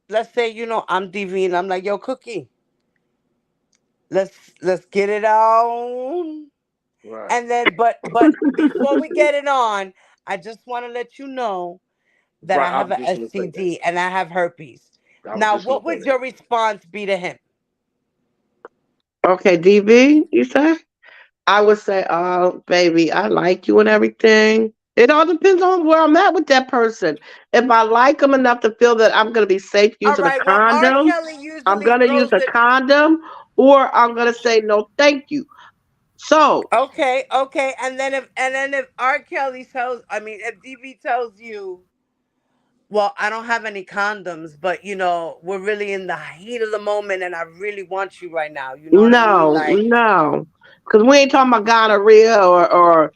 let's say, I'm DV and I'm like, yo, Cookie, let's get it on. Right. And then, but before we get it on, I just want to let you know that Right. I I have was a just gonna say that. STD and I have herpes. I was Now, just gonna what say would that. your response be to him? Okay, DB, you say? I would say, "Oh, baby, I like you and everything." It all depends on where I'm at with that person. If I like them enough to feel that I'm going to be safe All using a right. Well, R. condom, Kelly I'm usually going to use throws a it. condom, or I'm going to say no, thank you. So Okay, okay. And then if R. Kelly tells, I mean, if DB tells you, well, I don't have any condoms, but we're really in the heat of the moment, and I really want you right now. You know what I mean? no, Like, no, because we ain't talking about gonorrhea or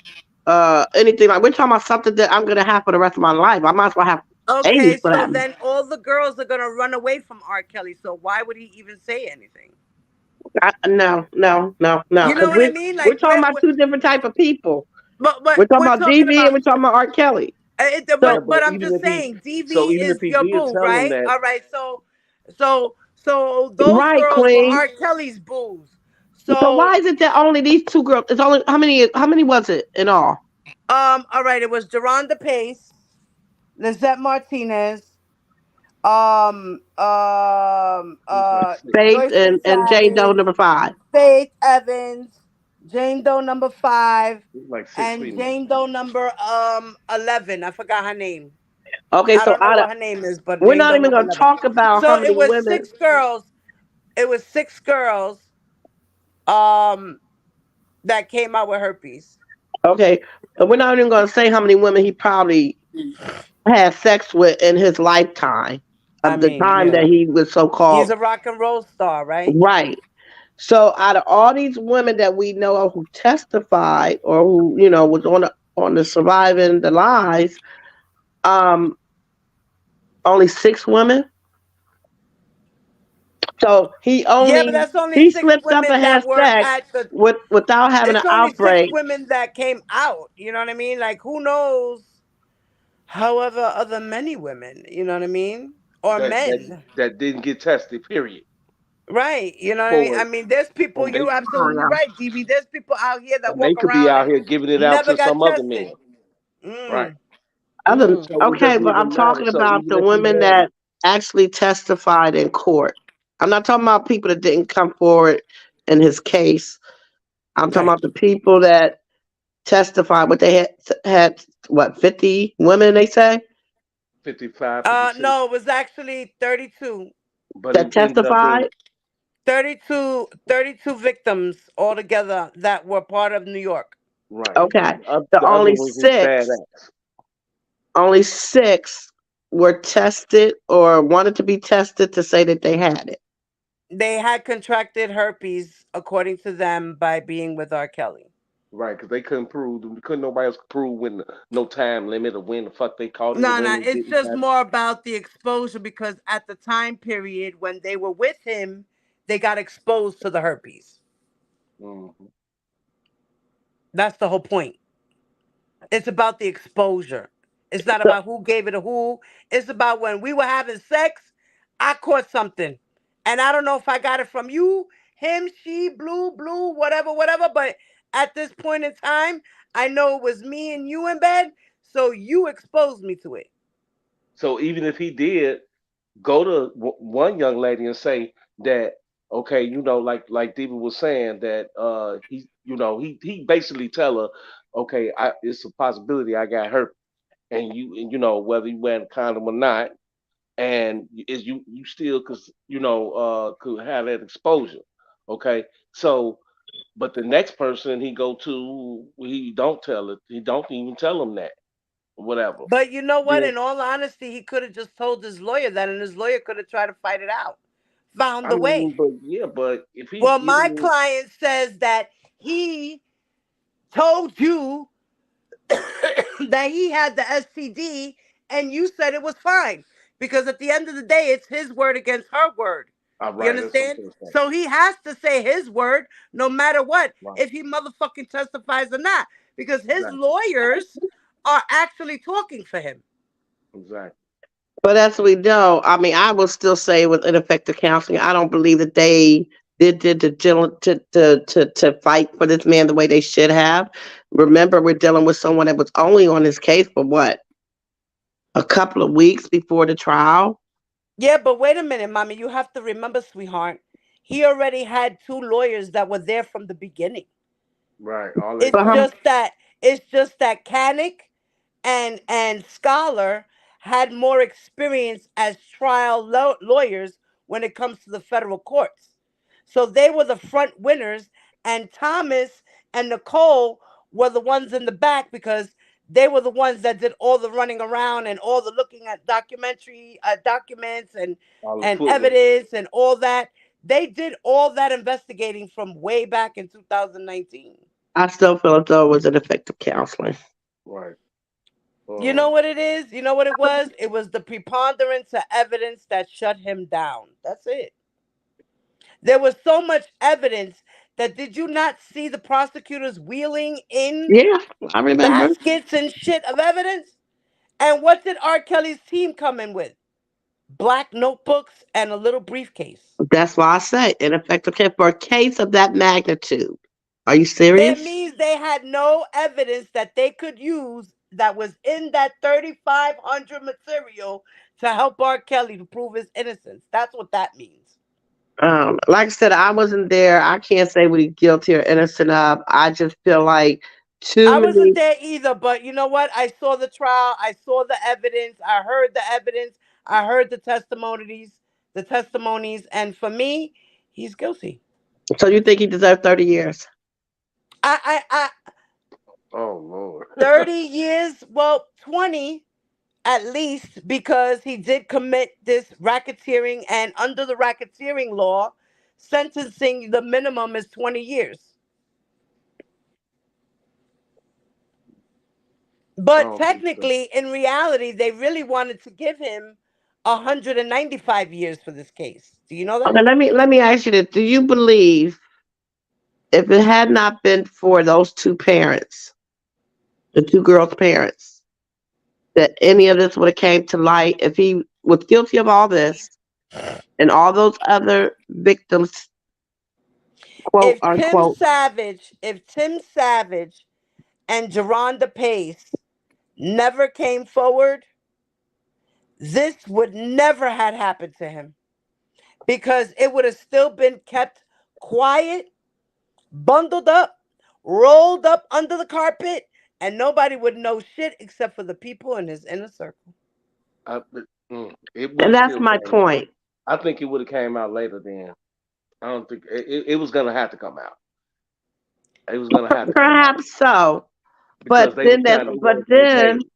anything like. We're talking about something that I'm going to have for the rest of my life. I might as well have AIDS okay, for so that. then all the girls are gonna run away from R. Kelly. So why would he even say anything? No, no, no, no, You know because what I mean? we're Like, talking about two different type of people. but We're talking we're about talking DB about. and we're talking about R. Kelly. Yeah, So but But I'm even just if he, saying, DV so even if is he your did boo, tell him right? that, All right. So those right, girls were Queen. R. Kelly's boos. So So why is it that only these two girls? It's only how many was it in all? all right, it was Deronda Pace, Lizette Martinez, it was like six. Faith Joyce and and Jane Doe Savage, #5. Faith Evans, Jane Doe number 5, It was like six and females. Jane Doe number 11. I forgot her name. Okay, I so don't know what her name is, but we're Jane not Doe even number going to 11. talk about So how many women. it was 6 girls um that came out with herpes. Okay, and we're not even going to say how many women he probably had sex with in his lifetime I of the mean, time that he was so he's called a rock and roll star, right? right. So out of all these women that we know of who testified or who was on the surviving the lies, um, only 6 women. So Yeah, but that's only he six slipped up women and had that were sex at the. without having an It's only six outbreak. women that came out. You know what I mean? Like, who knows? However, other many women. You know what I mean? Or That that men. that didn't get tested. Period. Right. You know what I mean? For I mean, there's people, and they you're Oh absolutely yeah. right, DB. There's people out here that and they walk could be around out and here giving it out never to got some other tested. men. Right. Mm. Other Mm. So it okay, doesn't but I'm even matter. talking So about even the if he women had it, that actually testified in court. I'm not talking about people that didn't come forward in his case. I'm talking Right. about the people that testified, but they had what 50 women they say 55, 56, No, it was actually 32. but that it ended up being testified. 32 victims altogether that were part of New York. right. Okay, the The other was his bad ass. only six were tested or wanted to be tested to say that they had it. They had contracted herpes, according to them, by being with R. Kelly. Right, because they couldn't prove, couldn't nobody else prove when no time limit or when the fuck they caught it or No, when no, they it's didn't just catch more about the exposure because at the time period when they were with him, they got exposed to the herpes. it. Hmm. That's the whole point. It's about the exposure. It's not So, about who gave it to who. It's about when we were having sex, I caught something. And I don't know if I got it from you, him, she, blue, whatever, whatever. But at this point in time, I know it was me and you in bed. So you exposed me to it. So even if he did go to one young lady and say that, okay, like Diva was saying that he basically tell her, okay, it's a possibility I got hurt, and whether you wearing a condom or not, and is you still could have that exposure, okay, so. But the next person he go to, he don't tell it. He don't even tell him that, whatever. But you know what? Then In all honesty, he could have just told his lawyer that, and his lawyer could have tried to fight it out, found I the mean, way. but yeah, but if he Well, my even client says that he told you that he had the STD and you said it was fine. because at the end of the day, it's his word against her word. All You right, that's what understand? I'm saying. So he has to say his word no matter what, Right, if he motherfucking testifies or not, because his exactly, lawyers are actually talking for him. exactly. But as we know, I mean, I will still say with ineffective counseling, I don't believe that they did the to fight for this man the way they should have. Remember, we're dealing with someone that was only on his case for what, a couple of weeks before the trial. Yeah, but wait a minute, mommy. You have to remember, sweetheart, he already had two lawyers that were there from the beginning. Right, all that It's But time. just that Canic and Scholar had more experience as trial lawyers when it comes to the federal courts. So they were the front winners, and Thomas and Nicole were the ones in the back because they were the ones that did all the running around and all the looking at documentary documents All the and footwork. evidence and all that. They did all that investigating from way back in 2019. I still feel as though it was ineffective counseling. Right. You know Uh, what it is? You know what it was? It was the preponderance of evidence that shut him down. That's it. There was so much evidence that, did you not see the prosecutors wheeling in Yeah, I remember. baskets and shit of evidence? And what did R. Kelly's team come in with? Black notebooks and a little briefcase. That's why I say ineffective care for a case of that magnitude. Are you That serious? means they had no evidence that they could use that was in that 3,500 material to help R. Kelly to prove his innocence. That's what that means. Like I said, I wasn't there. I can't say what he's guilty or innocent of. I just feel like too I wasn't many. there either, but you know what? I saw the trial. I saw the evidence. I heard the evidence. I heard the testimonies, and for me, he's guilty. So you think he deserved 30 years? I oh Lord. 30 years, well, 20 at least, because he did commit this racketeering, and under the racketeering law, sentencing the minimum is 20 years. I But don't think so. technically, in reality, they really wanted to give him 195 years for this case. Do you know that? Okay, let me ask you this: do you believe if it had not been for those two parents, the two girls' parents, that any of this would have came to light? If he was guilty of all this and all those other victims, quote unquote, If Tim Savage and Geronda Pace never came forward, this would never had happened to him, because it would have still been kept quiet, bundled up, rolled up under the carpet, and nobody would know shit except for the people in his inner circle. It would and have that's still my came out. point. I think it would have came out later then. I don't think it was gonna have to come out. It was gonna have to come out Perhaps so, because they was trying. They but wanted to get then paid.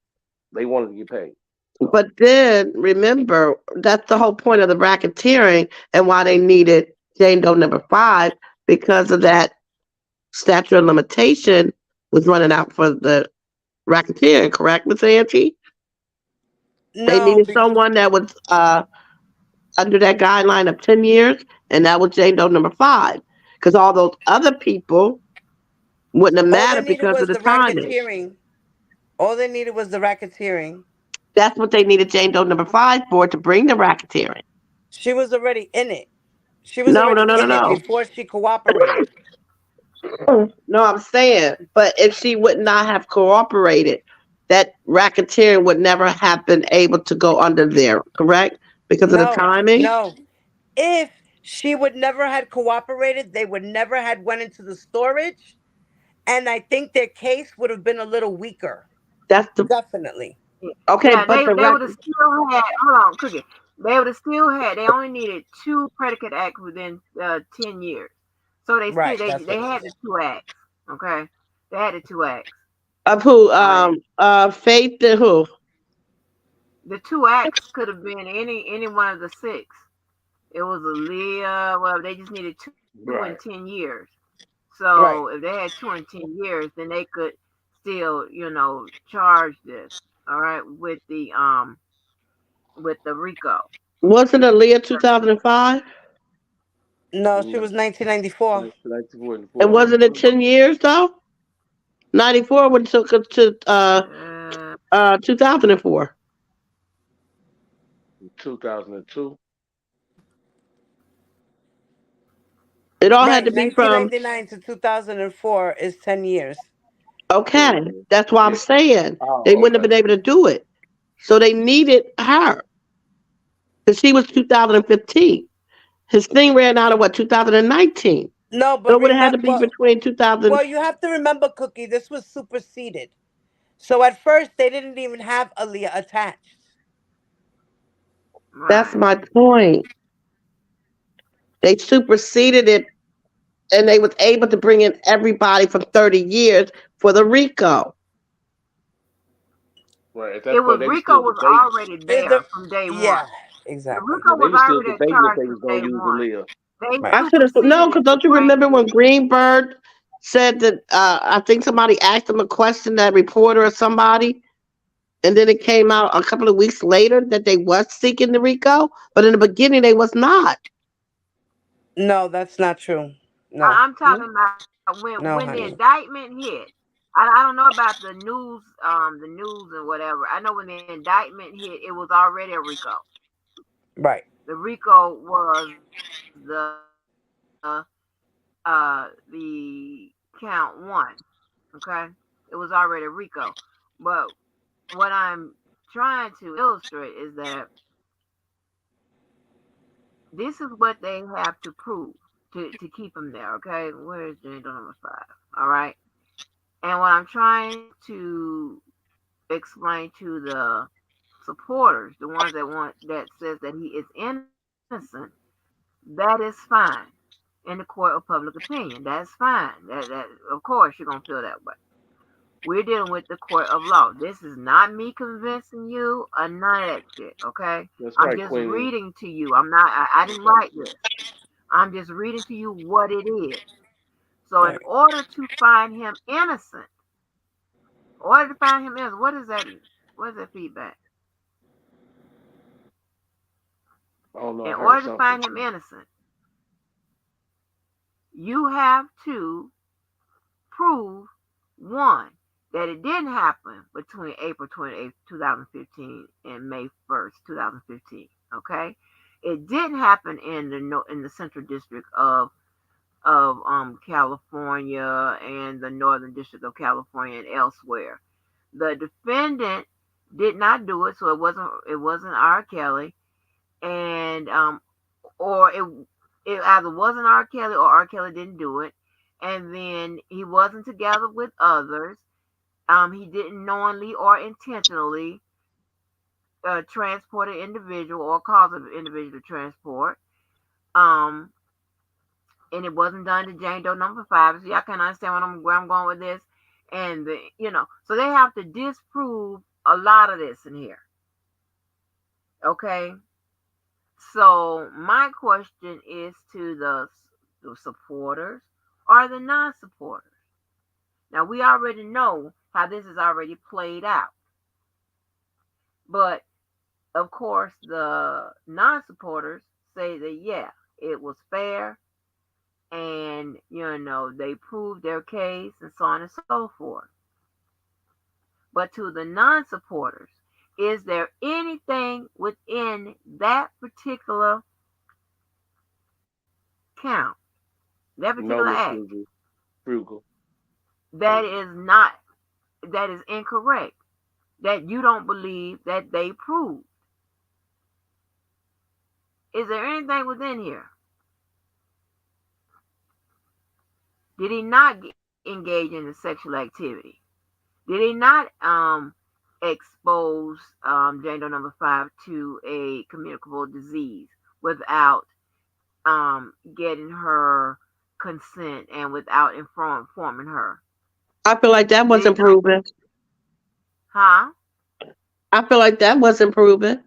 They wanted to get paid. So But then remember, that's the whole point of the racketeering and why they needed Jane Doe number five, because of that statute of limitation was running out for the racketeering, correct, Miss Angie? They No, needed someone that was under that guideline of 10 years, and that was Jane Doe number five. Because all those other people wouldn't have all they mattered needed because of was the the timing. racketeering. All they needed was the racketeering. That's what they needed Jane Doe number five for, to bring the racketeering. She was already in it. She was No, no, already no, no, in it no. before she cooperated. No, I'm saying, but if she would not have cooperated, that racketeering would never have been able to go under there, correct? Because of the No, timing. no. If she would never had cooperated, they would never had went into the storage, and I think their case would have been a little weaker. That's the Definitely. okay, Yeah, but the they rack. would have still had. Hold on, Cookie. They would have still had. They only needed two predicate acts within 10 years, so Right, that's what they it had is. the two acts. Okay, they had the two acts. Of who? All right, Faith and who? the two acts could have been any one of the six. It was Aaliyah. Well, they just needed two in ten right. years. So if Right. they had two in 10 years, then they could still, charge this. All right, with the with the RICO. Wasn't Aaliyah 2005? No, she No, was 1994. 1944 And wasn't it 10 years though? 94 when it took her to Uh, 2004. 2002. It all had Right, to be from 1999 to 2004 is 10 years. 10 okay. years. That's why I'm Yeah. saying they Oh, wouldn't have okay. been able to do it. So they needed her because she was 2015. His thing ran out of what 2019. No, So but it would have had remember, to be between 2000. well, you have to remember, Cookie, this was superseded. So at first, they didn't even have Aaliyah attached. That's right. my point. They superseded it, and they was able to bring in everybody from 30 years for the RICO. Right. At It that point, was they were RICO still was debating. already It, there from day one. yeah, The exactly. Yeah, RICO they was were still already debating if charged they from was gonna day use one. Aaliyah. They Right. I should have no, superseded because it don't to you bring remember when in. Greenberg said that? I think somebody asked him a question, that reporter or somebody, and then it came out a couple of weeks later that they was seeking the RICO, but in the beginning they was not. No, that's not true. No, I'm talking about when no, the honey. indictment hit. I don't know about the news and whatever. I know when the indictment hit, it was already a RICO. Right. The RICO was the count one. Okay, it was already a RICO. But what I'm trying to illustrate is that this is what they have to prove to keep him there. Okay, where is Jane Doe number 5? All right, and what I'm trying to explain to the supporters, the ones that want that says that he is innocent, that is fine in the court of public opinion. That's fine. That of course you're gonna feel that way. We're dealing with the court of law. This is not me convincing you or none of that shit. Okay, That's I'm right, just Queen. reading to you. I'm not. I didn't write this. I'm just reading to you what it is. So in Right. order to find him innocent, what is that? What is that feedback? I don't know. In I heard order to something. find him innocent, you have to prove one that it didn't happen between April 28th, 2015 and May 1st, 2015. Okay, it didn't happen in the Central District of California and the Northern District of California and elsewhere. The defendant did not do it, so it wasn't R. Kelly, and or it either wasn't R. Kelly or R. Kelly didn't do it, and then he wasn't together with others. He didn't knowingly or intentionally transport an individual or cause an individual to transport. Um, and it wasn't done to Jane Doe number 5. So y'all can understand where I'm going with this. And so they have to disprove a lot of this in here. Okay. So my question is to the supporters or the non-supporters. Now we already know how this is already played out, but of course the non-supporters say that yeah, it was fair, and they proved their case and so on and so forth. But to the non-supporters, is there anything within that particular count, that particular No, act, Miss Frugal. that is not that is incorrect, that you don't believe that they proved? Is there anything within here? Did he not engage in the sexual activity? Did he not expose Jane Doe number 5 to a communicable disease without getting her consent and without informing her? I feel like that Did he wasn't not? proven. Huh? I feel like that wasn't proven.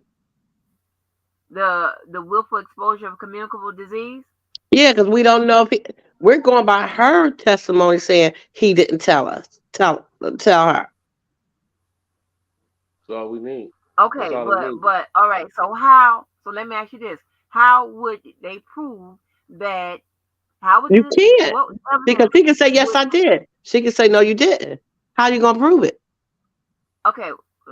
The willful exposure of communicable disease? Yeah, because we don't know if we're going by her testimony saying he didn't tell us. Tell her. That's all we need. That's Okay, all it means. but all right. So how? So let me ask you this: how would they prove that? How would You the can't. what Because evidence he can say, yes, would? I did. She can say, no, you didn't. How you gonna prove it? Okay,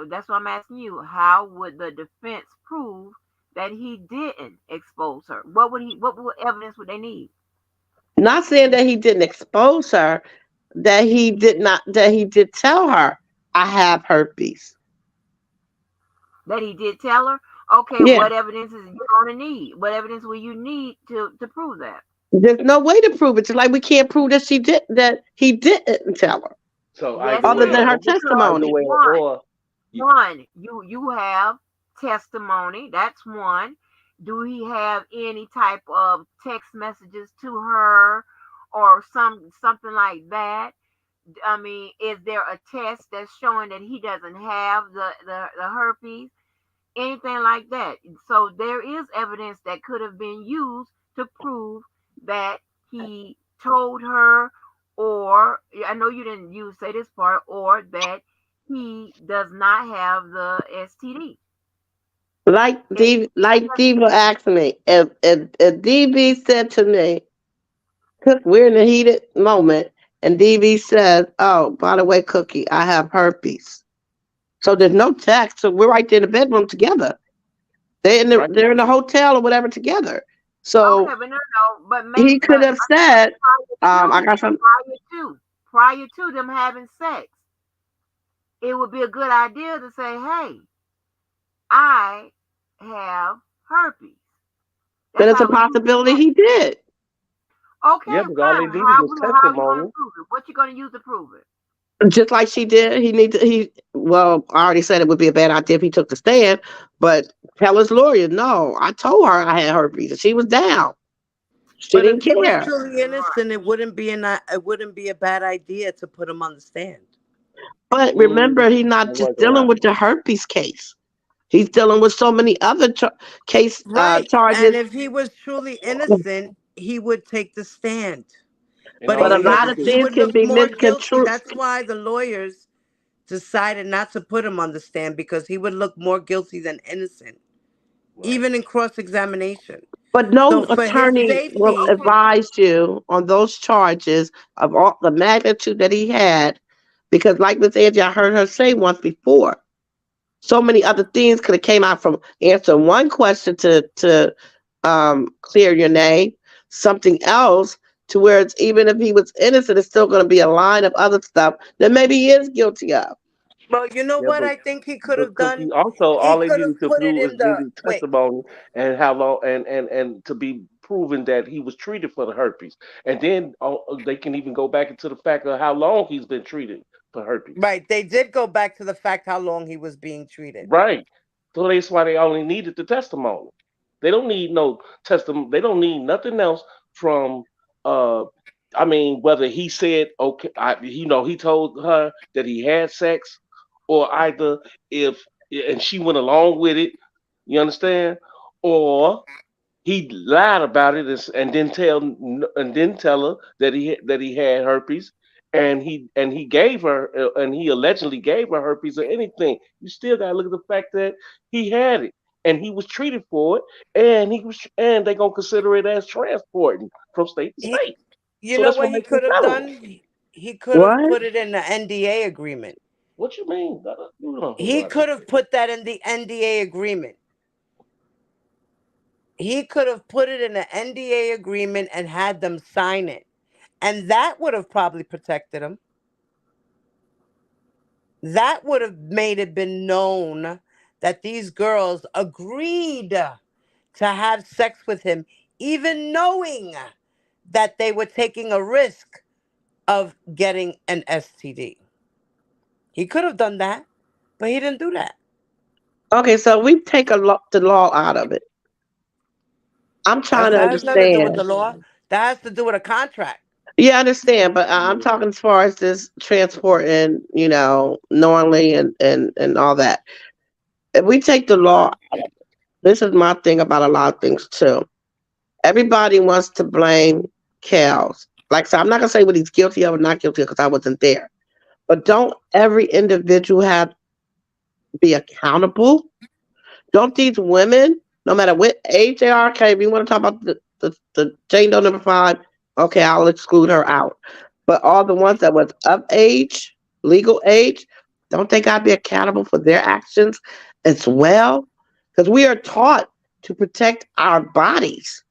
that's what I'm asking you. How would the defense prove that he didn't expose her? What would he? What evidence would they need? Not saying that he didn't expose her, that he did not, that he did tell her, I have herpes. That he did tell her. Okay, Yeah. what evidence is you gonna need? What evidence will you need to prove that? There's no way to prove it. Just like we can't prove that she did, that he didn't tell her, So Yes, either it other way, than her is because either testimony. way, one, or you, you have testimony. That's one. Do he have any type of text messages to her or something like that? I mean, is there a test that's showing that he doesn't have the herpes? Anything like that. So there is evidence that could have been used to prove that he told her, or I know you didn't use say this part, or that he does not have the STD. It, Like Diva asked me, if DB said to me, Cook, we're in a heated moment, and DB says, oh, by the way, Cookie, I have herpes. So there's no text. So we're right there in the bedroom together. right? They're in the hotel or whatever together. okay, So but no, but maybe, he could but have said, I got some. prior to them having sex, it would be a good idea to say, hey, I have herpes. Then That's it's a how you possibility he did. Okay, Yeah, but all they fine. needed was How you gonna testimony. prove it? What you gonna use to prove it? Just like she did. Well, I already said it would be a bad idea if he took the stand, but tell his lawyer, no, I told her I had herpes and she was down. She But didn't if he was care. truly Right. innocent, it wouldn't be a bad idea to put him on the stand. But Mm, remember, he's that not just wasn't dealing with happening. the herpes case. He's dealing with so many other Right. And charges. if he was truly innocent, he would take the stand. And But all But he a he would had lot to of he do, things would can look be more guilty. misconstrued. That's why the lawyers decided not to put him on the stand, because he would look more guilty than innocent, right? even in cross examination. But So no for his attorney will safety, Okay. advise you on those charges of all the magnitude that he had, because like Miss Angie, I heard her say once before, so many other things could have came out from answering one question to clear your name, something else to where it's even if he was innocent, it's still going to be a line of other stuff that maybe he is guilty of. well, you know Yeah, what I think he could have but done? Cookie also He all they could needed have to put it do is in the needed wait. testimony and how long and to be proven that he was treated for the herpes, and then they can even go back into the fact of how long he's been treated for herpes. Right. They did go back to the fact how long he was being treated. Right. So that's why they only needed the testimony. They don't need no testimony. They don't need nothing else from. Uh, I mean, whether he said okay, he told her that he had sex, or either if and she went along with it. You understand? Or he lied about it and then tell her that he had herpes, and he gave her and he allegedly gave her herpes or anything. You still gotta look at the fact that he had it and he was treated for it, and they gonna consider it as transporting from state to He, state. you So know that's what what he makes it could have felony. done? He could have What? put it in the NDA agreement. What you mean? You know who He I do. could have put that in the NDA agreement. He could have put it in the NDA agreement and had them sign it. And that would have probably protected him. That would have made it been known that these girls agreed to have sex with him, even knowing that they were taking a risk of getting an STD. He could have done that, but he didn't do that. Okay, so we take the law out of it. I'm trying to That has nothing to do with understand. the law. That has to do with a contract. Yeah, I understand, but I'm talking as far as this transporting, knowingly and all that. If we take the law, this is my thing about a lot of things too. Everybody wants to blame Kels. Like I said, I'm not gonna say what he's guilty of or not guilty of because I wasn't there. But don't every individual have be accountable? Don't these women, no matter what age they are, okay, if you want to talk about the Jane Doe number 5, okay, I'll exclude her out. But all the ones that was of age, legal age, don't they got to be accountable for their actions as well? Because we are taught to protect our bodies.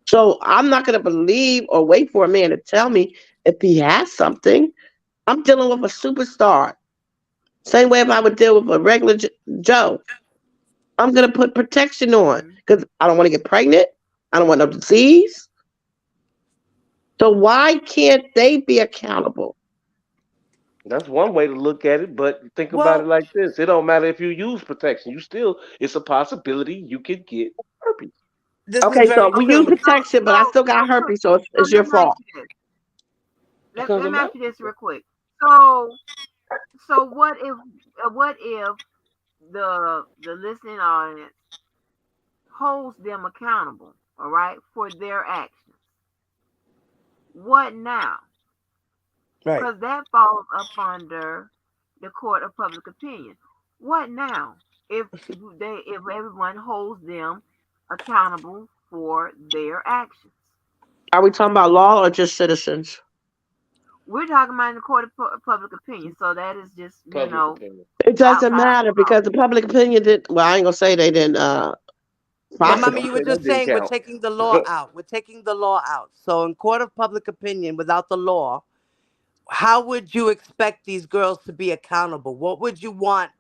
So I'm not going to believe or wait for a man to tell me if he has something. I'm dealing with a superstar. Same way if I would deal with a regular Joe. I'm going to put protection on Mhm. because I don't want to get pregnant. I don't want no disease. So why can't they be accountable? That's one way to look at it, but think about it Well, like this. It don't matter if you use protection. It's a possibility you could get herpes. this is Okay, so very we use true. protection, but I still got Quick, herpes, so so it's let your me ask fault. you this. Because Let of me ask you this Mexico. real quick. So what if the listening audience holds them accountable, all right, for their actions? What now? Right. Because that falls up under the court of public opinion. What now if everyone holds them accountable for their actions? Are we talking about law or just citizens? We're talking about in the court of public opinion, so that is just Public opinion. It doesn't outside matter the law. because the public opinion did. Well, I ain't gonna say they didn't But Yeah, mommy, prosecute. don't you were say that just didn't saying we're count. taking the law out. We're taking the law out. So in court of public opinion, without the law, how would you expect these girls to be accountable? What would you want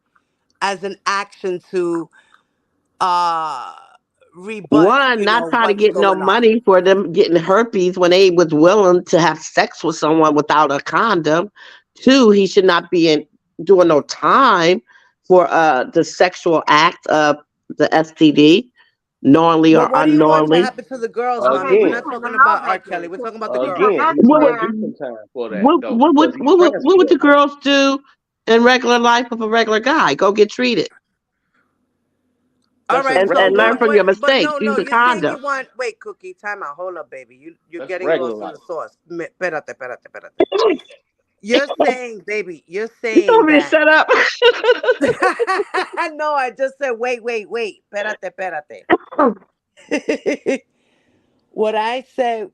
as an action to uh rebut, One, you not know, try to what's get no going on? money for them getting herpes when they was willing to have sex with someone without a condom. Two, he should not be doing no time for the sexual act of the STD, knowingly Well, or what do you want to unknowingly. happen to the girls, Okay, mommy? We're we Again, not putting the talking law about R. back Kelly. in. We're talking about the So girls. again, that's he's gonna What get where some time for that what though what because would he what would what would the transgender. girls do in regular life of a regular guy? Go get treated All That's a right. and, So regular and learn what? life. from your But mistakes. no, Use no. a You're saying condom. you want. Wait, Cookie. Time out. Hold up, baby. You're That's getting regular lost in life. the sauce. Espérate, espérate, espérate. You're saying, baby. You're You told saying me to that. shut up. No, I just said wait, wait, wait. Espérate, espérate.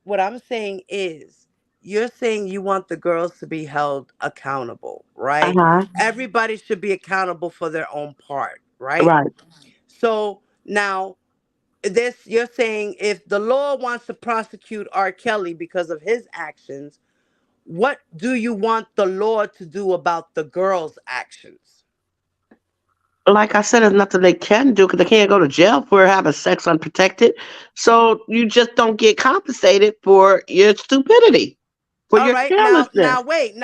What I'm saying is, you're saying you want the girls to be held accountable, right? Uh-huh. Everybody should be accountable for their own part, right? Right. So now this you're saying if the law wants to prosecute R. Kelly because of his actions, what do you want the law to do about the girls' actions? Like I said, there's nothing they can do because they can't go to jail for having sex unprotected. So you just don't get compensated for your stupidity, for All your right, now carelessness. wait.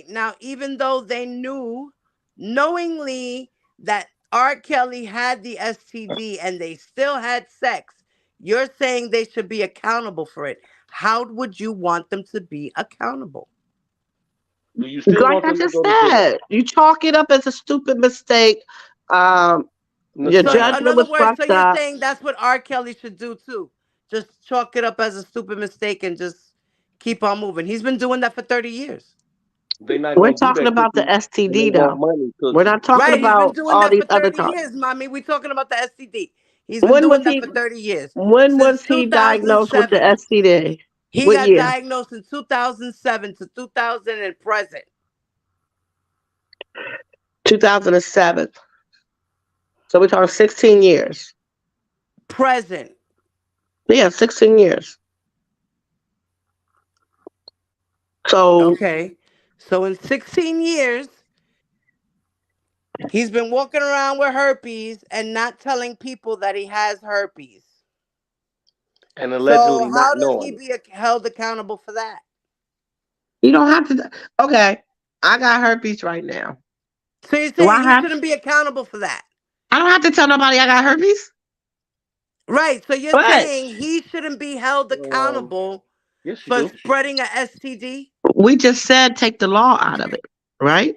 Now even though they knew knowingly that R. Kelly had the STD and they still had sex, you're saying they should be accountable for it. How would you want them to be accountable? Do you still Like want I them to just go to jail? said, you chalk it up as a stupid mistake. Um, your So, Nostalgia. in judgment other was words, so fucked you're up. saying that's what R. Kelly should do too. Just chalk it up as a stupid mistake and just keep on moving. He's been doing that for 30 years. They not We're gonna do talking that about the cookie when they STD want though. money, We're cookie. not talking Right, he's been about doing all that these for other 30 times. years, mommy. We're talking about the STD. He's been When doing was that he? for 30 years. When Since was he diagnosed with the 2007. STD? He What got year? diagnosed in 2007 to 2000 and present. 2007. So we're talking 16 years. Present. Yeah, 16 years. So Okay. So in 16 years, he's been walking around with herpes and not telling people that he has herpes. And So allegedly not how does he knowing it. be held accountable for that? you don't have to. Okay, I got herpes right now. So you're Do saying I he have? shouldn't be accountable for that? I don't have to tell nobody I got herpes. Right. So you're But saying he shouldn't be held Um, accountable yes, you for do. spreading a STD? we just said take the law out of it, right?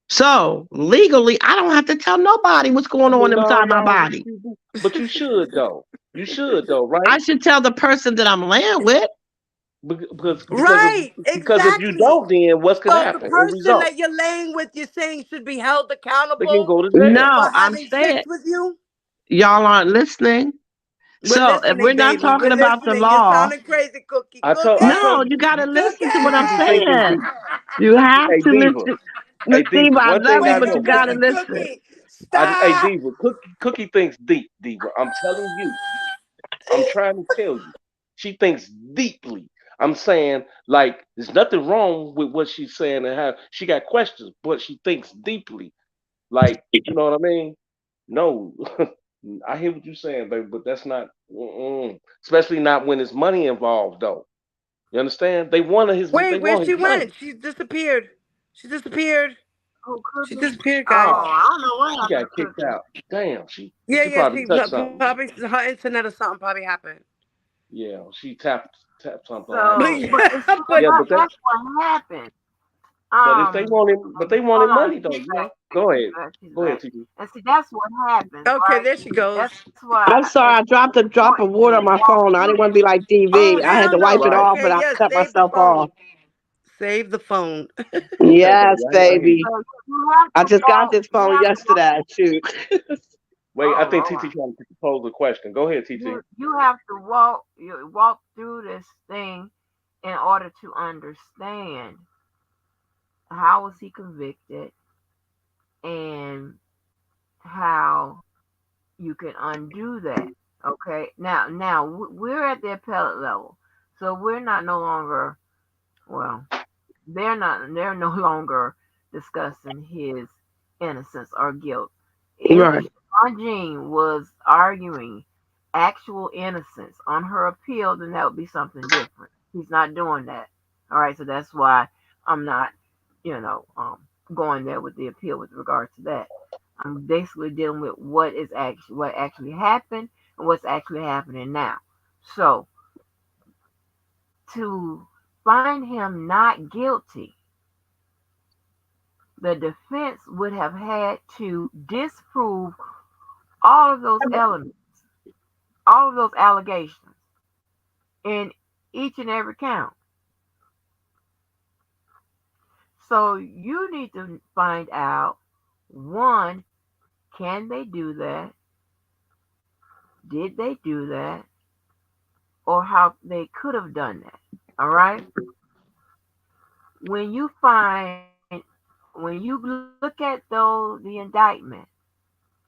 So legally, I don't have to tell nobody what's going Well, on no, inside my no, yes, body. you do. But you should though. You should though, I right? should tell the person that I'm laying with. Right, because if you exactly. don't, then what's gonna So the happen? End person result, that you're laying with, you're saying should be held they can accountable go to jail. for No, I'm having sex saying with you? y'all aren't listening. We're So if we're listening, not baby. We're talking about the listening. You're law, sounding crazy, Cookie. I no, told Cookie! you got to listen to what I'm TT think it's saying. deep. You have Hey to Diva, listen. hey Steve, Diva. I One love thing you, I Wait, but no, you know, got to listen, listen. Cookie. hey Stop. Diva, Cookie thinks deep. Diva, I'm telling you, I'm trying to tell you, she thinks deeply. I'm saying like there's nothing wrong with what she's saying and how she got questions, but she thinks deeply. Like you know what I mean? No, I hear what you're saying, baby, but that's not, especially not when there's money involved, though. You understand? They Wait, where want she his money. went? She disappeared. She disappeared. Oh, She Cookie. disappeared, guys. Oh, Oh, I don't know what she happened got to kicked Cookie. out. Damn, Yeah, she yeah, probably she touched something. probably her internet or something probably happened. Yeah, she tapped something on So, accident. but it's, But Yeah, but but that that's what happened. but if they wanted but they Hold wanted on, money though. she's You back. know, go She's ahead, back. She's go ahead, back. TT. And see, that's what happens, okay, right? there she goes. That's why I'm at sorry, I some dropped a drop point of when water on you my walk phone. I through didn't want to this, be like Oh TV. I had hell to wipe no. it Right. off, and Okay, I yes, cut save the myself off. phone. Save the phone. Okay, Yes, I hear you. baby. so you have I to just got walk. this You phone have to walk. yesterday. Shoot. Wait, I Oh think TT Lord. trying to pose a question. Go ahead, TT. You have to walk. You walk through this thing in order to understand how was he convicted and how you can undo that. Okay. Now we're at the appellate level, so we're not no longer. Well, they're not. They're no longer discussing his innocence or guilt. If Right. Jean was arguing actual innocence on her appeal, then that would be something different. He's not doing that. All right, so that's why I'm not, you know, going there with the appeal with regard to that. I'm basically dealing with what actually happened and what's actually happening now. So to find him not guilty, the defense would have had to disprove all of those elements, all of those allegations in each and every count. So you need to find out, one, can they do that? Did they do that? Or how they could have done that. All right? When you find, when you look at the indictment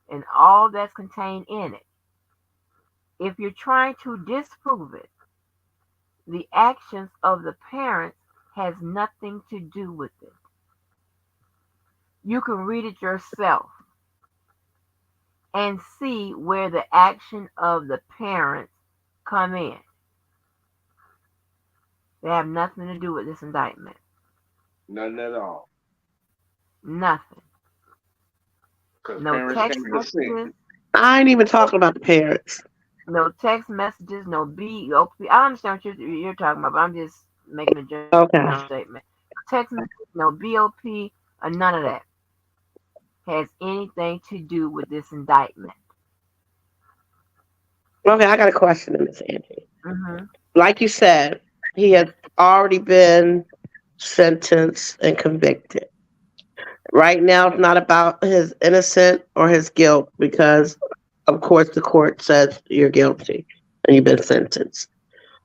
and all that's contained in it, if you're trying to disprove it, the actions of the parents has nothing to do with it. You can read it yourself and see where the action of the parents come in. They have nothing to do with this indictment. Nothing at all. Nothing. Because No parents text can't consent. messages. I ain't even talking about the parents. No text messages. No BOP. I understand what you're talking about, but I'm just making a general Okay. statement. Text messages. No BOP. Or none of that has anything to do with this indictment. Okay, I got a question, Miss Angie. Hmm. Like you said, he has already been sentenced and convicted. Right now, it's not about his innocent or his guilt because, of course, the court says you're guilty and you've been sentenced.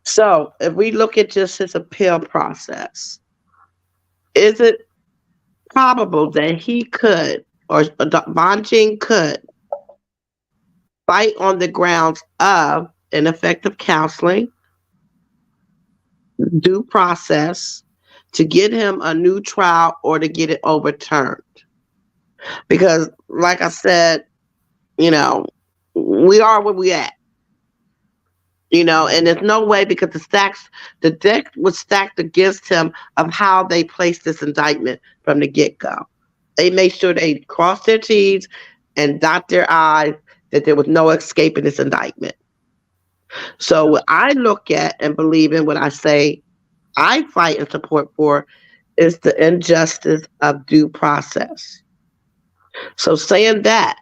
So, if we look at just his appeal process, is it probable that he could or Bonjing could fight on the grounds of ineffective counseling, due process, to get him a new trial or to get it overturned? Because, like I said, you know, we are where we at. And there's no way because the deck was stacked against him of how they placed this indictment from the get go. They made sure they crossed their T's and dot their I's that there was no escaping this indictment. So what I look at and believe in, what I say I fight and support for, is the injustice of due process. So saying that,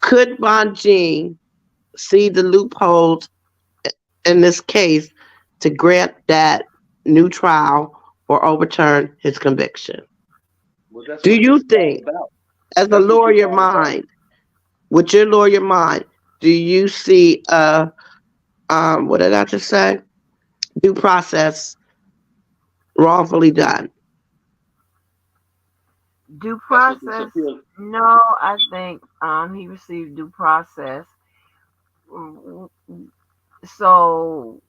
could Bonjean see the loopholes in this case to grant that new trial or overturn his conviction? Well, that's Do what this you is all think, about. as a That's what this lawyer all about. mind, with your lawyer mind, do you see what did I just say? Due process wrongfully done. Due That's what this process? appeal. No, I think he received due process. Mm, So,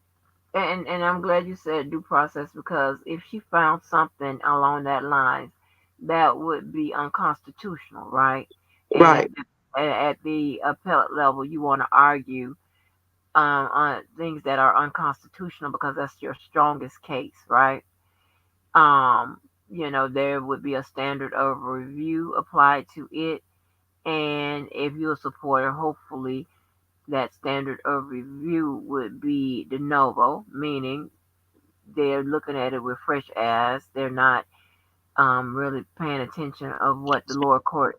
and I'm glad you said due process because if she found something along that lines, that would be unconstitutional, right? And Right. at the appellate level, you want to argue on things that are unconstitutional because that's your strongest case, right? Um, there would be a standard of review applied to it, and if you're a supporter, hopefully that standard of review would be de novo, meaning they're looking at it with fresh eyes. They're not really paying attention of what the lower court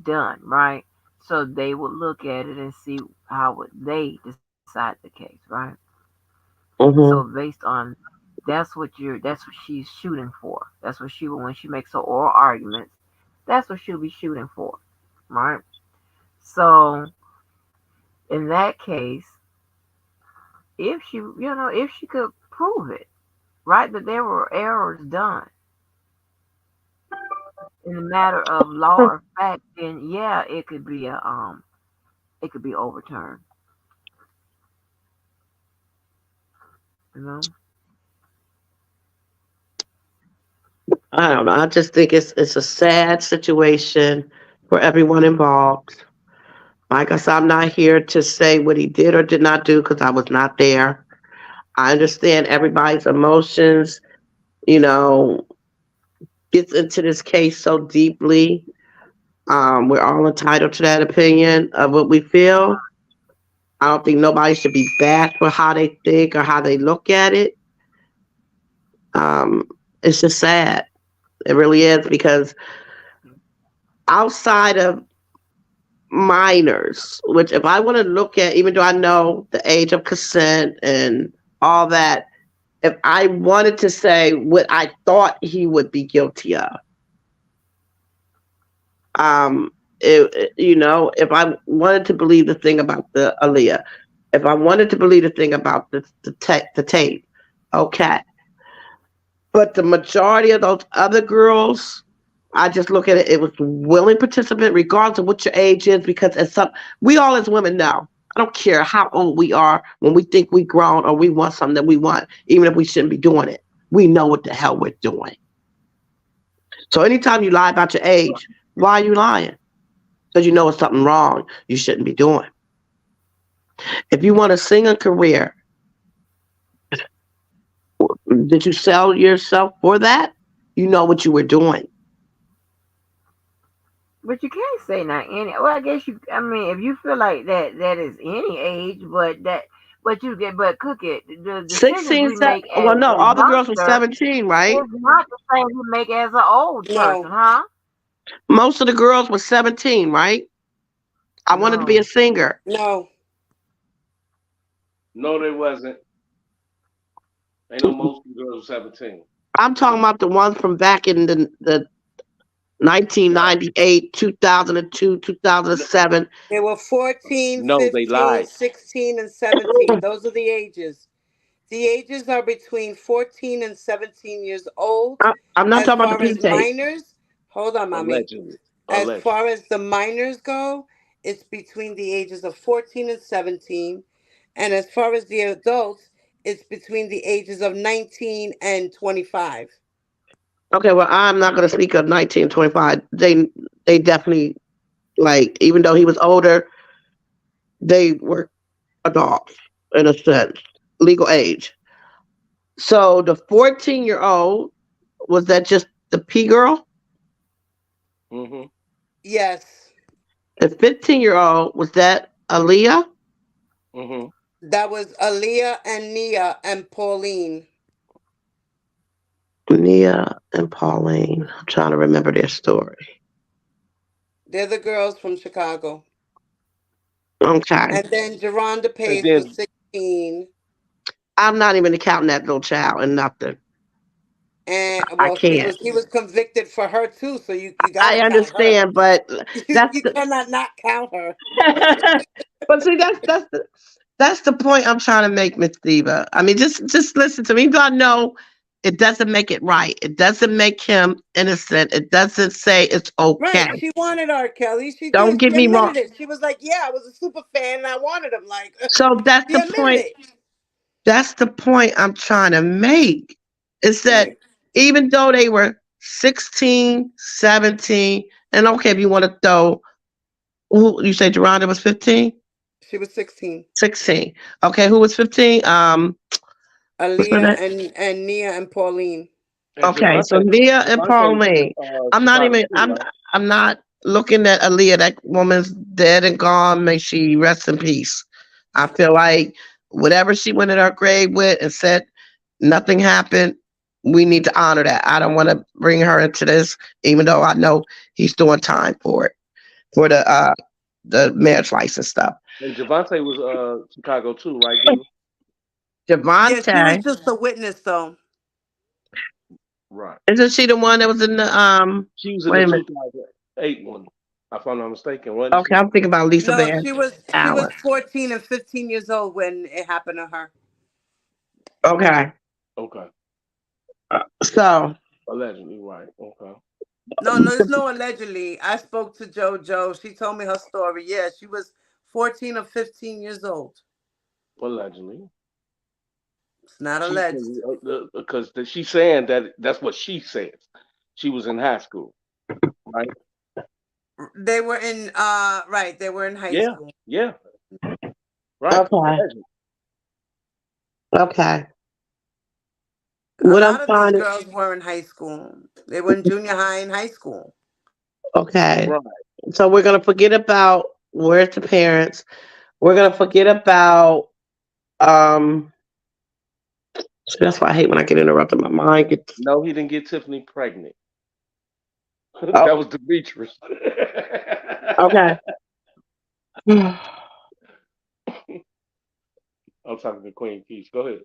done, right? So they would look at it and see how would they decide the case, right? So Mm-hmm. based on that's what she's shooting for. That's what she when she makes her oral arguments. That's what she'll be shooting for, right? So in that case, if if she could prove it, right, that there were errors done in the matter of law or fact, then yeah, it could be overturned. You know, I don't know. I just think it's a sad situation for everyone involved. Like I said, I'm not here to say what he did or did not do because I was not there. I understand everybody's emotions, you know, gets into this case so deeply. We're all entitled to that opinion of what we feel. I don't think nobody should be bashed for how they think or how they look at it. Um, it's just sad. It really is because outside of minors, which if I want to look at, even though I know the age of consent and all that, if I wanted to say what I thought he would be guilty of, um, if I wanted to believe the thing about the Aaliyah, if I wanted to believe the thing about the tape, okay. But the majority of those other girls, I just look at it. It was willing participant, regardless of what your age is, because we all as women know. I don't care how old we are when we think we grown or we want something that we want, even if we shouldn't be doing it. We know what the hell we're doing. So anytime you lie about your age, why are you lying? Because you know it's something wrong you shouldn't be doing. If you want a singing career, did you sell yourself for that? You know what you were doing. but you can't say not any. Well, I guess you. I mean, if you feel like that is any age, but you get, but cook it. The decisions 16, we make well, as no, a all the girls were youngster 17, right? is not the same we make as an old person, No, huh? Most of the girls were 17, right? I wanted to be a No. singer. no. No, they wasn't. Ain't no most girls 17. I'm talking about the ones from back in the No, 1998, 2002, no, 2007. They were 14, no, they 15, lied. 16, and 17. Those are the ages. The ages are between 14 and 17 years old. I'm not As talking about far the P as tape. minors, hold on, mommy. Allegedly, As allegedly. far as the minors go, it's between the ages of 14 and 17. And as far as the adults, it's between the ages of 19 and 25. Okay, well, I'm not going to speak of 1925. They definitely, like, even though he was older, they were adults in a sense, legal age. So the 14-year-old, was that just the P girl? Mm-hmm. Yes, The 15-year-old, was that Aaliyah? Mm-hmm. that was Aaliyah and Nia and Pauline. Nia and Pauline. I'm trying to remember their story. They're the girls from Chicago. Okay. And then Geronda And Pace was then 16. I'm not even counting that little child and nothing. And I well, can't. he was convicted for her too, so you got I to count her. understand, but that's You the, cannot not count her. but see, that's the point I'm trying to make, Miss Diva. I mean, just listen to me. Even though I know it doesn't make it right. It doesn't make him innocent. It doesn't say it's okay. Right? She wanted R. Kelly. She Don't did. get She me wrong. admitted it. She was like, "Yeah, I was a super fan and I wanted him." Like, So that's she the admitted point. it. That's the point I'm trying to make. Is that Right. even though they were 16, 17, and okay, if you want to throw, who you say Geronda was 15? She was 16. 16. Okay, who was 15? What's her Aaliyah name? and Nia and Pauline. And Okay, so Leah and Javante was in Pauline. I'm not Chicago even. too, right? I'm not looking at Aaliyah. That woman's dead and gone. May she rest in peace. I feel like whatever she went in her grave with and said nothing happened. We need to honor that. I don't want to bring her into this, even though I know he's doing time for it for the marriage license stuff. And Javante was Chicago too, right, Diva? Yeah, she was Javante, just a witness though. Right. isn't she the one that was in the She was in the Wait a minute. 2008 one, if I'm not mistaken, wasn't Okay, she? I'm thinking about Lisa No, Van she was Allen. 14 and 15 years old when it happened to her. Okay, Okay. so Allegedly, right. Okay. No, no, there's no allegedly. I spoke to JoJo. She told me her story. Yeah, she was 14 or 15 years old. Allegedly. It's not She alleged. because she's saying that that's what she says. She was in high school, right? They were in right, they were in high Yeah. school. Yeah. Right. okay, Allegedly. okay. A What I'm lot of these trying to girls were in high school. They were in junior high and high school. okay. Right. So we're gonna forget about where's the parents. We're gonna forget about um. So that's why I hate when I get interrupted. My mind gets No, he didn't get Tiffany pregnant. oh That was Demetrius. okay. I'm talking to Queen Peace. Go ahead.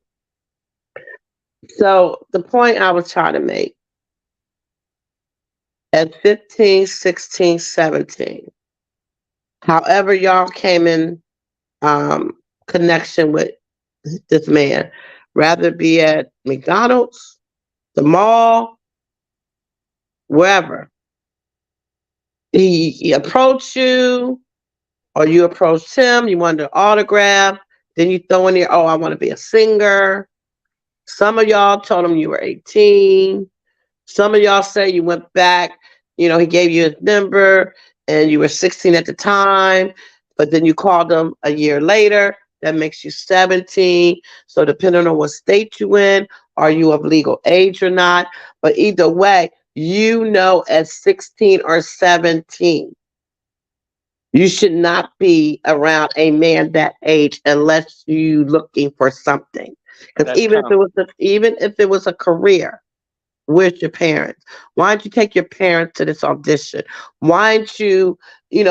So the point I was trying to make at 15, 16, 17, however y'all came in connection with this man, rather it be at McDonald's, the mall, wherever. He approached you or you approached him, you wanted an autograph, then you throw in there, oh, I want to be a singer. Some of y'all told him you were 18. Some of y'all say you went back, he gave you his number and you were 16 at the time, but then you called him a year later. That makes you 17. So depending on what state you in, are you of legal age or not? But either way, at 16 or 17, you should not be around a man that age unless you looking for something. Because That's common. even if it was a career, where's your parents? Why don't you take your parents to this audition? Why don't you,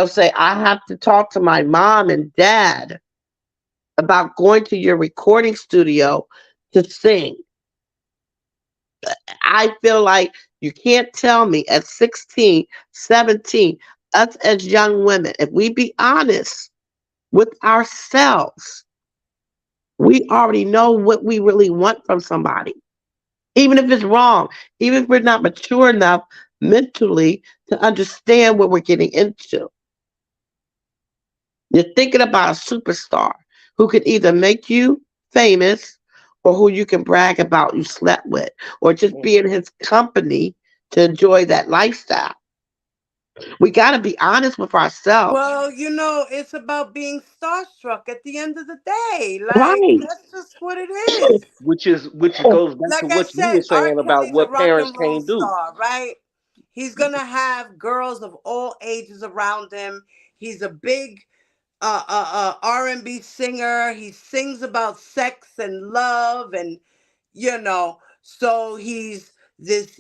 say, I have to talk to my mom and dad about going to your recording studio to sing? I feel like you can't tell me at 16, 17, us as young women, if we be honest with ourselves, we already know what we really want from somebody. Even if it's wrong, even if we're not mature enough mentally to understand what we're getting into. You're thinking about a superstar who could either make you famous or who you can brag about you slept with or just Mm. be in his company to enjoy that lifestyle. We got to be honest with ourselves. Well, it's about being starstruck at the end of the day. Like, Right. that's just what it is. Which goes back to Like I what you were said, R. saying about Kelly's a what rock parents and roll can't do. star, right? He's gonna have girls of all ages around him. He's a big R&B singer. He sings about sex and love, and so he's this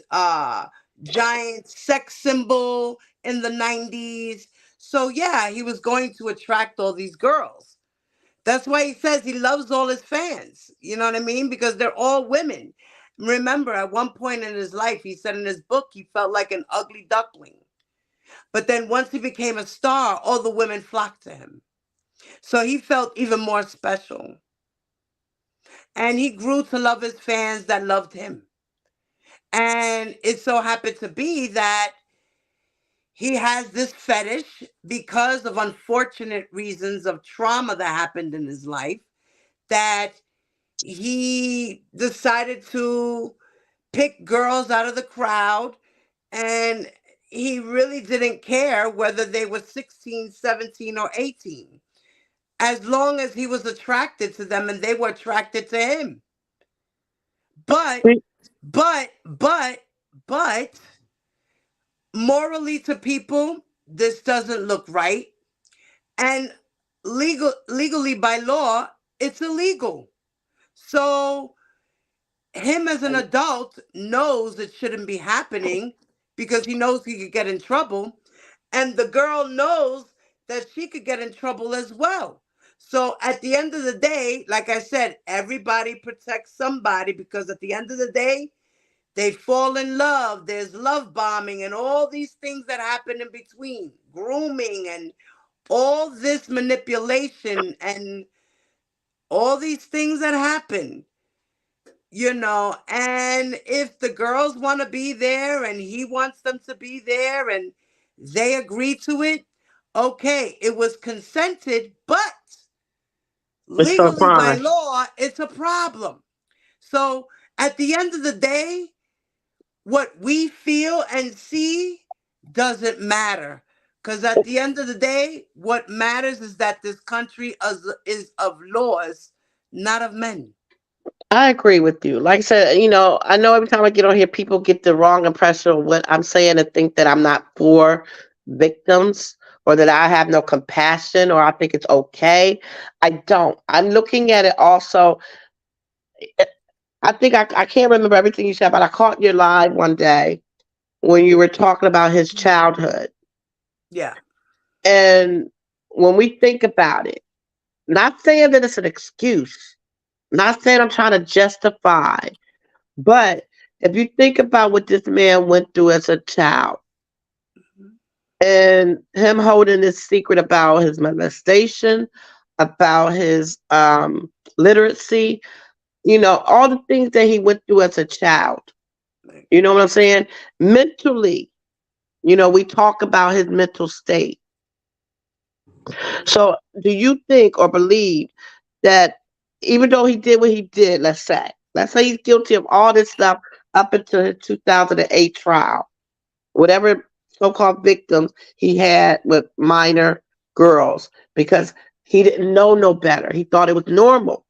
giant sex symbol in the 90s. So yeah, he was going to attract all these girls. That's why he says he loves all his fans. You know what I mean? Because they're all women. Remember, at one point in his life, he said in his book he felt like an ugly duckling. But then once he became a star, all the women flocked to him. So he felt even more special. And he grew to love his fans that loved him. And it so happened to be that he has this fetish because of unfortunate reasons of trauma that happened in his life, that he decided to pick girls out of the crowd, and he really didn't care whether they were 16, 17, or 18, as long as he was attracted to them and they were attracted to him. But, but, morally to people, this doesn't look right. And legally by law, it's illegal. So him as an adult knows it shouldn't be happening because he knows he could get in trouble. And the girl knows that she could get in trouble as well. So at the end of the day, like I said, everybody protects somebody, because at the end of the day, they fall in love. There's love bombing and all these things that happen in between, grooming and all this manipulation and all these things that happen, and if the girls want to be there and he wants them to be there and they agree to it, okay, it was consented, but It's so legally by fine. law, it's a problem. So at the end of the day, what we feel and see doesn't matter. Because at the end of the day, what matters is that this country is of laws, not of men. I agree with you. Like I said, I know every time I get on here, people get the wrong impression of what I'm saying and think that I'm not for victims or that I have no compassion or I think it's okay. I don't. I'm looking at it also. I think I can't remember everything you said, but I caught your live one day when you were talking about his childhood. Yeah. And when we think about it, not saying that it's an excuse, not saying I'm trying to justify, but if you think about what this man went through as a child Mhm. and him holding this secret about his molestation, about his literacy, all the things that he went through as a child. Right. You know what I'm saying? Mentally, we talk about his mental state. So, do you think or believe that even though he did what he did, let's say he's guilty of all this stuff up until his 2008 trial, whatever so-called victims he had with minor girls, because he didn't know no better. He thought it was normal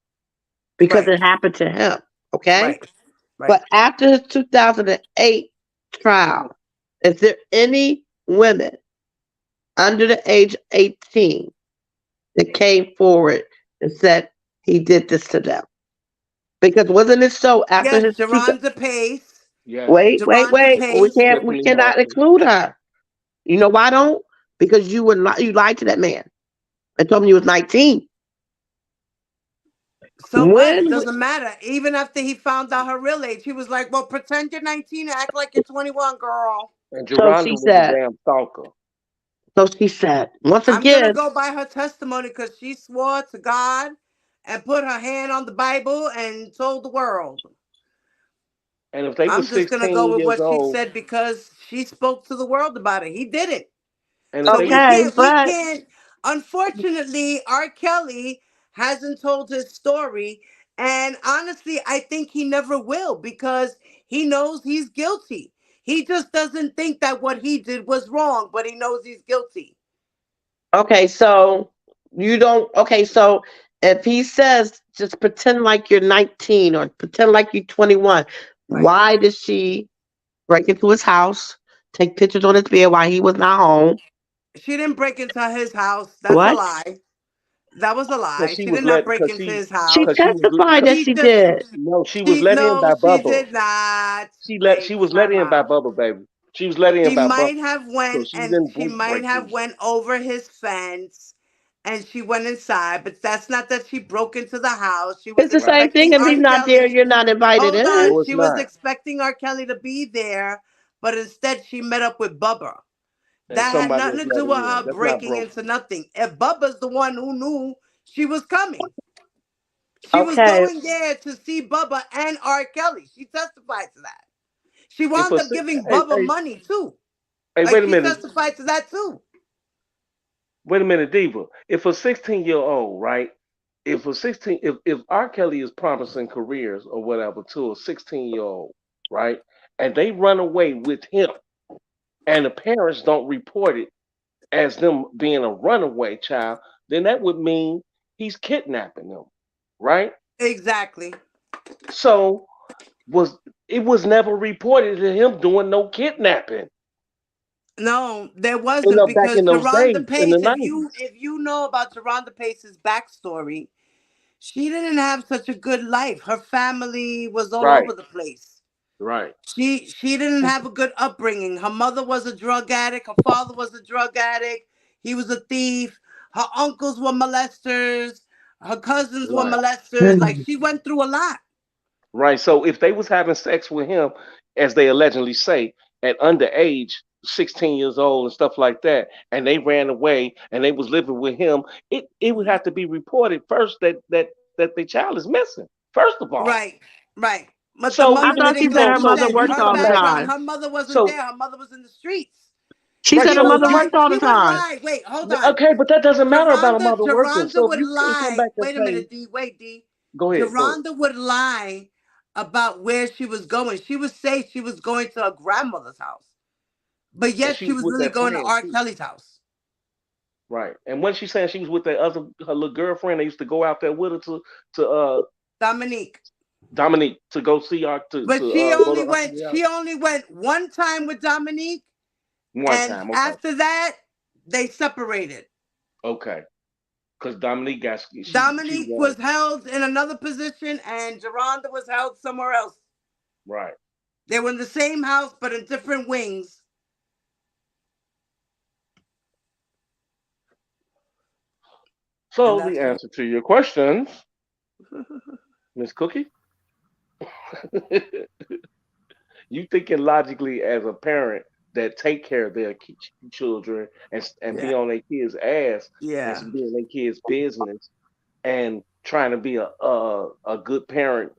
because Right. it happened to him. Okay, Right. Right. but after his 2008 trial, is there any women under the age of 18 that came forward and said he did this to them? Because wasn't it so after Yes, his two? Geronda Pace. Yes, Geronda We Pace. can't. We Tiffany cannot Harper. include her. You know why don't? Because you lied to that man and told him you was 19. So what? It When? doesn't matter. Even after he found out her real age, he was like, "Well, pretend you're 19 and act like you're 21, girl." And So Geronda she was a said. damn stalker. So she said. Once I'm gonna again. go by her testimony because she swore to God and put her hand on the Bible and told the world. And if they were I'm just gonna go 16 with years what she old, said because she spoke to the world about it. He didn't. and if So they we were Okay, can't, we 16, but can't. Unfortunately, R. Kelly hasn't told his story. And honestly, I think he never will because he knows he's guilty. He just doesn't think that what he did was wrong, but he knows he's guilty. okay. So you don't. Okay, so if he says just pretend like you're 19 or pretend like you're 21, Right. why did she break into his house, take pictures on his bed while he was not home? She didn't break into his house. That's a What? lie. That was a because lie. she She was did not let, break into his She house. because she was, testified that because, She she just, did. no, she was let in no, by she Bubba. did not. She Wait, was let time in by out. Bubba, baby. She was let in She by Bubba, might have so went she and didn't she might break have in. went over his fence and she went inside. But that's not that she broke into the house. She was It's the Right. same expecting thing. If R. he's not there, Kelly. you're not invited Hold in. on. No, it's She was not. expecting R. Kelly to be there, but instead she met up with Bubba. And That had somebody nothing else to let do her with in. her That's not breaking broke. into nothing. If Bubba's the one who knew she was coming, she was Okay. going there to see Bubba and R. Kelly. She testified to that. She If a wound up six, giving hey, Bubba money too. hey, Like wait a she minute. testified to that too. Wait a minute, Diva. If a 16-year-old, right? If R. Kelly is promising careers or whatever to a 16-year-old, right? And they run away with him, and the parents don't report it as them being a runaway child, then that would mean he's kidnapping them, right? Exactly. So was it was never reported to him doing no kidnapping. No, there You wasn't know, back because in those days Geronda in the Pace, '90s. if you know about Geronda Pace's backstory, she didn't have such a good life. Her family was all Right, over the place. right, She didn't have a good upbringing. Her mother was a drug addict. Her father was a drug addict. He was a thief. Her uncles were molesters. Her cousins were right. molesters. Like she went through a lot. Right. So if they was having sex with him, as they allegedly say, at underage, 16 years old and stuff like that, and they ran away and they was living with him, it would have to be reported first that the child is missing. First of all. Right, right. But the So I mother even if thought didn't she you said know, her so mother consent. you worked Her can all the background, imagine. time. her mother wasn't So there. Her mother was in the streets. She right. said She her So would mother lie. worked all She the would time. lie. Wait, hold on. okay, but that doesn't matter about a mother working. Geronda So if would you can't come lie. back and Wait a say, minute, D. Wait, D. go ahead, go ahead, Geronda would lie about where she was going. She would say she was going to her grandmother's house, but and yet she she was was with really that going to friend R. too. Kelly's house. Right. And when she's saying she was with that other her little girlfriend, they used to go out there with her to Dominique. Dominique to go see our But to go to our she only went one time with Dominique, one and time. Okay, after that, they separated. okay, because Dominique got she Dominique won. was held in another position, and Geronda was held somewhere else. Right. They were in the same house, but in different wings. And So the that's it. answer to your questions, Miss Cookie, you thinking logically as a parent that take care of their children and be Yeah, on their kids' ass and yeah. be in their kids' business and trying to be a good parent,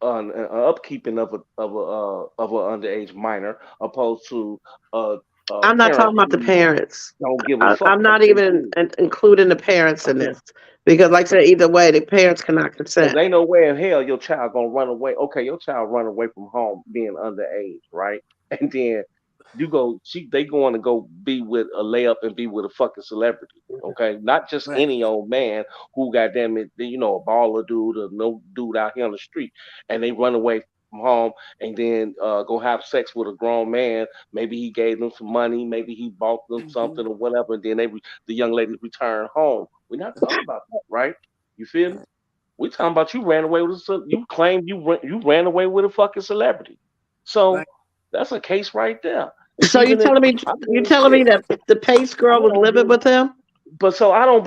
an upkeeping of a underage minor, opposed to a, a I'm not parent talking about the who parents. don't give a fuck I'm about not their even kids. including the parents in this because, like I said, either way, the parents cannot Because consent. ain't no way in hell your child gonna run away. Okay, your child run away from home being underage, right? And then they going to go be with a layup and be with a fucking celebrity. Okay, not just Right. any old man who goddamn it, a baller dude or no dude out here on the street, and they run away from home and then go have sex with a grown man. Maybe he gave them some money, maybe he bought them something Mhm. or whatever, and then the young lady return home. We're not talking about that, right? You feel me? Right. We talking about you ran away with you claim you ran away with a fucking celebrity. So Right. that's a case right there. So Even if I you mean telling me shit, that the Pace I girl was don't living believe. with him, But so I don't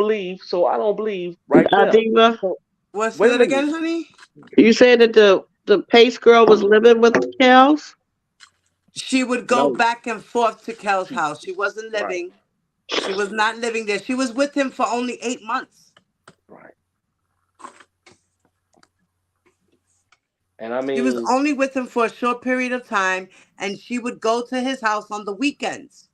believe right there. Diva? So What's wait a that minute. again, honey? You said that the Pace girl was living with Kels? She would go No, back and forth to Kel's she house. She wasn't right, living. She was not living there. She was with him for only 8 months. right. And I She was mean, only with him for a short period of time, and she would go to his house on the weekends.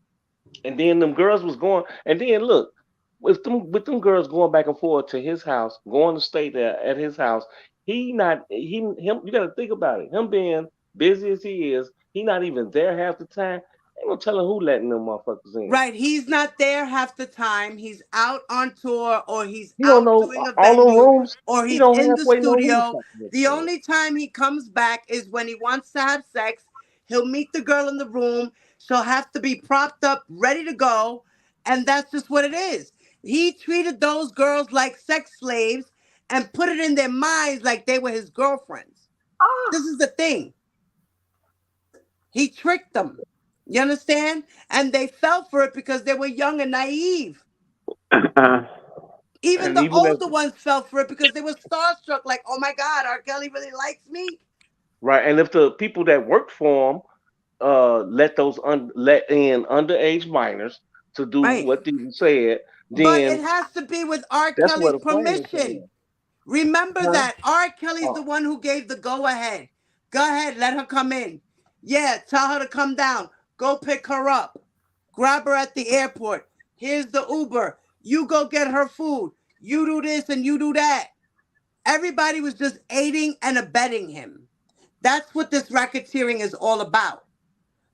and then them girls was going, and then look, with them girls going back and forth to his house, going to stay there at his house. He not he him. You got to think about it. Him being busy as he is, he not even there half the time. Ain't no telling who letting them motherfuckers in. Right. He's not there half the time. He's out on tour or he's He don't out know doing a all them venue rooms. or He he's don't in the halfway know who the studio. fuck is The in. only time he comes back is when he wants to have sex. He'll meet the girl in the room. She'll have to be propped up, ready to go. And that's just what it is. He treated those girls like sex slaves and put it in their minds like they were his girlfriends. This is the thing. He tricked them. You understand? And they fell for it because they were young and naive. Uh-uh. Even And the even as older ones fell for it because they were starstruck, like, oh my God, R. Kelly really likes me. right, and if the people that worked for him let in underage minors to do Right. what they said, But then it has to be with R. that's where Kelly's the flame came permission. in. Remember Huh? that R. Kelly's the Oh, one who gave the go ahead. Go ahead, let her come in. Yeah, tell her to come down. Go pick her up. Grab her at the airport. Here's the Uber. You go get her food. You do this and you do that. Everybody was just aiding and abetting him. That's what this racketeering is all about.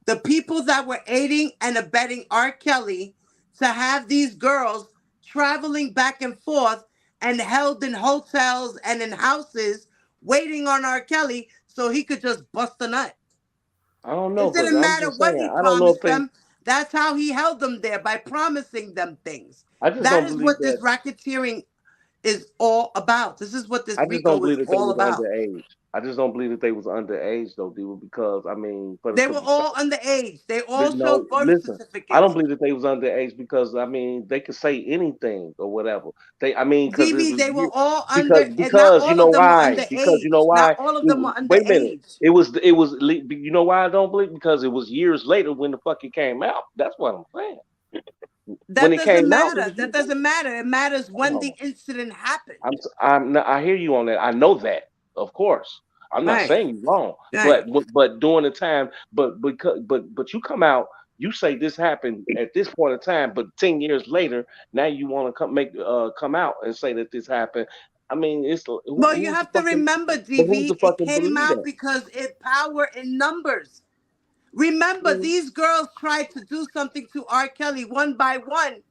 The people that were aiding and abetting R. Kelly to have these girls traveling back and forth and held in hotels and in houses waiting on R. Kelly so he could just bust a nut. I don't know, It because didn't I'm matter just what saying, he I don't know if promised they. them. That's how he held them there by promising them things. I just That don't is believe what this that. racketeering is all about. This is what this I just RICO don't was believe that they all was about. underage. I just don't believe that they was underage though, dude. Because I mean, for the They were simple fact, all underage. They all no, showed birth listen, I don't certificates. believe that they was underage because I mean they could say anything or whatever. I mean, because it DB, was they were all under, because and not you all know of them were why? Because you know underage. Not why? all of them were Wait a minute. underage. You know why I don't believe? Because it was years later when the fuck it came out. That's what I'm saying. When That it doesn't came out, it matter. was That years later. doesn't matter. It matters when the Oh, incident happened. I hear you on that. I know that, of course. I'm not Right, saying you're wrong, right. but during the time, but you come out, you say this happened at this point in time, but 10 years later, now you want to come out and say that this happened. I mean, Well, you who's the have to fucking remember, but who's the DV, it fucking came believe out that? because it power in numbers. Remember, Mhm. these girls tried to do something to R. Kelly one by one,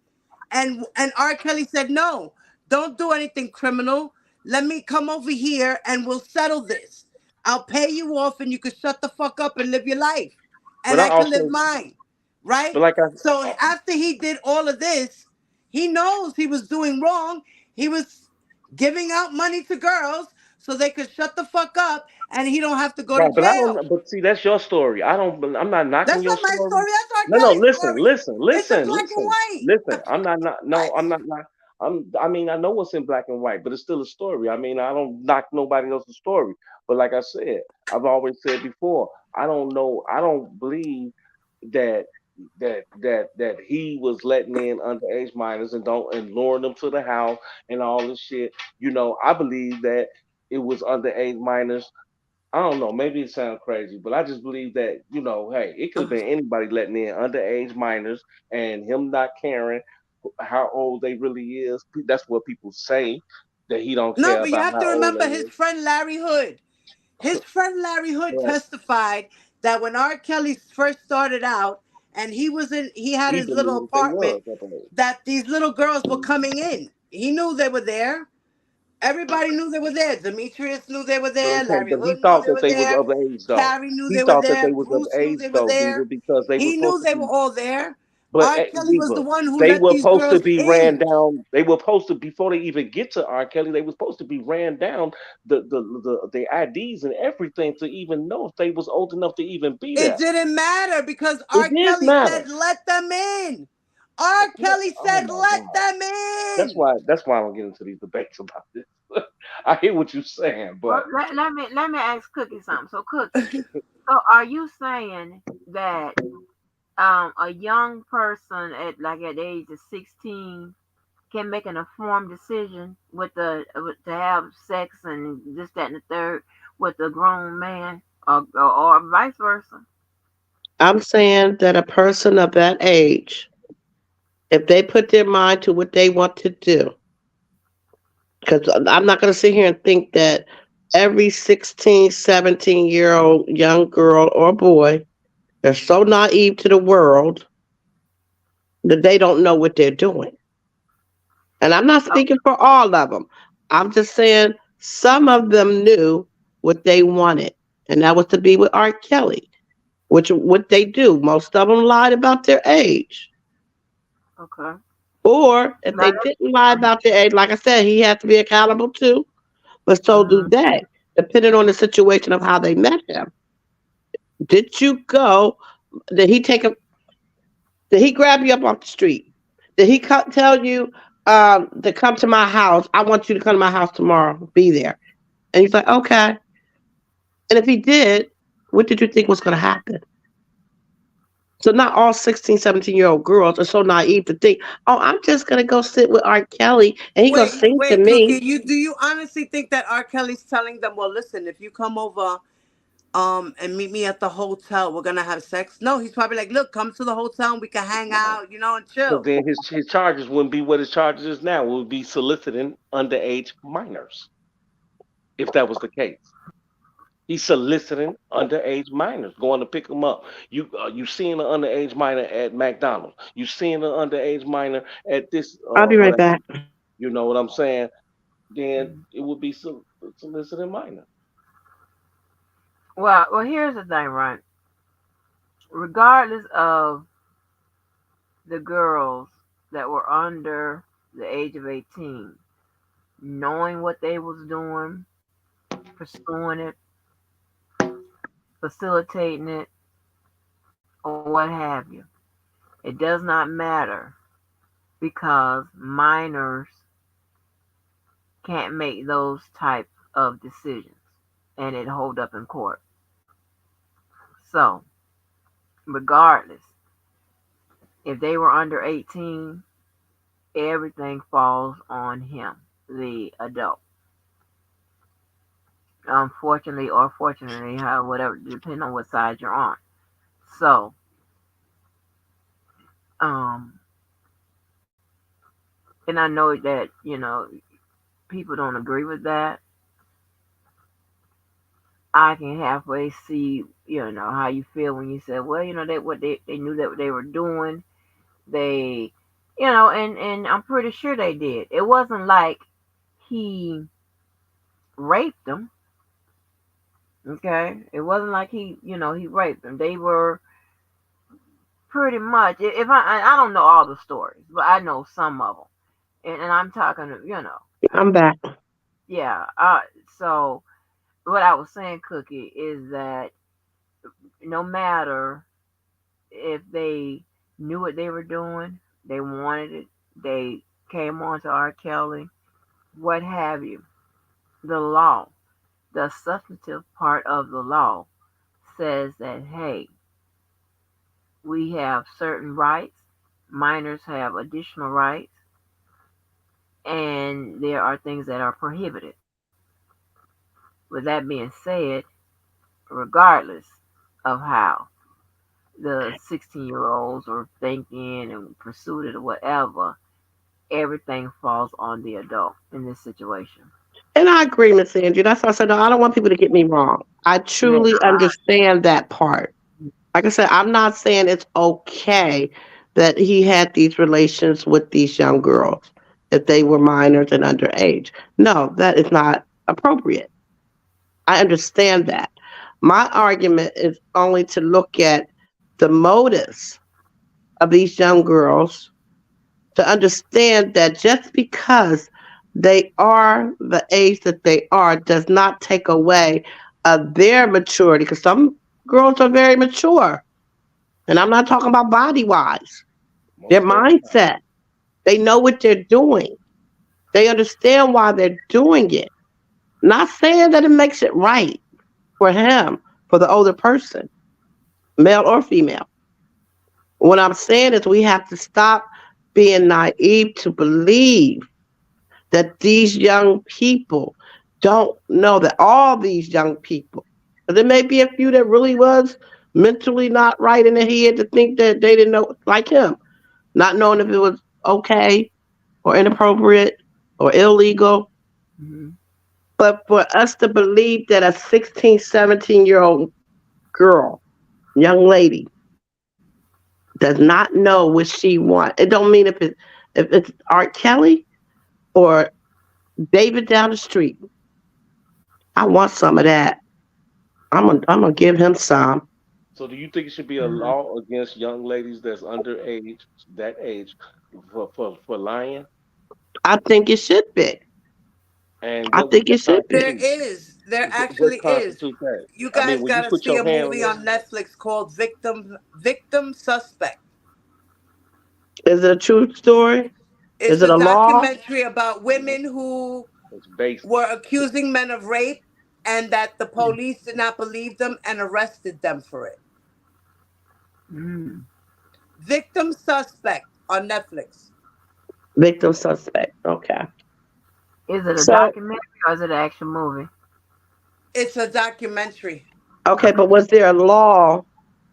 and R. Kelly said, "No, don't do anything criminal. Let me come over here and we'll settle this. I'll pay you off, and you can shut the fuck up and live your life, But and I I can live also, mine." Right? but like I, So after he did all of this, he knows he was doing wrong. He was giving out money to girls so they could shut the fuck up, and he don't have to go to right, but I don't. jail. But see, that's your story. I don't. I'm not knocking That's your not my story. story. That's R. No, no. Kelly's Listen, story. listen, It's in listen, black and listen, white. listen. I'm not. Not. No, What? I'm not. Not. I mean, I know what's in black and white, but it's still a story. I mean, I don't knock nobody else's story. But like I said, I've always said before, I don't know. I don't believe that that he was letting in underage minors and luring them to the house and all this shit. I believe that it was underage minors. I don't know. Maybe it sounds crazy, but I just believe that hey, it could have been anybody letting in underage minors and him not caring how old they really is. That's what people say, that he don't No, care but you about have to how old remember they his is. friend Larry Hood. His friend Larry Hood But testified that when R. Kelly first started out and he had he his little believed that they apartment, was that age. that these little girls were coming in. He knew they were there. Everybody knew they were there. Demetrius knew they were there. Okay, Larry but he Hood knew thought they that were they was there. of age though. Carrie knew He they were thought that there. they was of Bruce knew age they were though, there. Diva, because they were He knew supposed to they were be. all there. But R. Kelly was the Diva, one who they let were these supposed to girls be ran in. down. They were supposed to before they even get to R. Kelly. They were supposed to be ran down the IDs and everything to even know if they was old enough to even be It there. didn't matter because It R. did Kelly matter. said, let them in. R. Kelly Oh said, my let God. them That's in. why. That's why I don't get into these debates about this. I hear what you're saying, Well, but let me ask Cookie something. So, Cookie, so are you saying that a young person at the age of 16 can make an informed decision to have sex and this, that, and the third with a grown man, or vice versa? I'm saying that a person of that age, if they put their mind to what they want to do, because I'm not going to sit here and think that every 16, 17-year-old young girl or boy, they're so naive to the world that they don't know what they're doing. And I'm not Oh, speaking for all of them. I'm just saying some of them knew what they wanted, and that was to be with R. Kelly, which what they do. Most of them lied about their age. okay. Or if Now they didn't lie about their age, like I said, he has to be accountable too, but so do mhm. they, depending on the situation of how they met him. Did you go? Did he take a? Did he grab you up off the street? Did he tell you? to come to my house. I want you to come to my house tomorrow. Be there. And he's like, okay. And if he did, what did you think was going to happen? So not all 16, 17-year-old girls are so naive to think, oh, I'm just going to go sit with R. Kelly and he going to Wait, sing to wait, me. Cookie, do you honestly think that R. Kelly's telling them, well, listen, if you come over and meet me at the hotel, we're gonna have sex? No, he's probably like, look, come to the hotel and we can hang No. out, and Because chill. then his charges wouldn't be what his charges is now. It would be soliciting underage minors, if that was the case. He's soliciting underage minors, going to pick them up. You seeing an underage minor at McDonald's. You seeing an underage minor at this I'll be right whatever. back. You know what I'm saying? Then it would be soliciting minor. Well, here's the thing, right? Regardless of the girls that were under the age of 18, knowing what they was doing, pursuing it, facilitating it, or what have you, it does not matter because minors can't make those type of decisions and it hold up in court. So, regardless, if they were under 18, everything falls on him, the adult. Unfortunately or fortunately, how whatever, depending on what side you're on. So, um, and I know that people don't agree with that. I can halfway see, how you feel when you say, well, they knew that what they were doing. They, and I'm pretty sure they did. It wasn't like he raped them. Okay, it wasn't like he raped them. They were pretty much. If I don't know all the stories, but I know some of them, and I'm talking, I'm back. yeah. So what I was saying, Cookie, is that no matter if they knew what they were doing, they wanted it, they came on to R. Kelly, what have you, the law, the substantive part of the law says that, hey, we have certain rights, minors have additional rights, and there are things that are prohibited. With that being said, regardless of how the 16-year-olds are thinking and pursued it or whatever, everything falls on the adult in this situation. And I agree, Miss Angie. That's why I said, no, I don't want people to get me wrong. I Yeah, truly understand that part. Like I said, I'm not saying it's okay that he had these relations with these young girls if they were minors and underage. No, that is not appropriate. I understand that. My argument is only to look at the motives of these young girls to understand that just because they are the age that they are does not take away their maturity. Because some girls are very mature, and I'm not talking about body wise. Their Most of the time. mindset, they know what they're doing. They understand why they're doing it. Not saying that it makes it right for him, for the older person, male or female. What I'm saying is we have to stop being naive to believe that these young people don't know that all these young people, there may be a few that really was mentally not right in the head to think that they didn't know, like him, not knowing if it was okay or inappropriate or illegal. hmm But for us to believe that a 16, 17-year-old girl, young lady, does not know what she wants, it don't mean if it's Art Kelly or David down the street. I want some of that. I'm gonna give him some. So do you think it should be a law against young ladies that's underage, that age, for lying? I think it should be. And I what would think it that should be. There constitute? is. There What actually is. constitutes that? You I mean, guys when you gotta put see your a hand on movie it, on Netflix called Victim Suspect. Is it a true story? Is It's it a a law? documentary about women who It's based. were accusing men of rape and that the police did not believe them and arrested them for it. Mm. Victim Suspect on Netflix. Victim suspect. Okay. Is it a So, documentary or is it an action movie? It's a documentary. okay, but was there a law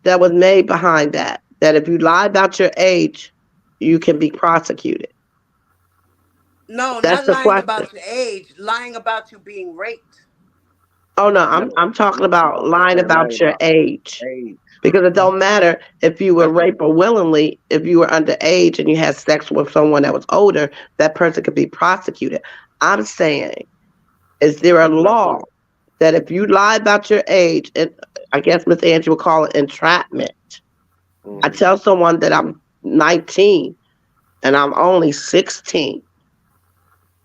that was made behind that? That if you lie about your age, you can be prosecuted? No, That's not the lying question. about your age, lying about you being raped. Oh no, No, I'm talking about I'm lying saying lying about your about age. age. Because it don't matter if you were That's raped or willingly, if you were underage and you had sex with someone that was older, that person could be prosecuted. I'm saying, is there a what I law think. that if you lie about your age, and I guess Miss Angie would call it entrapment. I Hmm. tell someone that I'm 19 and I'm only 16.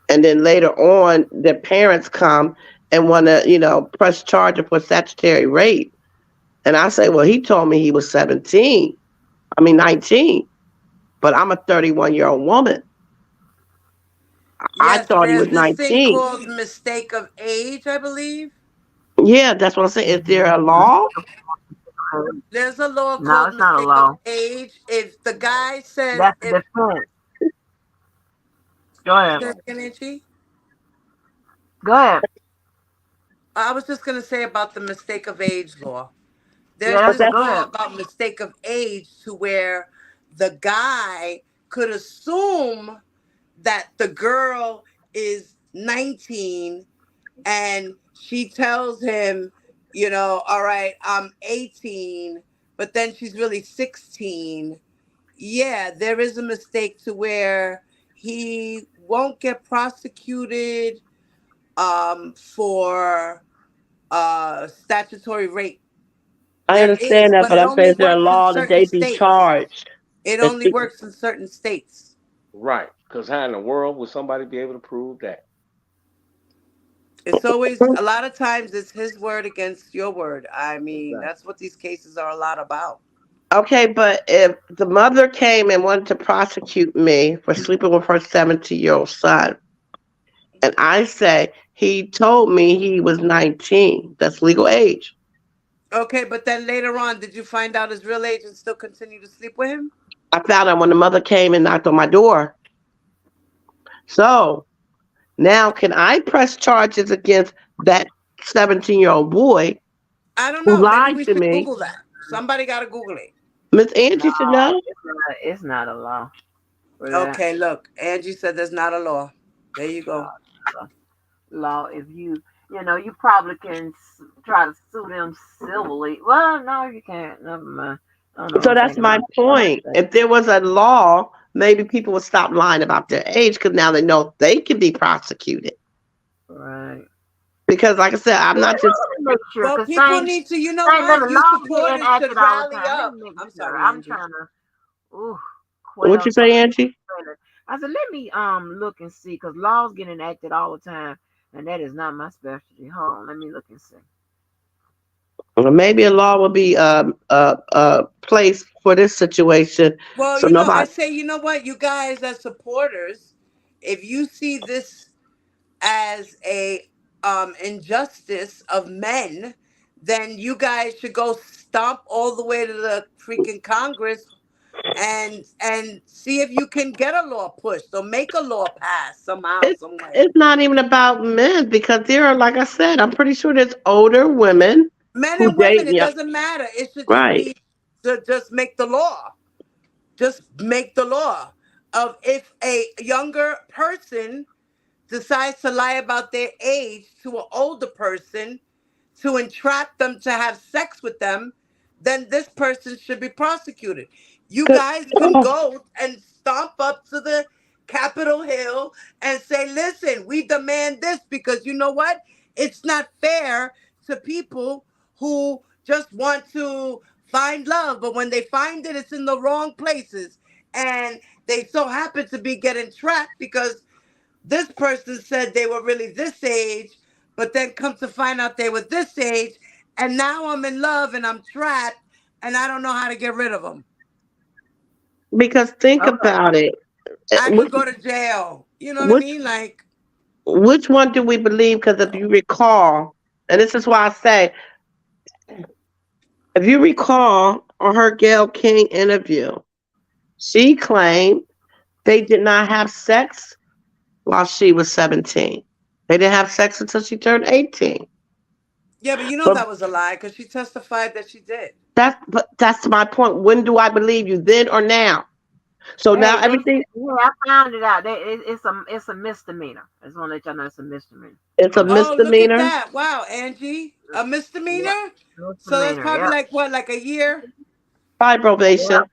And then later on, their parents come and want to, press charge for statutory rape. And I say, well, he told me he was 17. I mean, 19, but I'm a 31-year-old woman. I Yes, thought he there's was this thing 19. called mistake of age, I believe. Yeah, that's what I'm saying. Is there a law? There's a law No, called it's not a mistake of law. age. If the guy says, That's the if defense. Go ahead. say again, Angie? Go ahead. I was just gonna say about the mistake of age law. Yeah, There's But this that's that's go law ahead. about mistake of age to where the guy could assume that the girl is 19 and she tells him, all right, I'm 18, but then she's really 16. Yeah, there is a mistake to where he won't get prosecuted for statutory rape. I There is, understand that, but but it I'm saying, only is there a works in law that certain they be states. charged? It If only he- works in certain states. Right. Because how in the world would somebody be able to prove that? It's always a lot of times it's his word against your word. I mean, Exactly. that's what these cases are a lot about. Okay, but if the mother came and wanted to prosecute me for sleeping with her 17-year-old son, and I say he told me he was 19, that's legal age. Okay, but then later on, did you find out his real age and still continue to sleep with him? I found out when the mother came and knocked on my door. So now, can I press charges against that 17-year-old boy I don't who know. Maybe lied we to should me? Google that. Somebody got to Google it. Miss No, Angie should know. it's not a law for that. Okay, look. Angie said there's not a law. There you go. Law if you probably can try to sue them civilly. Well, no, you can't. Never mind. I don't know what So I'm that's thinking my about. point. If there was a law, maybe people would stop lying about their age because now they know they can be prosecuted. Right. Because, like I said, I'm Yeah, not just let me make sure, Well, because people need to, you know let what? the You laws get supporters should enacted all the rally time. Let up. me make I'm sure. sorry, I'm Angie. trying to what quell you some say, of these Angie. feelings. I said, let me look and see, because laws get enacted all the time, and that is not my specialty. Hold on, let me look and see. Or maybe a law would be placed for this situation, Well, so I nobody. say, you know what? You guys as supporters, if you see this as a injustice of men, then you guys should go stomp all the way to the freaking Congress and see if you can get a law pushed or make a law pass somehow, It, some way. it's not even about men because there are, like I said, I'm pretty sure there's older women Men who and women, date it young. doesn't matter. It should just Right. be to just make the law. Just make the law of if a younger person decides to lie about their age to an older person to entrap them to have sex with them, then this person should be prosecuted. You 'Cause- guys can go and stomp up to the Capitol Hill and say, listen, we demand this because you know what? It's not fair to people who just want to find love, but when they find it, it's in the wrong places. And they so happen to be getting trapped because this person said they were really this age, but then come to find out they were this age, and now I'm in love and I'm trapped, and I don't know how to get rid of them. because think Okay. about it. I Which could go to jail. You know what I which mean? Like, which one do we believe? Because if you recall, and this is why I say, if you recall on her Gail King interview, she claimed they did not have sex while she was 17. They didn't have sex until she turned 18. yeah, but you know But that was a lie because she testified that she did. that's my point. When do I believe you? Then or now? So now Hey, everything yeah, I found it out. It's a misdemeanor. I just want to let y'all know it's a misdemeanor it's a on that. Oh, look at misdemeanor. that. Wow, Angie. A Yep, misdemeanor? So that's misdemeanor. probably Yep, like what, like a year? By yep. probation.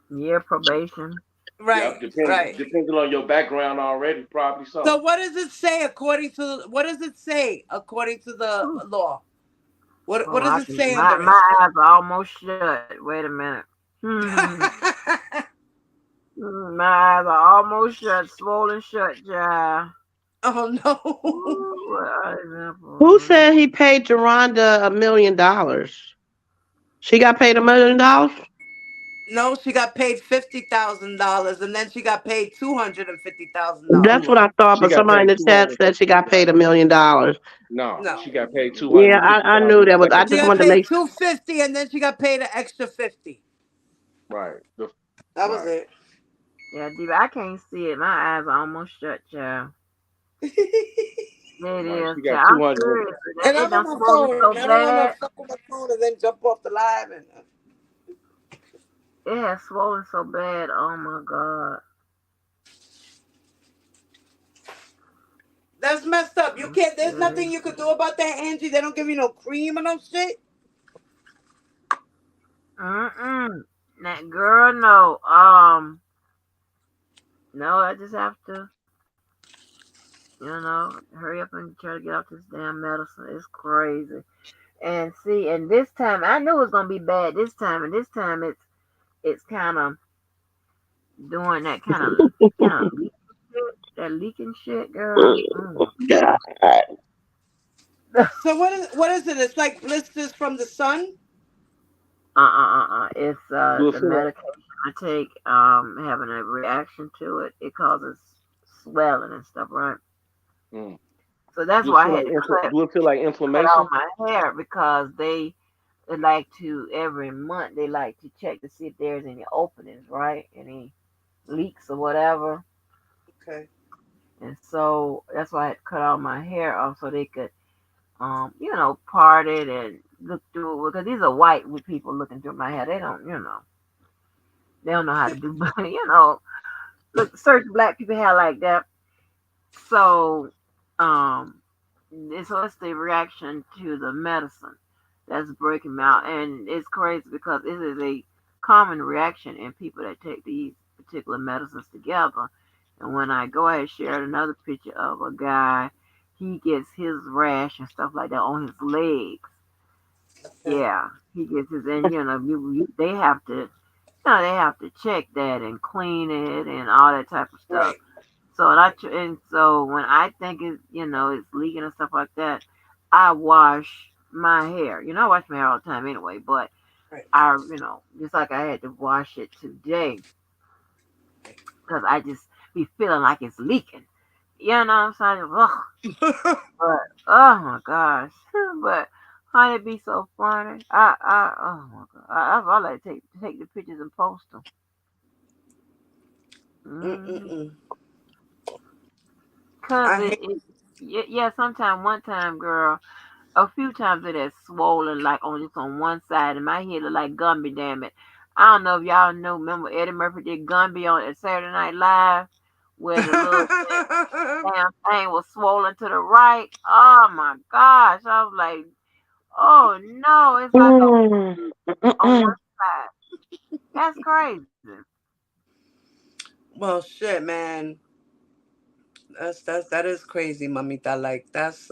Year probation. Yep, Right, right. depending on your background already, probably So so. what does it say according to what does it say according to the Whew. law? What Oh, does I it can. say My under it? my eyes are almost shut. Wait a minute. My eyes are almost shut, swollen shut, child. Oh no. Ooh, what Who example? said he paid Deronda $1 million? She got paid $1 million. No, she got paid $50,000 and then she got paid That's $250,000. what I thought, She but got somebody in paid the chat said she got paid $1 million. no, she No. got paid two hundred Yeah, and fifty I knew thousand the that was. I second She just time. got wanted to paid make. 250 and then she got paid an extra 50. Right. That was Right. it. Yeah, Diva, I can't see it. My eyes are almost shut, child. It Right. is, She got child. I'm 200. serious. And It I'm on done my swollen phone. so I don't want to bad. fuck with my phone and then jump off the live. And It has swollen so bad. Oh my god. that's messed up. You I'm can't. There's serious. nothing you could do about that, Angie. They don't give you no cream or no shit. Mm-mm. That girl, no. No, I just have to, hurry up and try to get off this damn medicine. It's crazy. And see, and this time I knew it was gonna be bad this time, and this time it's kind of doing that kind of leaking shit, that leaking shit, girl. Oh God. my So what is it? It's like blisters from the sun. It's Do it the feel like medication I take having a reaction to it. It causes swelling and stuff, right? mm, So that's why I had to do it feel like cut off inflammation? my hair because they like to every month they like to check to see if there's any openings, right? Any leaks or whatever. Okay. And so that's why I had to cut all my hair off so they could part it and look through it because these are white with people looking through my hair. They don't know how to do but look certain black people hair like that. So um so it's the reaction to the medicine that's breaking me out, and it's crazy because it is a common reaction in people that take these particular medicines together. And when I go ahead and share another picture of a guy, he gets his rash and stuff like that on his legs. Okay. Yeah, he gets his, and they have to, they have to check that and clean it and all that type of stuff. Right. So when I think it's leaking and stuff like that, I wash my hair. I wash my hair all the time anyway, but Right. just like I had to wash it today because I just be feeling like it's leaking. You know what I'm saying? Ugh. But oh my gosh, but how it be so funny? Oh my god, I like to take the pictures and post them. Mm-hmm. Mm-mm-mm. Cause I hate. yeah, sometime one time, girl, a few times it has swollen like on just on one side, and my head look like Gumby. Damn it! I don't know if y'all know. Remember Eddie Murphy did Gumby on Saturday Night Live, where the little damn thing was swollen to the right. Oh my gosh! I was like, oh no, it's like Mm, on mm-mm. one side. That's crazy. Well, shit, man. That is crazy, mamita. Like that's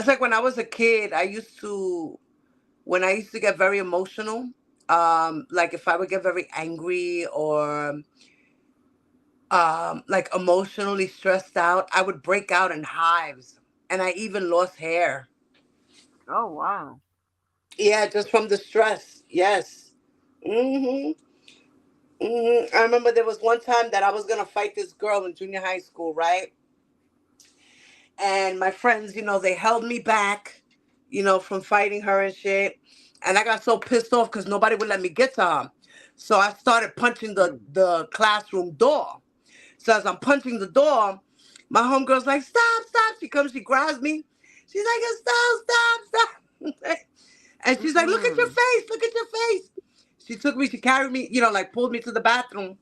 like when I was a kid. When I used to get very emotional. Like if I would get very angry or like emotionally stressed out, I would break out in hives, and I even lost hair. Oh wow. Yeah, just from the stress. Yes. Mm-hmm. I remember there was one time that I was gonna fight this girl in junior high school, right? And my friends, they held me back, from fighting her and shit. And I got so pissed off because nobody would let me get to her. So I started punching the classroom door. So as I'm punching the door, my homegirl's like, stop, stop. She comes, she grabs me. She's like, stop, stop, stop. And she's like, look at your Mm-mm. face, look at your face. She took me, she carried me, like pulled me to the bathroom.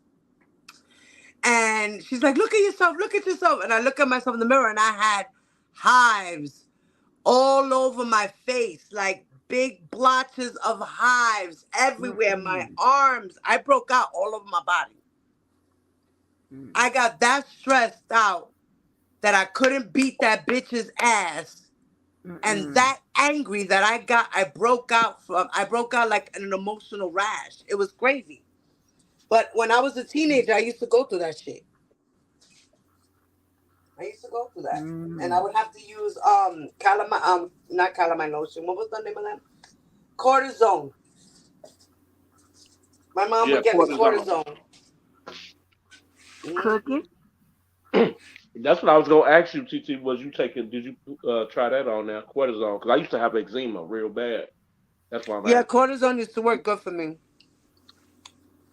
And she's like, look at yourself, look at yourself. And I look at myself in the mirror and I had hives all over my face, like big blotches of hives everywhere. My Mm-mm. arms, I broke out all over my body. I got that stressed out that I couldn't beat that bitch's ass. And Mm-mm. that angry that I broke out like an emotional rash. It was crazy. But when I was a teenager, I used to go through that shit. I used to go through that. And I Mm-mm. would have to use calamine not calamine lotion. What was the name of that? Cortisone. My mom Yeah, would get me cortisone. cortisone. Cookie. Hmm. That's what I was gonna ask you, TT. Was you taking? Did you try that on there, cortisone? Because I used to have eczema real bad. That's why I'm Yeah, asking. cortisone used to work good for me.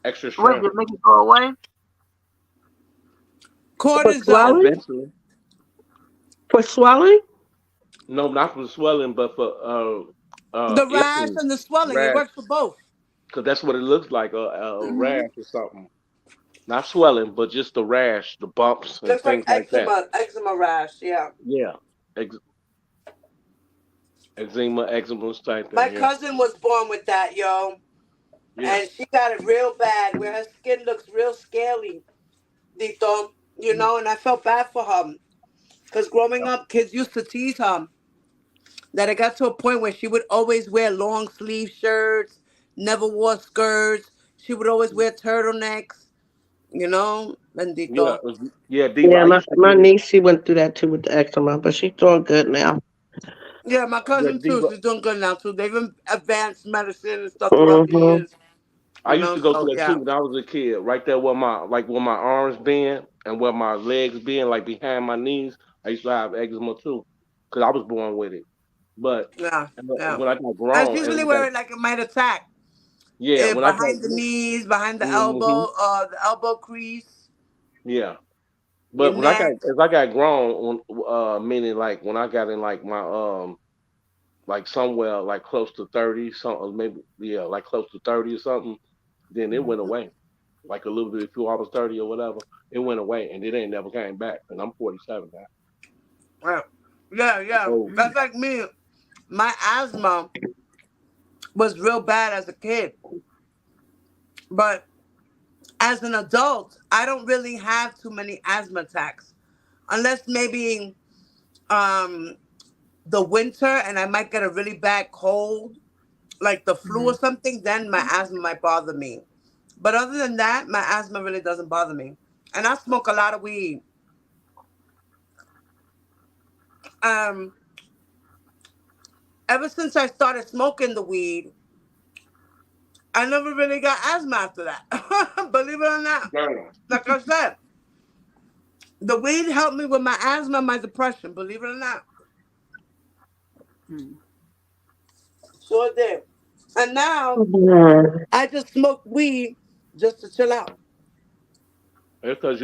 Extra What did strength. it make it go away? For Cortisone, swelling? Eventually. For swelling? No, not for swelling, but for the rash itching, and the swelling, it rash. works for both. Because that's what it looks like, a Hmm. rash or something. Not swelling, but just the rash, the bumps and Looks like things like that. eczema rash. Yeah. Yeah, eczema, type My thing. Yeah, cousin was born with that, yo, yeah, and she got it real bad, where her skin looks real scaly, Dito. And I felt bad for her, because growing up, kids used to tease her that it got to a point where she would always wear long sleeve shirts, never wore skirts. She would always wear turtlenecks, yeah, bendito. yeah. Diva, Yeah, I my, used to my get it. niece, she went through that too with the eczema, but she's doing good now. Yeah, my Yeah, cousin too. Diva. She's doing good now too. They've advanced medicine and stuff throughout the Mm-hmm. years. I used to go So through that too yeah, when I was a kid. Right there, where my arms been and where my legs been, like behind my knees. I used to have eczema too, because I was born with it. But yeah, yeah. when I got And it's grown usually and got where it might attack, yeah, when I got behind the knees, behind hmm the elbow crease, yeah. your But neck. as I got grown, meaning like when I got in like my like somewhere like close to 30, something maybe yeah, like close to 30 or something, then it went away. Like a little bit before I was 30 or whatever, it went away and it ain't never came back. And I'm 47 now. Yeah, yeah, yeah. Oh That's like me. My asthma was real bad as a kid, but as an adult, I don't really have too many asthma attacks, unless maybe um the winter and I might get a really bad cold, like the flu Mm-hmm. or something. Then my asthma might bother me. But other than that, my asthma really doesn't bother me. And I smoke a lot of weed. Um, Ever since I started smoking the weed, I never really got asthma after that. Believe it or not. damn. Like I said, the weed helped me with my asthma and my depression. Believe it or not. Mm-hmm. Sure did. And now Yeah. I just smoke weed just to chill out. It's because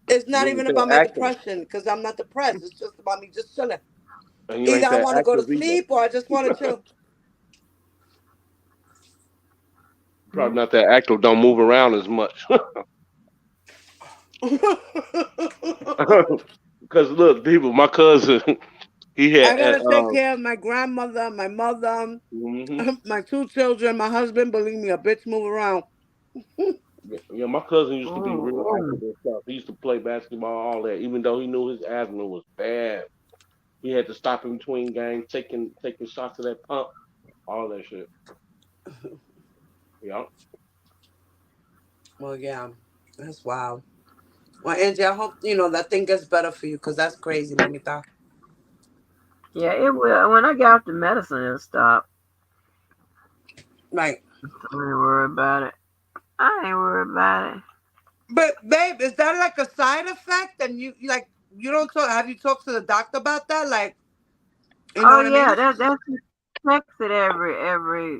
It's not you ain't even that about my active depression because I'm not depressed. It's just about me just chilling. and you Either ain't I that want to go to active either. sleep or I just want to chill. Probably not that active. Don't move around as much. Because look, people, my cousin, he I had gotta take care of my grandmother, my mother, mhm. my two children, my husband. Believe me, a bitch move around. Yeah, my cousin used to be real Oh, active and stuff. He used to play basketball, all that. Even though he knew his asthma was bad, he had to stop in between games, taking shots of that pump, all that shit. Yeah, Well, yeah, that's wild. Well, Angie, I hope that thing gets better for you because that's crazy, mamita. yeah, it will. When I get off the medicine, it'll stop. Right. Don't really worry about it. I ain't worried about it. But babe, is that like a side effect? And like you don't talk? Have you talked to the doctor about that? Like, you know Oh what I yeah, mean? that's checks it every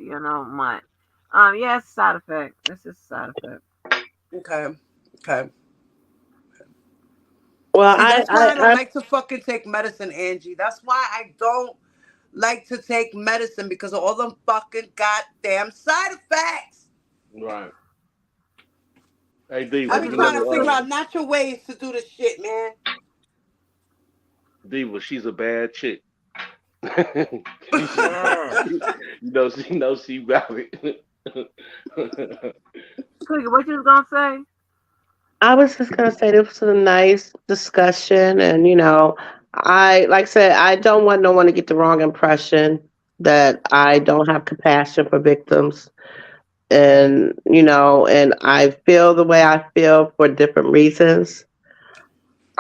month. Yeah, it's a side effect. It's just a side effect. Okay, okay. Well, See, that's why I don't like to fucking take medicine, Angie. That's why I don't like to take medicine because of all them fucking goddamn side effects. Right. Hey Diva, I What be you you gonna trying to figure know, out natural ways to do this shit, man. Diva, she's a bad chick. say? Yeah. She knows she about it. Cookie, what you was gonna say? I was just gonna say this was a nice discussion, and I like I said, I don't want no one to get the wrong impression that I don't have compassion for victims, and and I feel the way I feel for different reasons.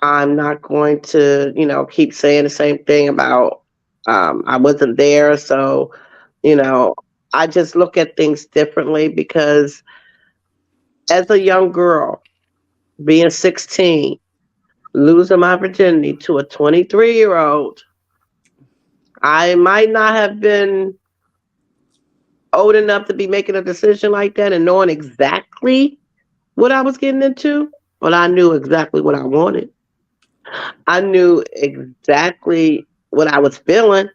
I'm not going to, keep saying the same thing about I wasn't there, so you know, I just look at things differently because as a young girl, being 16, losing my virginity to a 23-year-old, I might not have been old enough to be making a decision like that and knowing exactly what I was getting into, but I knew exactly what I wanted. I knew exactly what I was feeling,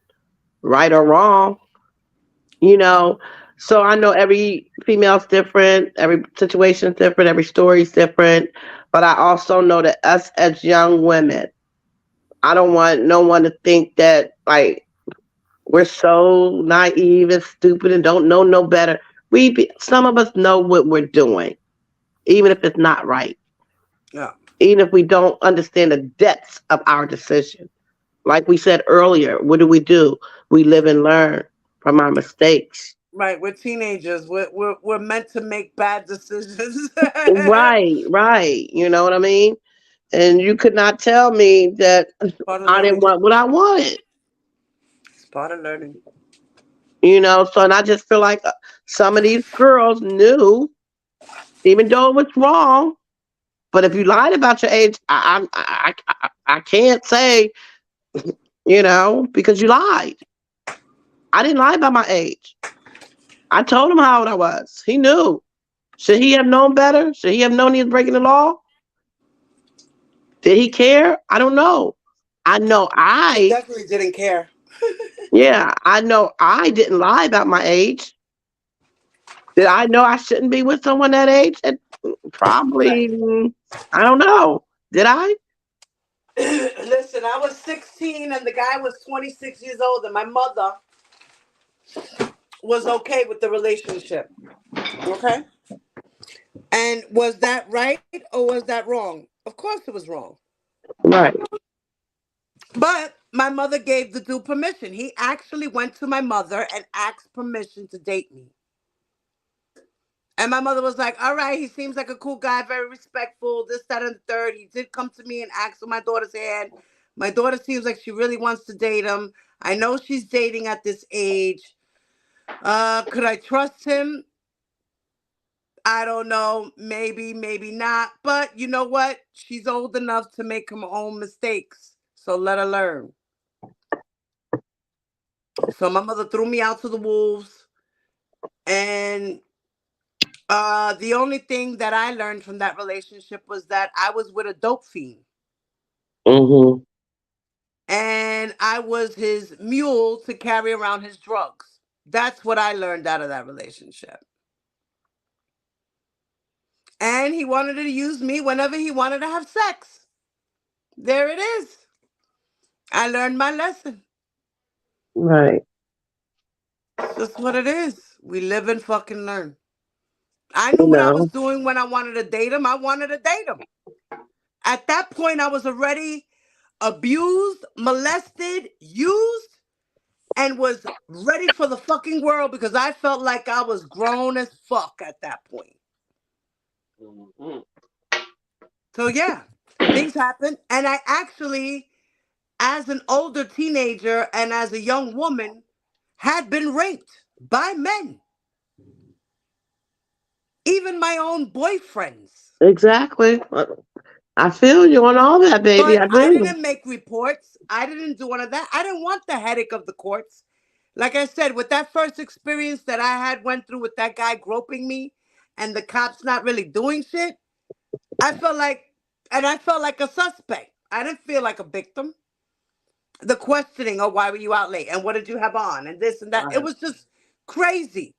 right or wrong, you know. So I know every female's different, every situation's different, every story's different, but I also know that us as young women, I don't want no one to think that like we're so naive and stupid and don't know no better. Some of us know what we're doing, even if it's not right, Yeah. even if we don't understand the depths of our decision. Like we said earlier, what do? We live and learn from our mistakes. Right, we're teenagers. We're meant to make bad decisions. Right, right. You know what I mean? And you could not tell me that Part of I didn't learning. want what I wanted. It's part of learning. So and I just feel like some of these girls knew, even though it was wrong. But if you lied about your age, I can't say, because you lied. I didn't lie about my age. I told him how old I was. He knew. Should he have known better? Should he have known he was breaking the law? Did he care? I don't know. I know He definitely didn't care. yeah, I know I didn't lie about my age. Did I know I shouldn't be with someone that age? Probably, Right. I don't know. Did I? Listen, I was 16 and the guy was 26 years old, and my mother was okay with the relationship. Okay? And was that right or was that wrong? Of course it was wrong. Right. But my mother gave the dude permission. He actually went to my mother and asked permission to date me. And my mother was like, all right, he seems like a cool guy, very respectful, this, that, and the third. He did come to me and ask for my daughter's hand. My daughter seems like she really wants to date him. I know she's dating at this age. Could I trust him? I don't know. Maybe, maybe not. But you know what? She's old enough to make her own mistakes. So let her learn. So my mother threw me out to the wolves. And the only thing that I learned from that relationship was that I was with a dope fiend. Mm-hmm. And I was his mule to carry around his drugs. That's what I learned out of that relationship. And he wanted to use me whenever he wanted to have sex. There it is. I learned my lesson. Right. It's just what it is. We live and fucking learn. I knew You what I was know. doing when I wanted to date him. I wanted to date him. At that point, I was already abused, molested, used, and was ready for the fucking world because I felt like I was grown as fuck at that point. Mhm. So yeah, things happen. And I actually, as an older teenager and as a young woman, had been raped by men. even my own boyfriends. Exactly. I feel you on all that, baby. But I I do. didn't make reports. I didn't do one of that. I didn't want the headache of the courts. Like I said, with that first experience that I had went through with that guy groping me and the cops not really doing shit, I felt like, and I felt like a suspect. I didn't feel like a victim. The questioning, oh, why were you out late? And what did you have on? And this and that. I It was just crazy.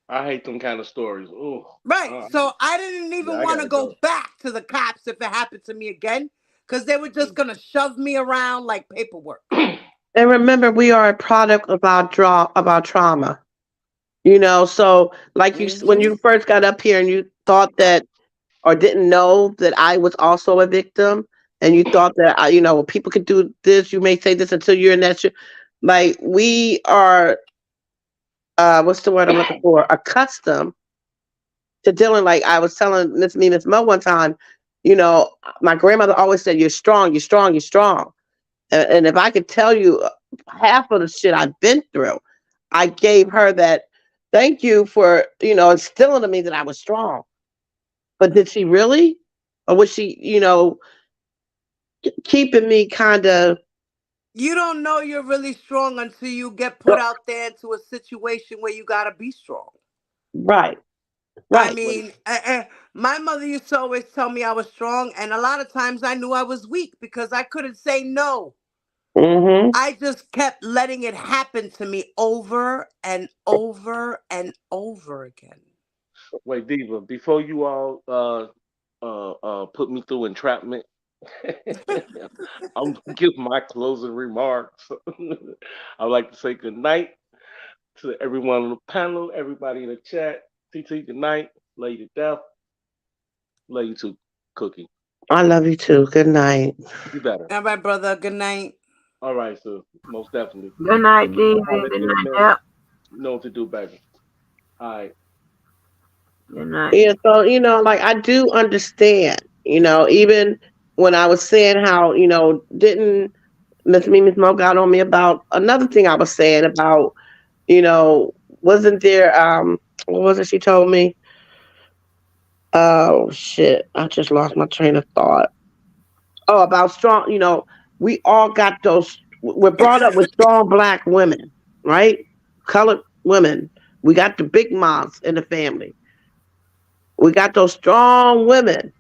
I hate them kind of stories. Oh, Right. So I didn't yeah, even I want to gotta go go. back to the cops if it happened to me again because they were just going to shove me around like paperwork. And remember, we are a product of our trauma. You know, so like when Hmm. you first got up here and you thought that or didn't know that I was also a victim, and you thought that people could do this. You may say this until you're in that. Like we are, what's the word I'm looking for? Accustomed to dealing. Like I was telling Miss Mo one time, you know, my grandmother always said, "You're strong, you're strong, you're strong." And if I could tell you half of the shit I've been through, I gave her that. Thank you for instilling in me that I was strong. But did she really, or was she keeping me kind of You don't know you're really strong until you get put out there into a situation where you got to be strong. right, I right. What? mean, my mother used to always tell me I was strong, and a lot of times I knew I was weak because I couldn't say no. Mm-hmm. I just kept letting it happen to me over and over and over again. Wait, Diva. Before you all put me through entrapment, I'm gonna give my closing remarks. I'd like to say good night to everyone on the panel, everybody in the chat. TT, good night. Love you to death. Love you too, Cookie. I love you too. Good night. Be better. All right, brother. Good night. All right, so most definitely. Good night, You Diva. know how to Good night, internet. Dep. You know what to do, baby. All right. Good night. Yeah, so like I do understand. Even when I was saying how didn't Miss Mo got on me about another thing I was saying about wasn't there what was it she told me? Oh shit! I just lost my train of thought. Oh, about strong. We all got those. We're brought up with strong black women, right? Colored women. We got the big moms in the family. We got those strong women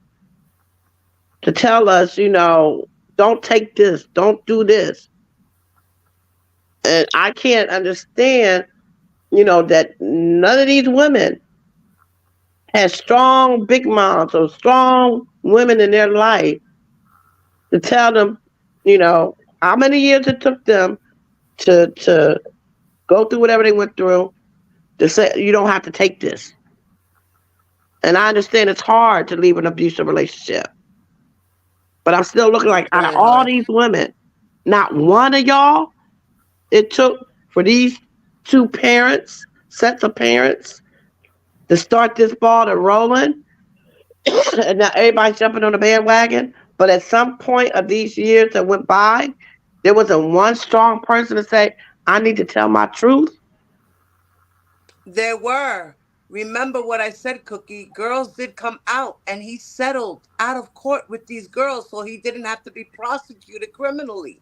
to tell us, don't take this, don't do this. And I can't understand, that none of these women had strong big moms or strong women in their life to tell them, how many years it took them to go through whatever they went through to say you don't have to take this. And I understand it's hard to leave an abusive relationship, but I'm still looking It's like out of very all hard. these women, not one of y'all it took for these two parents, sets of parents, to start this ball to rolling, and now everybody's jumping on the bandwagon. But at some point of these years that went by, there wasn't one strong person to say, "I need to tell my truth." There were. Remember what I said, Cookie? Girls did come out, and he settled out of court with these girls, so he didn't have to be prosecuted criminally.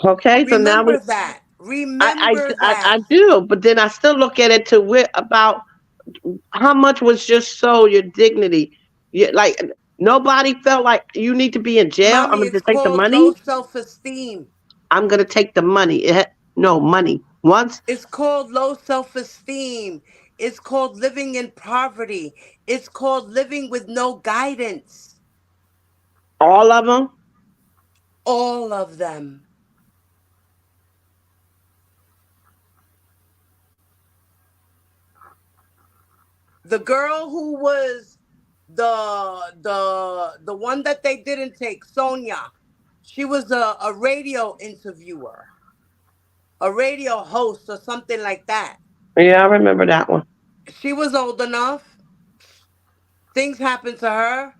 Okay, so now we, Remember that. Remember I that. do, but then I still look at it to about how much was just so your dignity. Like nobody felt like you need to be in jail. I'm Mommy, going to it's take the called low money. self esteem. I'm going to take the money. No money. Once It's called low self esteem. It's called living in poverty. It's called living with no guidance. all of them. All of them. The girl who was the one that they didn't take, Sonia. She was a radio interviewer, a radio host or something like that. Yeah, I remember that one. She was old enough. Things happened to her,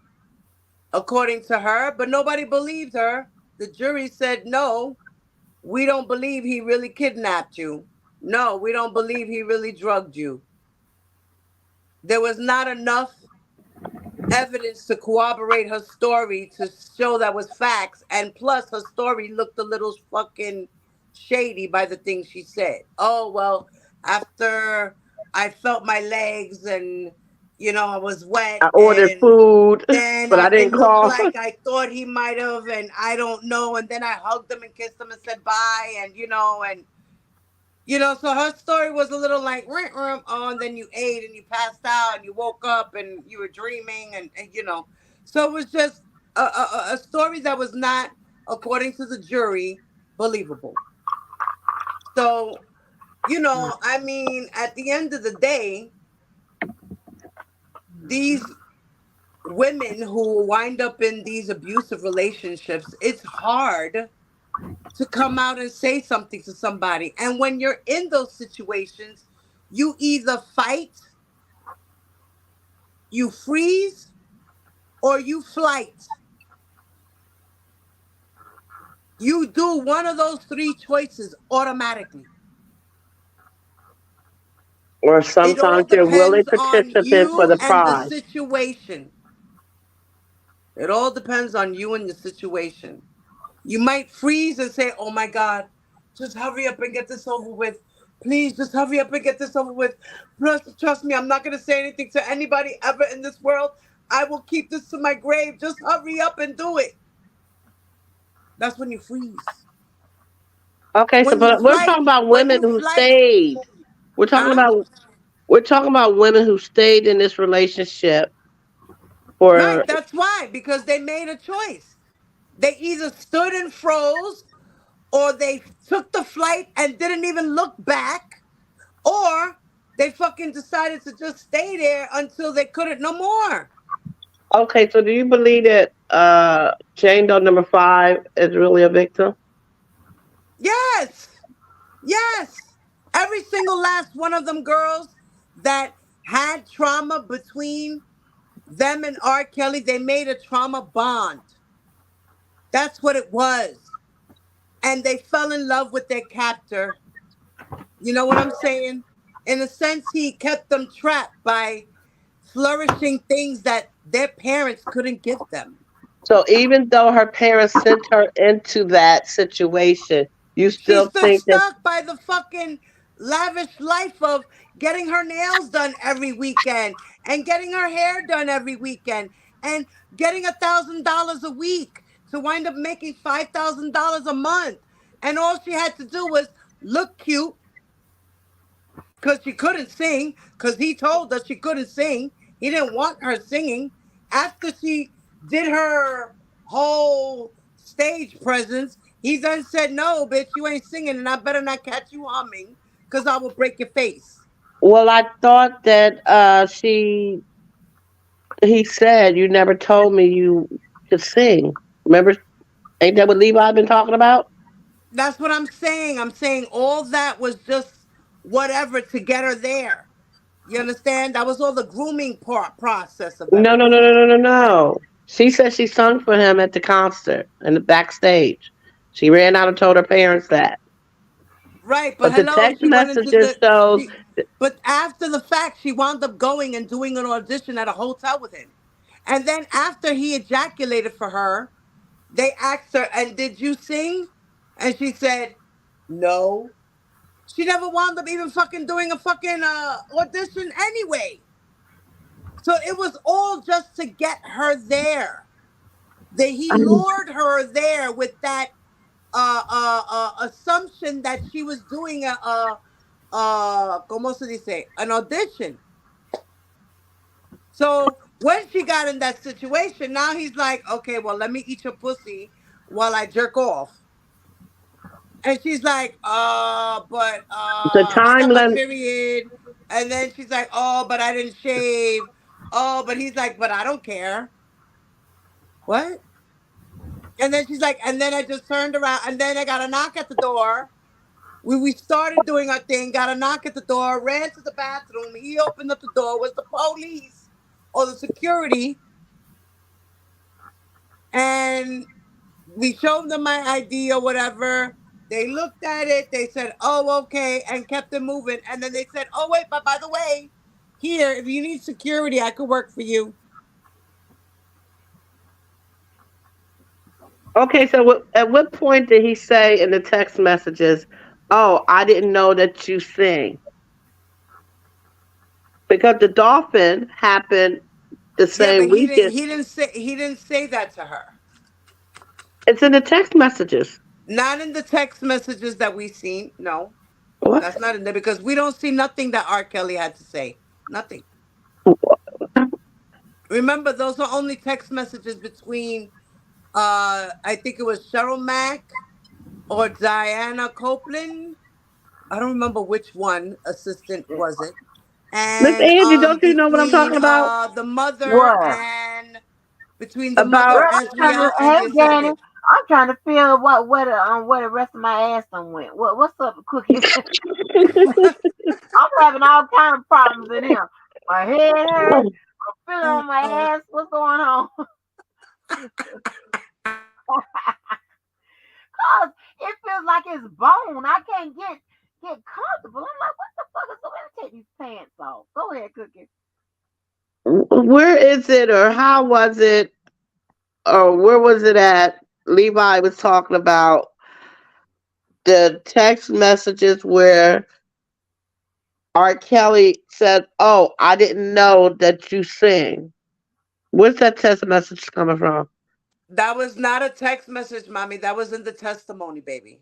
according to her, but nobody believed her. The jury said, no, we don't believe he really kidnapped you. No, we don't believe he really drugged you. There was not enough evidence to corroborate her story to show that was facts, and plus her story looked a little fucking shady by the things she said. Oh well, after I felt my legs and I was wet, I ordered and food, then but I it didn't looked call. like I thought he might have, and I don't know, and then I hugged him and kissed him and said bye, and so her story was a little like, oh, and then you ate and you passed out and you woke up and you were dreaming and. So it was just a story that was not, according to the jury, believable. So, I mean, at the end of the day, these women who wind up in these abusive relationships, it's hard to come out and say something to somebody. And when you're in those situations, you either fight, you freeze, or you flight. You do one of those three choices automatically. Or It all sometimes you're a willing depends on participant for you the and the prize. situation. It all depends on you and the situation. You might freeze and say, oh my God, just hurry up and get this over with. Please just hurry up and get this over with. Trust me, I'm not going to say anything to anybody ever in this world. I will keep this to my grave. Just hurry up and do it. That's when you freeze. Okay, so When you but we're flight, talking about when women you who flight, stayed. We're talking huh? about we're talking about women who stayed in this relationship for. Right, that's why, because they made a choice. They either stood and froze, or they took the flight and didn't even look back, or they fucking decided to just stay there until they couldn't no more. Okay, so do you believe that Jane Doe number 5 is really a victim? Yes, yes. Every single last one of them girls that had trauma between them and R. Kelly, they made a trauma bond. That's what it was. And they fell in love with their captor. You know what I'm saying? In a sense, he kept them trapped by flourishing things that their parents couldn't give them. So even though her parents sent her into that situation, you She's still still think that. stuck by the fucking lavish life of getting her nails done every weekend and getting her hair done every weekend and getting $1,000 a week to wind up making $5,000 a month. And all she had to do was look cute because she couldn't sing, because he told us she couldn't sing. He didn't want her singing. After she did her whole stage presence, he then said, no, bitch, you ain't singing, and I better not catch you humming, because I will break your face. Well, I thought that he said you never told me you could sing. Remember, ain't that what Levi been talking about? That's what I'm saying. I'm saying all that was just whatever to get her there. You understand? That was all the grooming process of No, no, no, everything. no, no, no, no. She said she sung for him at the concert in the backstage. She ran out and told her parents that. Right, but But the hello, text she went into messages the shows. she but after the fact she wound up going and doing an audition at a hotel with him. And then after he ejaculated for her, they asked her, and did you sing? And she said, no. She never wound up even fucking doing a fucking audition anyway. So it was all just to get her there. He lured her there with that assumption that she was doing ¿cómo se dice? An audition. So when she got in that situation, now he's like, okay, well, let me eat your pussy while I jerk off. And she's like, but The I time got my limit. period. And then she's like, oh, but I didn't shave. Oh, but he's like, but I don't care. What? And then she's like, and then I just turned around, and then I got a knock at the door. We started doing our thing, got a knock at the door, ran to the bathroom. He opened up the door, was the police or the security, and we showed them my ID or whatever. They looked at it, they said, oh, okay, and kept it moving. And then they said, oh, wait, but by the way, Here, if you need security, I could work for you. Okay, so at what point did he say in the text messages, "Oh, I didn't know that you sing"? Because the dolphin happened the Yeah, but same weekend. he didn't say that to her. It's in the text messages. Not in the text messages that we seen. No, What? that's not in there because we don't see nothing that R. Kelly had to say. Nothing. Remember, those are only text messages between I think it was Cheryl Mack or Diana Copeland. I don't remember which one assistant was it. Miss And Angie, don't you know what I'm talking about? the mother What? and between the mother About Girl, I'm trying to. Azriel and Hey, the Danny, assistant. I'm trying to feel where the rest of my ass done went. What's up, Cookie? I'm having all kind of problems in here. My head hurt. I'm feeling on my Oh, ass. What's going on? Cause it feels like it's bone. I can't get comfortable. I'm like, what the fuck is going on? Take these pants off. Go ahead, Cookie. where is it or how was it or where was it at? Levi was talking about the text messages where R. Kelly said, "Oh, I didn't know that you sing." Where's that text message coming from? that was not a text message, mommy. That was in the testimony, baby.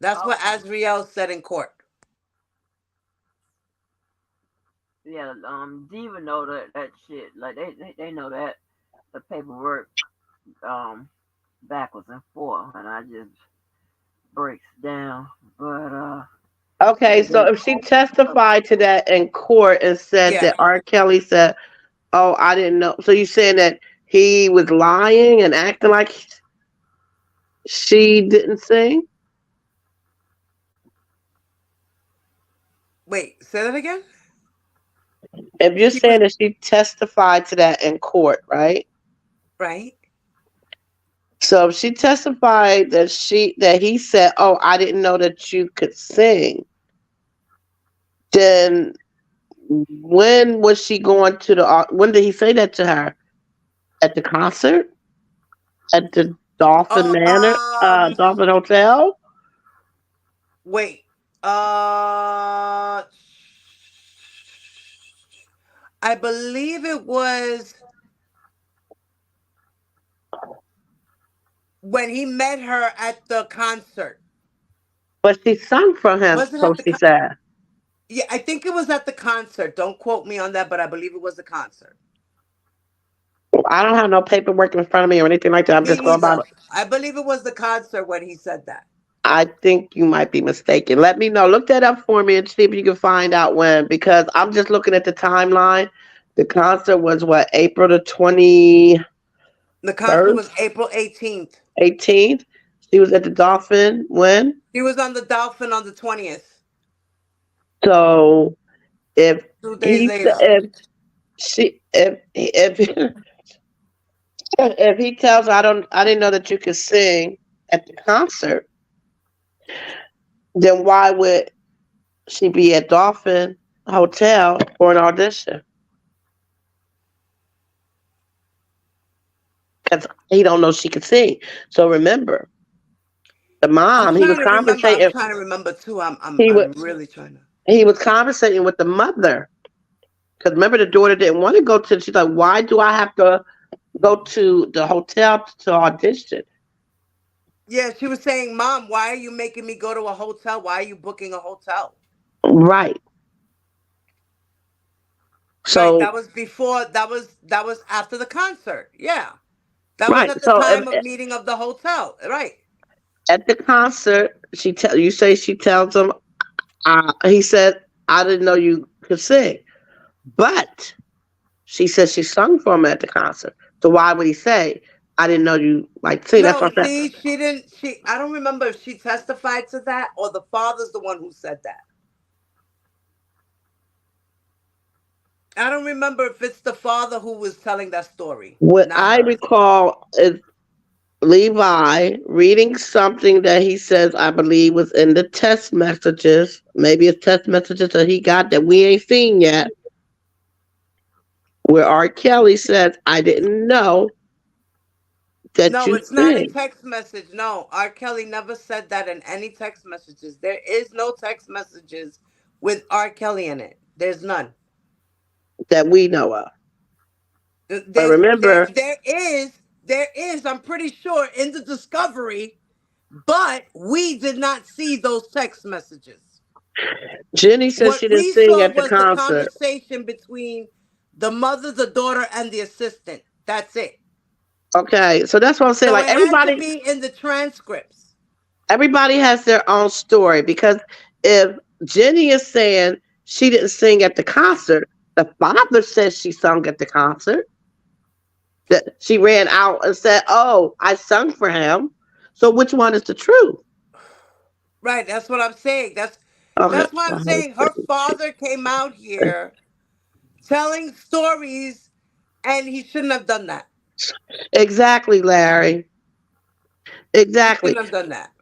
That's what Okay. Azriel said in court. Yeah, Diva know that shit. Like they know that the paperwork um backwards and forth, and I just breaks down. But Okay, they so if she testified to that in court and said Yeah. that R. Kelly said, "Oh, I didn't know," so you saying that he was lying and acting like she didn't sing? Wait, say that again? If you're She was saying that she testified to that in court, right? right. So if she testified that he said, "Oh, I didn't know that you could sing," then when was she going to the? When did he say that to her? At the concert? At the Dolphin Oh, Manor? Dolphin Hotel? wait. Uh, I believe it was when he met her at the concert. But she sung for him, Was it so at the she said. Yeah, I think it was at the concert. Don't quote me on that, but I believe it was the concert. I don't have no paperwork in front of me or anything like that. I'm Me just going by. neither. I believe it was the concert when he said that. I think you might be mistaken. Let me know. Look that up for me and see if you can find out when, because I'm just looking at the timeline. The concert was what, April the The concert 21st, was April 18th. 18th. She was at the Dolphin when? He was on the Dolphin on the 20th, So if 2 days he later. if she if if he tells her I didn't know that you could sing at the concert, then why would she be at Dolphin Hotel for an audition? Because he don't know she could sing. So remember, the I'm mom, he was trying to remember. I'm conversating. trying to remember too. He was I'm really trying to. he was conversating with the mother. Because remember, the daughter didn't want to go to. She's like, why do I have to go to the hotel to audition? Yeah, she was saying, "Mom, why are you making me go to a hotel? Why are you booking a hotel?" Right. Right. So That was after the concert. Yeah. That was right. at the So time of meeting of the hotel. Right. at the concert, you say she tells him. He said, "I didn't know you could sing," but she said she sung for him at the concert. So why would he say, "I didn't know you like sing"? That's No, what I'm saying. see, she didn't. I don't remember if she testified to that or the father's the one who said that. I don't remember if it's the father who was telling that story, What not I her. recall is Levi reading something that he says, I believe, was in the text messages. Maybe it's text messages that he got that we ain't seen yet. where R. Kelly says, I didn't know that No, you it's not a sing. text message. No, R. Kelly never said that in any text messages. There is no text messages with R. Kelly in it. There's none. That we know of. But There's remember, there is. I'm pretty sure in the discovery, but we did not see those text messages. Jenny said What she didn't we sing saw at the was the concert. conversation between the mother, the daughter, and the assistant. That's it. Okay, so that's what I'm saying. So Like it had to everybody, be in the transcripts. everybody has their own story because if Jenny is saying she didn't sing at the concert, the father says she sung at the concert. That she ran out and said, "Oh, I sung for him." So which one is the truth? Right, that's what I'm saying. Okay, That's why I'm saying her father came out here telling stories and he shouldn't have done that. exactly, Larry. He Exactly. shouldn't have done that.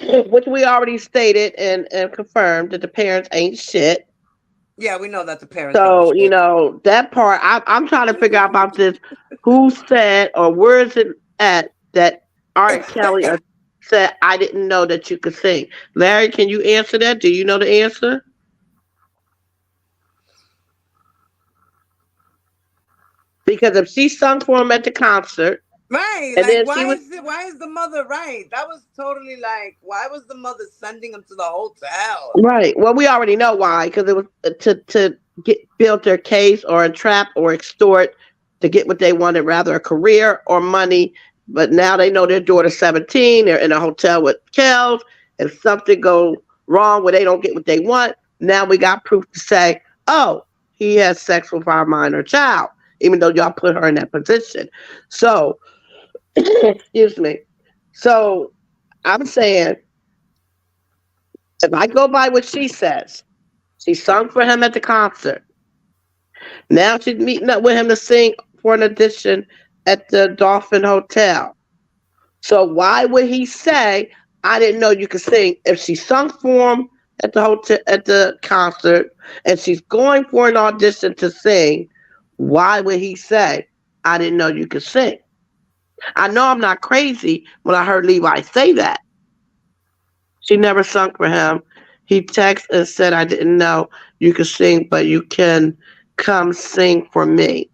Which we already stated and confirmed that the parents ain't shit. Yeah, we know that the parents ain't So, shit. that part, I'm trying to figure out about this. Who said or where is it at that Art Kelly said, I didn't know that you could sing? Larry, can you answer that? Do you know the answer? Because if she sung for him at the concert Right. and Like then she was why is the mother right? That was totally like why was the mother sending him to the hotel? right, well, we already know why. Because it was to get build their case or entrap or extort to get what they wanted, rather a career or money. But now they know their daughter's 17. They're in a hotel with Kels. If something go wrong where they don't get what they want, now we got proof to say, oh, he has sex with our minor child, even though y'all put her in that position. So, excuse me. So I'm saying, if I go by what she says, she sung for him at the concert. Now she's meeting up with him to sing for an audition at the Dolphin Hotel. So why would he say, I didn't know you could sing, if she sung for him at the hotel at the concert and she's going for an audition to sing? Why would he say, I didn't know you could sing? I know I'm not crazy when I heard Levi say that. She never sung for him. He texted and said, I didn't know you could sing, but you can come sing for me.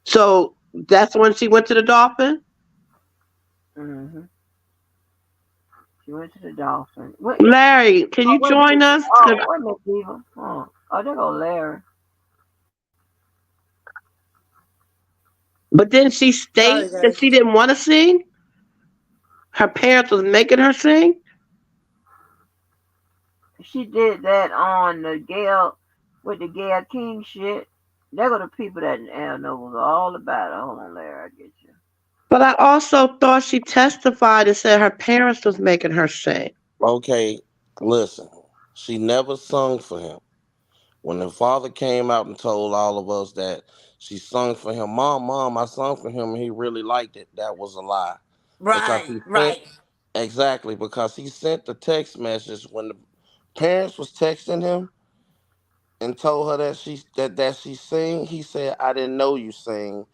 So that's when she went to the Dolphin? Hmm. She went to the Dolphin. Larry, can you Wait a join minute. us? Oh, 'Cause- wait a minute, Diva. Oh, there go Larry. but didn't she Sorry state that guys. she didn't want to sing? Her parents was making her sing? She did that on the Gail with the Gail King shit. There go the people that know was all about it. Hold on, Larry, I get you. But I also thought she testified and said her parents was making her sing. Okay, listen. She never sung for him. When the father came out and told all of us that she sung for him, mom, I sung for him and he really liked it, that was a lie. Because Right, he sent right. exactly because he sent the text message when the parents was texting him and told her that she sing. He said, "I didn't know you sing.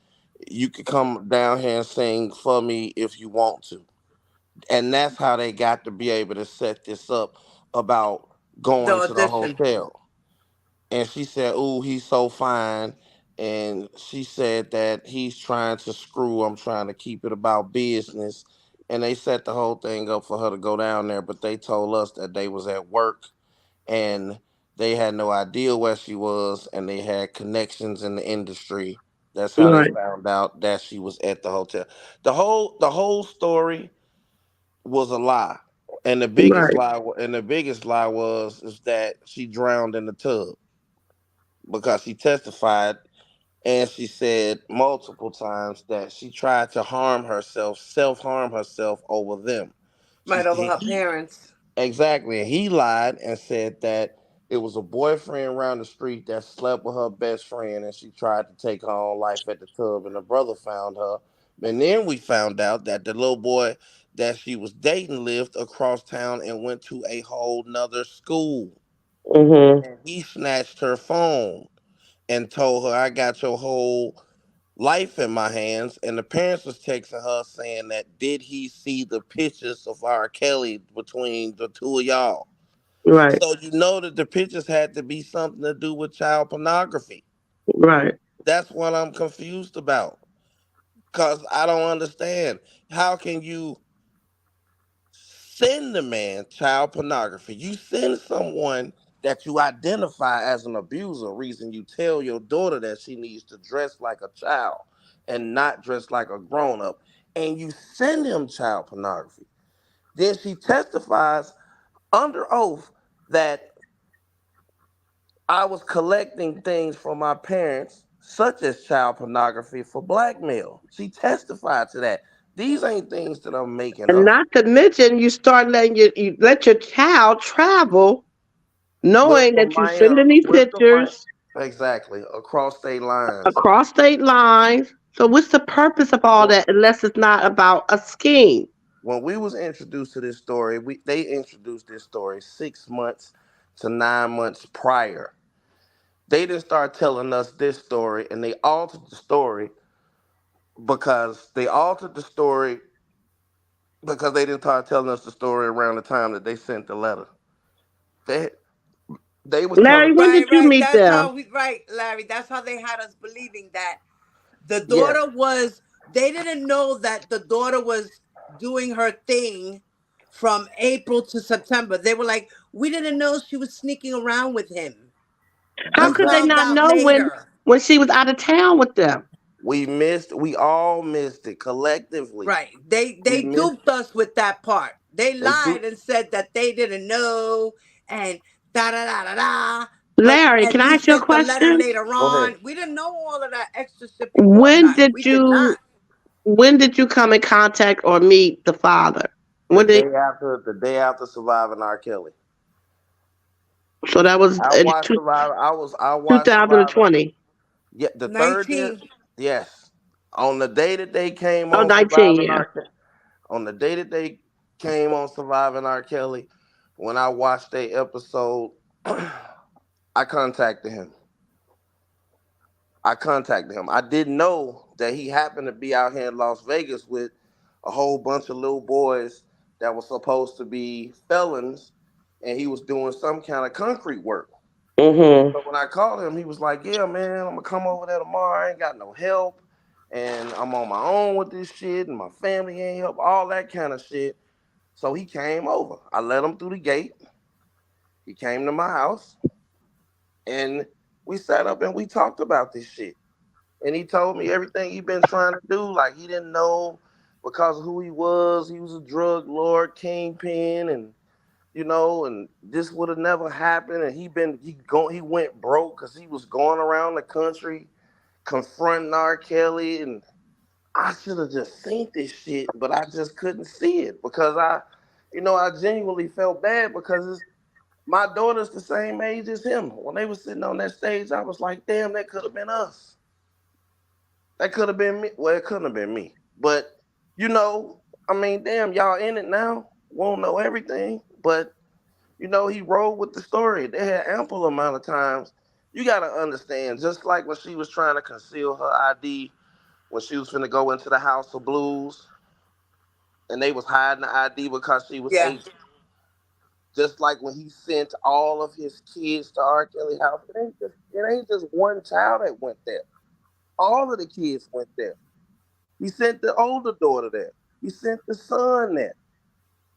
You could come down here and sing for me if you want to." And that's how they got to be able to set this up about The going to the audition. hotel. And she said, "Ooh, he's so fine." And she said that he's trying to screw. I'm trying to keep it about business. And they set the whole thing up for her to go down there, but they told us that they was at work and they had no idea where she was, and they had connections in the industry. That's how they Right, found out that she was at the hotel. The whole story was a lie, and right. the biggest lie was is that she drowned in the tub because she testified and she said multiple times that she tried to self harm herself over them. She Right over said her parents. exactly, and he lied and said that it was a boyfriend around the street that slept with her best friend, and she tried to take her own life at the tub, and her brother found her. And then we found out that the little boy that she was dating lived across town and went to a whole nother school. Mhm. And he snatched her phone and told her, I got your whole life in my hands. And the parents was texting her saying that, did he see the pictures of R. Kelly between the two of y'all? Right. So you know that the pictures had to be something to do with child pornography. Right. That's what I'm confused about. Cause I don't understand. How can you send the man child pornography? You send someone that you identify as an abuser, reason you tell your daughter that she needs to dress like a child and not dress like a grown up, and you send him child pornography. Then she testifies under oath that I was collecting things from my parents, such as child pornography, for blackmail. She testified to that. These ain't things that I'm making And up. not to mention, you start letting you let your child travel, With knowing the that you're minor, sending these with the minor, pictures exactly, across state lines. across state lines. So what's the purpose of all Well, that unless it's not about a scheme? when we was introduced to this story, they introduced this story 6 months to 9 months prior. They didn't start telling us this story, and they altered the story because they altered the story because they didn't start telling us the story around the time that they sent the letter. They they was telling Larry, us, when did Right, you right. meet That's them? how we right, Larry. That's how they had us believing that the yes. daughter was they didn't know that the daughter was doing her thing from April to September. They were like, we didn't know she was sneaking around with him. How We could they Exactly. found not out know later. when she was out of town with them? We all missed it collectively. Right. They We they missed duped us with that part. They they do lied and said that they didn't know and da da da da da. But Larry, can and I he ask you a sent the letter question? later Go ahead. on. We didn't know all of that extra shit When beforehand. did We did you not. when did you come in contact or meet the father? When did The day after surviving R. Kelly. so that was I in watched Survivor. I watched Survivor. 2020. Yeah, the third year. 19. Yes, on the day that they came Oh, on 19, Surviving yeah. R. On the day that they came on Surviving R. Kelly, when I watched the episode, I contacted him. I contacted him. I didn't know that he happened to be out here in Las Vegas with a whole bunch of little boys that were supposed to be felons, and he was doing some kind of concrete work. Mhm. So when I called him, he was like, "Yeah, man, I'm gonna come over there tomorrow. I ain't got no help, and I'm on my own with this shit, and my family ain't help, all that kind of shit." So he came over. I let him through the gate. He came to my house, and we sat up and we talked about this shit. And he told me everything he been trying to do. Like he didn't know because of who he was. He was a drug lord, kingpin, and and this would have never happened. And he went broke because he was going around the country confronting R. Kelly, and I should have just seen this shit, but I just couldn't see it because I genuinely felt bad because my daughter's the same age as him. When they were sitting on that stage, I was like, damn, that could have been us. That could have been me. Well, it couldn't have been me. But, you know, I mean, damn, y'all in it now. Won't know everything. But, he rolled with the story. They had ample amount of times. You got to understand, just like when she was trying to conceal her ID, when she was finna go into the House of Blues, and they was hiding the ID because she was Yeah. 18. Just like when he sent all of his kids to R. Kelly house, it ain't just one child that went there. All of the kids went there. He sent the older daughter there. He sent the son there.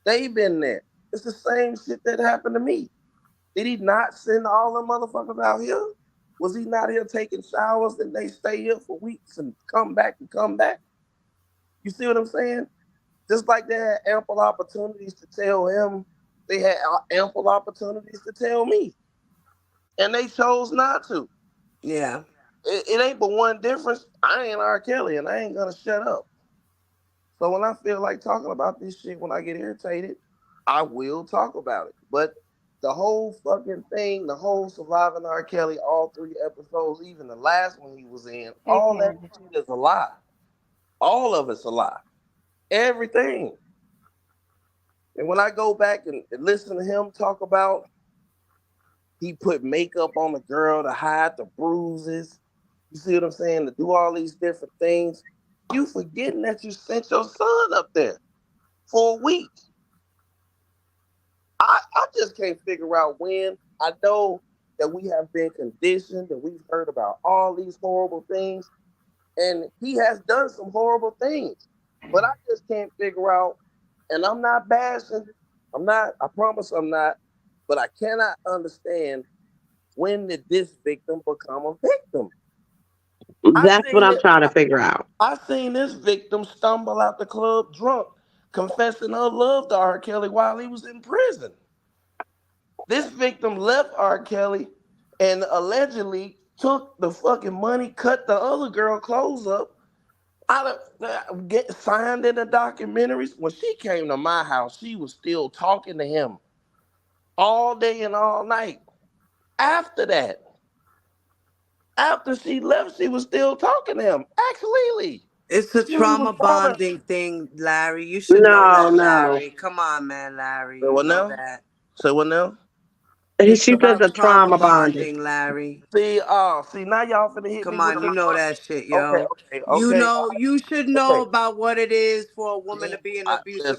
They been there. It's the same shit that happened to me. Did he not send all them motherfuckers out here? Was he not here taking showers and they stay here for weeks and come back and come back? You see what I'm saying? Just like they had ample opportunities to tell him, they had ample opportunities to tell me. And they chose not to. Yeah. It ain't but one difference. I ain't R. Kelly and I ain't gonna shut up. So when I feel like talking about this shit, when I get irritated, I will talk about it. But the whole fucking thing, the whole surviving R. Kelly, all 3 episodes, even the last one he was in, Hey, all that Candy. shit is a lie. All of it's a lie. Everything. And when I go back and listen to him talk about He put makeup on the girl to hide the bruises. You see what I'm saying? To do all these different things. You forgetting that you sent your son up there for a week. I just can't figure out when. I know that we have been conditioned and we've heard about all these horrible things, and he has done some horrible things. But I just can't figure out, and I'm not bashing, I'm not, I promise I'm not, but I cannot understand when did this victim become a victim? I That's what seen I'm it, trying to figure out. I seen this victim stumble out the club drunk, confessing her love to R. Kelly while he was in prison. This victim left R. Kelly and allegedly took the fucking money, cut the other girl clothes up. I get signed in the documentaries. When she came to my house, she was still talking to him all day and all night. After that, after she left, she was still talking to him. Actually, It's a she was trauma trying to bonding thing, Larry. You should know No, that, no. Larry. Come on, man, Larry. say You what know now? that. Say what now? It's She says about a trauma trauma bonding. bonding, Larry. See now y'all finna hit me Come with on, a you know that shit, okay, yo. okay, You okay, know, you should know okay. about what it is for a woman See, to be in an I abusive listen,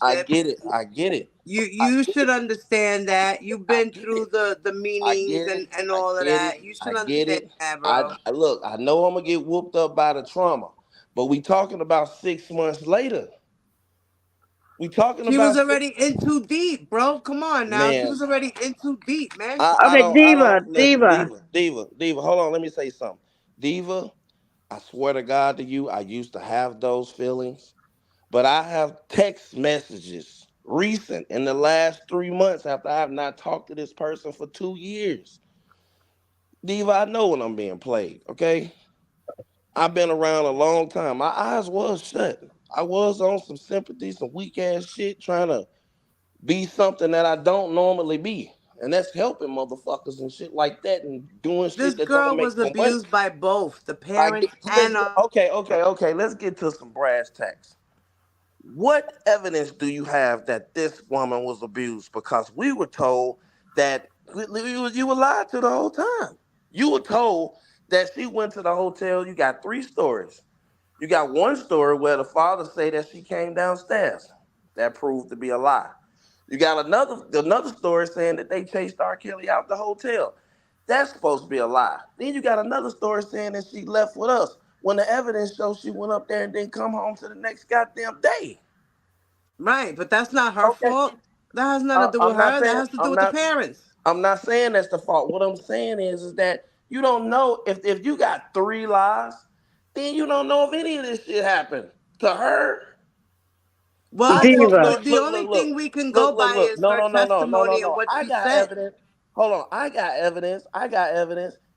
I relationship. get it. I get it. I You get it. should understand that. You've I been get it. through the I meanings get it. and I all of get it. that. You I should get understand it. that, bro. Look. I know I'm gonna get whooped up by the trauma, but we talking about 6 months later. We talking She was about six. already in too deep, bro. Come on now. She Man, was already in too deep, man. Okay, I Diva, don't listen, Diva. Diva. Hold on, let me say something, Diva. I swear to God to you, I used to have those feelings, but I have text messages recent in the last 3 months after I have not talked to this person for 2 years. Diva, I know when I'm being played. Okay, I've been around a long time. My eyes was shut. I was on some sympathy, some weak ass shit, trying to be something that I don't normally be. And that's helping motherfuckers and shit like that and doing This shit that don't girl make was no money. abused by both the Like, parents let's and okay. Let's get to some brass tacks. What evidence do you have that this woman was abused? Because we were told that you were lied to the whole time. You were told that she went to the hotel. You got three stories. You got one story where the father say that she came downstairs. That proved to be a lie. You got another story saying that they chased R. Kelly out the hotel. That's supposed to be a lie. Then you got another story saying that she left with us when the evidence shows she went up there and didn't come home to the next goddamn day. right, but that's not her Okay, fault. That has nothing to do with I'm not her. That saying has to do with the parents. I'm not saying that's the fault. What I'm saying is that you don't know if you got three lies, then you don't know if any of this shit happened to her. Well, I know. Diva. the only thing we can go by Look. is her testimony and No. what I she got said. evidence. Hold on. I got evidence.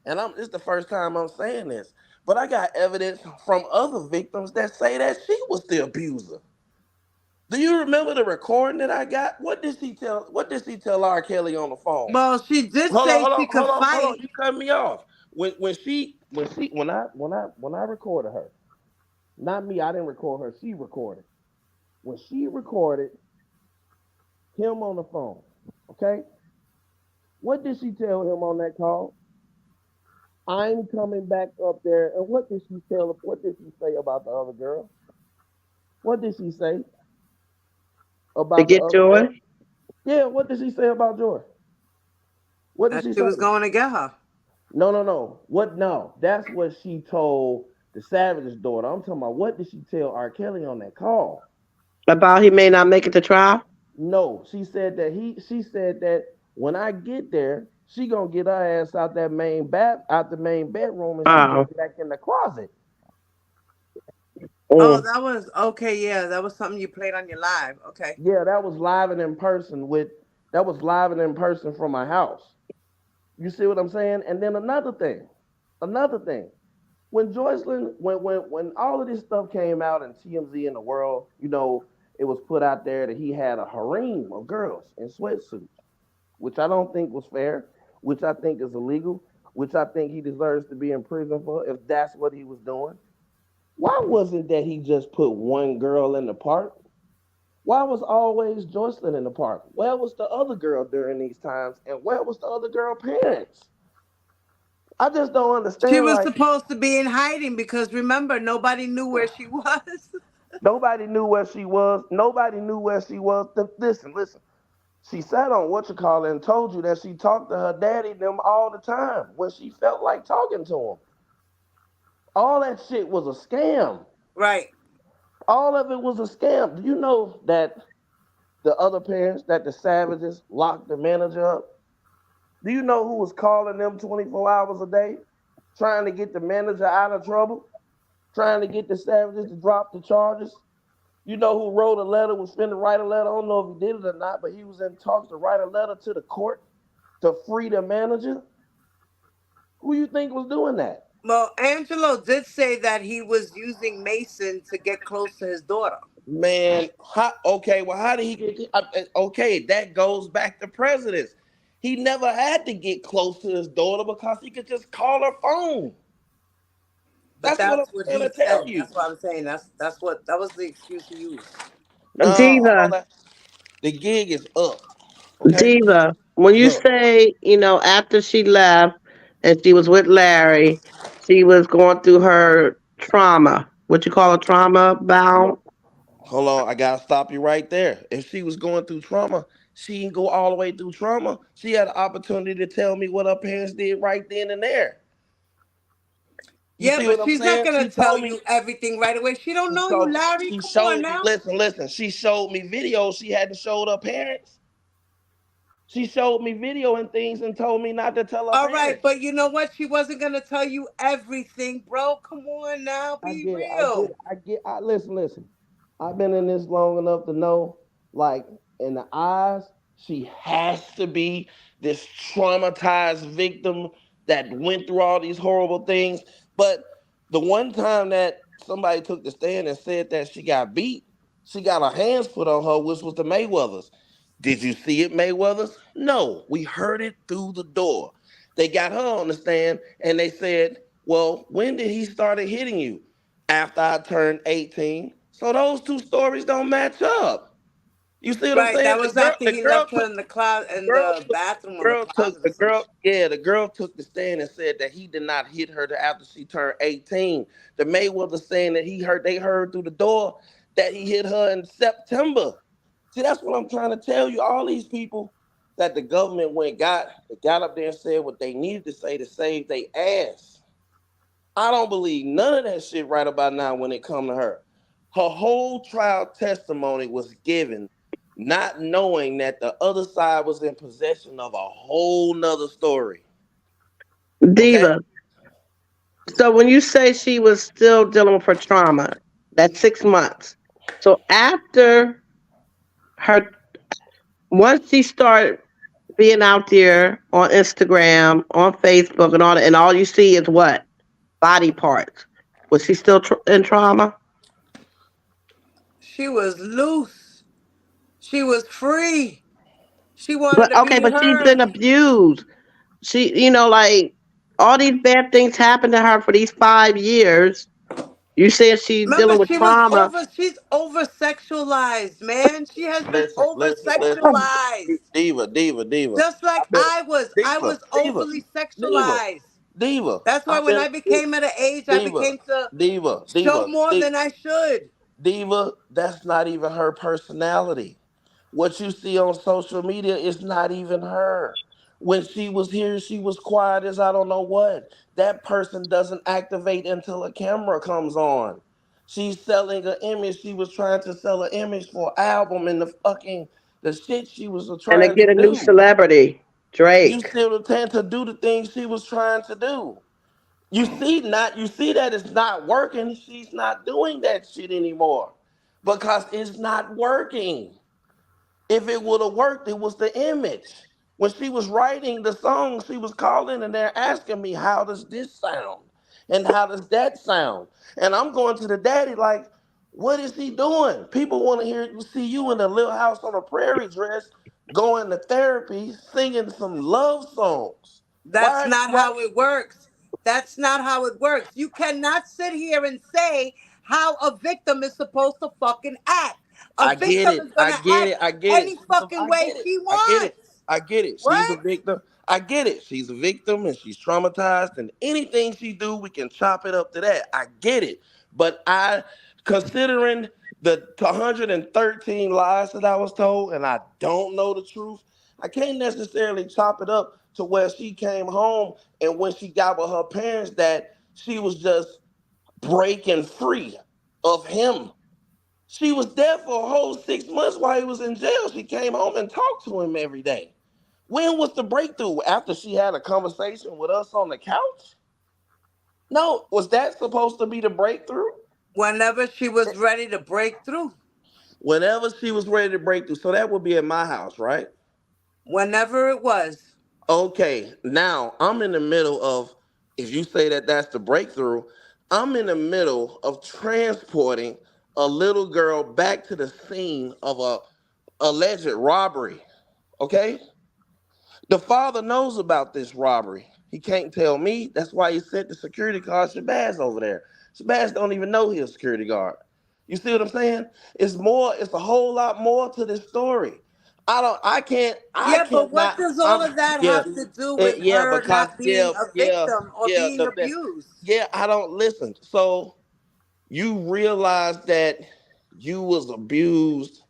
And this is the first time I'm saying this. But I got evidence from other victims that say that she was the abuser. Do you remember the recording that I got? What did she tell R. Kelly on the phone? Well, she did say she could Hold on. fight. You cut me off. When I recorded her, not me, I didn't record her, she recorded. When she recorded him on the phone, okay? What did she tell him on that call? I'm coming back up there. And what did she say about the other girl? What did she say To about the get other to girl? it? Yeah, what did she say about Joy? What did That she she say? was going to get her. No. What no? That's what she told the Savage's daughter. I'm talking about what did she tell R. Kelly on that call? About he may not make it to trial? No, she said that when I get there, she gonna get her ass out the main bedroom and she Oh. get back in the closet. Oh, Mm. that was okay. Yeah, that was something you played on your live. Okay. Yeah, that was live and in person from my house. You see what I'm saying? And then another thing. When Joycelyn, when all of this stuff came out in TMZ in the world, it was put out there that he had a harem of girls in sweatsuits, which I don't think was fair, which I think is illegal, which I think he deserves to be in prison for if that's what he was doing. Why wasn't that he just put one girl in the park? Why was always Joycelyn in the park? Where was the other girl during these times? And where was the other girl parents? I just don't She understand. was Like supposed to be in hiding because remember, nobody knew where she was. nobody knew where she was. Nobody knew where she was. Listen, listen. She sat on what you call it and told you that she talked to her daddy them all the time when she felt like talking to him. All that shit was a scam. Right. All of it was a scam. Do you know that the other parents, that the savages locked the manager up? Do you know who was calling them 24 hours a day, trying to get the manager out of trouble, trying to get the savages to drop the charges? You know who wrote a letter, was finna write a letter? I don't know if he did it or not, but he was in talks to write a letter to the court to free the manager. Who you think was doing that? Well, Angelo did say that he was using Mason to get close to his daughter. Man, okay, well, how did he get? Okay, that goes back to presidents. He never had to get close to his daughter because he could just call her phone. But That's what I'm that's what trying he to tell said. you. That's what I'm saying. That was the excuse he used. No, all Diva, that. The gig is up. Okay, Diva. When you look, say, after she left and she was with Larry, she was going through her trauma. What you call a trauma bound? hold on. I gotta stop you right there. If she was going through trauma, she didn't go all the way through trauma. She had an opportunity to tell me what her parents did right then and there. You Yeah, see what but I'm she's not saying? gonna She tell told me. you everything right away. She don't She know you, told. Larry. She Come on showed me. now. Listen, listen. She showed me videos she hadn't showed her parents. She showed me video and things and told me not to tell her All right, parents. but you know what? She wasn't gonna tell you everything, bro. Come on now, I be get it. I get real. it. Listen, listen. I've been in this long enough to know, like, in the eyes, she has to be this traumatized victim that went through all these horrible things. But the one time that somebody took the stand and said that she got beat, she got her hands put on her, which was the Mayweathers. Did you see it, Mayweathers? No, we heard it through the door. They got her on the stand and they said, well, when did he started hitting you? After I turned 18. So those two stories don't match up. You see what I'm Right, saying? that was after The he girl left her took in the closet, the in girl the took bathroom or the closet or the some girl, shit. yeah, the girl took the stand and said that he did not hit her after she turned 18. The Mayweather saying that they heard through the door that he hit her in September. See, that's what I'm trying to tell you. All these people that the government got up there and said what they needed to say to save their ass. I don't believe none of that shit right about now when it come to her. Her whole trial testimony was given not knowing that the other side was in possession of a whole nother story. Okay? Diva. So when you say she was still dealing with her trauma, that's 6 months. So after her, once she started being out there on Instagram, on Facebook, and all you see is what? Body parts. Was she still in trauma? She was loose. She was free. She wanted But to okay, be but she's been her. abused. Like all these bad things happened to her for these 5 years. You said she's Remember, dealing with trauma. she's over sexualized, man. She has been Listen, over listen, listen. sexualized. Diva. Just like I've been I diva, was diva, overly diva, sexualized. diva. That's why I've when been I became at an age, I diva, became to diva, show diva. more than I should. Diva, that's not even her personality. What you see on social media is not even her. When she was here, she was quiet as I don't know what. That person doesn't activate until a camera comes on. She's selling an image. She was trying to sell an image for an album and the shit she was And to trying to get a new do. celebrity, You Drake. still tend to do the things she was trying to do. You see that it's not working. She's not doing that shit anymore because it's not working. If it would have worked, it was the image. When she was writing the song, she was calling and they're asking me, how does this sound? And how does that sound? And I'm going to the daddy like, what is he doing? People want to see you in a little house on a prairie dress, going to therapy, singing some love songs. That's not how it works. That's not how it works. You cannot sit here and say how a victim is supposed to fucking act. A I get victim it. is I gonna get act it. I get it. any fucking I way get it. she I get it. wants. I get it. She's a What? victim. I get it. She's a victim and she's traumatized, and anything she do, we can chop it up to that. I get it. But considering the 113 lies that I was told, and I don't know the truth, I can't necessarily chop it up to where she came home and when she got with her parents that she was just breaking free of him. She was there for a whole 6 months while he was in jail. She came home and talked to him every day. When was the breakthrough? After she had a conversation with us on the couch? No, was that supposed to be the breakthrough? Whenever she was ready to break through. Whenever she was ready to break through. So that would be at my house, right? Whenever it was. Okay, now I'm in the middle of, if you say that that's the breakthrough, I'm in the middle of transporting a little girl back to the scene of a alleged robbery. Okay? The father knows about this robbery. He can't tell me. That's why he sent the security guard Shabazz over there. Shabazz don't even know he's a security guard. You see what I'm saying? It's a whole lot more to this story. I Yeah, but can't what not, does all I'm, of that yeah, have to do with yeah, her because, not being a victim or being abused? yeah, I don't listen. So you realize that you was abused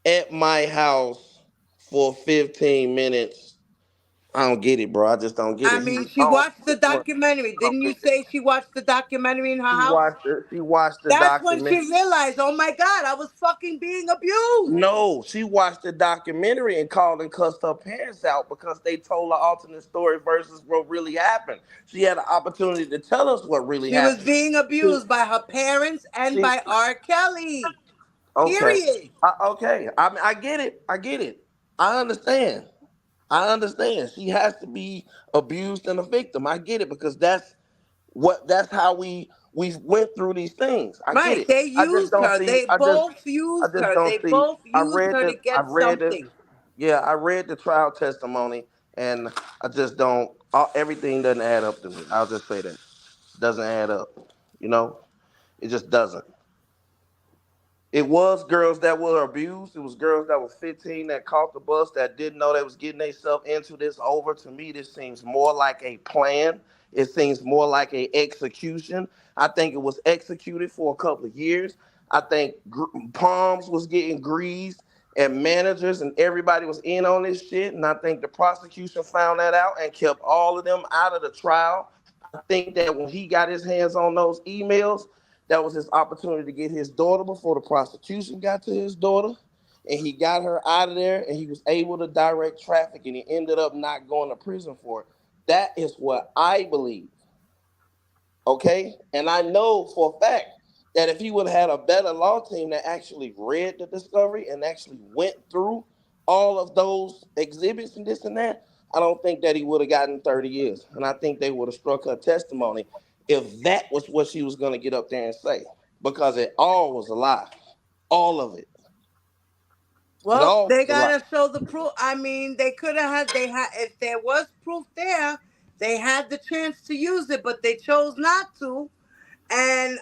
at my house for 15 minutes. I don't get it, bro. I just don't get I it. mean, I she watched the don't, documentary. I don't Didn't you get it. say she watched the documentary in her She house? watched it. She watched the That's when she document. realized, oh my God, I was fucking being abused. No, she watched the documentary and called and cussed her parents out because they told her alternate story versus what really happened. She had an opportunity to tell us what really She was happened. being She, abused by her parents and she by R. Kelly. okay, Period. okay. I mean, I get it. I get it. I understand. I understand. She has to be abused and a victim. I get it because that's how we went through these things. I get Right. it. They I just used don't her. see. They both I used just her. don't They see. both used her to I get read the something. yeah, I read the trial testimony, and I just don't. Everything doesn't add up to me. I'll just say that doesn't add up. You know, it just doesn't. It was girls that were abused. It was girls that were 15 that caught the bus that didn't know they was getting themselves into this. Over to me, this seems more like a plan. It seems more like a execution. I think it was executed for a couple of years. I think palms was getting greased and managers and everybody was in on this shit. And I think the prosecution found that out and kept all of them out of the trial. I think that when he got his hands on those emails, that was his opportunity to get his daughter before the prosecution got to his daughter. And he got her out of there and he was able to direct traffic and he ended up not going to prison for it. That is what I believe. Okay? And I know for a fact that if he would have had a better law team that actually read the discovery and actually went through all of those exhibits and this and that, I don't think that he would have gotten 30 years. And I think they would have struck her testimony if that was what she was going to get up there and say. Because it all was a lie. All of it. It Well, all they was a lie. gotta show the proof. I mean, they could have had. They had. If there was proof there, they had the chance to use it, but they chose not to. And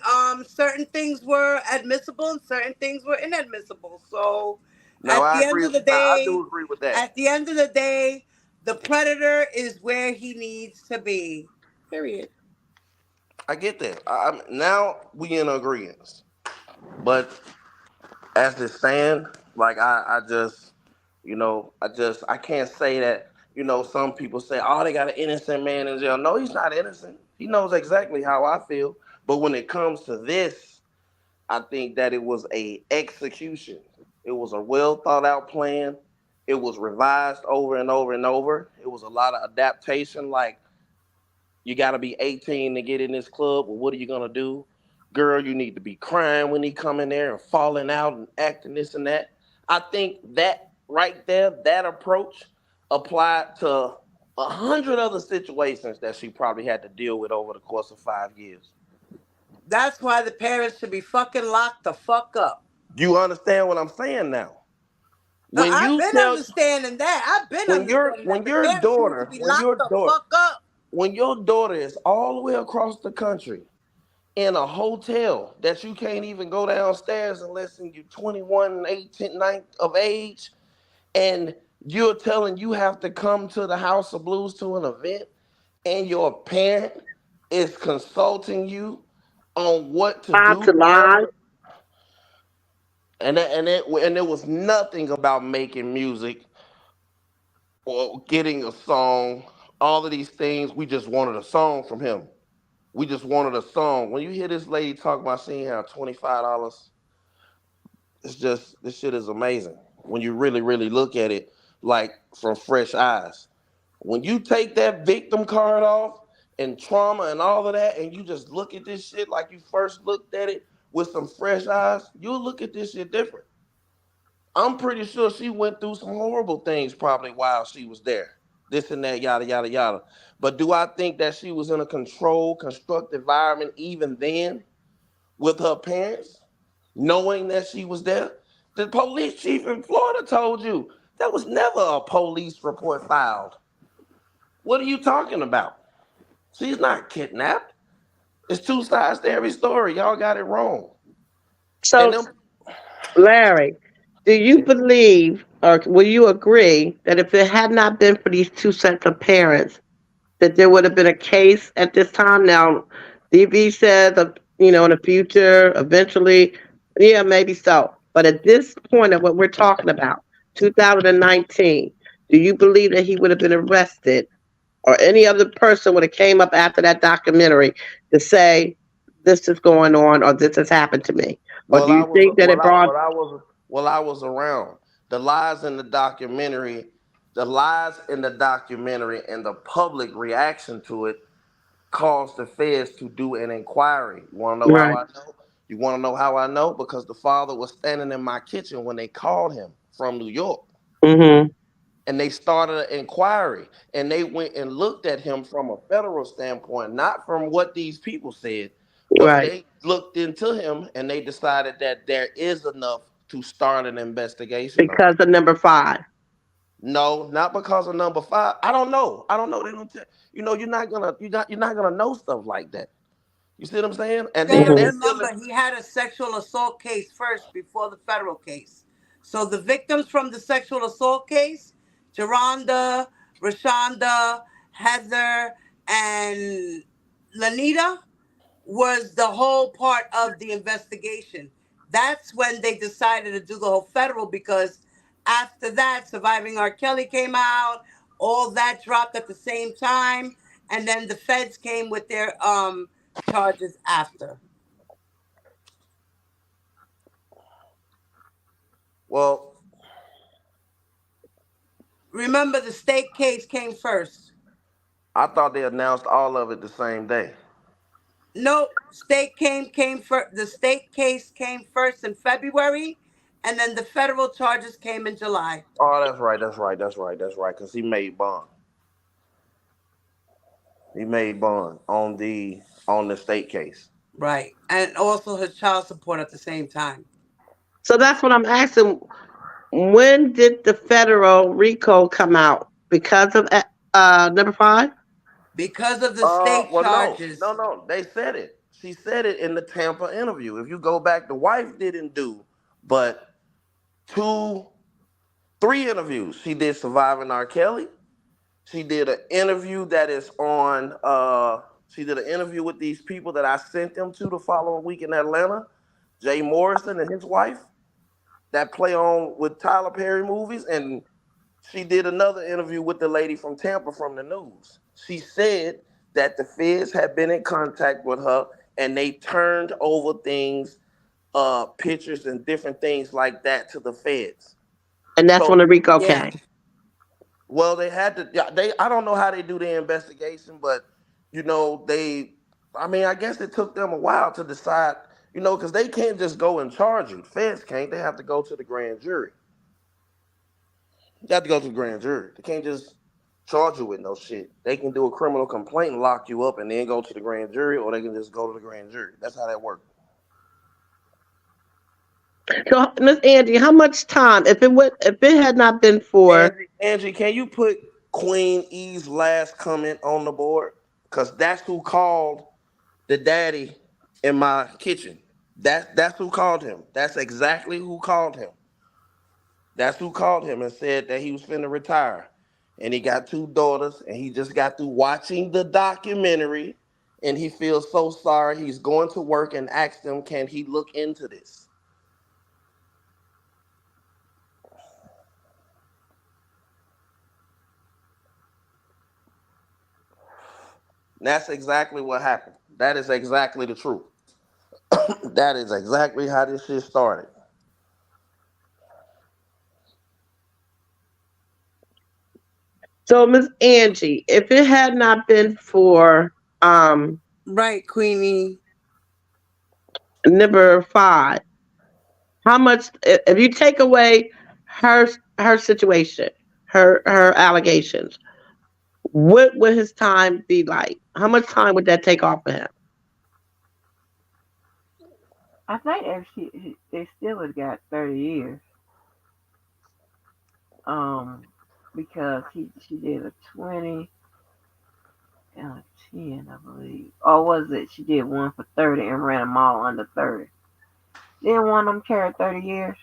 certain things were admissible and certain things were inadmissible. So, No, at I the end agree. of the No, I day, do agree with that. at the end of the day, the predator is where he needs to be. Period. I get that. Now we in agreement. But as it stand, like I just, I can't say that. Some people say, "Oh, they got an innocent man in jail." No, he's not innocent. He knows exactly how I feel. But when it comes to this, I think that it was a execution. It was a well thought out plan. It was revised over and over and over. It was a lot of adaptation. Like you got to be 18 to get in this club. Well, what are you gonna do? Girl, you need to be crying when he come in there and falling out and acting this and that. I think that right there, that approach applied to 100 other situations that she probably had to deal with over the course of 5 years. That's why the parents should be fucking locked the fuck up. You understand what I'm saying now? No, When I've you been tell understanding that. I've been when your understanding that. when The your parents need to daughter be when locked your the daughter fuck up. when your daughter is all the way across the country in a hotel that you can't even go downstairs unless you're 21, 18, 9 of age, and you're telling you have to come to the House of Blues to an event, and your parent is consulting you on what to Time do to lie. after, and it was nothing about making music or getting a song. All of these things, we just wanted a song from him. We just wanted a song. When you hear this lady talk about seeing how $25, it's just, this shit is amazing. When you really, really look at it like from fresh eyes. When you take that victim card off and trauma and all of that, and you just look at this shit like you first looked at it with some fresh eyes, you'll look at this shit different. I'm pretty sure she went through some horrible things probably while she was there. This and that, yada, yada, yada. But do I think that she was in a controlled, constructed environment even then with her parents, knowing that she was there? The police chief in Florida told you there was never a police report filed. What are you talking about? She's not kidnapped. It's two sides to every story. Y'all got it wrong. And So, them, Larry, do you believe or will you agree that if it had not been for these two sets of parents, that there would have been a case at this time? Now, DV says, in the future, eventually, yeah, maybe so. But at this point of what we're talking about, 2019, do you believe that he would have been arrested or any other person would have came up after that documentary to say this is going on or this has happened to me? Or well, do I you was, think that it well, I, brought well, I was, well, I was around. The lies in the documentary, the lies in the documentary, and the public reaction to it caused the feds to do an inquiry. You want to know how right? I know? You want to know how I know? Because the father was standing in my kitchen when they called him from New York. Mm-hmm. And they started an inquiry, and they went and looked at him from a federal standpoint, not from what these people said, but Right. they looked into him and they decided that there is enough to start an investigation on Because him. of number five. No, not because of number five. I don't know. I don't know. They don't tell, you're not gonna know stuff like that. You see what I'm saying? You And then gotta Mm-hmm. they're still remember he had a sexual assault case first before the federal case. So the victims from the sexual assault case, Geronda, Rashonda, Heather, and Lanita, was the whole part of the investigation. That's when they decided to do the whole federal because after that, Surviving R. Kelly came out, all that dropped at the same time, and then the feds came with their charges after. well, Remember, the state case came first. I thought they announced all of it the same day. No, came first. The state case came first in February, and then the federal charges came in July. Oh, that's right, that's right. Cause he made bond. He made bond on the state case. Right, and also his child support at the same time. So that's what I'm asking. When did the federal RICO come out? Because of number five? Because of the state Well, no, no, charges. no. They said it. She said it in the Tampa interview. If you go back, the wife didn't do, but two, three interviews. She did Surviving R. Kelly. She did an interview that is on. She did an interview with these people that I sent them to the following week in Atlanta. Jay Morrison and his wife that play on with Tyler Perry movies, and she did another interview with the lady from Tampa from the news. She said that the feds had been in contact with her and they turned over things, pictures and different things like that to the feds. And that's when So, the RICO Yeah. came. well, they had to. Yeah, they. I don't know how they do their investigation, but they. I mean, I guess it took them a while to decide. Because they can't just go and charge you. Feds can't. They have to go to the grand jury. You have to go to the grand jury. They can't just charge you with no shit. They can do a criminal complaint and lock you up and then go to the grand jury, or they can just go to the grand jury. That's how that works. So, Miss Angie, how much time, if it had not been for, Angie, can you put Queen E's last comment on the board? Because that's who called the daddy in my kitchen. That's who called him. That's exactly who called him. That's who called him and said that he was finna retire. And he got two daughters, and he just got through watching the documentary, and he feels so sorry. He's going to work and asked them, can he look into this? And that's exactly what happened. That is exactly the truth. That is exactly how this shit started. So, Miss Angie, if it had not been for um Right, Queenie. number 5, how much if you take away her her situation, her allegations, what would his time be like? How much time would that take off of him? I think if they still would have got 30 years. Um, because she did a 20 and a 10, I believe. Or was it she did one for 30 and ran them all under 30? Didn't one of them carry 30 years?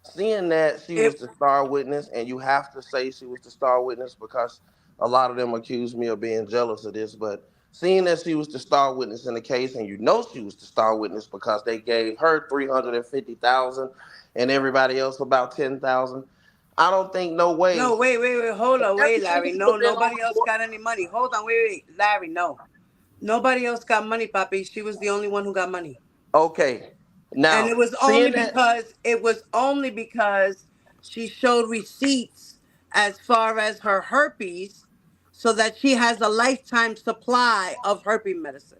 Seeing that she was It the star witness, and you have to say she was the star witness because a lot of them accuse me of being jealous of this, but seeing that she was the star witness in the case, and you know she was the star witness because they gave her 350,000 and everybody else about 10,000. I don't think no way no, wait, hold on, wait, everything Larry. would No, have been on nobody the else board. got any money. Hold on, wait, Larry. No, nobody else got money, Papi. She was the only one who got money. Okay, And now seeing that it was only because she showed receipts as far as her herpes, so that she has a lifetime supply of herpes medicine.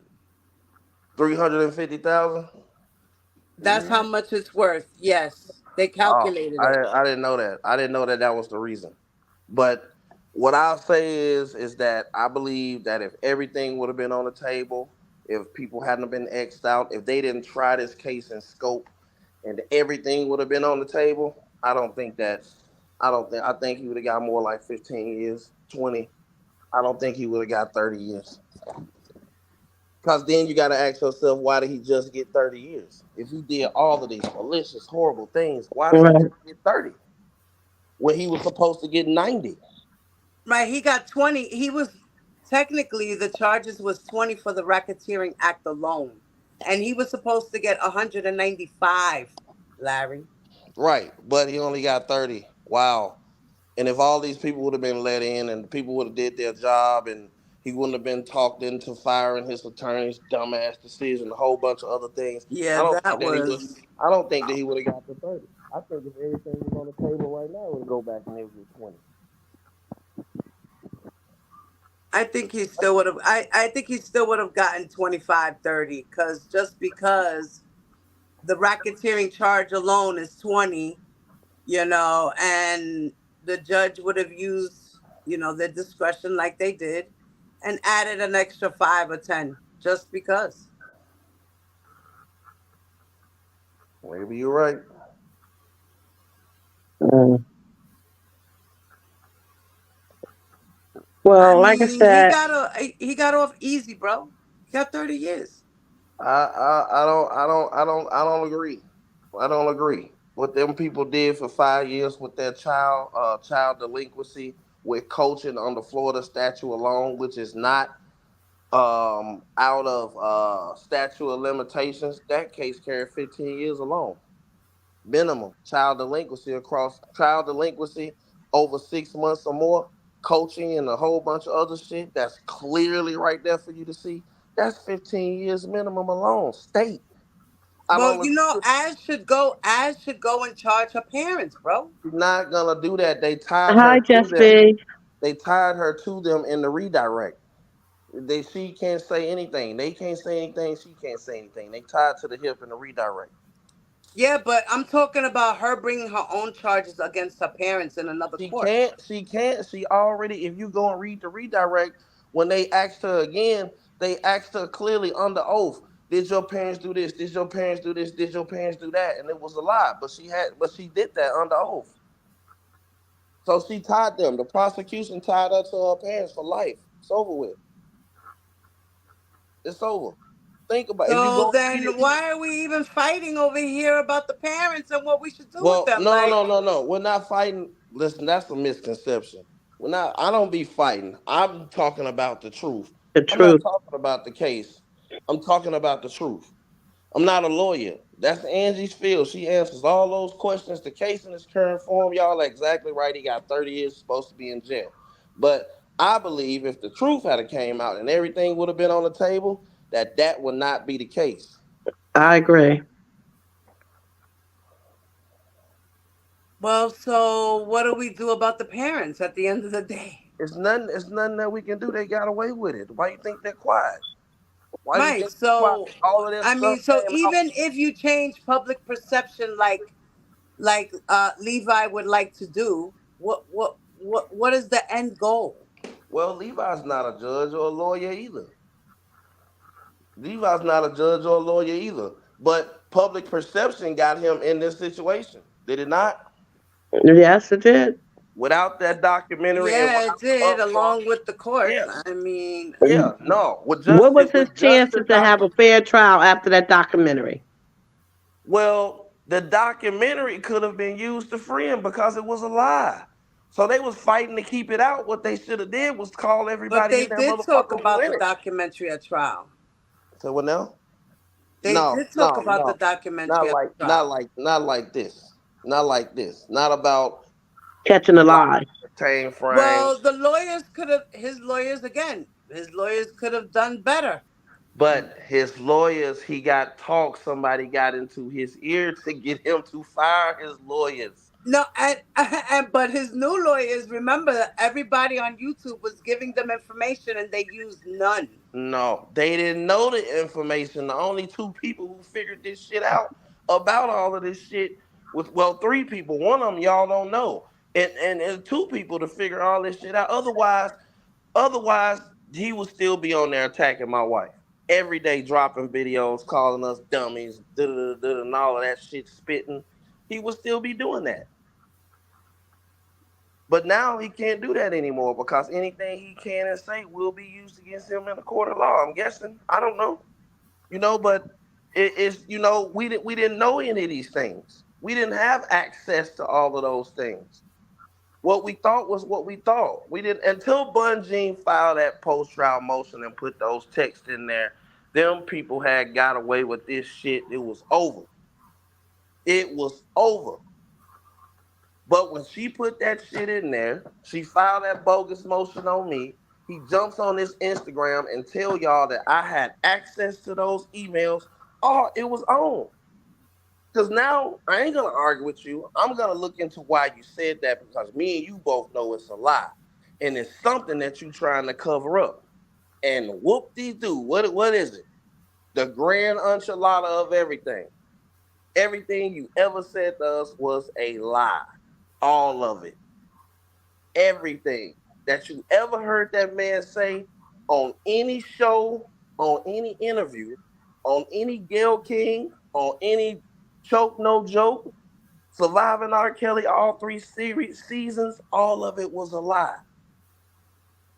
350,000. That's how much it's worth. Yes, they Oh, calculated it. I didn't know that. I didn't know that that was the reason. But what I'll say is that I believe that if everything would have been on the table, if people hadn't been xed out, if they didn't try this case in scope, and everything would have been on the table, I don't think that. I think he would have got more like 15 years, 20. I don't think he would have got 30 years. Because then you got to ask yourself, why did he just get 30 years? If he did all of these malicious, horrible things, why did he Right. just get 30 when he was supposed to get 90? Right, he got 20. He was technically the charges was 20 for the racketeering act alone. And he was supposed to get 195, Larry. Right, but he only got 30. Wow. And if all these people would have been let in and people would have did their job and he wouldn't have been talked into firing his attorney's dumbass decision, a whole bunch of other things, Yeah, that was. I don't think that he would have got to 30. I think if everything was on the table right now, it would go back and it would get 20. I think he still would have. I think he still would have gotten 25, 30. Because just because the racketeering charge alone is 20, and the judge would have used, their discretion like they did, and added an extra 5 or 10 just because. Maybe you're right. Mm. I Well, like I mean, said, he got off easy, bro. He got 30 years. I don't agree. I don't agree. What them people did for 5 years with their child delinquency with coaching on the Florida statute alone, which is not out of statute of limitations, that case carried 15 years alone. Minimum child delinquency over 6 months or more, coaching and a whole bunch of other shit that's clearly right there for you to see. That's 15 years minimum alone. State. I Well, don't agree. As should go and charge her parents, bro. She's not gonna do that. They tied hi, her to them. Jesse. They tied her to them in the redirect. She can't say anything. They can't say anything. She can't say anything. They tied to the hip in the redirect. Yeah, but I'm talking about her bringing her own charges against her parents in another She court. can't. She can't. She already. If you go and read the redirect, when they asked her again, they asked her clearly under oath. Did your parents do this? Did your parents do this? Did your parents do that? And it was a lie. But she did that under oath. So she tied them. The prosecution tied her to her parents for life. It's over with. It's over. Think about if you So go read it. then why are we even fighting over here about the parents and what we should do with Well, them? no, Like no, no, no. We're not fighting. Listen, that's a misconception. We're not. I don't be fighting. I'm talking about the truth. The I'm not truth. talking about the case. I'm talking about the truth. I'm not a lawyer. That's Angie's field. She answers all those questions. The case in its current form, y'all are exactly right. He got 30 years, supposed to be in jail. But I believe if the truth had came out and everything would have been on the table, that would not be the case. I agree. well, so what do we do about the parents at the end of the day? It's nothing. It's nothing that we can do. They got away with it. Why you think they're quiet? Why do you Right. think they're quiet? So All of this I stuff mean, so came out. even if you change public perception like Levi would like to do, what is the end goal? Well, Levi's not a judge or a lawyer either. Levi's not a judge or a lawyer either. But public perception got him in this situation. Did it not? Yes, it did. Without that documentary and Yeah, it without the did, uproar. along with the court. Yeah, I mean, yeah. No, with What just was it his with just chances the to have doc. a fair trial after that documentary? Well, the documentary could have been used to free him because it was a lie. So they was fighting to keep it out. What they should have did was call but everybody they in that did talk motherfucker who about in the it. documentary at trial. So what now? They No, did talk no, about the no. documentary at trial. Not like this. Not like this. Not about Catching a lie. blocking the time Well, frames. the lawyers could have, his lawyers again, his lawyers could have done better. But his lawyers, he got talk. Somebody got into his ear to get him to fire his lawyers. No, and but his new lawyers, remember, that everybody on YouTube was giving them information and they used none. No, they didn't know the information. The only two people who figured this shit out about all of this shit was, well, three people. One of them y'all don't know, and two people to figure all this shit out. Otherwise, he would still be on there attacking my wife every day, dropping videos, calling us dummies, and all of that shit, spitting. He would still be doing that. But now he can't do that anymore because anything he can and say will be used against him in a court of law. I'm guessing. I don't know. But it's we didn't know any of these things. We didn't have access to all of those things. What we thought was what we thought. We didn't until Bunjean filed that post trial motion and put those texts in there. Them people had got away with this shit. It was over. It was over. But when she put that shit in there, she filed that bogus motion on me. He jumps on this Instagram and tell y'all that I had access to those emails. Oh, it was on. Because now I ain't gonna argue with you. I'm gonna look into why you said that because me and you both know it's a lie. And it's something that you trying to cover up. And whoop de doo. What is it? The grand enchilada of everything. Everything you ever said to us was a lie. All of it. Everything that you ever heard that man say on any show, on any interview, on any Gail King, on any Choke No Joke, Surviving R. Kelly, all three seasons, all of it was a lie.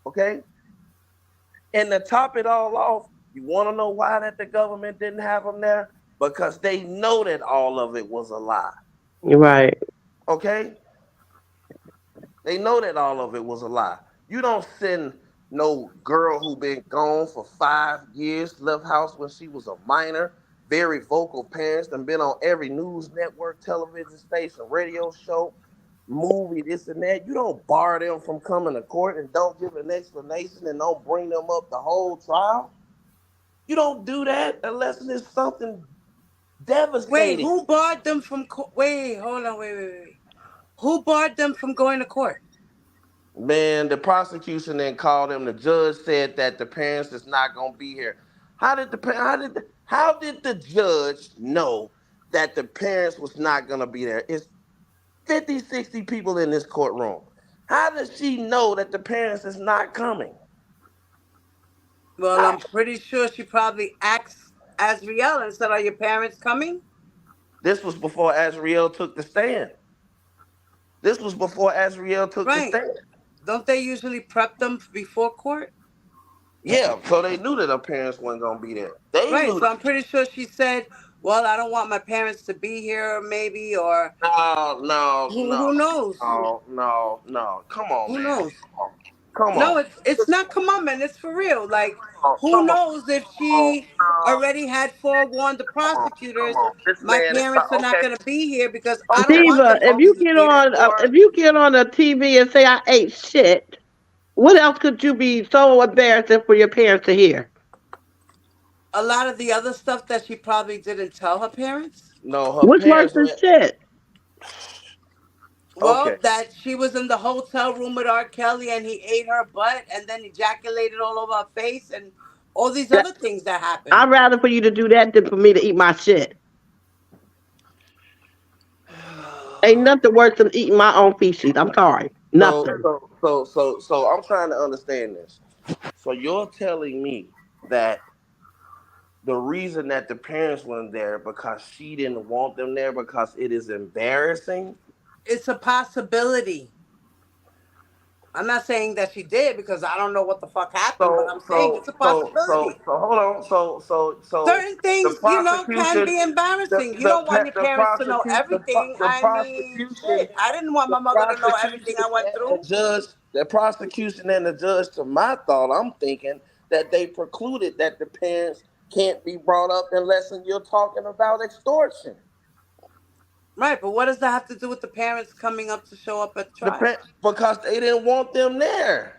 Okay? And to top it all off, you want to know why that the government didn't have him there? Because they know that all of it was a lie. You're right. Okay? They know that all of it was a lie. You don't send no girl who been gone for 5 years, left house when she was a minor, very vocal parents, and been on every news network, television station, radio show, movie, this and that. You don't bar them from coming to court and don't give an explanation and don't bring them up the whole trial. You don't do that unless it's something Wait, devastating. who barred them from wait, hold on, wait. Who barred them from going to court? Man, the prosecution then called him. The judge said that the parents is not gonna be here. How did the judge know that the parents was not gonna be there? It's 50, 60 people in this courtroom. How does she know that the parents is not coming? Well, How? I'm pretty sure she probably asked Azriel and said, "Are your parents coming?" This was before Azriel took the stand. This was before Azriel took the Right. stand. Don't they usually prep them before court? Yeah, so they knew that her parents wasn't gonna be there. They Right. knew So that. I'm pretty sure she said, "Well, I don't want my parents to be here, maybe," or No, no, no, who knows? no, no, no. Come on, Who man. knows? Come on. Come No, on. it's not come on, man. It's for real. Like, who Come on. knows if Come on. she No. already had forewarned the Come on. Come prosecutors, on. This my man is parents are not okay. going to be here because I don't Okay. want Diva, them to be here, or if you get on the TV and say I ate shit, what else could you be so embarrassing for your parents to hear? a lot of the other stuff that she probably didn't tell her parents. No, her What's worse parents than went. shit? Okay. Well, that she was in the hotel room with R. Kelly and he ate her butt and then ejaculated all over her face and all these That other things that happened. I'd rather for you to do that than for me to eat my shit. Ain't nothing worse than eating my own feces. I'm sorry. So Nothing. so so so so I'm trying to understand this. So you're telling me that the reason that the parents weren't there because she didn't want them there because it is embarrassing? It's a possibility. I'm not saying that she did because I don't know what the fuck happened, but I'm saying it's a possibility. Hold on. So Certain the things, can prosecution, be embarrassing. You don't want your the parents to know prosecute everything. the I mean, prosecution shit. I didn't want the my mother to know everything prosecution I went and the through. judge, the prosecution and the judge, to my thought, I'm thinking that they precluded that the parents can't be brought up unless you're talking about extortion. Right, but what does that have to do with the parents coming up to show up at trial? Because they didn't want them there.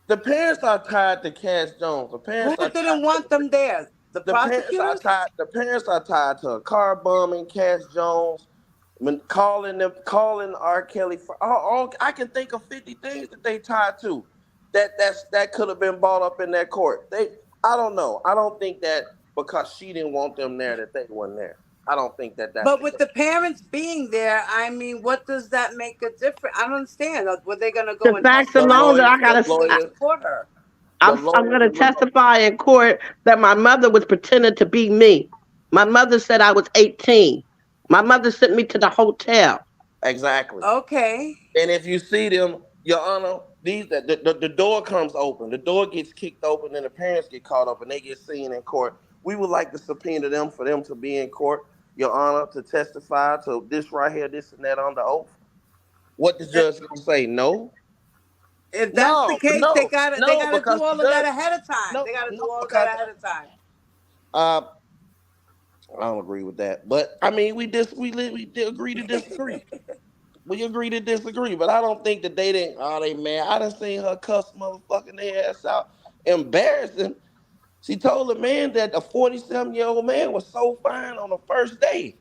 The parents are tied to Cash Jones. The Who parents are didn't tied to want them there? The prosecutors? the parents are tied to a car bombing, Cash Jones, calling R. Kelly for all I can think of 50 things that they tied to. That could have been brought up in that court. I don't know. I don't think that because she didn't want them there that they weren't there. I don't think that that's But the with case. the parents being there, I mean, what does that make a difference? I don't understand. Were they going to The go and facts The testify alone that or lawyer, I just the gotta, basically lawyer, support her? the I'm lawyer. gonna testify in court that my mother was pretending to be me. My mother said I was 18. My mother sent me to the hotel. Exactly. Okay. And if you see them, Your Honor, the door comes open. The door gets kicked open, and the parents get caught up, and they get seen in court. We would like to subpoena them for them to be in court, Your Honor, to testify to this right here, this and that under oath. What the Eh, judge gonna say? No, If that's the case, they no, gotta do because the all of that judge, ahead of time. no, They gotta no, do all of because that ahead of time. uh, I don't agree with that. But I mean, we did agree to disagree. We agree to disagree, but I don't think that they didn't. Oh, they mad. I done seen her cuss motherfucking their ass out, embarrassing. She told the man that a 47-year-old man was so fine on the first day.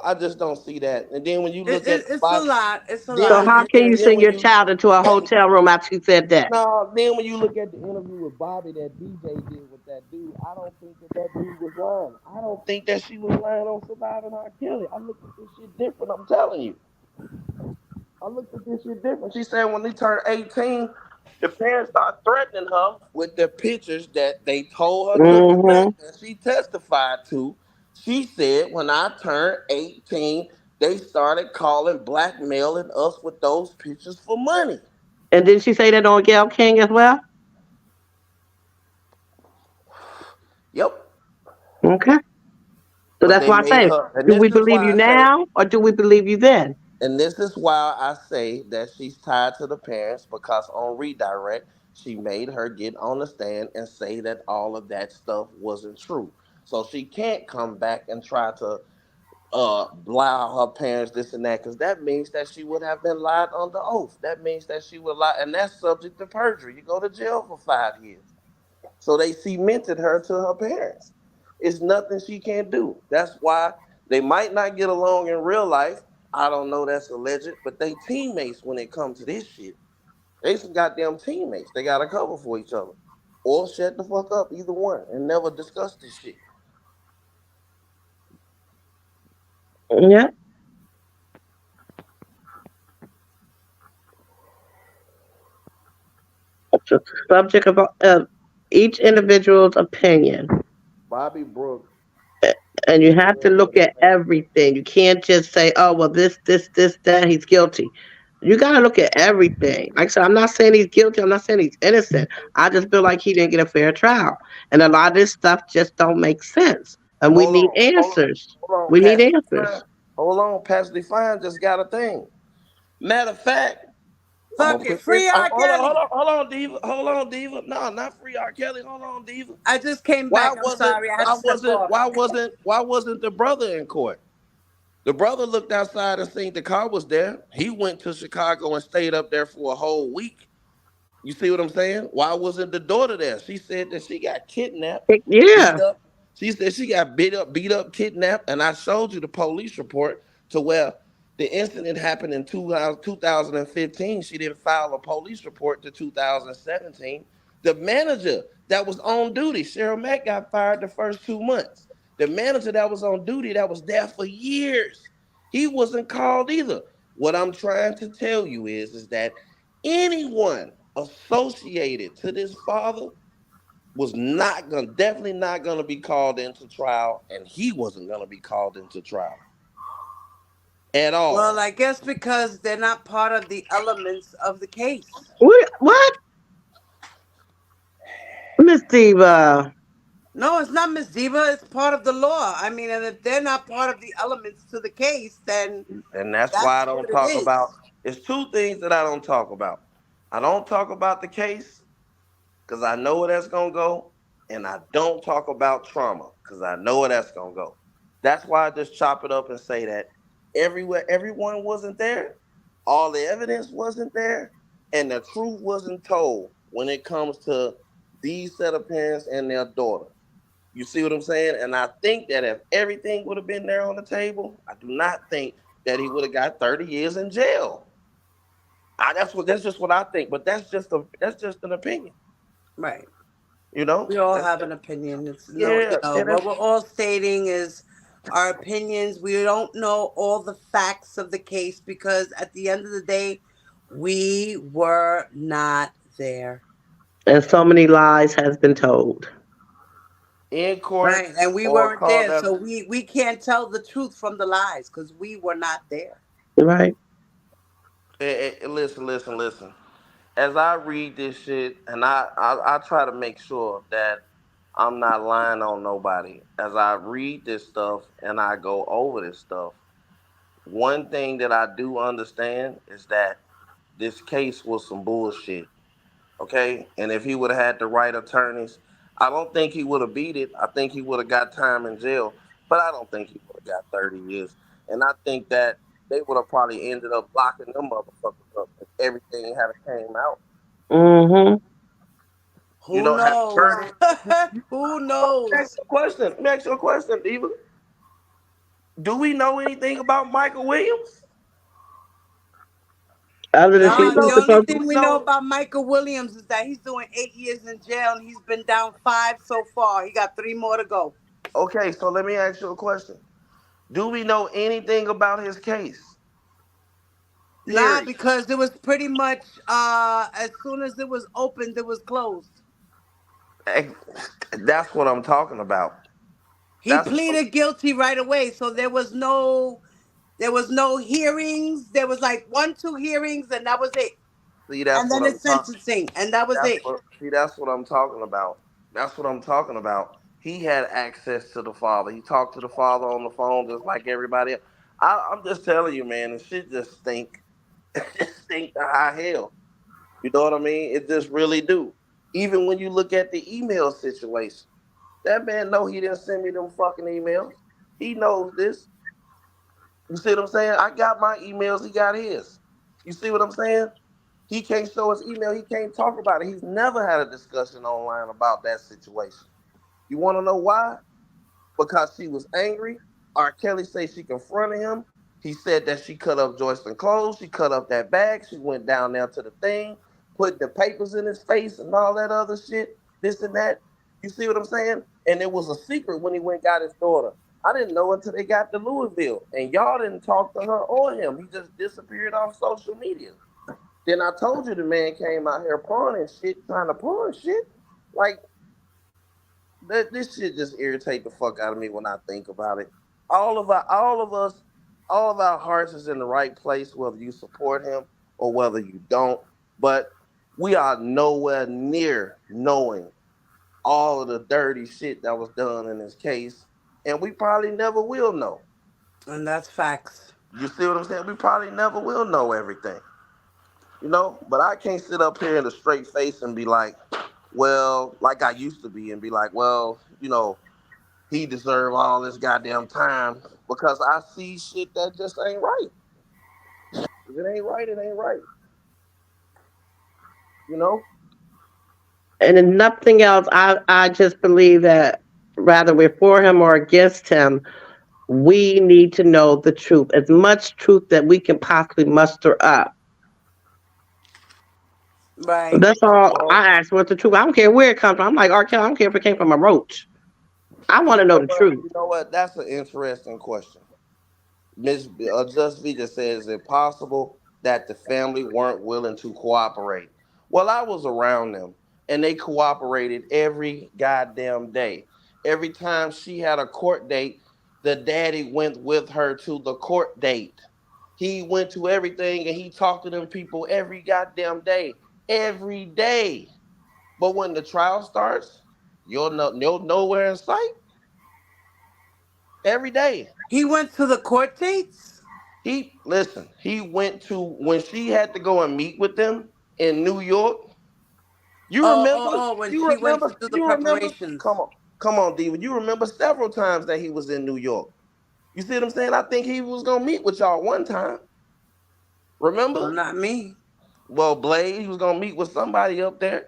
I just don't see that. And then when you look at the It's a body, lot. It's a then So lot. when how you can you then send when your you child into a hotel room after you said that? no, then when you look at the interview with Bobby that DJ did with that dude, I don't think that dude was lying. I don't think that she was lying on surviving R. Kelly. I looked at this shit different. I'm telling you. I looked at this shit different. She said when they turned 18, the parents started threatening her with the pictures that they told her to Hmm. collect, and she testified to. She said when I turned 18, they started calling, blackmailing us with those pictures for money. And did she say that on Gail King as well? Yep. Okay. So But that's they why I made say, her, and do this we is believe why you I say, now or do we believe you then? that she's tied to the parents because on redirect, she made her get on the stand and say that all of that stuff wasn't true. So she can't come back and try to blah her parents this and that because that means that she would have been lied under oath. That means that she would lie, and that's subject to perjury. You go to jail for 5 years. So they cemented her to her parents. It's nothing she can't do. That's why they might not get along in real life. I don't know, that's alleged, but they teammates when it comes to this shit. They some goddamn teammates. They got to cover for each other. Or shut the fuck up, either one, and never discuss this shit. Yeah. It's a subject of each individual's opinion. Bobby Brooks And you have to said what look he at said. everything. You can't just say, oh, well, this, that, he's guilty. You got to look at everything. Like I said, I'm not saying he's guilty. I'm not saying he's innocent. I just feel like he didn't get a fair trial, and a lot of this stuff just don't make sense. And we Hold need on, hold on, answers. hold on. We need Pastor Fine. answers. Hold on, Pastor Define just got a thing. Matter of fact, I'm gonna Fuck it. put this. Free R. Hold on, hold Kelly. on, hold on, Diva. Hold on, Diva. No, not free R. Kelly. Hold on, Diva. I just came Why back. I'm wasn't sorry. I had to why step wasn't off. why wasn't why wasn't the brother in court? The brother looked outside and seen the car was there. He went to Chicago and stayed up there for a whole week. You see what I'm saying? Why wasn't the daughter there? She said that she got kidnapped, beat Yeah. up. She said she got beat up, kidnapped, and I showed you the police report to where the incident happened in 2015. She didn't file a police report to 2017. The manager that was on duty, Cheryl Mack, got fired the first 2 months. The manager that was on duty that was there for years, he wasn't called either. What I'm trying to tell you is that anyone associated to this father was not gonna definitely not gonna be called into trial, and he wasn't gonna be called into trial at Well, all. I guess because they're not part of the elements of the case. What? Miss Diva. No, it's not Miss Diva. It's part of the law. I mean, and if they're not part of the elements to the case, then And that's why I that's what don't it talk about. is. It's two things that I don't talk about. I don't talk about the case because I know where that's gonna go, and I don't talk about trauma because I know where that's gonna go. That's why I just chop it up and say that everyone wasn't there, all the evidence wasn't there, and the truth wasn't told when it comes to these set of parents and their daughter. You see what I'm saying? And I think that if everything would have been there on the table, I do not think that he would have got 30 years in jail. That's just what I think, but that's just an opinion. Right. You know, We all that's have an opinion. It's no, yeah, and what we're all stating is our opinions. We don't know all the facts of the case because at the end of the day, we were not there. And so many lies has been told. in court Right. And we or weren't called there. as So we can't tell the truth from the lies because we were not there. Right. listen, listen, listen. As I read this shit, and I try to make sure that I'm not lying on nobody. As I read this stuff and I go over this stuff, one thing that I do understand is that this case was some bullshit. Okay, and if he would have had the right attorneys, I don't think he would have beat it. I think he would have got time in jail, but I don't think he would have got 30 years. And I think that they would have probably ended up locking them motherfuckers up if everything had came out. Mm-hmm. You Who know, had the knows? verdict. Who Let me ask knows? you a question. Let me ask you a question, Diva. Do we know anything about Michael Williams? Other than Do we she's No, the know? only supposed to. Do thing we we know know? about Michael Williams is that he's doing 8 years in jail and he's been down five so far. He got three more to go. Okay, so let me ask you a question. Do we know anything about his case? Nah, Period. because it was pretty much as soon as it was opened, it was closed. Eh, That's what I'm talking about. He That's what I'm, pleaded guilty right away, so there was no hearings. There was like one, two hearings, and that was it. see. And That's what then I'm it's talking. sentencing, and that was That's it. what see. That's what I'm talking about. That's what I'm talking about. He had access to the father. He talked to the father on the phone just like everybody else. I'm just telling you, man. The shit just stink. It stink to high hell. You know what I mean? It just really do. Even when you look at the email situation, that man know he didn't send me them fucking emails. He knows this. You see what I'm saying? I got my emails. He got his. You see what I'm saying? He can't show his email. He can't talk about it. He's never had a discussion online about that situation. You want to know why? Because she was angry. R. Kelly say she confronted him. He said that she cut up Joyce's clothes. She cut up that bag. She went down there to the thing, put the papers in his face and all that other shit, this and that. You see what I'm saying? And it was a secret when he went and got his daughter. I didn't know until they got to Louisville. And y'all didn't talk to her or him. He just disappeared off social media. Then I told you the man came out here pawning shit, trying to pawn shit. Like this shit just irritate the fuck out of me when I think about it. All of us, all of our hearts is in the right place, whether you support him or whether you don't. But we are nowhere near knowing all of the dirty shit that was done in this case, and we probably never will know. And that's facts. You see what I'm saying? We probably never will know everything, you know. But I can't sit up here in a straight face and be like, well, like I used to be, and be like, well, you know, he deserved all this goddamn time because I see shit that just ain't right. If it ain't right, it ain't right. You know? And if nothing else, I just believe that rather we're for him or against him, we need to know the truth, as much truth that we can possibly muster up. Right. That's all Well, I ask. What's the truth? I don't care where it comes from. I'm like R. Kelly. I don't care if it came from a roach. I want you to know know the what? truth. You know what? That's an interesting question. Miss Just V just says, is it possible that the family weren't willing to cooperate? Well, I was around them and they cooperated every goddamn day. Every time she had a court date, the daddy went with her to the court date. He went to everything and he talked to them people every goddamn day. Every day. But when the trial starts, you'll nowhere in sight every day. He went to the court dates? He listen. He went to when she had to go and meet with them in New York. You Oh, remember? oh, oh, when You she went remember? to do the You remember? preparations. Come on, Diva. You remember several times that he was in New York. You see what I'm saying? I think he was gonna meet with y'all one time. Well, Remember? not me. Well, Blade, he was gonna meet with somebody up there.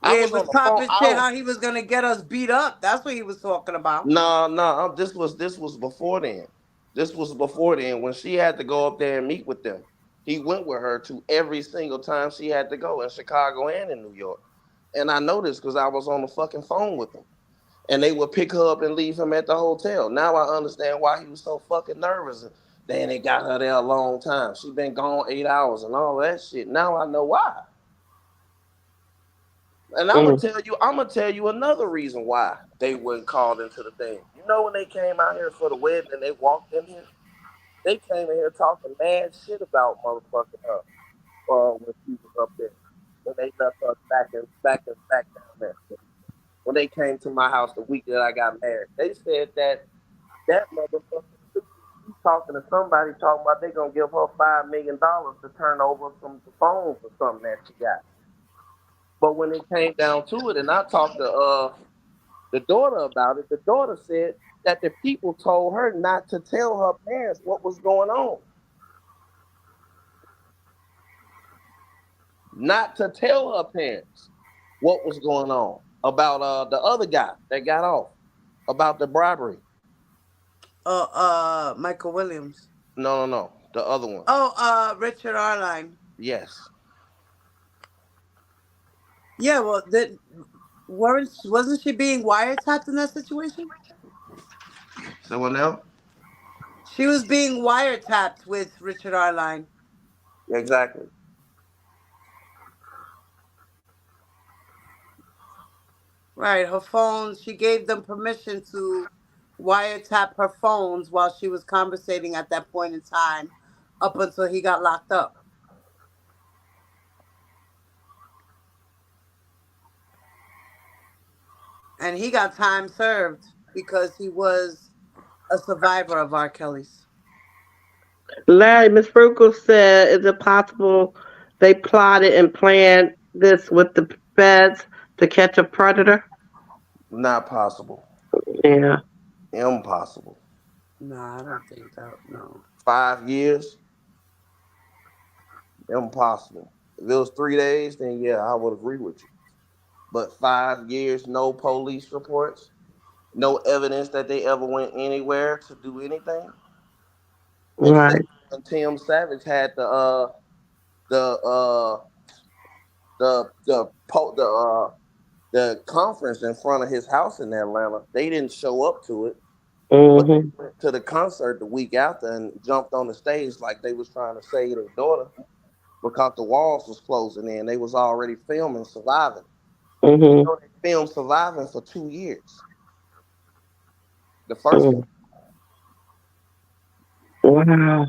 I Yeah, he was was on the phone. popping shit how he was gonna get us beat up. That's what he was talking about. No, no. This was before then. This was before then when she had to go up there and meet with them. He went with her to every single time she had to go in Chicago and in New York. And I noticed because I was on the fucking phone with him. And they would pick her up and leave him at the hotel. Now I understand why he was so fucking nervous. Then they got her there a long time. She been gone 8 hours and all that shit. Now I know why. And Mm. I'm gonna tell you another reason why they weren't called into the thing. You know when they came out here for the wedding and they walked in here, they came in here talking mad shit about motherfucking her when she was up there. When they left us back down there. When they came to my house the week that I got married, they said that motherfucker stupid. She's talking to somebody talking about they gonna give her $5 million to turn over some phones or something that she got. But when it came down to it, and I talked to the daughter about it, the daughter said that the people told her not to tell her parents what was going on, not to tell her parents what was going on about the other guy that got off about the bribery. Michael Williams. No, no, no, the other one. Oh, Richard Arline. Yes. Yeah, well, wasn't she being wiretapped in that situation? Someone else? She was being wiretapped with Richard Arline. Exactly. Right, her phones. She gave them permission to wiretap her phones while she was conversating at that point in time, up until he got locked up, and he got time served because he was a survivor of R. Kelly's. Larry, Miss Frugal said, is it possible they plotted and planned this with the feds to catch a predator? Not possible. Yeah. Impossible. No, I don't think that. No. 5 years? Impossible. If it was 3 days, then yeah, I would agree with you. But 5 years, no police reports, no evidence that they ever went anywhere to do anything, except Right. when Tim Savage had the the conference in front of his house in Atlanta. They didn't show up to it, but they Mm-hmm. went to the concert the week after and jumped on the stage like they was trying to save their daughter because the walls was closing in. They was already filming Surviving. You Mm-hmm. know they filmed Surviving for 2 years. The first one. Mm. Wow.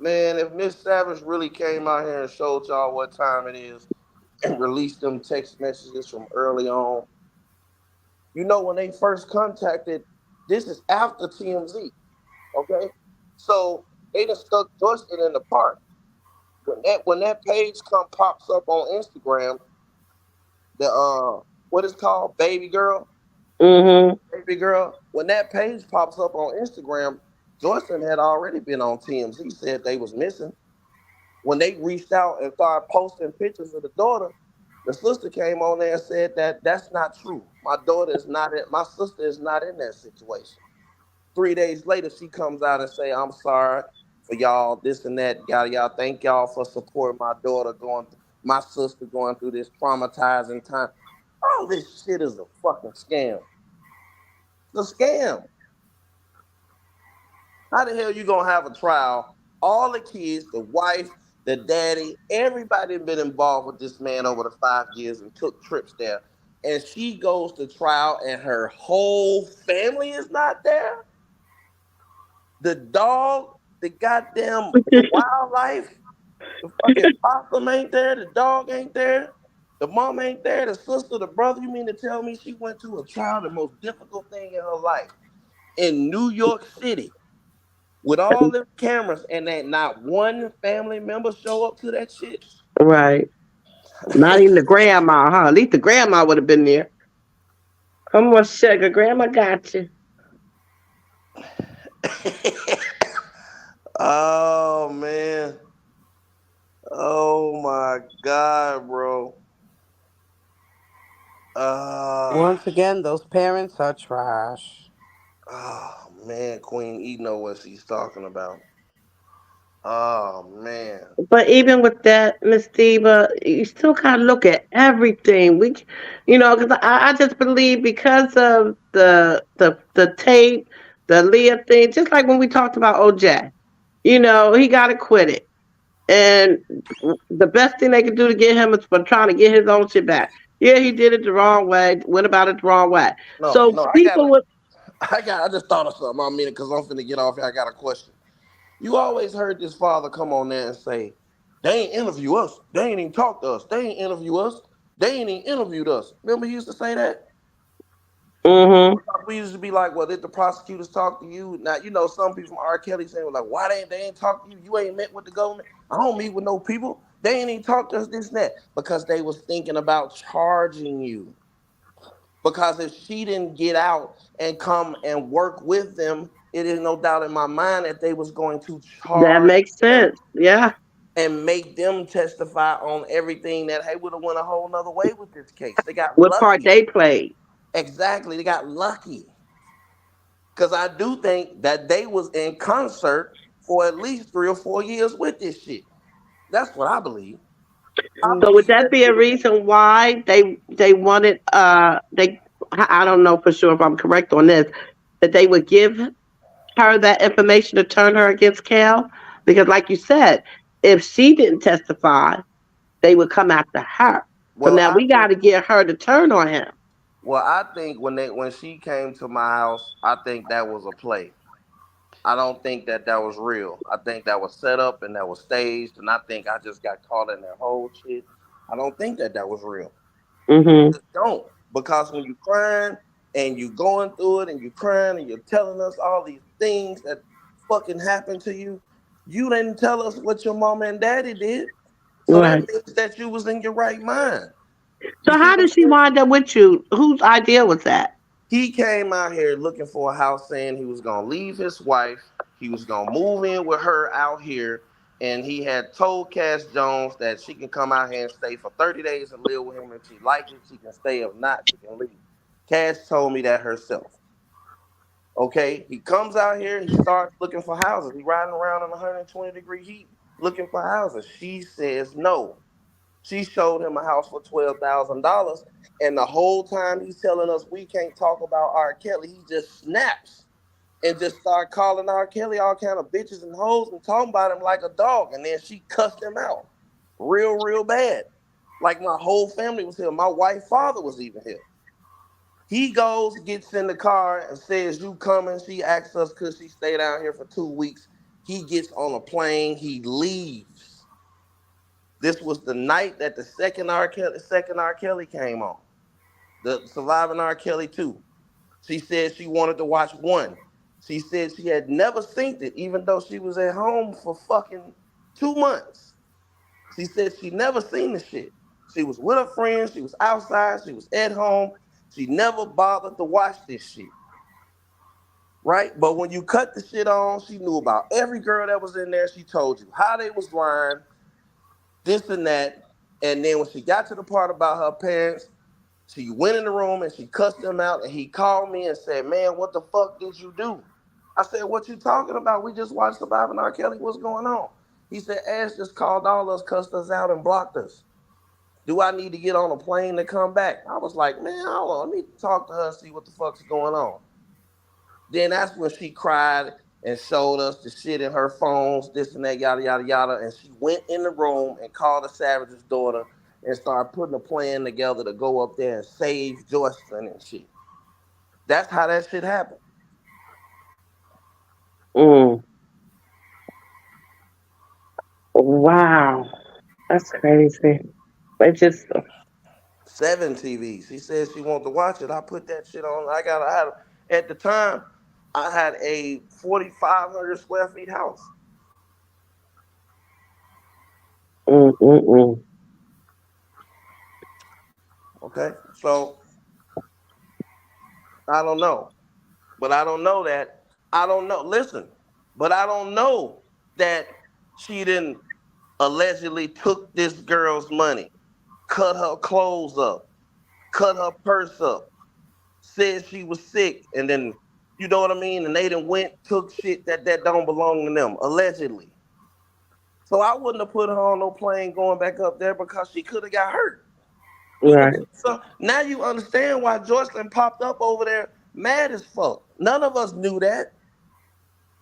Man, if Miss Savage really came out here and showed y'all what time it is and released them text messages from early on, you know when they first contacted, this is after TMZ, okay? So they done stuck Justin in the park. When that page come pops up on Instagram, the what is called baby girl, Mm-hmm. baby girl. When that page pops up on Instagram, Joyson had already been on TMZ. Said they was missing. When they reached out and started posting pictures of the daughter, the sister came on there and said that that's not true. My daughter is not in. My sister is not in that situation. 3 days later, she comes out and say, "I'm sorry for y'all, this and that. Y'all. Thank y'all for supporting my daughter my sister going through this traumatizing time." All this shit is a fucking scam. It's a scam. How the hell you gonna have a trial? All the kids, the wife, the daddy, everybody been involved with this man over the 5 years and took trips there. And she goes to trial and her whole family is not there. The dog, the goddamn, the wildlife, the fucking possum ain't there, the dog ain't there, the mom ain't there, the sister, the brother. You mean to tell me she went to a trial, the most difficult thing in her life, in New York City, with all them cameras, and that not one family member show up to that shit? Right. Not even the grandma, huh? At least the grandma would have been there. Come on, sugar. Grandma got you. Oh man. Oh my god, bro. Uh Once again, those parents are trash. oh man, Queen E know what she's talking about. Oh man. But even with that, Miss Diva, you still gotta look at everything. Because I just believe because of the tape, the Leah thing, just like when we talked about OJ, he got acquitted, and the best thing they could do to get him is for trying to get his own shit back. Yeah, he did it the wrong way, went about it the wrong way. No, So no, people would, I just thought of something. I mean it because I'm finna get off here. I got a question. You always heard this father come on there and say, they ain't interview us. They ain't even talk to us. They ain't interview us. They ain't even interviewed us. Remember he used to say that? mm-hmm, We used to be like, well, did the prosecutors talk to you? Now, some people from R. Kelly saying, like, why they ain't talk to you? You ain't met with the government. I don't meet with no people. They ain't even talk to us, this and that. Because they was thinking about charging you. Because if she didn't get out and come and work with them, it is no doubt in my mind that they was going to that charge makes them sense. Yeah, and make them testify on everything that hey would have went a whole nother way with this case. They got what part lucky. they played. Exactly. They got lucky. Because I do think that they was in concert for at least 3 or 4 years with this shit. That's what I believe. I So would believe that that be a reason why they wanted they I don't know for sure if I'm correct on this, that they would give her that information to turn her against Cal? Because like you said, if she didn't testify, they would come after her. So well now I we think gotta get her to turn on him. I think when she came to my house, I think that was a play. I don't think that that was real. I think that was set up and that was staged, and I think I just got caught in that whole shit. I don't think that that was real. Hmm. Just don't. Because when you crying and you going through it and you crying and you're telling us all these things that fucking happened to you, you didn't tell us what your mama and daddy did. So that Right. means that you was in your right mind. So You see how what I'm did she saying? wind up with you? Whose idea was that? He came out here looking for a house saying he was gonna leave his wife, he was gonna move in with her out here, and he had told Cash Jones that she can come out here and stay for 30 days and live with him. If she like it, she can stay. If not, she can leave. Cash told me that herself. Okay, he comes out here, he starts looking for houses. He riding around in 120-degree heat looking for houses. She says no. She showed him a house for $12,000, and the whole time he's telling us we can't talk about R. Kelly, he just snaps and just start calling R. Kelly all kind of bitches and hoes and talking about him like a dog. And then she cussed him out, real bad. Like my whole family was here. My wife's father was even here. He goes, gets in the car, and says, "You coming?" She asks us, could she stay down here for 2 weeks? He gets on a plane, he leaves. This was the night that the second R. Kelly came on. The Surviving R. Kelly 2. She said she wanted to watch one. She said she had never seen it, even though she was at home for fucking 2 months. She said she never seen the shit. She was with her friends, she was outside, she was at home. She never bothered to watch this shit. Right? But when you cut the shit on, she knew about every girl that was in there. She told you how they was lying, this and that. And then when she got to the part about her parents, she went in the room and she cussed him out. And he called me and said, "Man, what the fuck did you do?" I said, "What you talking about? We just watched Surviving R. Kelly. What's going on?" He said, "Ash just called all us, cussed us out, and blocked us. Do I need to get on a plane to come back?" I was like, "Man, hold on. Let me talk to her and see what the fuck's going on." Then that's when she cried and showed us the shit in her phones, this and that, yada, yada, yada. And she went in the room and called the Savage's daughter and started putting a plan together to go up there and save Joycelyn and shit. That's how that shit happened. Mm. Wow. That's crazy. It just, 7 TVs. She said she wanted to watch it. I put that shit on. I had, at the time, I had a 4,500 square feet house. mm, mm, mm. Okay. So I don't know. But I don't know that. I don't know. Listen, but I don't know that she didn't allegedly took this girl's money, cut her clothes up, cut her purse up, said she was sick, and then you know what I mean. And they done went took shit that don't belong to them allegedly. So I wouldn't have put her on no plane going back up there because she could have got hurt. Even Right. so, now you understand why Joycelyn popped up over there mad as fuck. None of us knew that.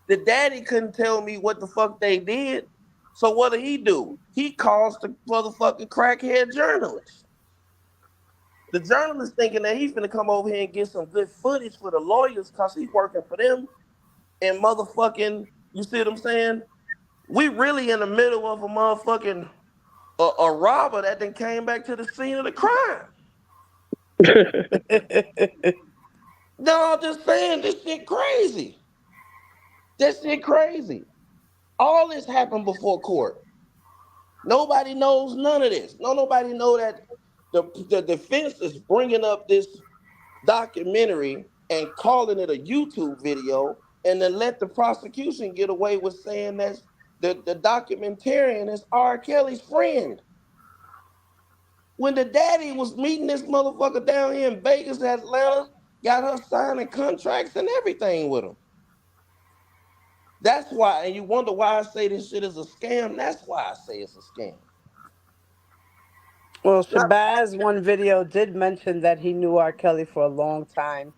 The daddy couldn't tell me what the fuck they did. So what did he do? He calls the motherfucking crackhead journalist. The journalist thinking that he's gonna come over here and get some good footage for the lawyers because he's working for them. And motherfucking, you see what I'm saying? We really in the middle of a motherfucking a robber that then came back to the scene of the crime. No, I'm just saying this shit crazy. This shit crazy. All this happened before court. Nobody knows none of this. Nobody know that the defense is bringing up this documentary and calling it a YouTube video, and then let the prosecution get away with saying that the documentarian is R. Kelly's friend. When the daddy was meeting this motherfucker down here in Vegas, Atlanta, got her signing contracts and everything with him. That's why, and you wonder why I say this shit is a scam. That's why I say it's a scam. Well, Not, Shabazz, one video did mention that he knew R. Kelly for a long time.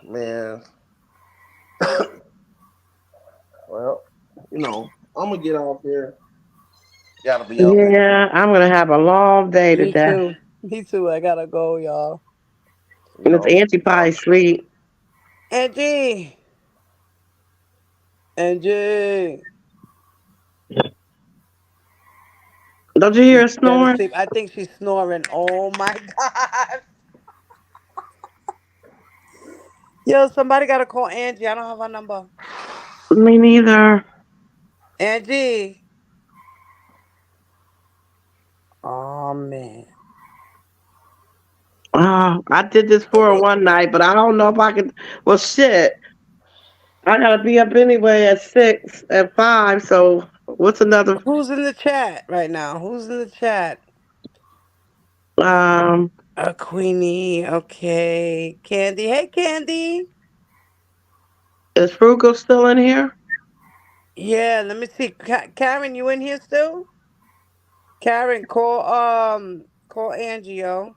man. Well, I'm gonna get off here. Gotta be up at Yeah, I'm gonna have a long day Me today. too. Me too. I gotta go, y'all. And it's Auntie Pie sleep. Angie! Angie! Don't you hear She's her dead snoring? asleep. I think she's snoring. Oh my God. Yo, somebody gotta call Angie. I don't have her number. Me neither. Angie. Oh man. I did this for her one night, but I don't know if I can. Well, shit. I gotta be up anyway at 6, at 5. So what's another? Who's in the chat right now? Who's in the chat? Um, Queenie. Okay. Candy. Hey, Candy. is Frugal still in here? Yeah, let me see. Karen, you in here still? Karen, call Angie, yo.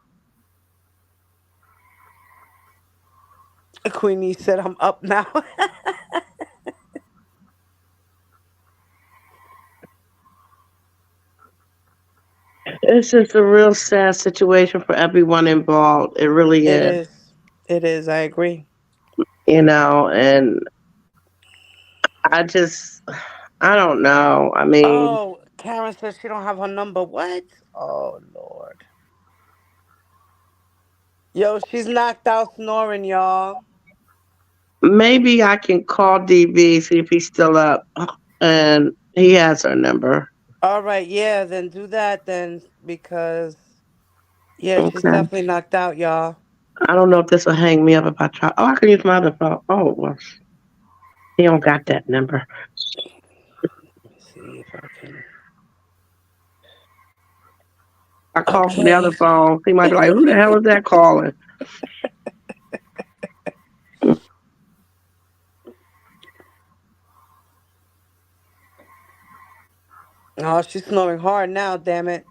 Queenie said I'm up now. It's just a real sad situation for everyone involved. It really It is. is. It is. I agree. And I just, I don't know. I mean, Oh, Karen says she don't have her number. What? Oh Lord. Yo, she's knocked out snoring, y'all. maybe I can call DV, see if he's still up. And he has her number. All right, yeah, then do that then because yeah, she's Okay. definitely knocked out, y'all. I don't know if this will hang me up if I try. Oh, I can use my other phone. Oh, well, he don't got that number. Let me see if I can. I call from the other Okay. phone. He might be like, who the hell is that calling? Oh, she's snoring hard now, damn it.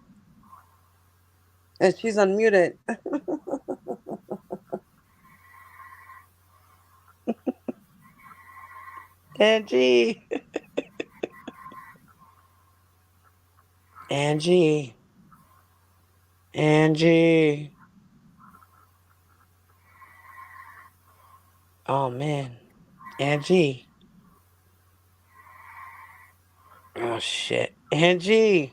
And she's unmuted. Angie. Angie. Angie. Oh man. Angie. Oh shit. Angie.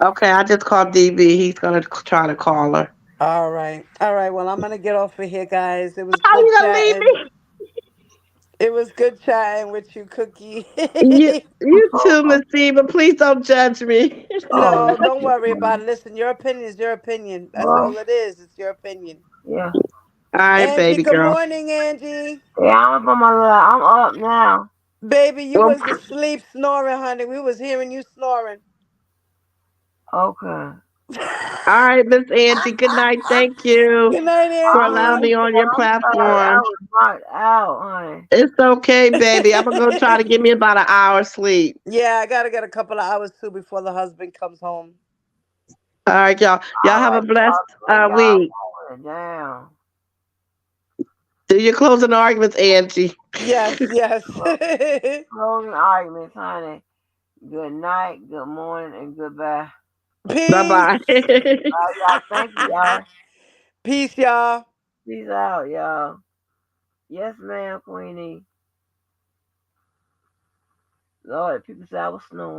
Okay, I just called DV. He's going to try to call her. All right. All right. Well, I'm gonna get off of here, guys. It was How good you going to leave chatting. me? It was good chatting with you, Cookie. You too, Miss C, but please don't judge me. Oh, No, don't yeah. worry about it. Listen, your opinion is your opinion. That's Well, all it is. It's your opinion. yeah. All right, Angie, baby good girl. morning, Angie. Yeah, I'm up on my little, I'm up now. Baby, you Well, was asleep snoring, honey. We was hearing you snoring. Okay. all right, Miss Angie. Good night. Thank you Good night, for I'm allowing Angie. me on your I'm sorry. I platform. was knocked out, honey. It's okay, baby. I'm gonna go try to give me about an hour sleep. Yeah, I gotta get a couple of hours too before the husband comes home. All right, y'all. Y'all All have a right, blessed y'all. Y'all week. hold it down. Do your closing arguments, Angie. Yes, yes. Closing arguments, honey. Good night, good morning, and goodbye. Bye bye. Peace. All right, y'all. Thank you, y'all. Peace, y'all. Peace out, y'all. Yes, ma'am, Queenie. Lord, people say I was snoring.